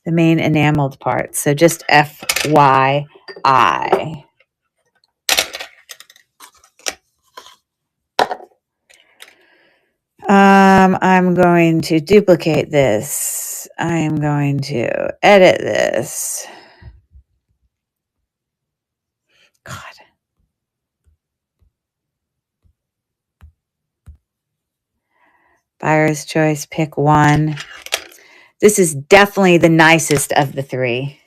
the main enameled part. So just FYI. I'm going to duplicate this. I am going to edit this. God. Buyer's choice, pick one. This is definitely the nicest of the three.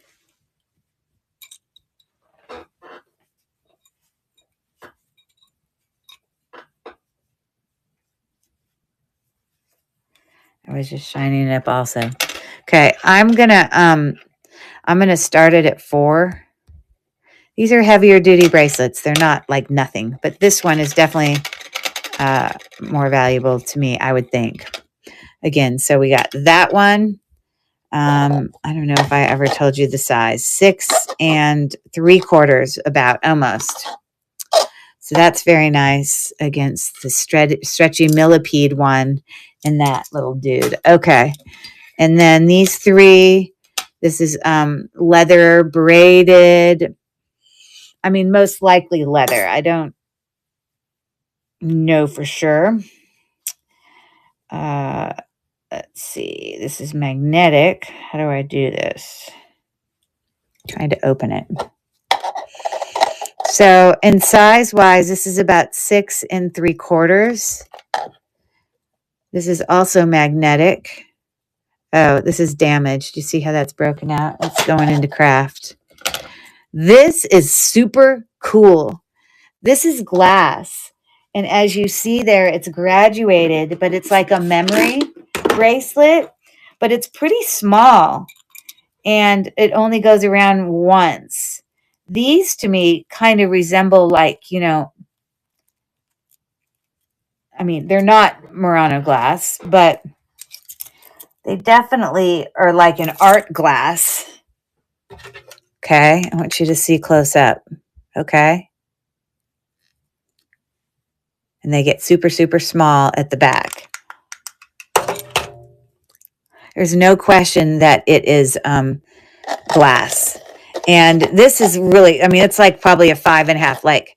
I was just shining it up also. Okay, I'm gonna start it at 4. These are heavier duty bracelets. They're not like nothing, but this one is definitely more valuable to me, I would think. Again, so we got that one. I don't know if I ever told you the size, 6 3/4 about, almost. So that's very nice against the stretchy millipede one and that little dude. Okay. And then these 3, this is leather braided. I mean, most likely leather. I don't know for sure. Let's see. This is magnetic. How do I do this? Trying to open it. So, in size wise, this is about 6 3/4. This is also magnetic. Oh, this is damaged. You see how that's broken out? It's going into craft. This is super cool. This is glass. And as you see there, it's graduated, but it's like a memory bracelet, but it's pretty small and it only goes around once. These to me kind of resemble, like, I mean, they're not Murano glass, but they definitely are like an art glass. Okay, I want you to see close up. Okay. And they get super, super small at the back. There's no question that it is glass. And this is really, I mean, it's like probably a 5.5, like,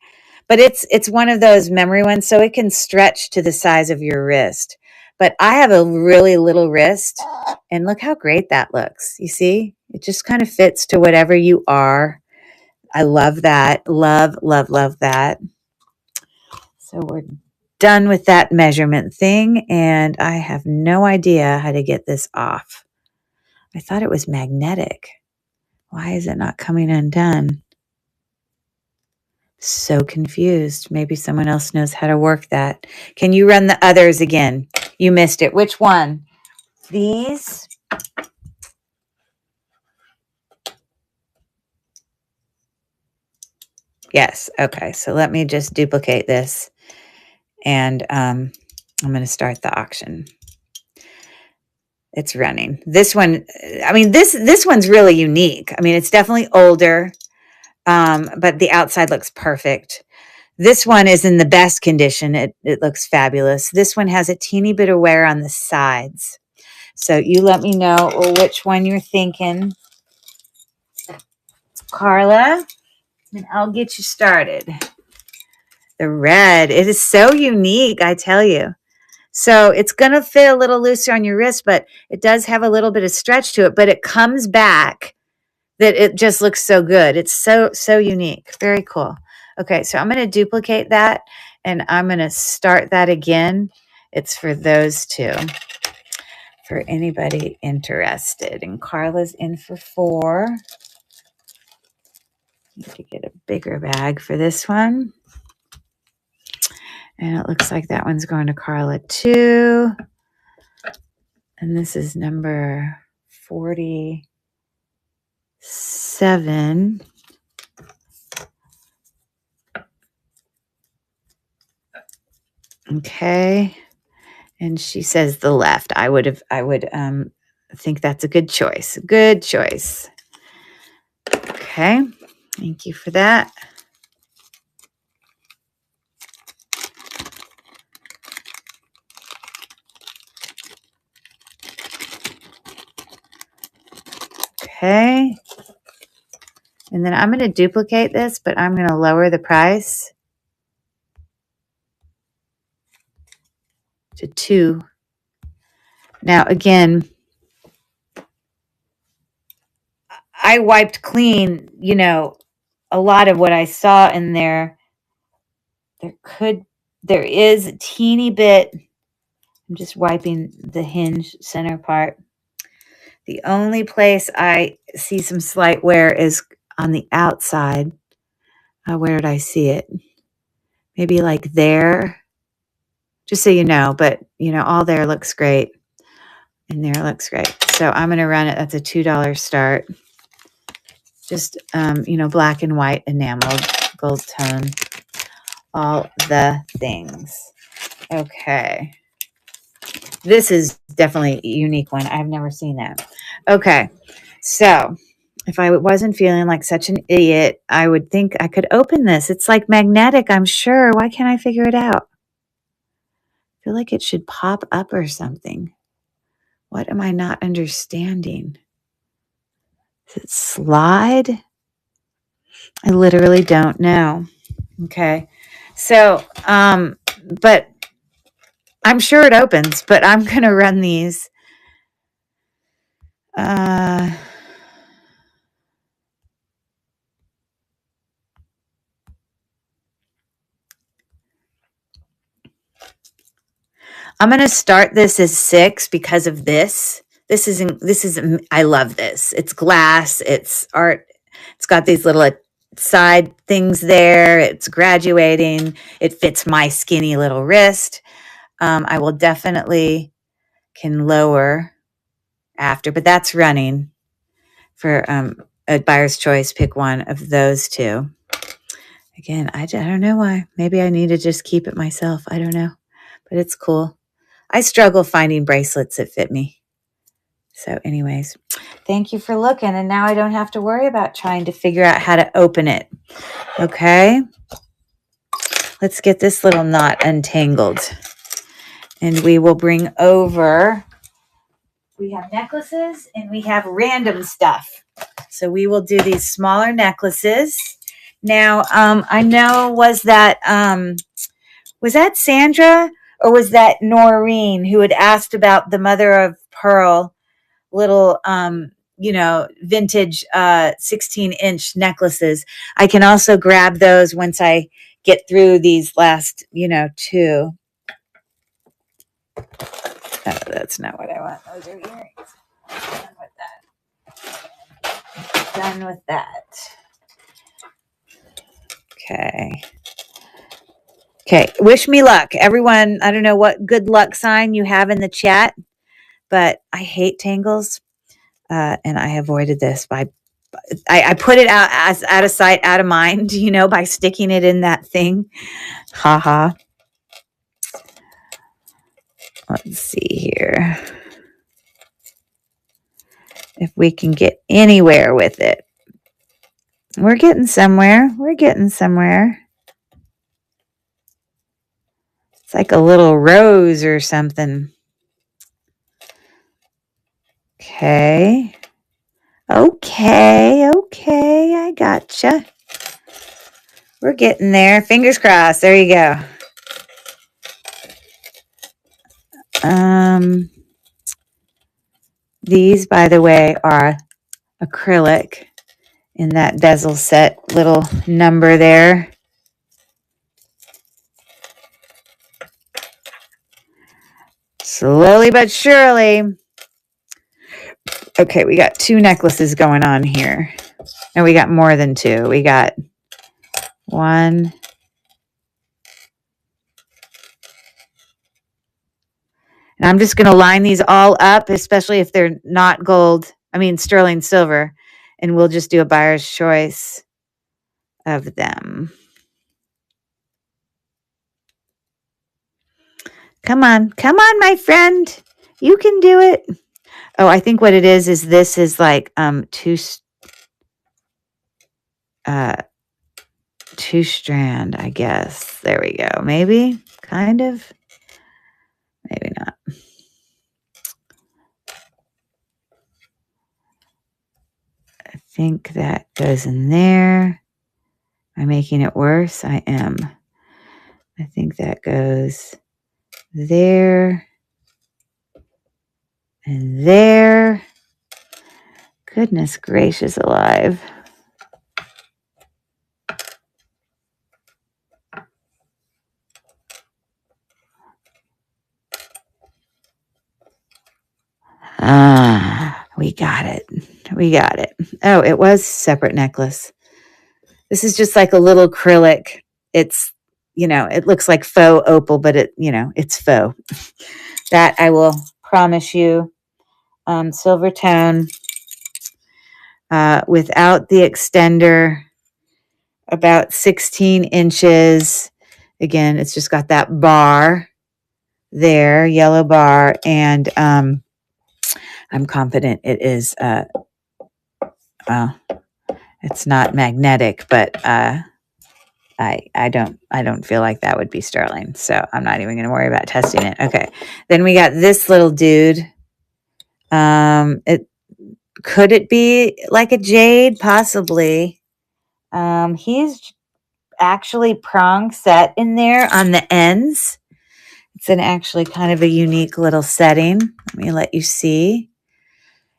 but it's one of those memory ones, so it can stretch to the size of your wrist. But I have a really little wrist, and look how great that looks. You see? It just kind of fits to whatever you are. I love that. Love, love, love that. So we're done with that measurement thing, and I have no idea how to get this off. I thought it was magnetic. Why is it not coming undone? So confused. Maybe someone else knows how to work that. Can you run the others again? You missed it. Which one? These? Yes. Okay. So let me just duplicate this, and I'm going to start the auction. It's running. This one, I mean, this one's really unique. I mean, it's definitely older, but the outside looks perfect. This one is in the best condition. It looks fabulous. This one has a teeny bit of wear on the sides. So you let me know which one you're thinking, Carla, and I'll get you started. The red, it is so unique, I tell you. So it's going to fit a little looser on your wrist, but it does have a little bit of stretch to it, but it comes back that it just looks so good. It's so, so unique. Very cool. Okay, so I'm going to duplicate that, and I'm going to start that again. It's for those two, for anybody interested. And Carla's in for 4. Need to get a bigger bag for this one. And it looks like that one's going to Carla too. And this is number 47. Okay. And she says the left. I would think that's a good choice. Good choice. Okay. Thank you for that. Okay. And then I'm going to duplicate this, but I'm going to lower the price to 2. Now, again, I wiped clean, a lot of what I saw in there. There is a teeny bit. I'm just wiping the hinge center part. The only place I see some slight wear is on the outside. Where did I see it? Maybe like there. Just so you know, but all there looks great. And there looks great. So I'm going to run it. That's a $2 start. Just, black and white enameled, gold tone, all the things. Okay. This is definitely a unique one. I've never seen that. Okay. So if I wasn't feeling like such an idiot, I would think I could open this. It's like magnetic, I'm sure. Why can't I figure it out? I feel like it should pop up or something. What am I not understanding? Does it slide? I literally don't know. Okay. So, but I'm sure it opens, but I'm going to run these. I'm going to start this as 6 because of this. This is, I love this. It's glass, it's art. It's got these little side things there. It's graduating. It fits my skinny little wrist. I will definitely can lower after, but that's running for a buyer's choice. Pick one of those two. Again, I don't know why. Maybe I need to just keep it myself. I don't know, but it's cool. I struggle finding bracelets that fit me. So anyways, thank you for looking. And now I don't have to worry about trying to figure out how to open it. Okay. Let's get this little knot untangled. And we will bring over, we have necklaces and we have random stuff. So we will do these smaller necklaces. Now, I know, was that Sandra or was that Noreen who had asked about the mother of pearl little, vintage 16-inch necklaces? I can also grab those once I get through these last, 2. Oh, that's not what I want. Those are earrings. Done with that. Okay. Wish me luck. Everyone, I don't know what good luck sign you have in the chat, but I hate tangles. And I avoided this by, I put it out of sight, out of mind, by sticking it in that thing. Haha. Let's see here. If we can get anywhere with it. We're getting somewhere. It's like a little rose or something. Okay. I gotcha. We're getting there. Fingers crossed. There you go. These, by the way, are acrylic in that bezel set little number there. Slowly but surely. Okay, we got 2 necklaces going on here. And we got more than 2. We got 1. And I'm just going to line these all up, especially if they're not sterling silver. And we'll just do a buyer's choice of them. Come on, my friend. You can do it. Oh, I think what it is this is like 2 strand, I guess. There we go. Maybe, kind of. Maybe not. I think that goes in there. Am I making it worse? I am. I think that goes there and there. Goodness gracious alive. We got it. Oh, it was separate necklace. This is just like a little acrylic. It's, it looks like faux opal, but it's faux. That I will promise you. Silver tone, without the extender, about 16 inches. Again, it's just got that bar. there, yellow bar, and I'm confident it is, well, it's not magnetic, but I don't feel like that would be sterling, so I'm not even going to worry about testing it. Okay, then we got this little dude. It could it be like a jade? Possibly. He's actually prong set in there on the ends. It's an actually kind of a unique little setting. Let me let you see.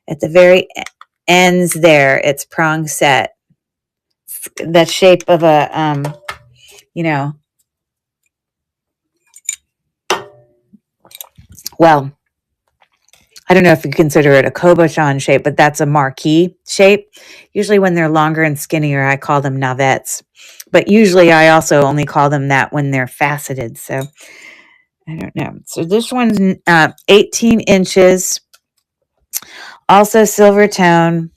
At the very ends there, it's prong set. It's the shape of a, well, I don't know if you consider it a cabochon shape, but that's a marquee shape. Usually when they're longer and skinnier, I call them navettes. But usually I also only call them that when they're faceted. So I don't know. So this one's 18 inches. Also silver tone.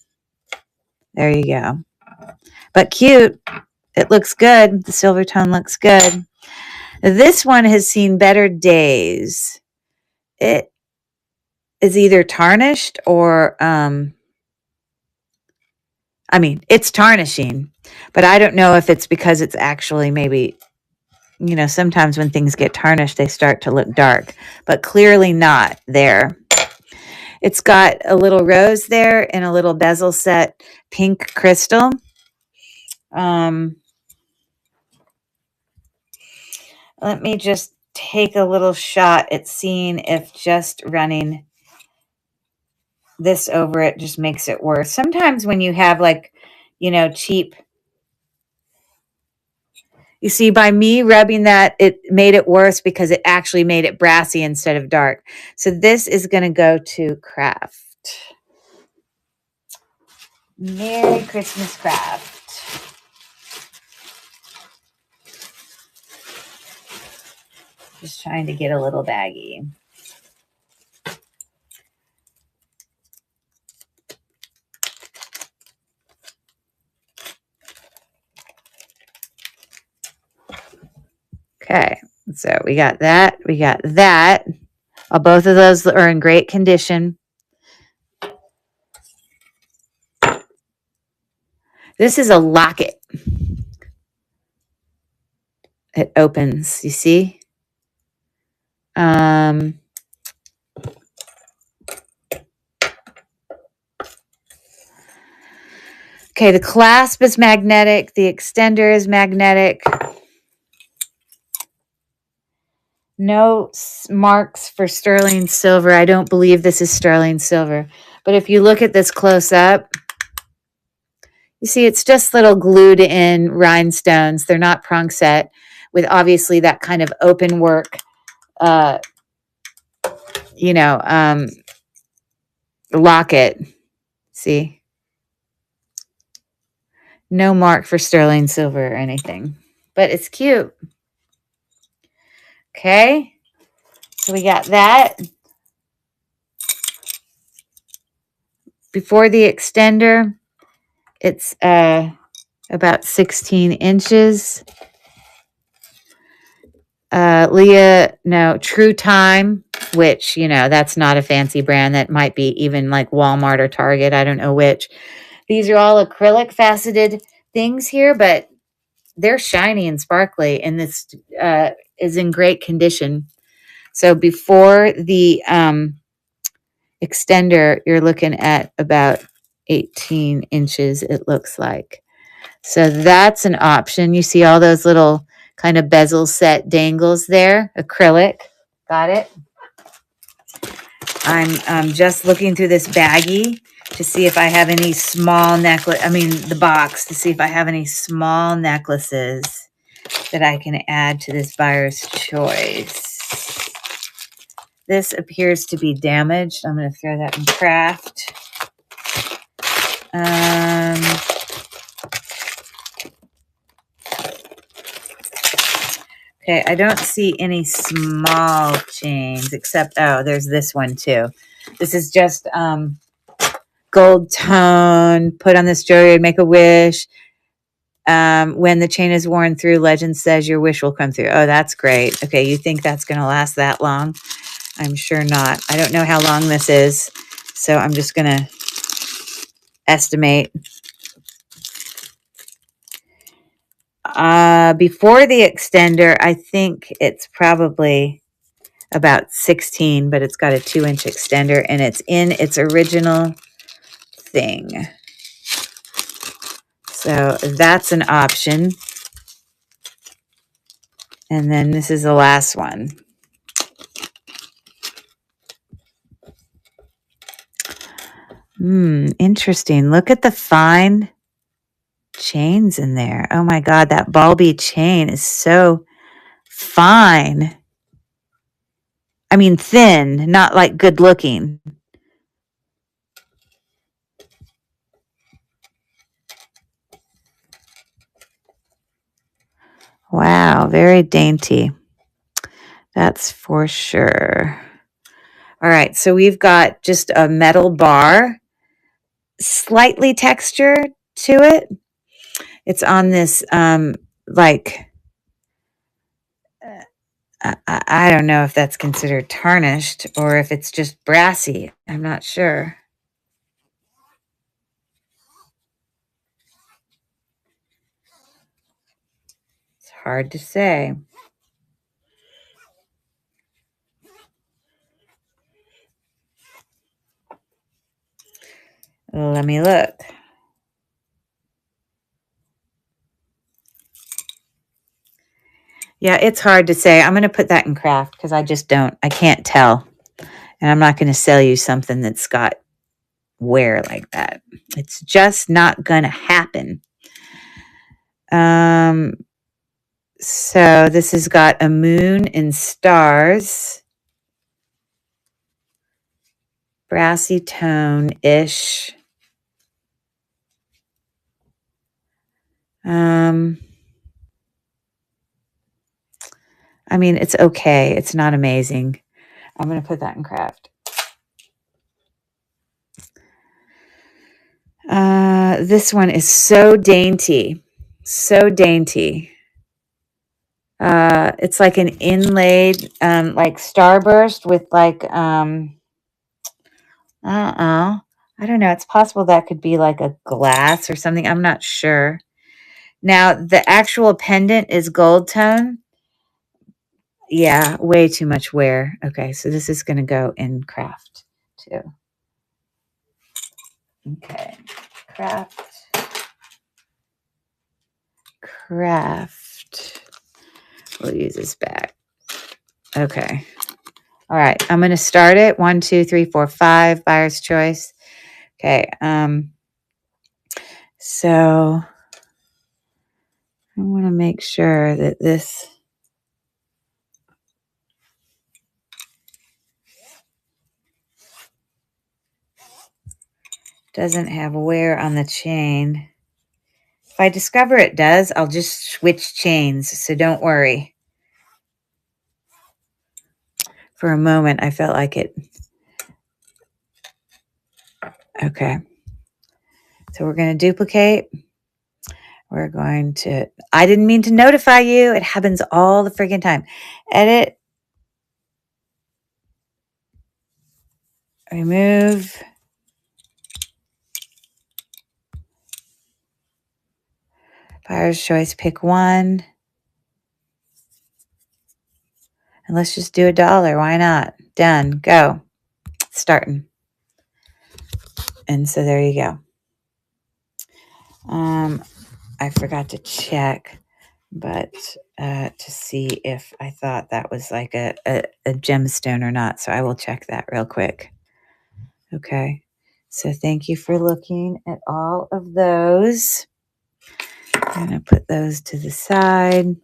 There you go. But cute. It looks good. The silver tone looks good. This one has seen better days. It is either tarnished or, it's tarnishing, but I don't know if it's because it's actually maybe, sometimes when things get tarnished, they start to look dark, but clearly not there. It's got a little rose there and a little bezel set pink crystal. Let me just take a little shot at seeing if just running this over it just makes it worse. Sometimes when you have cheap, you see, by me rubbing that, it made it worse because it actually made it brassy instead of dark. So this is going to go to Craft. Merry Christmas, Craft. Just trying to get a little baggy. Okay, so we got that. We got that. Both of those are in great condition. This is a locket. It opens, you see? Okay, the clasp is magnetic. The extender is magnetic. No marks for sterling silver. I don't believe this is sterling silver. But if you look at this close up, you see it's just little glued in rhinestones. They're not prong set with obviously that kind of open work, locket. See? No mark for sterling silver or anything. But it's cute. Okay. So we got that. Before the extender, it's about 16 inches. True Time, which, that's not a fancy brand. That might be even like Walmart or Target. I don't know which. These are all acrylic faceted things here, but they're shiny and sparkly, and this is in great condition. So before the extender, you're looking at about 18 inches, it looks like. So that's an option. You see all those little kind of bezel set dangles there, acrylic. Got it? I'm just looking through this baggie to see if I have any small the box, to see if I have any small necklaces that I can add to this buyer's choice. This appears to be damaged. I'm going to throw that in Craft. Okay, I don't see any small chains except, there's this one too. This is just gold tone, put on this jewelry and make a wish. When the chain is worn through, legend says your wish will come through. Oh, that's great. Okay, you think that's going to last that long? I'm sure not. I don't know how long this is, so I'm just going to estimate. Before the extender, I think it's probably about 16, but it's got a 2-inch extender and it's in its original thing. So that's an option. And then this is the last one. Interesting. Look at the fine chains in there. Oh my God, that bulby chain is so fine. I mean, thin, not like good looking. Wow, very dainty. That's for sure. All right, so we've got just a metal bar, slightly texture to it. It's on this like I don't know if that's considered tarnished or if it's just brassy. I'm not sure. It's hard to say. Let me look. Yeah, it's hard to say. I'm going to put that in craft because I can't tell. And I'm not going to sell you something that's got wear like that. It's just not going to happen. So this has got a moon and stars. Brassy tone-ish. I mean, it's okay. It's not amazing. I'm going to put that in craft. This one is so dainty. So dainty. It's like an inlaid, like starburst with like, I don't know. It's possible that could be like a glass or something. I'm not sure. Now, the actual pendant is gold tone. Yeah, way too much wear. Okay, so this is going to go in craft too. Okay, craft. We'll use this back. Okay. All right, I'm going to start it. 1, 2, 3, 4, 5. Buyer's choice. Okay. So I want to make sure that this doesn't have wear on the chain. If I discover it does, I'll just switch chains, so don't worry. For a moment, I felt like it. Okay. So we're going to duplicate. We're going to, I didn't mean to notify you. It happens all the freaking time. Edit. Remove. Buyer's choice, pick one. And let's just do $1. Why not? Done. Go. Starting. And so there you go. I forgot to check, but to see if I thought that was like a gemstone or not. So I will check that real quick. Okay. So thank you for looking at all of those. I'm going to put those to the side.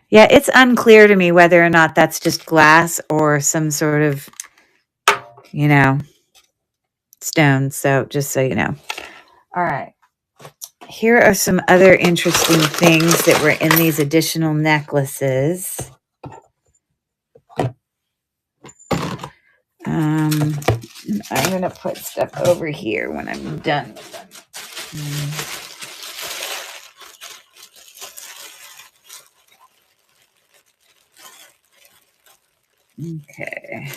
Yeah, it's unclear to me whether or not that's just glass or some sort of, you know, stone. So just so you know. All right. Here are some other interesting things that were in these additional necklaces. I'm going to put stuff over here when I'm done with them. Okay.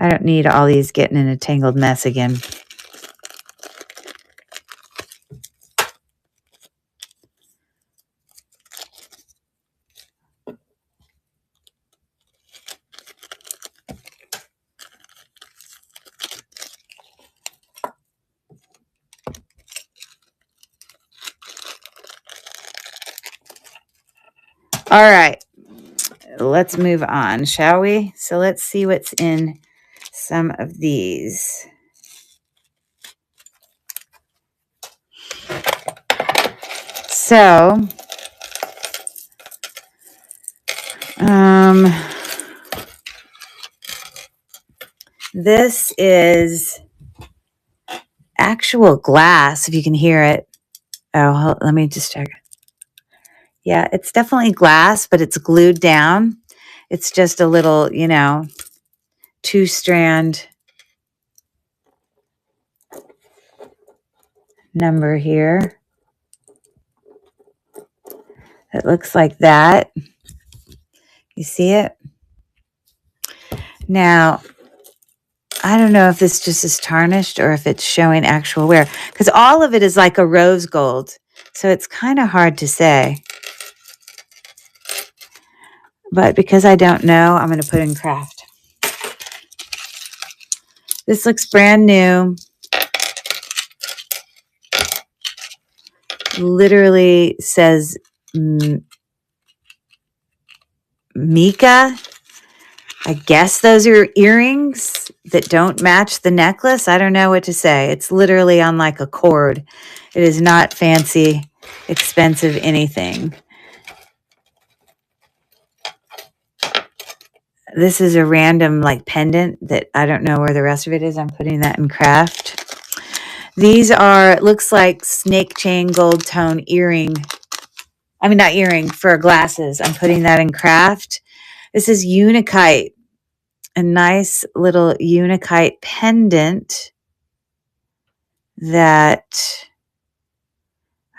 I don't need all these getting in a tangled mess again. All right. Let's move on, shall we? So let's see what's in some of these. So, this is actual glass, if you can hear it. Oh, let me just check. Yeah, it's definitely glass, but it's glued down. It's just a little, 2-strand number here. It looks like that. You see it? Now, I don't know if this just is tarnished or if it's showing actual wear, because all of it is like a rose gold. So it's kind of hard to say. But because I don't know, I'm going to put in craft. This looks brand new. Literally says Mika. I guess those are earrings that don't match the necklace. I don't know what to say. It's literally on like a cord. It is not fancy, expensive anything. This is a random like pendant that I don't know where the rest of it is. I'm putting that in craft. These are, looks like snake chain gold tone earring. I mean, not earring, for glasses. I'm putting that in craft. This is Unikite. A nice little Unikite pendant that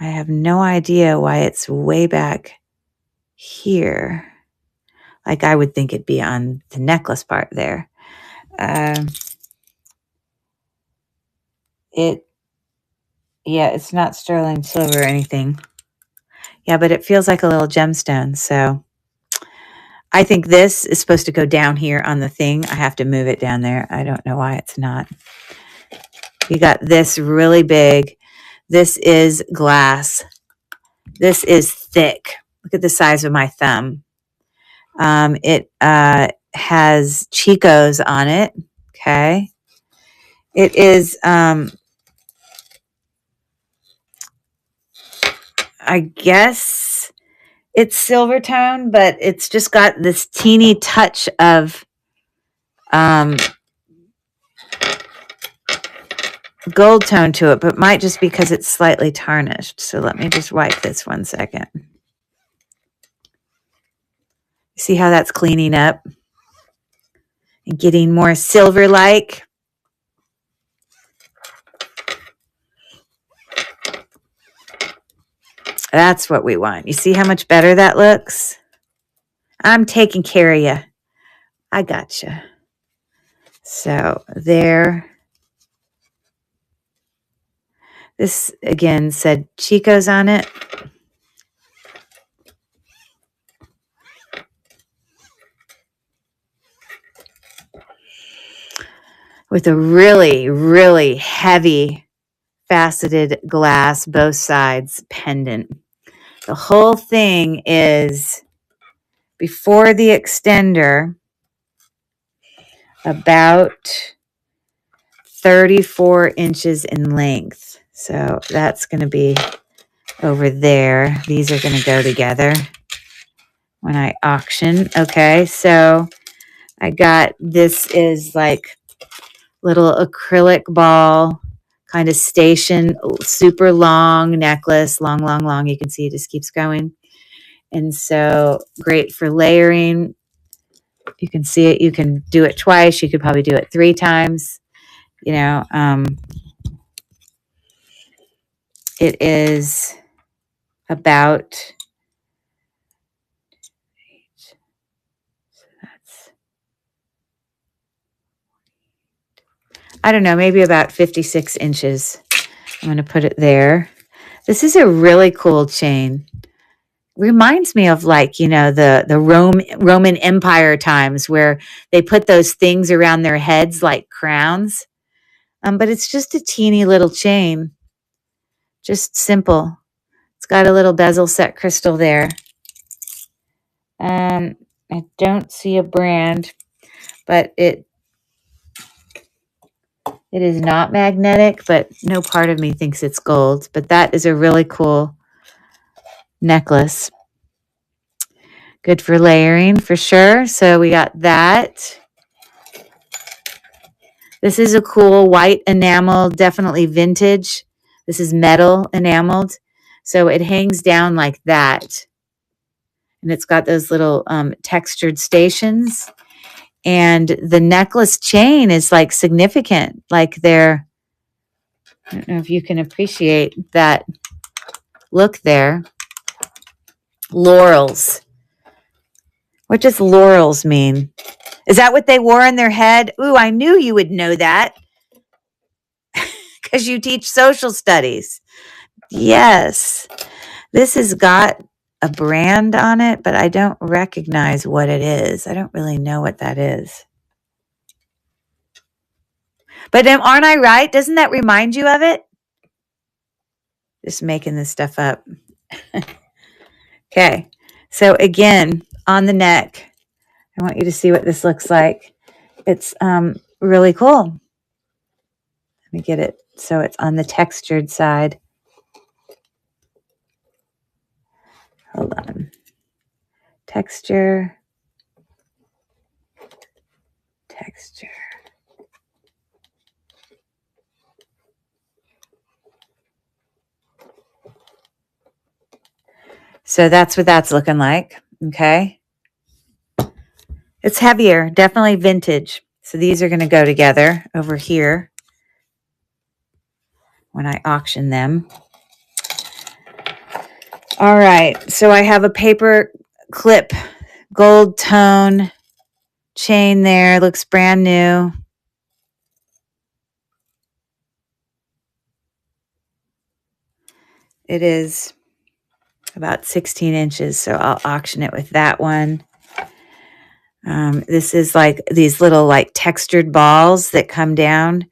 I have no idea why it's way back here. Like I would think it'd be on the necklace part there. It's not sterling silver or anything. Yeah, but it feels like a little gemstone. So I think this is supposed to go down here on the thing. I have to move it down there. I don't know why it's not. You got this really big. This is glass. This is thick. Look at the size of my thumb. It has Chico's on it. Okay. It is, I guess it's silver tone, but it's just got this teeny touch of gold tone to it, but might just because it's slightly tarnished. So let me just wipe this 1 second. See how that's cleaning up and getting more silver-like? That's what we want. You see how much better that looks? I'm taking care of you. I gotcha. So there. This, again, said Chico's on it. With a really, really heavy faceted glass, both sides pendant. The whole thing is, before the extender, about 34 inches in length. So that's going to be over there. These are going to go together when I auction. Okay, so I got, this is like little acrylic ball kind of station, super long necklace, long, long, long. You can see it just keeps going. And so great for layering. You can see it. You can do it twice. You could probably do it 3 times. You know, it is about, I don't know, maybe about 56 inches. I'm going to put it there. This is a really cool chain. Reminds me of, like, you know, the Roman Empire times where they put those things around their heads like crowns. But it's just a teeny little chain. Just simple. It's got a little bezel set crystal there. I don't see a brand, but it is not magnetic, but no part of me thinks it's gold. But that is a really cool necklace. Good for layering for sure. So we got that. This is a cool white enamel, definitely vintage. This is metal enameled. So it hangs down like that. And it's got those little textured stations. And the necklace chain is like significant. Like they're, I don't know if you can appreciate that look there. Laurels. What does laurels mean? Is that what they wore in their head? Ooh, I knew you would know that because you teach social studies. Yes. This has got a brand on it, but I don't recognize what it is. I don't really know what that is. But aren't I right? Doesn't that remind you of it? Just making this stuff up. Okay. So again, on the neck, I want you to see what this looks like. It's really cool. Let me get it so it's on the textured side. Hold on. Texture. So that's what that's looking like. Okay. It's heavier, definitely vintage. So these are going to go together over here when I auction them. All right. So I have a paper clip, gold tone chain there. Looks brand new. It is about 16 inches. So I'll auction it with that one. This is like these little like textured balls that come down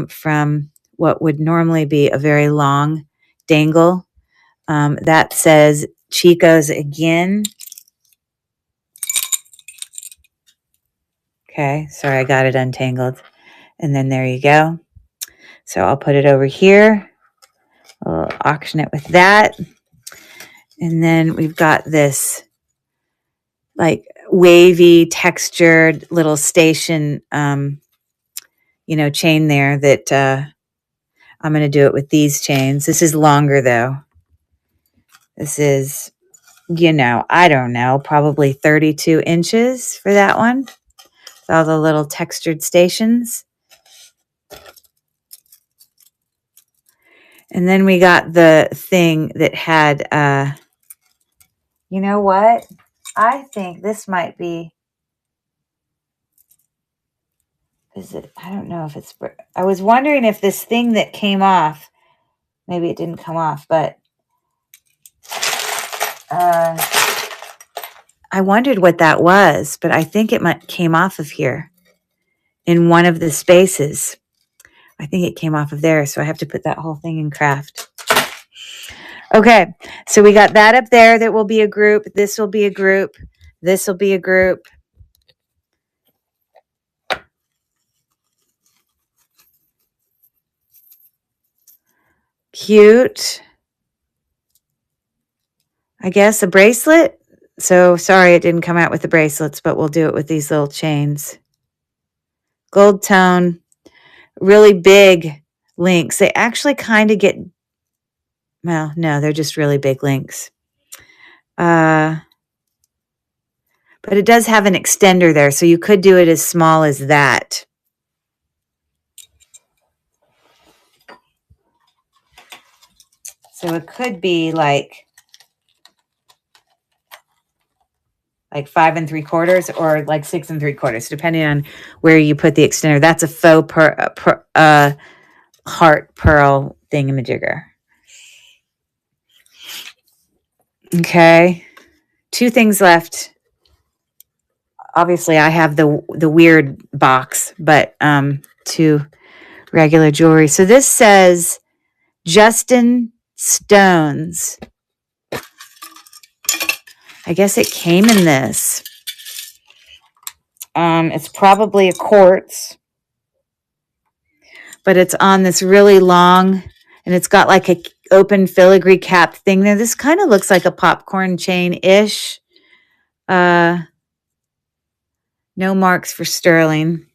from what would normally be a very long dangle. That says Chico's again. Okay, sorry, I got it untangled. And then there you go. So I'll put it over here. I'll auction it with that. And then we've got this like wavy textured little station, you know, chain there that I'm going to do it with these chains. This is longer though. This is, you know, I don't know, probably 32 inches for that one. With all the little textured stations. And then we got the thing that had, you know what? I think this might be, is it, I don't know if it's, I was wondering if this thing that came off, maybe it didn't come off, but I wondered what that was, but I think it came off of here in one of the spaces. I think it came off of there, so I have to put that whole thing in craft. Okay, so we got that up there. That will be a group. This will be a group. This will be a group. Cute. I guess a bracelet. So sorry it didn't come out with the bracelets, but we'll do it with these little chains. Gold tone. Really big links. They actually kind of get, well, no, they're just really big links. But it does have an extender there, so you could do it as small as that. So it could be like 5 3/4 or like 6 3/4, depending on where you put the extender. That's a faux heart pearl thingamajigger. Okay, 2 things left. Obviously, I have the weird box, but 2 regular jewelry. So this says Justin Stones. I guess it came in this. It's probably a quartz, but it's on this really long, and it's got like a open filigree cap thing there. This kind of looks like a popcorn chain-ish. No marks for sterling.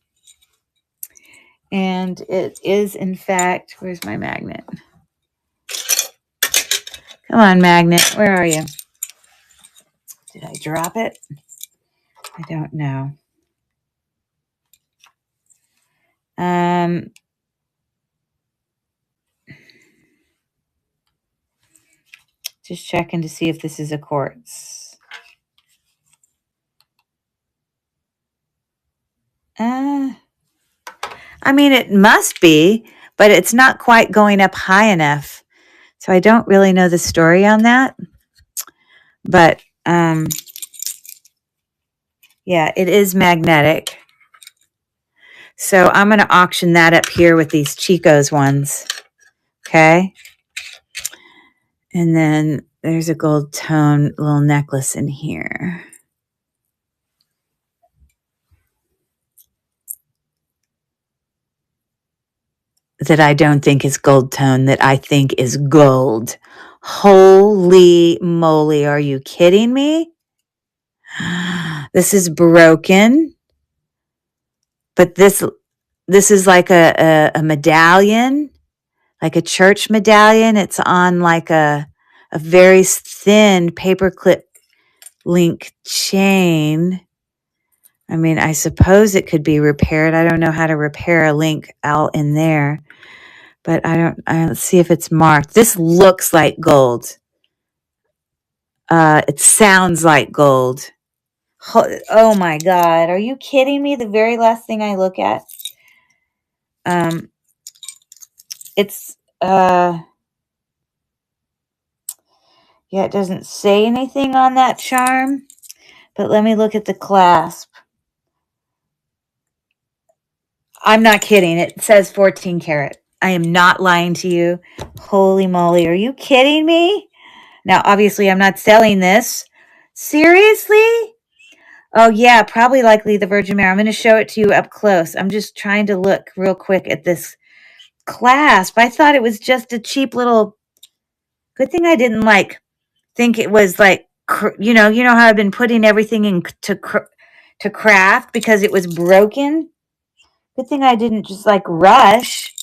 And it is, in fact, where's my magnet? Come on, magnet. Where are you? Did I drop it? I don't know. Just checking to see if this is a quartz. I mean, it must be, but it's not quite going up high enough. So I don't really know the story on that. But yeah, it is magnetic. So I'm going to auction that up here with these Chico's ones. Okay. And then there's a gold tone little necklace in here. That I don't think is gold tone, that I think is gold. Holy moly, are you kidding me? This is broken. But this is like a medallion, like a church medallion. It's on like a very thin paperclip link chain. I mean, I suppose it could be repaired. I don't know how to repair a link out in there, but let's see if it's marked. This looks like gold. It sounds like gold. Oh my God. Are you kidding me? The very last thing I look at. It's, yeah, it doesn't say anything on that charm, but let me look at the clasp. I'm not kidding. It says 14 karat. I am not lying to you. Holy moly. Are you kidding me? Now, obviously, I'm not selling this. Seriously? Oh, yeah, probably likely the Virgin Mary. I'm going to show it to you up close. I'm just trying to look real quick at this clasp. I thought it was just a cheap little, good thing I didn't think it was like, you know how I've been putting everything in to craft because it was broken. Good thing I didn't just rush.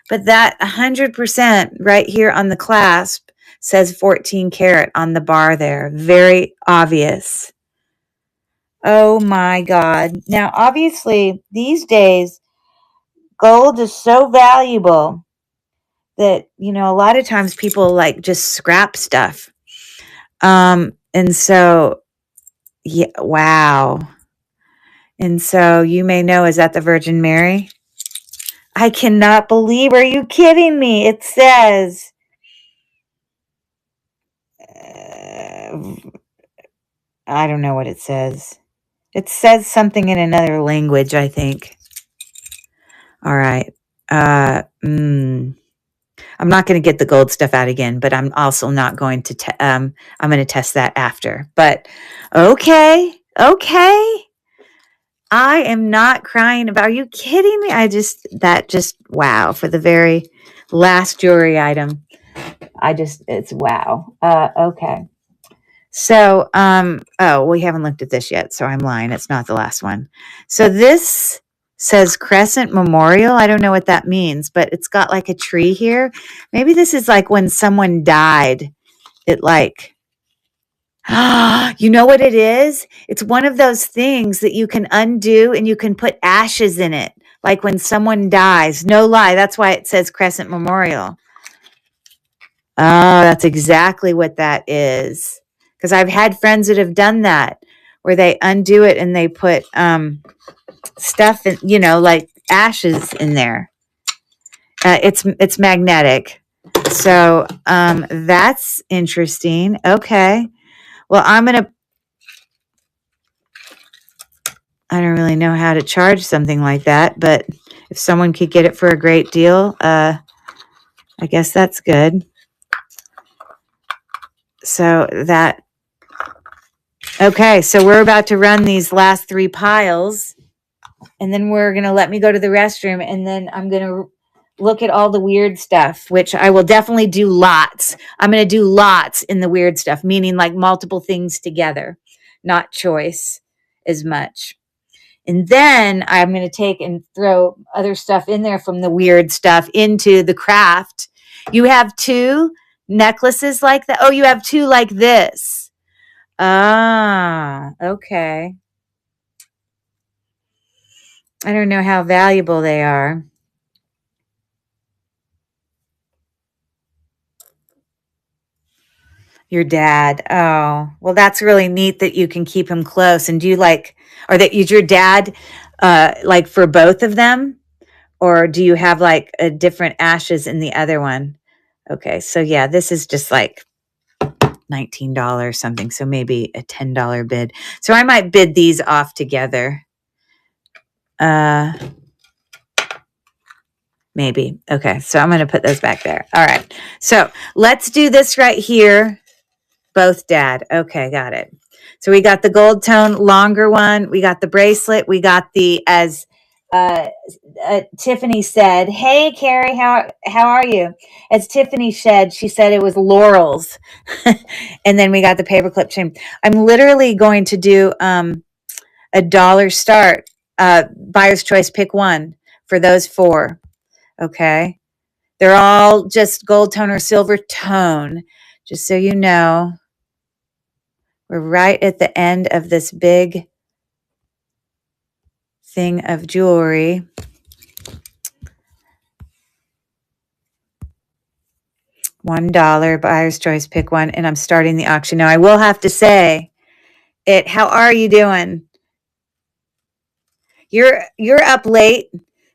But that 100% right here on the clasp says 14 karat on the bar there. Very obvious. Oh my God. Now, obviously, these days, gold is so valuable that, a lot of times people just scrap stuff. And so, yeah, wow. And so you may know, is that the Virgin Mary? I cannot believe, are you kidding me? It says, I don't know what it says. It says something in another language, I think. All right. I'm not going to get the gold stuff out again, but I'm also not going to, I'm going to test that after. But okay. I am not crying about, are you kidding me? Wow, for the very last jewelry item. It's wow. Okay. So, oh, we haven't looked at this yet, so I'm lying. It's not the last one. So this says Crescent Memorial. I don't know what that means, but it's got like a tree here. Maybe this is like when someone died. It like, you know what it is? It's one of those things that you can undo and you can put ashes in it. Like when someone dies. No lie. That's why it says Crescent Memorial. Oh, that's exactly what that is. Because I've had friends that have done that, where they undo it and they put stuff in, like ashes in there. It's magnetic. So that's interesting. Okay. Well, I don't really know how to charge something like that, but if someone could get it for a great deal, I guess that's good. So that, okay, so we're about to run these last 3 piles, and then we're going to let me go to the restroom, and then I'm going to look at all the weird stuff, which I will definitely do lots. I'm going to do lots in the weird stuff, meaning like multiple things together, not choice as much. And then I'm going to take and throw other stuff in there from the weird stuff into the craft. You have 2 necklaces like that? Oh, you have 2 like this. Ah, okay. I don't know how valuable they are. Your dad. Oh, well, that's really neat that you can keep him close. And do you like, or that is your dad like for both of them? Or do you have like a different ashes in the other one? Okay, so yeah, this is just like $19 something. So maybe a $10 bid. So I might bid these off together. Maybe. Okay, so I'm going to put those back there. All right. So let's do this right here. Both dad. Okay, got it. So we got the gold tone longer one. We got the bracelet. We got the, as Tiffany said, hey, Carrie, how are you? As Tiffany said, she said it was laurels. And then we got the paperclip chain. I'm literally going to do a dollar start, buyer's choice, pick one for those 4. Okay. They're all just gold tone or silver tone, just so you know. We're right at the end of this big thing of jewelry. $1 buyer's choice, pick one, and I'm starting the auction now. I will have to say it. How are you doing? You're up late.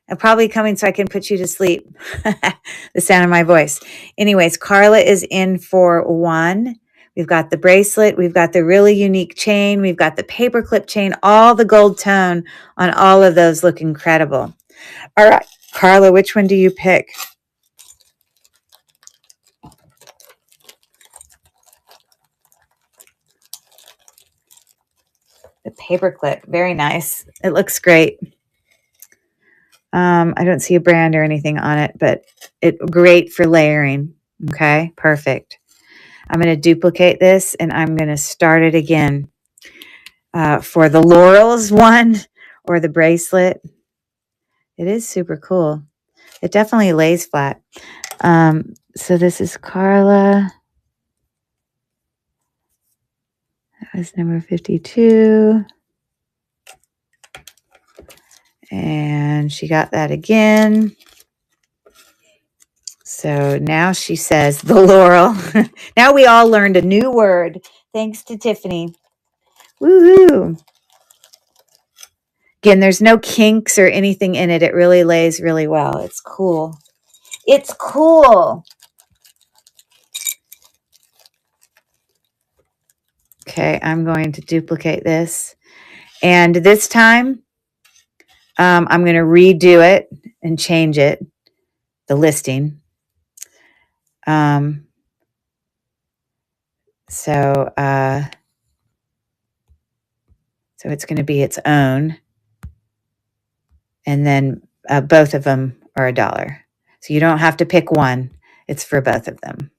I'm probably coming so I can put you to sleep. The sound of my voice. Anyways, Carla is in for 1. We've got the bracelet. We've got the really unique chain. We've got the paperclip chain. All the gold tone on all of those look incredible. All right, Carla, which one do you pick? The paperclip. Very nice. It looks great. I don't see a brand or anything on it, but it's great for layering. Okay, perfect. I'm going to duplicate this and I'm going to start it again for the laurels one or the bracelet. It is super cool. It definitely lays flat. So this is Carla. That was number 52. And she got that again. So now she says the laurel. Now we all learned a new word. Thanks to Tiffany. Woohoo. Again, there's no kinks or anything in it. It really lays really well. It's cool. It's cool. Okay, I'm going to duplicate this. And this time, I'm going to redo it and change it, the listing. So it's going to be its own. And then both of them are $1. So you don't have to pick one. It's for both of them.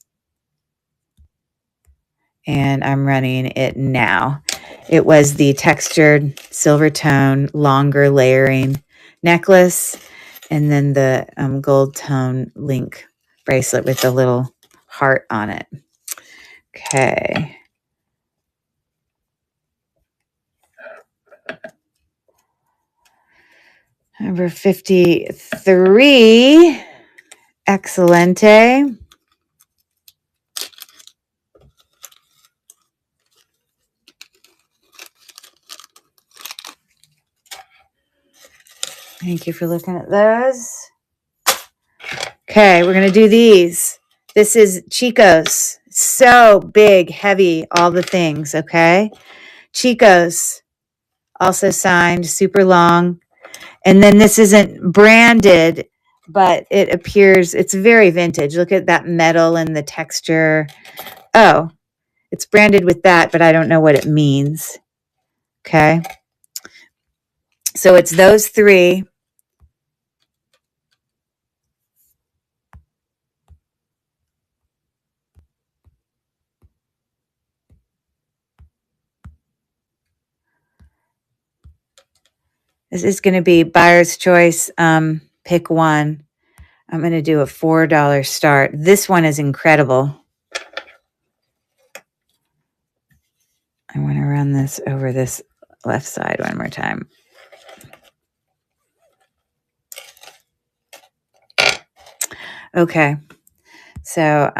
and I'm running it now. It was the textured silver tone, longer layering necklace, and then the gold tone link bracelet with the little heart on it. Okay. Number 53, Excelente. Thank you for looking at those. Okay, we're going to do these. This is Chico's. So big, heavy, all the things, okay? Chico's, also signed, super long. And then this isn't branded, but it appears, it's very vintage. Look at that metal and the texture. Oh, it's branded with that, but I don't know what it means. Okay. So it's those three. This is going to be buyer's choice. Pick one. I'm going to do a $4 start. This one is incredible. I want to run this over this left side one more time. Okay. So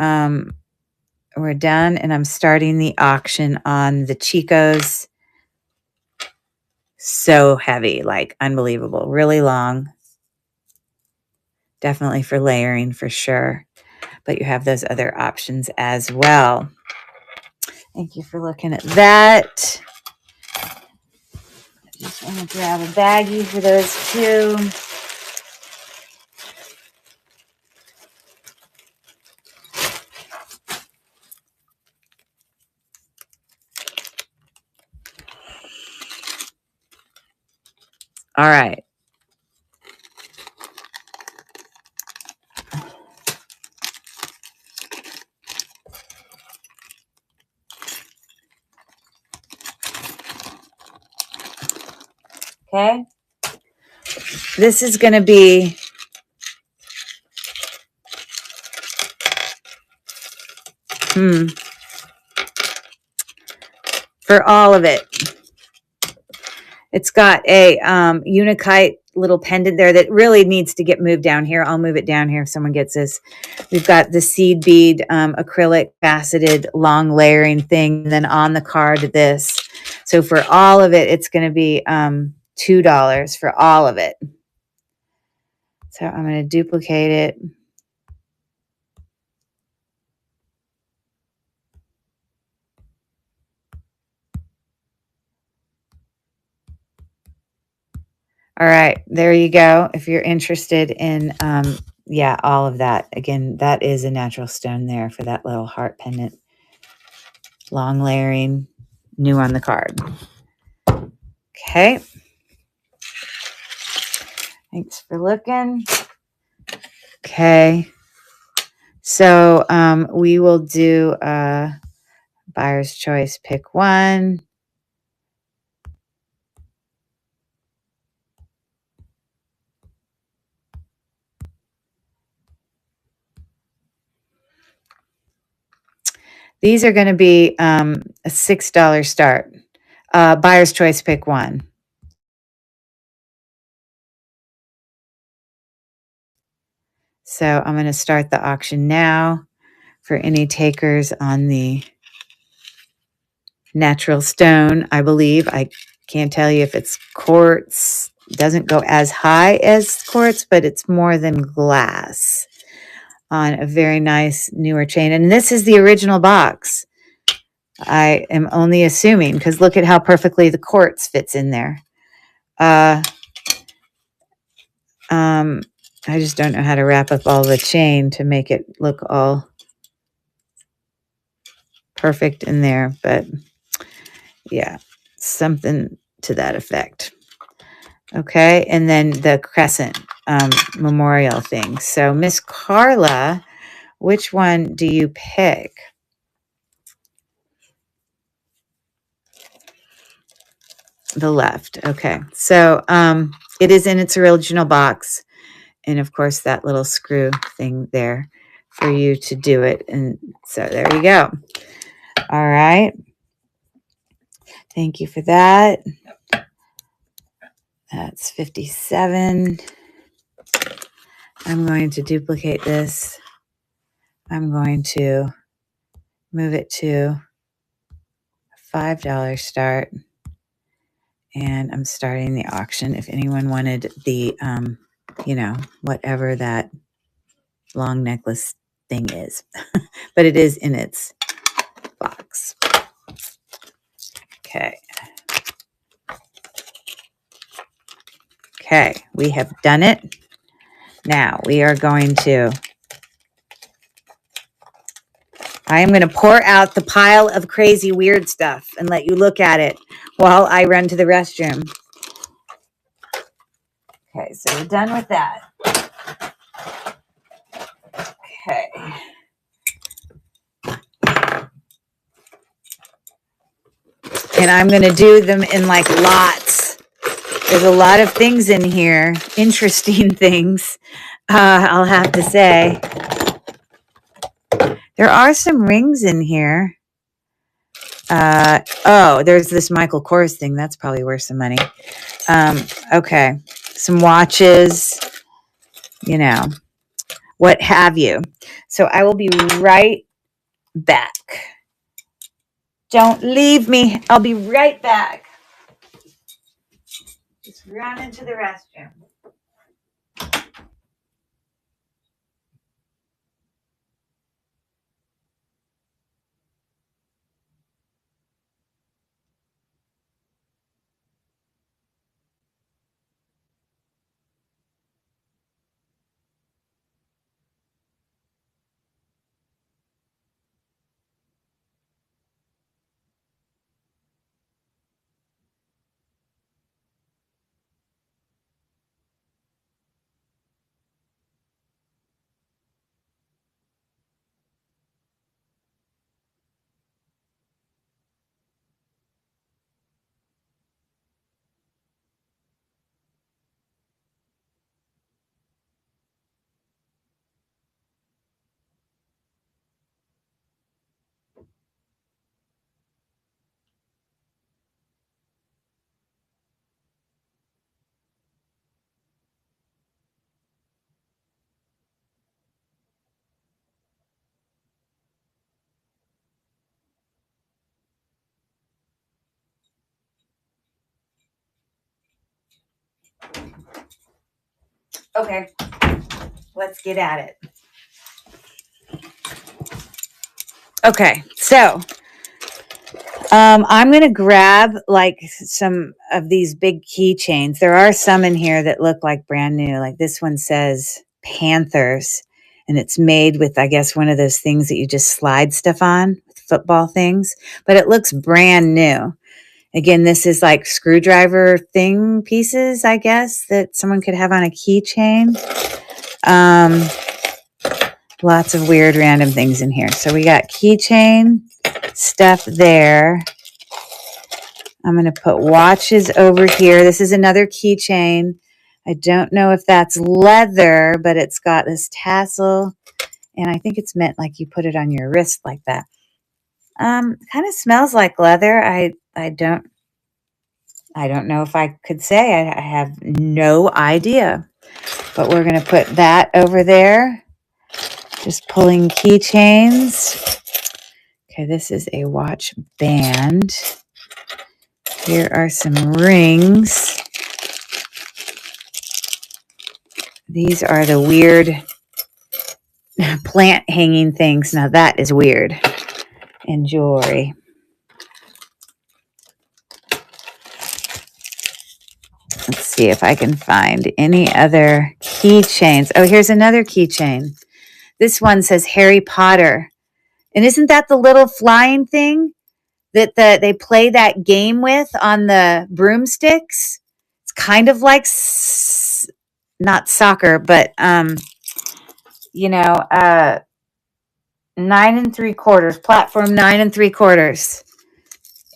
we're done, and I'm starting the auction on the Chico's. So heavy, like unbelievable, really long. Definitely for layering for sure. But you have those other options as well. Thank you for looking at that. I just want to grab a baggie for those two. All right. Okay. This is going to be for all of it. It's got a Unikite little pendant there that really needs to get moved down here. I'll move it down here if someone gets this. We've got the seed bead acrylic faceted long layering thing. And then on the card, this. So for all of it, it's going to be $2 for all of it. So I'm going to duplicate it. All right, there you go. If you're interested in, yeah, all of that. Again, that is a natural stone there for that little heart pendant. Long layering, new on the card. Okay. Thanks for looking. Okay. So we will do buyer's choice, pick one. These are going to be a $6 start. Buyer's choice, pick one. So I'm going to start the auction now for any takers on the natural stone, I believe. I can't tell you if it's quartz. It doesn't go as high as quartz, but it's more than glass on a very nice newer chain. And this is the original box. I am only assuming because look at how perfectly the quartz fits in there. I just don't know how to wrap up all the chain to make it look all perfect in there, but yeah, something to that effect. Okay, and then the crescent memorial thing. So Miss Carla, which one do you pick? The left. Okay. So it is in its original box. And of course, that little screw thing there for you to do it. And so there you go. All right. Thank you for that. That's 57. I'm going to duplicate this. I'm going to move it to $5 start. And I'm starting the auction. If anyone wanted the, whatever that long necklace thing is, but it is in its box. Okay. Okay. We have done it. Now we are going to, I am going to pour out the pile of crazy weird stuff and let you look at it while I run to the restroom. Okay. So we're done with that. Okay. And I'm going to do them in like lots. There's a lot of things in here, interesting things, I'll have to say. There are some rings in here. There's this Michael Kors thing. That's probably worth some money. Okay. Some watches, what have you. So I will be right back. Don't leave me. I'll be right back. Just run into the restroom. Okay, let's get at it. Okay, so I'm going to grab like some of these big keychains. There are some in here that look like brand new. Like this one says Panthers, and it's made with, I guess, one of those things that you just slide stuff on, football things, but it looks brand new. Again, this is like screwdriver thing pieces, I guess, that someone could have on a keychain. Lots of weird random things in here. So we got keychain stuff there. I'm going to put watches over here. This is another keychain. I don't know if that's leather, but it's got this tassel, and I think it's meant like you put it on your wrist like that. Kind of smells like leather. I don't know if I could say. I have no idea. But we're going to put that over there. Just pulling keychains. Okay, this is a watch band. Here are some rings. These are the weird plant hanging things. Now that is weird. And jewelry. Let's see if I can find any other keychains. Oh, here's another keychain. This one says Harry Potter. And isn't that the little flying thing that they play that game with on the broomsticks? It's kind of like not soccer, but 9 3/4, platform 9 3/4.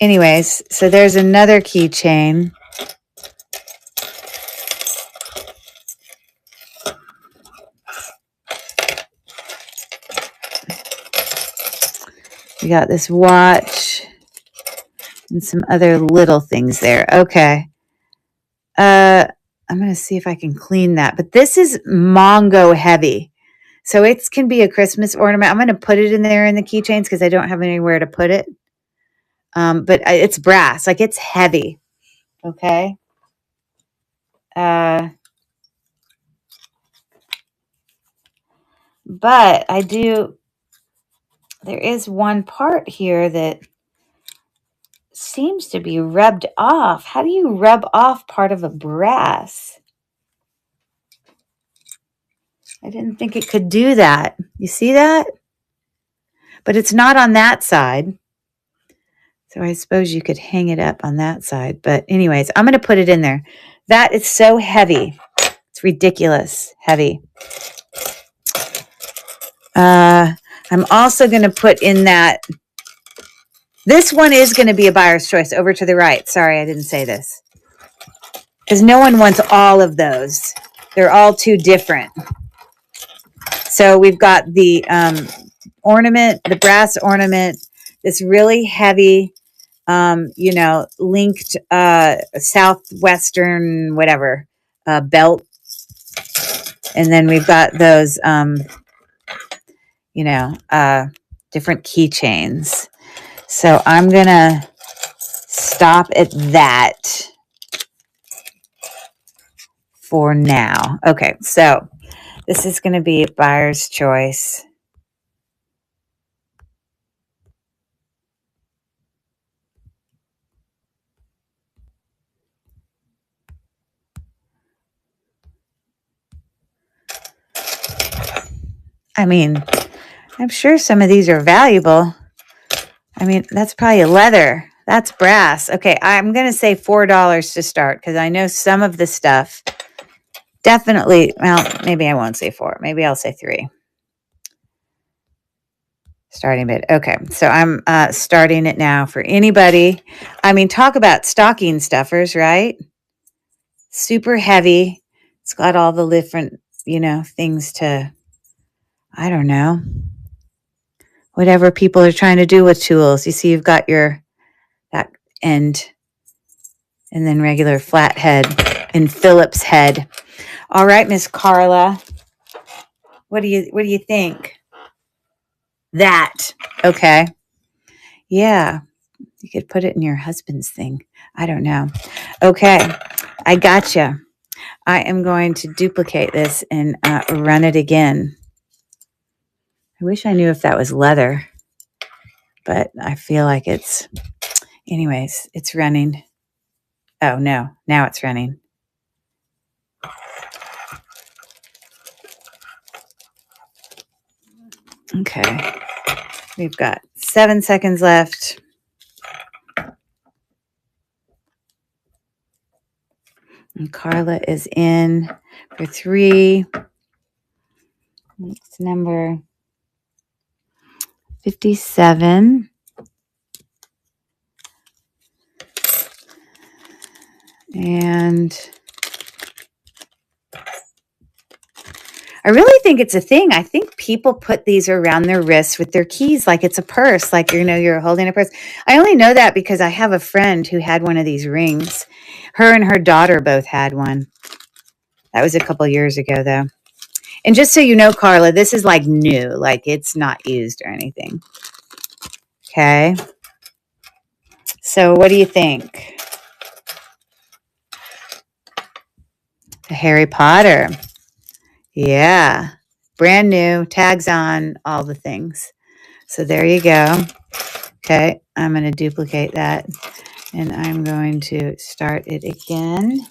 anyways, so there's another keychain. We got this watch and some other little things there. Okay. I'm going to see if I can clean that. But this is Mongo heavy. So it can be a Christmas ornament. I'm going to put it in there in the keychains because I don't have anywhere to put it. But it's brass. Like, it's heavy. Okay. But there is one part here that seems to be rubbed off. How do you rub off part of a brass? I didn't think it could do that. You see that? But it's not on that side. So I suppose you could hang it up on that side. But anyways, I'm going to put it in there. That is so heavy. It's ridiculous heavy. I'm also going to put in that. This one is going to be a buyer's choice over to the right. Sorry, I didn't say this. Because no one wants all of those. They're all too different. So we've got the ornament, the brass ornament, this really heavy, linked southwestern, whatever, belt. And then we've got those, different keychains. So I'm going to stop at that for now. Okay, so this is going to be a buyer's choice. I mean, I'm sure some of these are valuable. I mean, that's probably a leather. That's brass. Okay, I'm going to say $4 to start because I know some of the stuff definitely, well, maybe I won't say 4. Maybe I'll say 3. Starting bid. Okay, so I'm starting it now for anybody. I mean, talk about stocking stuffers, right? Super heavy. It's got all the different, things to, I don't know, whatever people are trying to do with tools. You see, you've got that end, and then regular flathead and Phillips head. All right, Miss Carla, what do you think? That okay? Yeah, you could put it in your husband's thing. I don't know. Okay, I gotcha. I am going to duplicate this and run it again. I wish I knew if that was leather, but I feel like it's. Anyways, it's running. Oh no, now it's running. Okay, we've got 7 seconds left. And Carla is in for 3. It's number 57. And I really think it's a thing. I think people put these around their wrists with their keys like it's a purse, like, you're holding a purse. I only know that because I have a friend who had one of these rings. Her and her daughter both had one. That was a couple years ago, though. And just so you know, Carla, this is like new. Like, it's not used or anything. Okay. So what do you think? Harry Potter. Yeah. Brand new, tags on, all the things. So there you go. Okay, I'm going to duplicate that and I'm going to start it again.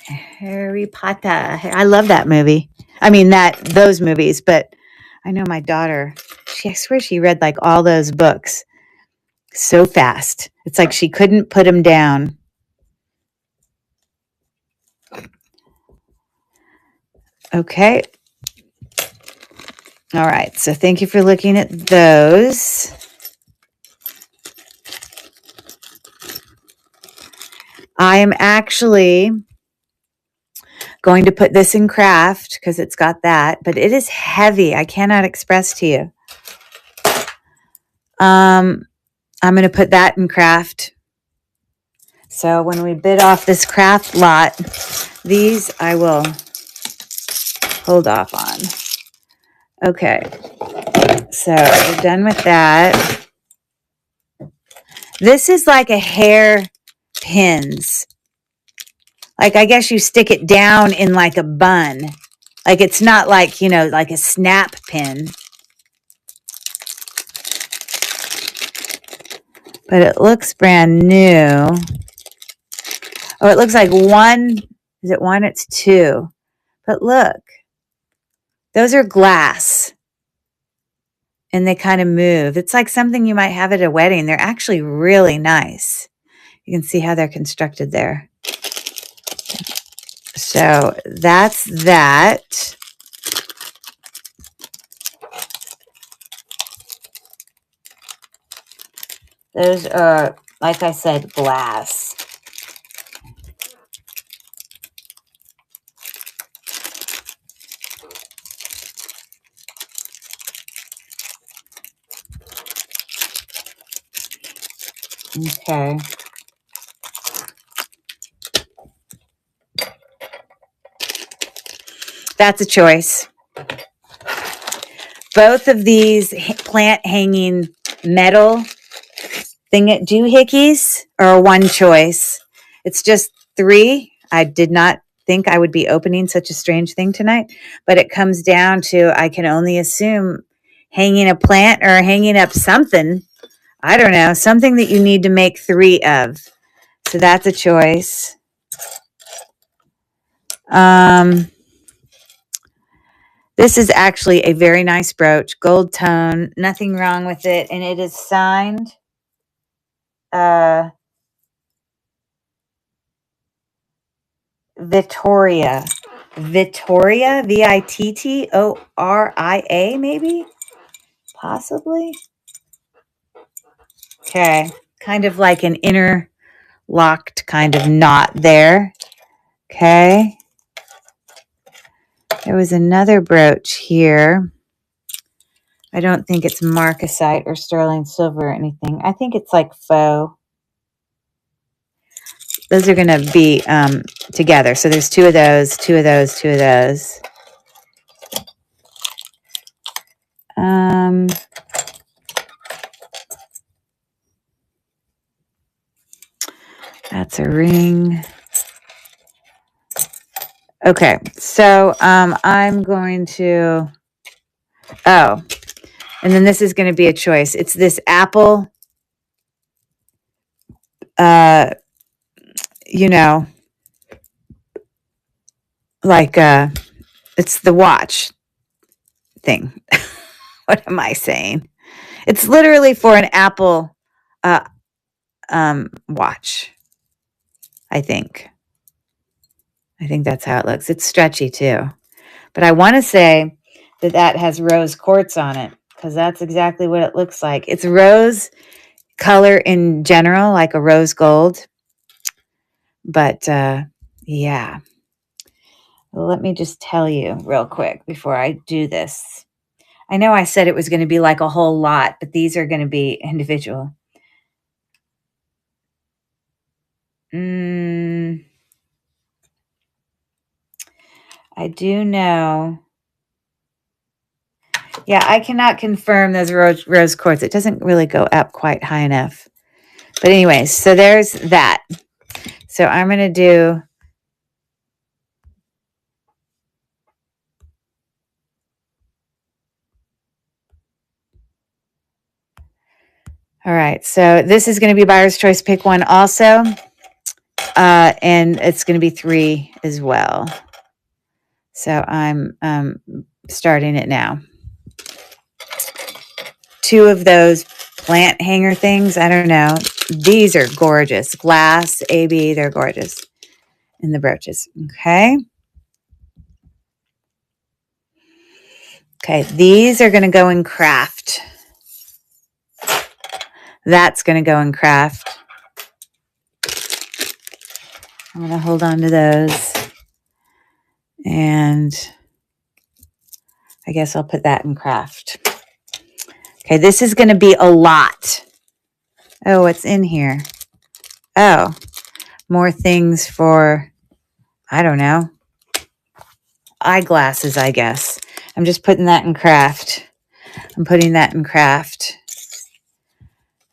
Harry Potter. I love that movie. I mean, those movies, but I know my daughter, I swear she read like all those books so fast. It's like she couldn't put them down. Okay. All right. So thank you for looking at those. I am actually going to put this in craft because it's got that, but it is heavy. I cannot express to you. I'm going to put that in craft. So when we bid off this craft lot, these I will hold off on. Okay. So we're done with that. This is like a hair pins. Like, I guess you stick it down in like a bun. Like, it's not like, like a snap pin. But it looks brand new. Oh, it looks like one. Is it one? It's two. But look, those are glass. And they kind of move. It's like something you might have at a wedding. They're actually really nice. You can see how they're constructed there. So that's that. Those are, like I said, glass. Okay. That's a choice. Both of these plant hanging metal doohickeys are one choice. It's just 3. I did not think I would be opening such a strange thing tonight, but it comes down to, I can only assume, hanging a plant or hanging up something. I don't know, something that you need to make 3 of. So that's a choice. This is actually a very nice brooch, gold tone, nothing wrong with it, and it is signed Vittoria. Vittoria, Vittoria, maybe? Possibly? Okay, kind of like an interlocked kind of knot there. Okay. There was another brooch here. I don't think it's marcasite or sterling silver or anything. I think it's like faux. Those are going to be together. So there's 2 of those, 2 of those, 2 of those. That's a ring. Okay, so I'm going to, and then this is going to be a choice. It's this apple, like it's the watch thing. What am I saying? It's literally for an Apple watch, I think. I think that's how it looks. It's stretchy too. But I want to say that has rose quartz on it because that's exactly what it looks like. It's rose color in general, like a rose gold. But yeah. Well, let me just tell you real quick before I do this. I know I said it was going to be like a whole lot, but these are going to be individual. I do know. Yeah, I cannot confirm those rose quartz. It doesn't really go up quite high enough. But anyways, so there's that. So I'm going to do. All right. So this is going to be buyer's choice. Pick one also. And it's going to be 3 as well. So I'm starting it now. 2 of those plant hanger things. I don't know. These are gorgeous. Glass, AB, they're gorgeous. And the brooches. Okay. Okay, these are going to go in craft. That's going to go in craft. I'm going to hold on to those. And I guess I'll put that in craft. Okay, this is going to be a lot. Oh, what's in here? Oh, more things for, I don't know, eyeglasses, I guess. I'm just putting that in craft. I'm putting that in craft.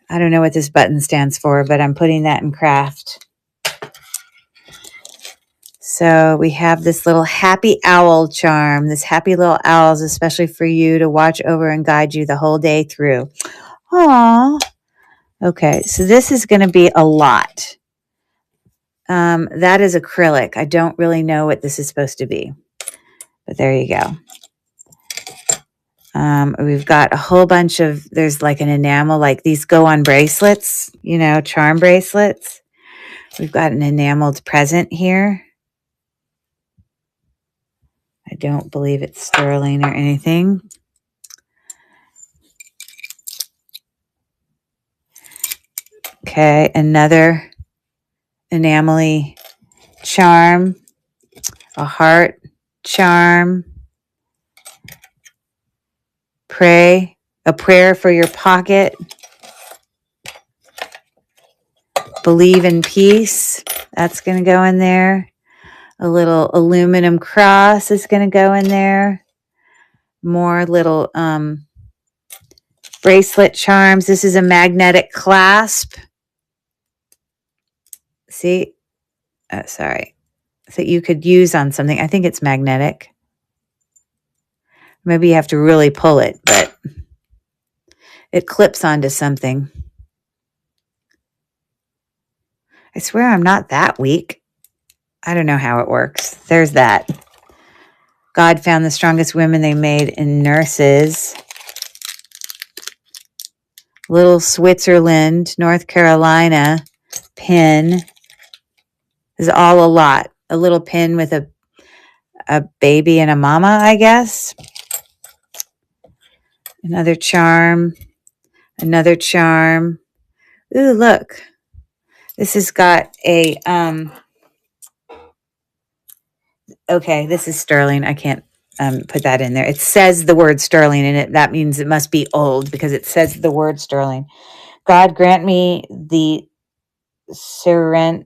I don't know what this button stands for, but I'm putting that in craft. So we have this little happy owl charm. This happy little owl is especially for you to watch over and guide you the whole day through. Aww. Okay, so this is going to be a lot. That is acrylic. I don't really know what this is supposed to be, but there you go. We've got a whole bunch of, there's like an enamel, like these go on bracelets, you know, charm bracelets. We've got an enameled present here. I don't believe it's sterling or anything. Okay, another enamel charm, a heart charm, a prayer for your pocket, believe in peace, that's going to go in there. A little aluminum cross is going to go in there. More little bracelet charms. This is a magnetic clasp. See? Sorry. That you could use on something. I think it's magnetic. Maybe you have to really pull it, but it clips onto something. I swear I'm not that weak. I don't know how it works. There's that. God found the strongest women they made in nurses. Little Switzerland, North Carolina pin. This is all a lot. A little pin with a baby and a mama, I guess. Another charm. Another charm. Ooh, look. This has got a, okay, this is sterling. I can't put that in there. It says the word sterling in it. That means it must be old because it says the word sterling. God grant me the serenity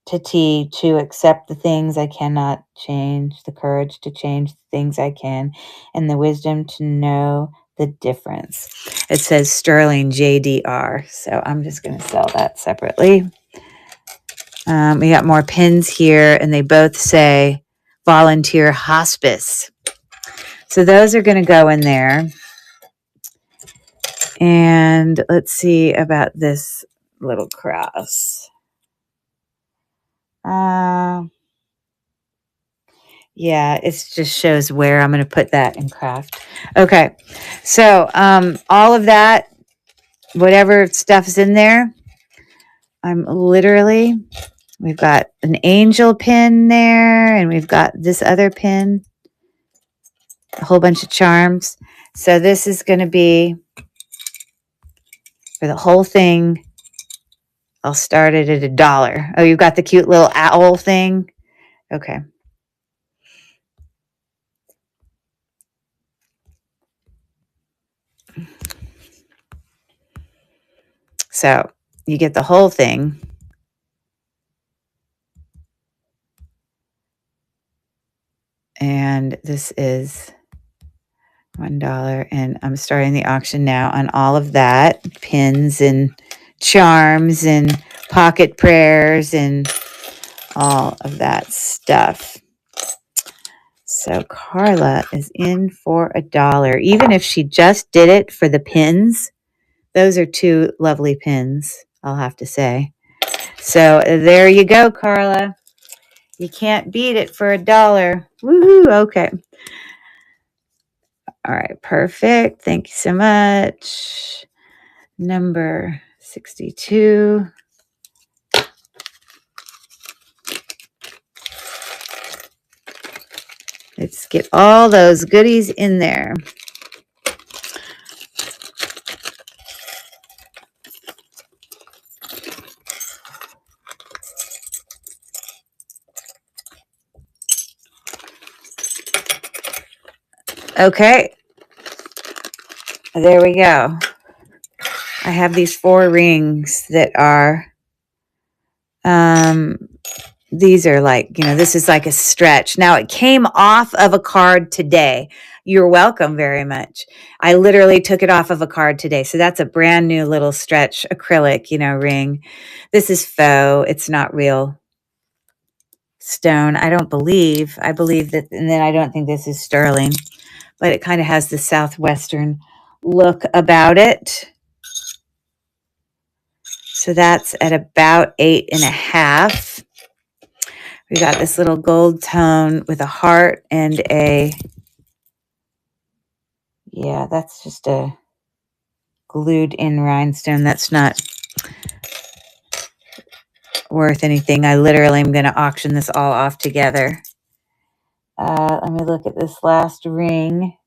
to accept the things I cannot change, the courage to change the things I can, and the wisdom to know the difference. It says sterling JDR. So I'm just going to sell that separately. We got more pins here, and they both say volunteer hospice. So those are going to go in there. And let's see about this little cross. Yeah, it just shows where I'm going to put that in craft. Okay, so all of that, whatever stuff's in there, we've got an angel pin there, and we've got this other pin, a whole bunch of charms. So this is going to be, for the whole thing, I'll start it at $1. Oh, you've got the cute little owl thing? Okay. So you get the whole thing. And this is $1. And I'm starting the auction now on all of that. Pins and charms and pocket prayers and all of that stuff. So Carla is in for $1. Even if she just did it for the pins, those are two lovely pins, I'll have to say. So there you go, Carla. You can't beat it for $1. Woohoo! Okay. All right, perfect. Thank you so much. Number 62. Let's get all those goodies in there. Okay. There we go. I have these 4 rings that are, these are like, this is like a stretch. Now it came off of a card today. You're welcome very much. I literally took it off of a card today. So that's a brand new little stretch acrylic, ring. This is faux. It's not real stone. I believe that, and then I don't think this is sterling, but it kind of has the Southwestern look about it. So that's at about 8.5. We got this little gold tone with a heart and that's just a glued in rhinestone. That's not worth anything. I literally am going to auction this all off together. Let me look at this last ring.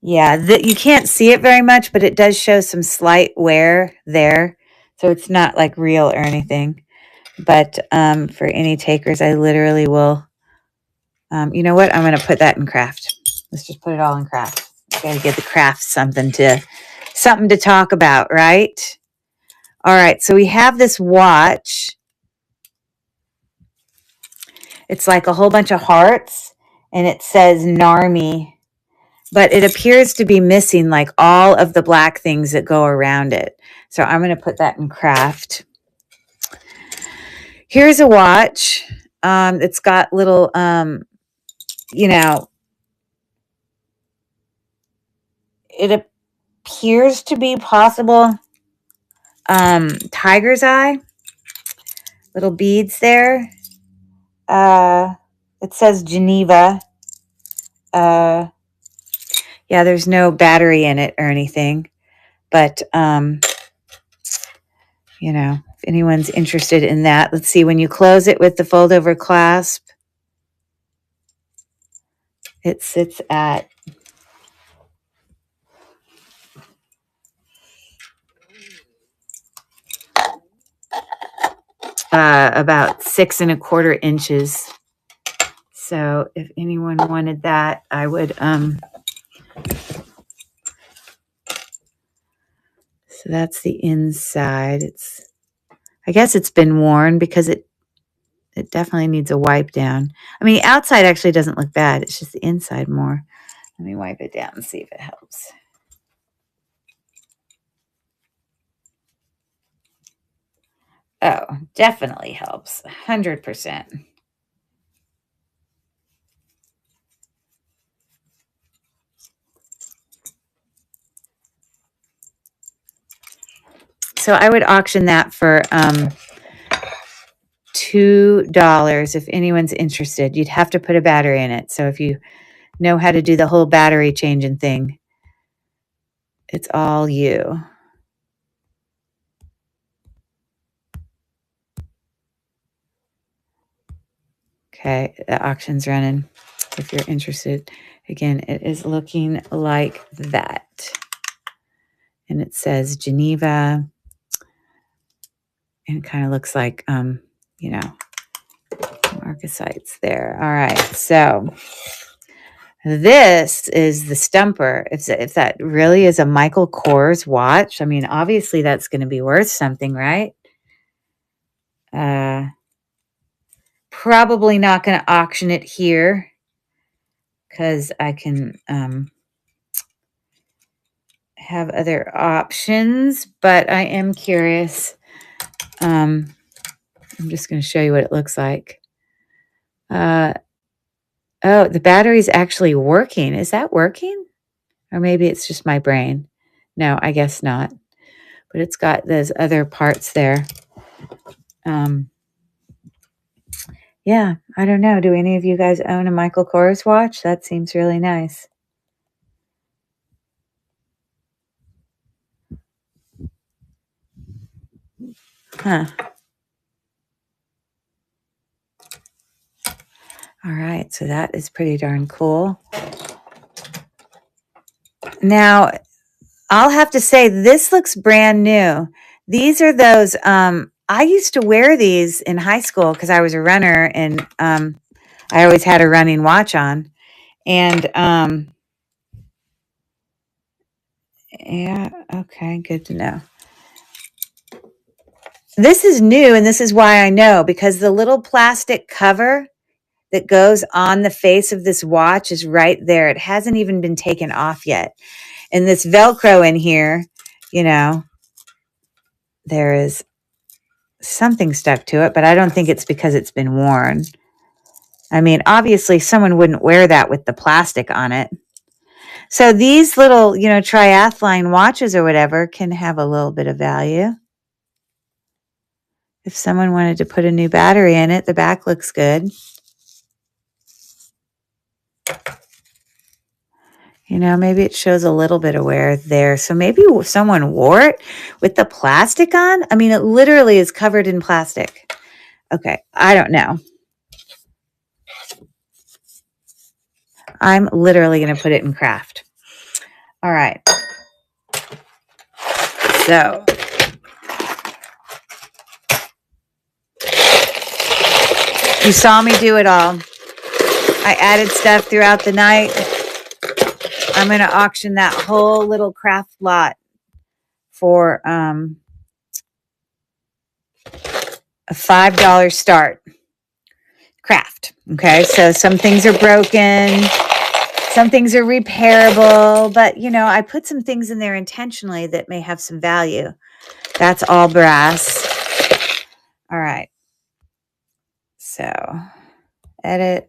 Yeah, you can't see it very much, but it does show some slight wear there. So it's not like real or anything. But for any takers, I literally will. You know what? I'm going to put that in craft. Let's just put it all in craft. Got to give the craft something to talk about, right? All right. So we have this watch. It's like a whole bunch of hearts, and it says Narmi. But it appears to be missing like all of the black things that go around it. So I'm going to put that in craft. Here's a watch. It's got little, it appears to be possible tiger's eye. Little beads there. It says Geneva. Yeah, there's no battery in it or anything. But, if anyone's interested in that, let's see. When you close it with the fold over clasp, it sits at about 6.25 inches. So if anyone wanted that, I would, so that's the inside. I guess it's been worn because it definitely needs a wipe down. I mean, the outside actually doesn't look bad. It's just the inside more. Let me wipe it down and see if it helps. Oh, definitely helps. 100%. So I would auction that for $2 if anyone's interested. You'd have to put a battery in it. So if you know how to do the whole battery changing thing, it's all you. Okay, the auction's running if you're interested. Again, it is looking like that. And it says Geneva. And it kind of looks like, marcasites there. All right, so this is the stumper. If that really is a Michael Kors watch, I mean, obviously that's going to be worth something, right? Probably not going to auction it here because I can have other options, but I am curious. I'm just going to show you what it looks like. Oh, the battery's actually working. Is that working? Or maybe it's just my brain. No, I guess not. But it's got those other parts there. Yeah, I don't know. Do any of you guys own a Michael Kors watch? That seems really nice. Huh. All right. So that is pretty darn cool. Now, I'll have to say this looks brand new. These are those I used to wear these in high school because I was a runner and I always had a running watch on. And yeah, okay, good to know. This is new and this is why I know because the little plastic cover that goes on the face of this watch is right there. It hasn't even been taken off yet. And this Velcro in here, you know, there is something stuck to it, but I don't think it's because it's been worn. I mean, obviously someone wouldn't wear that with the plastic on it. So these little, triathlon watches or whatever can have a little bit of value. If someone wanted to put a new battery in it, the back looks good. Maybe it shows a little bit of wear there. So maybe someone wore it with the plastic on. I mean, it literally is covered in plastic. Okay, I don't know. I'm literally going to put it in craft. All right. So you saw me do it all. I added stuff throughout the night. I'm going to auction that whole little craft lot for a $5 start craft. Okay, so some things are broken, some things are repairable, but I put some things in there intentionally that may have some value. That's all brass. All right, so edit.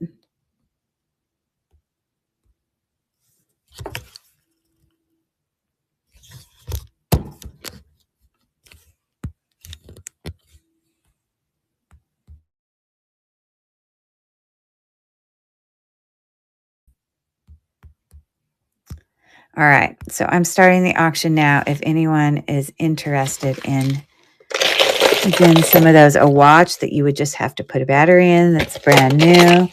All right, so I'm starting the auction now. If anyone is interested in, again, some of those, a watch that you would just have to put a battery in that's brand new.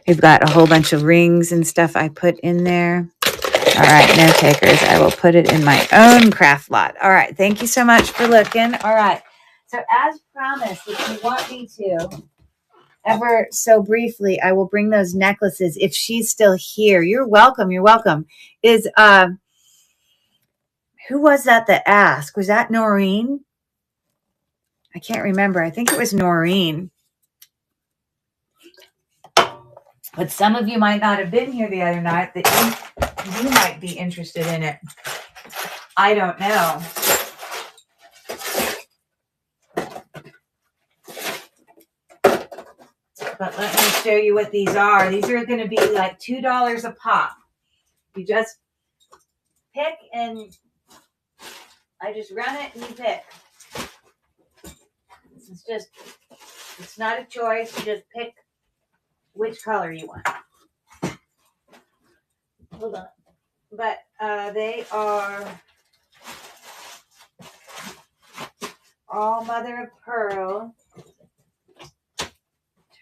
We've got a whole bunch of rings and stuff I put in there. All right, no takers. I will put it in my own craft lot. All right, thank you so much for looking. All right, so as promised, if you want me to, ever so briefly, I will bring those necklaces if she's still here. You're welcome. You're welcome. Is who was that asked? Was that Noreen? I can't remember. I think it was Noreen. But some of you might not have been here the other night that you might be interested in it. I don't know. But let me show you what these are. These are going to be like $2 a pop. You just pick and I just run it and you pick. It's not a choice. You just pick which color you want. Hold on. But they are all mother of pearl.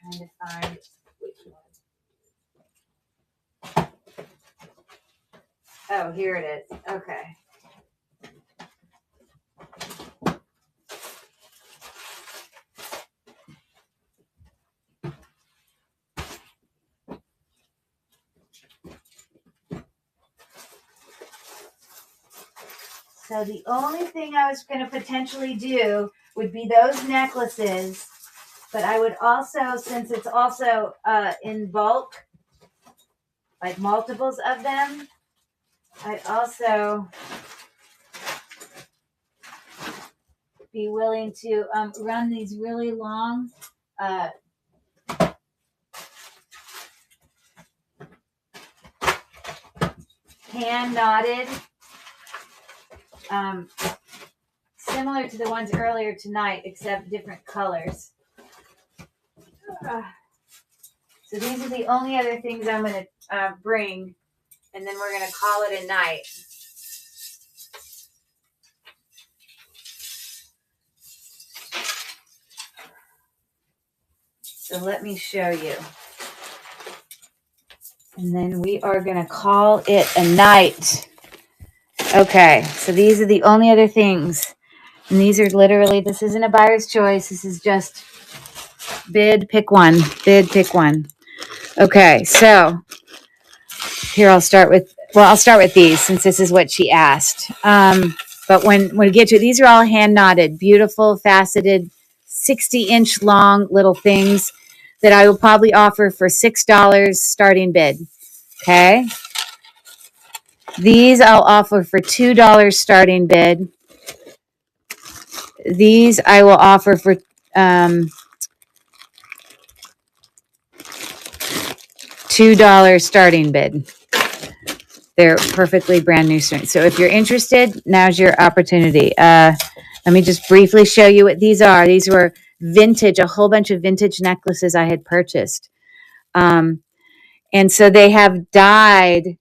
Trying to find which one. Oh, here it is. Okay. So the only thing I was going to potentially do would be those necklaces, but I would also, since it's also in bulk, like multiples of them, I'd also be willing to run these really long hand knotted, similar to the ones earlier tonight, except different colors. So these are the only other things I'm going to bring, and then we're going to call it a night. So let me show you. And then we are going to call it a night. Okay, so these are the only other things. And these are literally, this isn't a buyer's choice. This is just bid, pick one. Bid, pick one. Okay, so here I'll start with these since this is what she asked. But when we get to it, these are all hand knotted, beautiful, faceted, 60-inch long little things that I will probably offer for $6 starting bid. Okay. These I'll offer for $2 starting bid. These I will offer for $2 starting bid. They're perfectly brand new. So if you're interested, now's your opportunity. Let me just briefly show you what these are. These were vintage, a whole bunch of vintage necklaces I had purchased. And so they have dyed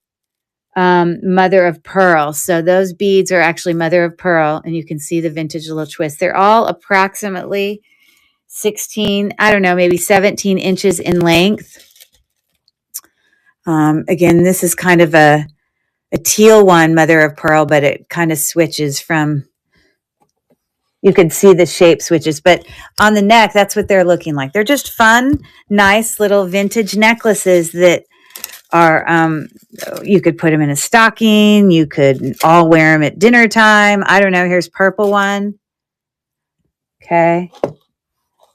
mother of pearl. So those beads are actually mother of pearl, and you can see the vintage little twist. They're all approximately 16, I don't know, maybe 17 inches in length. Again, this is kind of a teal one, mother of pearl, but it kind of switches from, you can see the shape switches, but on the neck, that's what they're looking like. They're just fun, nice little vintage necklaces that are, you could put them in a stocking. You could all wear them at dinner time. I don't know. Here's purple one. Okay.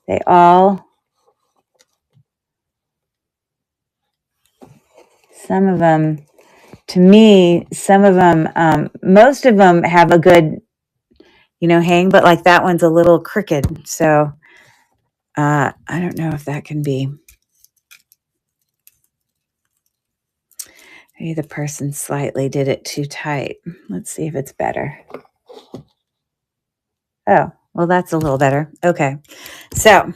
They all, some of them, to me, some of them, most of them have a good, hang, but like that one's a little crooked. So I don't know if that can be. Maybe the person slightly did it too tight. Let's see if it's better. Oh, well, that's a little better. Okay. So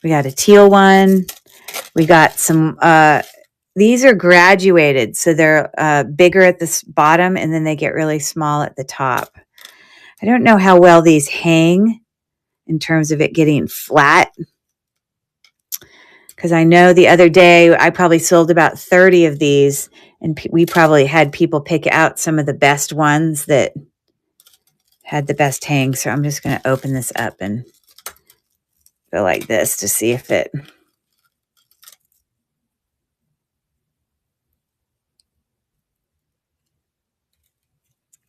we got a teal one. We got some, these are graduated. So they're bigger at the bottom and then they get really small at the top. I don't know how well these hang in terms of it getting flat. Because I know the other day I probably sold about 30 of these, and we probably had people pick out some of the best ones that had the best hang. So I'm just going to open this up and go like this to see if it.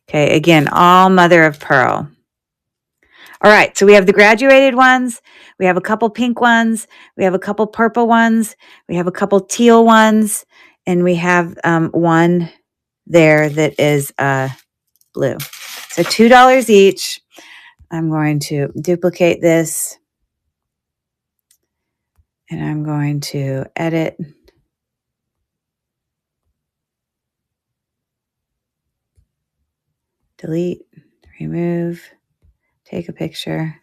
Okay, again, all mother of pearl. All right, so we have the graduated ones. We have a couple pink ones. We have a couple purple ones. We have a couple teal ones. And we have one there that is blue. So $2 each. I'm going to duplicate this. And I'm going to edit. Delete, remove, take a picture.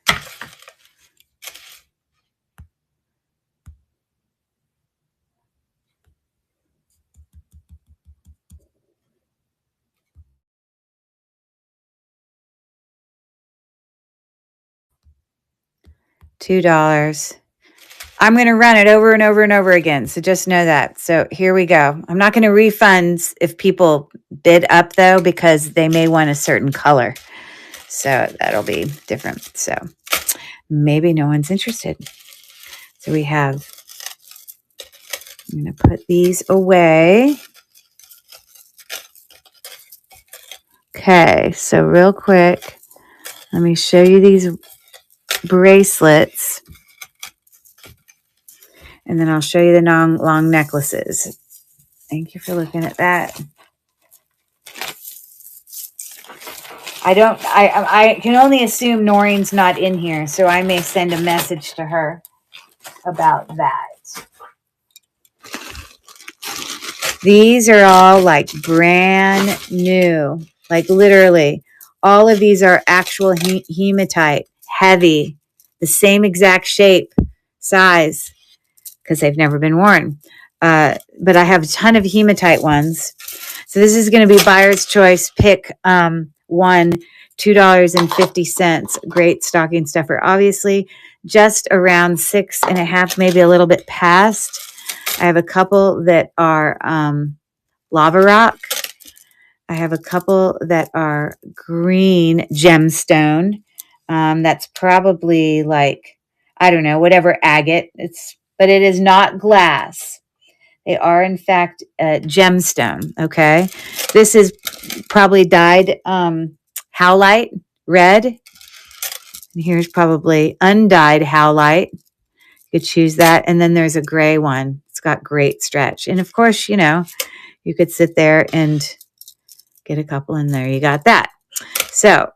$2. I'm going to run it over and over and over again. So just know that. So here we go. I'm not going to refund if people bid up though, because they may want a certain color. So that'll be different. So maybe no one's interested. So we have, I'm going to put these away. Okay. So real quick, let me show you these bracelets. And then I'll show you the long necklaces. Thank you for looking at that. I can only assume Noreen's not in here, so I may send a message to her about that. These are all like brand new, like literally. All of these are actual hematite, heavy, the same exact shape, size, because they've never been worn. But I have a ton of hematite ones. So this is going to be buyer's choice. Pick one. $2.50. Great stocking stuffer. Obviously, just around 6.5, maybe a little bit past. I have a couple that are lava rock. I have a couple that are green gemstone. That's probably like, I don't know, whatever agate. But it is not glass. They are, in fact, gemstone. Okay. This is probably dyed howlite red. And here's probably undyed howlite. You could choose that. And then there's a gray one. It's got great stretch. And of course, you could sit there and get a couple in there. You got that. So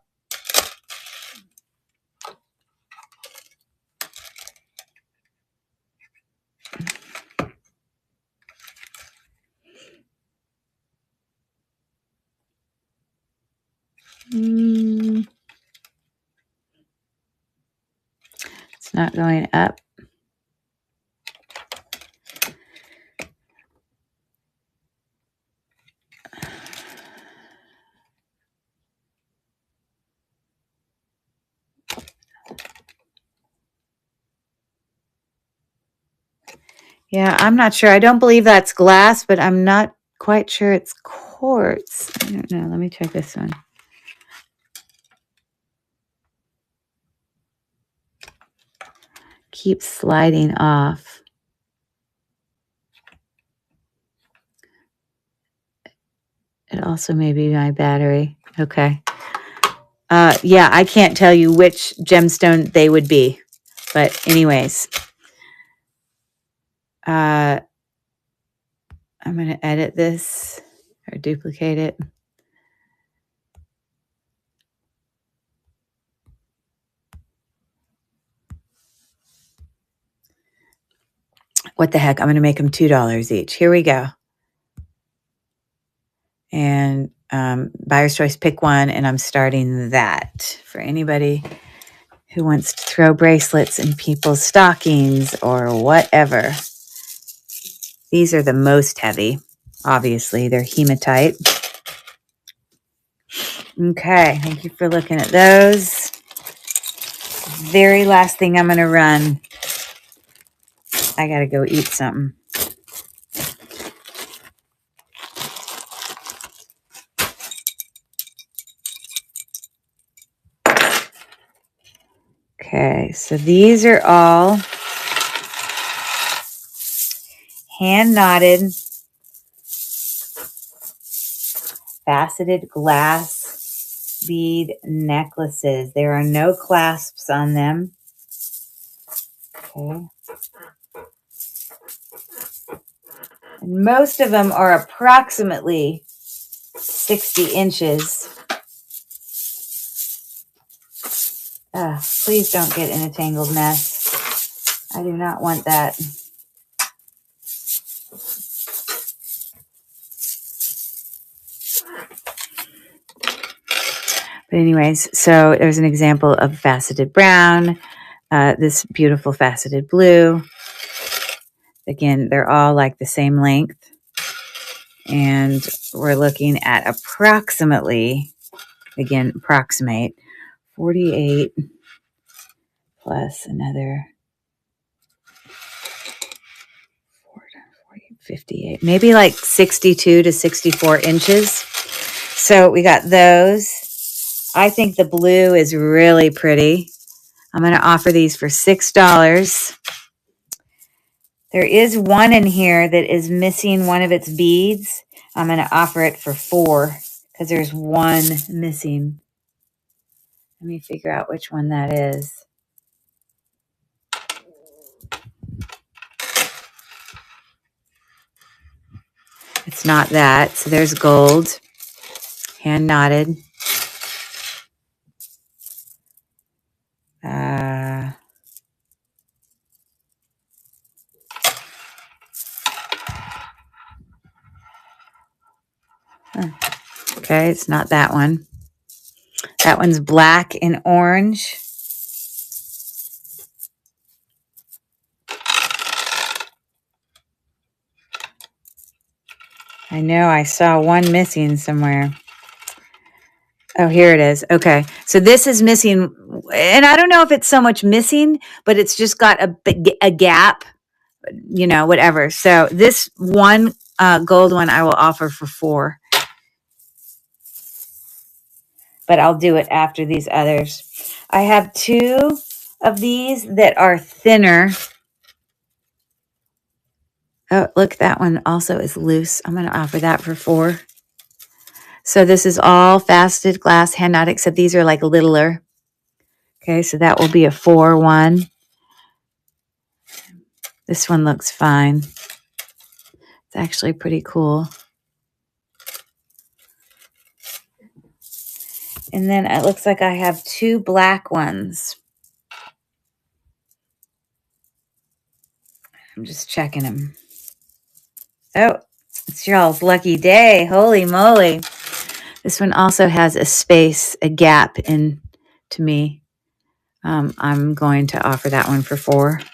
it's not going up. Yeah, I'm not sure. I don't believe that's glass, but I'm not quite sure it's quartz. I don't know. Let me check this one. Keeps sliding off. It also may be my battery. Okay. Yeah, I can't tell you which gemstone they would be. But anyways, I'm going to edit this or duplicate it. What the heck? I'm going to make them $2 each. Here we go. And buyer's choice, pick one, and I'm starting that for anybody who wants to throw bracelets in people's stockings or whatever. These are the most heavy. Obviously, they're hematite. Okay, thank you for looking at those. Very last thing I'm going to run. I got to go eat something. Okay, so these are all hand knotted, faceted glass bead necklaces. There are no clasps on them. Okay. And most of them are approximately 60 inches. Please don't get in a tangled mess. I do not want that. But anyways, so there's an example of faceted brown, this beautiful faceted blue. Again, they're all like the same length. And we're looking at approximately, again, approximate 48 plus another 58, maybe like 62 to 64 inches. So we got those. I think the blue is really pretty. I'm going to offer these for $6. There is one in here that is missing one of its beads. I'm going to offer it for $4 because there's one missing. Let me figure out which one that is. It's not that. So there's gold, hand knotted. Okay, it's not that one. That one's black and orange. I know I saw one missing somewhere. Oh, here it is. Okay. So this is missing, and I don't know if it's so much missing, but it's just got a gap, whatever. So this one gold one I will offer for $4, but I'll do it after these others. I have 2 of these that are thinner. Oh, look, that one also is loose. I'm going to offer that for $4. So this is all faceted glass hand knot, except these are like littler. Okay, so that will be a 4 one. This one looks fine. It's actually pretty cool. And then it looks like I have 2 black ones. I'm just checking them. Oh, it's y'all's lucky day. Holy moly. This one also has a space, a gap in to me. I'm going to offer that one for $4.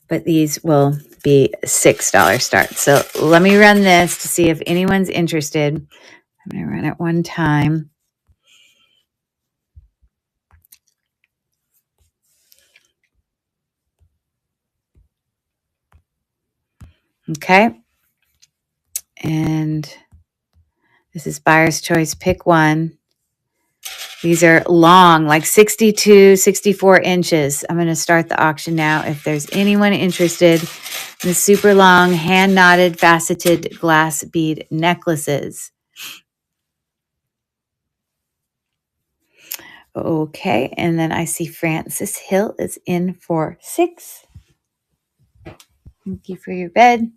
But these will be $6 start. So let me run this to see if anyone's interested. I'm going to run it one time. Okay. And this is buyer's choice. Pick one. These are long, like 62, 64 inches. I'm going to start the auction now. If there's anyone interested in the super long, hand knotted, faceted glass bead necklaces. Okay. And then I see Francis Hill is in for $6. Thank you for your bid.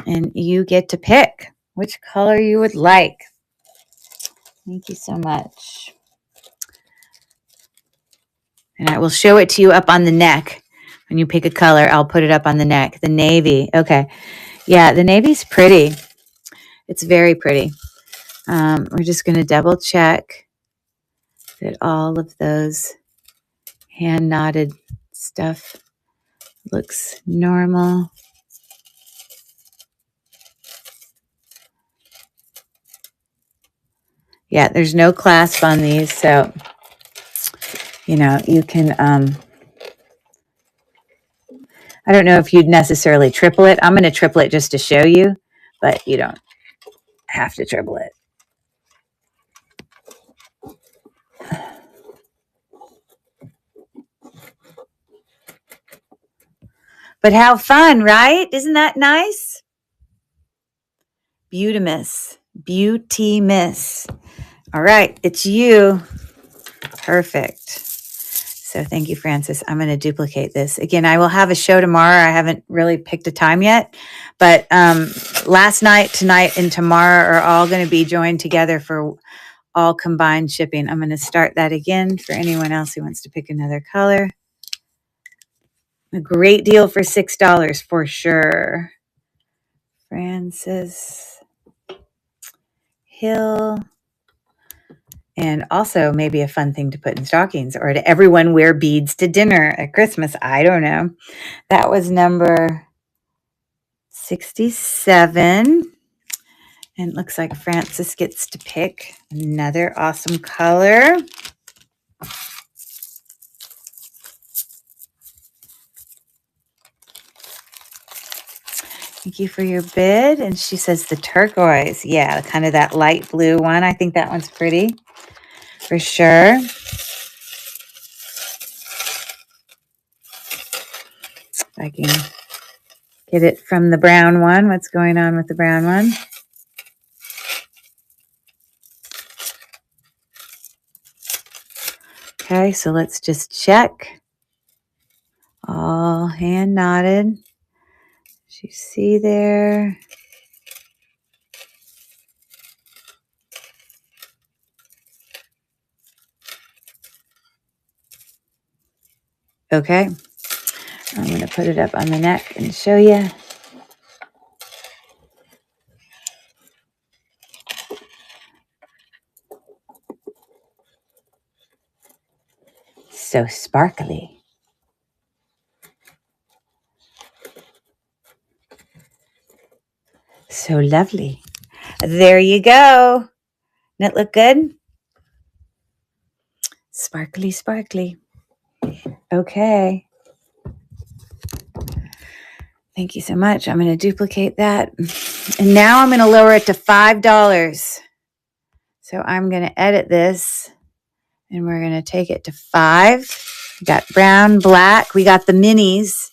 And you get to pick which color you would like. Thank you so much. And I will show it to you up on the neck. When you pick a color, I'll put it up on the neck. The navy. Okay. Yeah, the navy's pretty. It's very pretty. We're just going to double check that all of those hand knotted stuff looks normal. Yeah, there's no clasp on these, so you can I don't know if you'd necessarily triple it. I'm going to triple it just to show you, but you don't have to triple it. But how fun, right? Isn't that nice? Beauty-miss. Beauty-miss. All right, it's you. Perfect. So thank you, Francis. I'm going to duplicate this. Again, I will have a show tomorrow. I haven't really picked a time yet, but last night, tonight, and tomorrow are all going to be joined together for all combined shipping. I'm going to start that again for anyone else who wants to pick another color. A great deal for $6 for sure. Francis Hill. And also maybe a fun thing to put in stockings, or to everyone wear beads to dinner at Christmas. I don't know. That was number 67. And it looks like Francis gets to pick another awesome color. Thank you for your bid. And she says the turquoise. Yeah, kind of that light blue one. I think that one's pretty for sure. If I can get it from the brown one. What's going on with the brown one? Okay, so let's just check. All hand knotted. As you see there. Okay. I'm going to put it up on the neck and show you. So sparkly. So lovely. There you go. Doesn't it look good? Sparkly, sparkly. Okay. Thank you so much. I'm going to duplicate that. And now I'm going to lower it to $5. So I'm going to edit this and we're going to take it to 5. We got brown, black. We got the minis.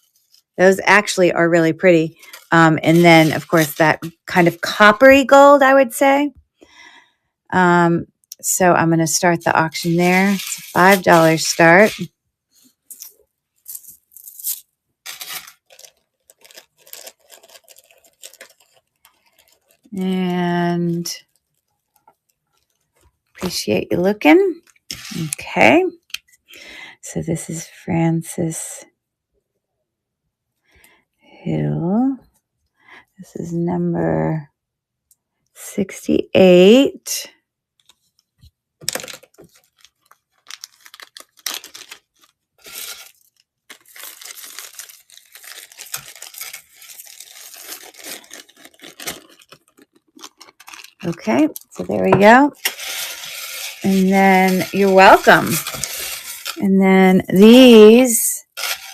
Those actually are really pretty. And then, of course, that kind of coppery gold, I would say. So I'm going to start the auction there. It's a $5 start. And appreciate you looking. Okay. So this is Francis Hill. This is number 68. Okay, so there we go. And then you're welcome. And then these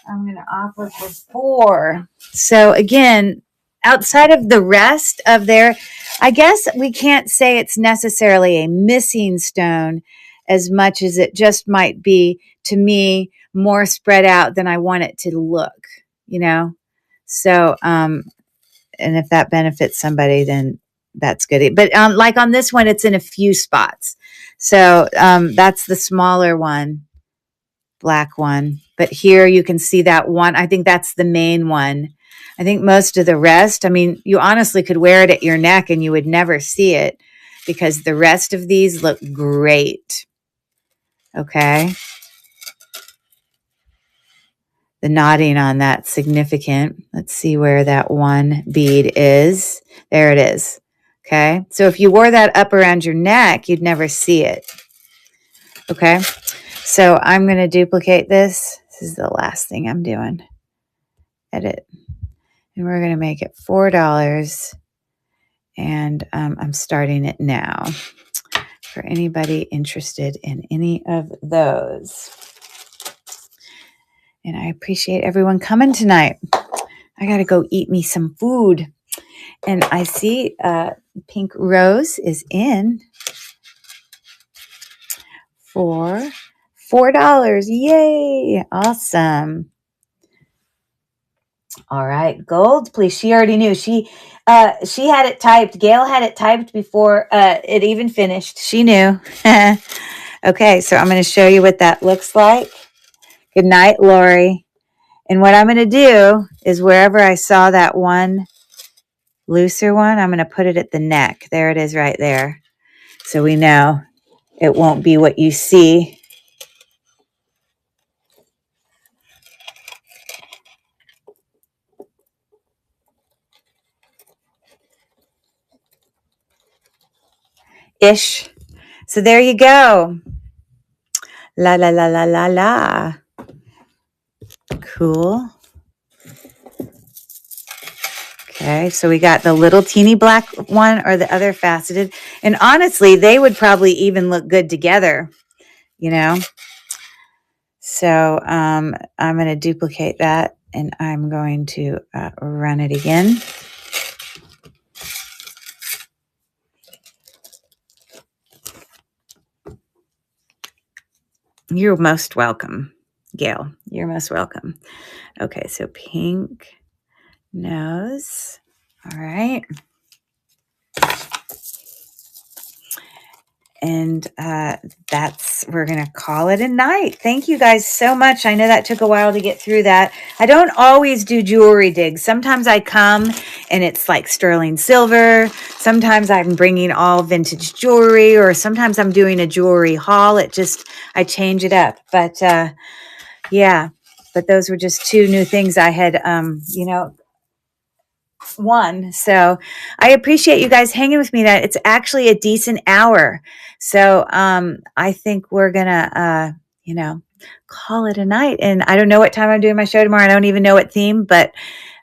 I'm going to offer for 4. So again, outside of the rest of their, I guess we can't say it's necessarily a missing stone as much as it just might be, to me, more spread out than I want it to look, you know? So, and if that benefits somebody, then that's good. But like on this one, it's in a few spots. So that's the smaller one, black one. But here you can see that one. I think that's the main one. I think most of the rest, I mean, you honestly could wear it at your neck and you would never see it because the rest of these look great. Okay. The knotting on that's significant. Let's see where that one bead is. There it is. Okay. So if you wore that up around your neck, you'd never see it. Okay. So I'm going to duplicate this. This is the last thing I'm doing. Edit. And we're going to make it $4. And I'm starting it now for anybody interested in any of those. And I appreciate everyone coming tonight. I got to go eat me some food. And I see Pink Rose is in for $4. Yay. Awesome. All right. Gold, please. She already knew. She had it typed. Gail had it typed before it even finished. She knew. Okay. So I'm going to show you what that looks like. Good night, Lori. And what I'm going to do is wherever I saw that one looser one, I'm going to put it at the neck. There it is right there. So we know it won't be what you see. Ish. So there you go. La, la, la, la, la, la. Cool. Okay, so we got the little teeny black one or the other faceted. And honestly, they would probably even look good together, you know. So I'm going to duplicate that and I'm going to run it again. You're most welcome, Gail. You're most welcome. Okay, so pink nose. All right. And we're going to call it a night. Thank you guys so much. I know that took a while to get through that. I don't always do jewelry digs. Sometimes I come and it's like sterling silver. Sometimes I'm bringing all vintage jewelry, or sometimes I'm doing a jewelry haul. I change it up. But yeah, but those were just 2 new things I had, won. So I appreciate you guys hanging with me. That it's actually a decent hour. So I think we're gonna call it a night. And I don't know what time I'm doing my show tomorrow. I don't even know what theme, but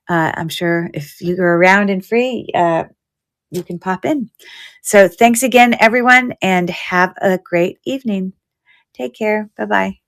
I'm sure if you're around and free, you can pop in. So thanks again, everyone, and have a great evening. Take care. Bye bye.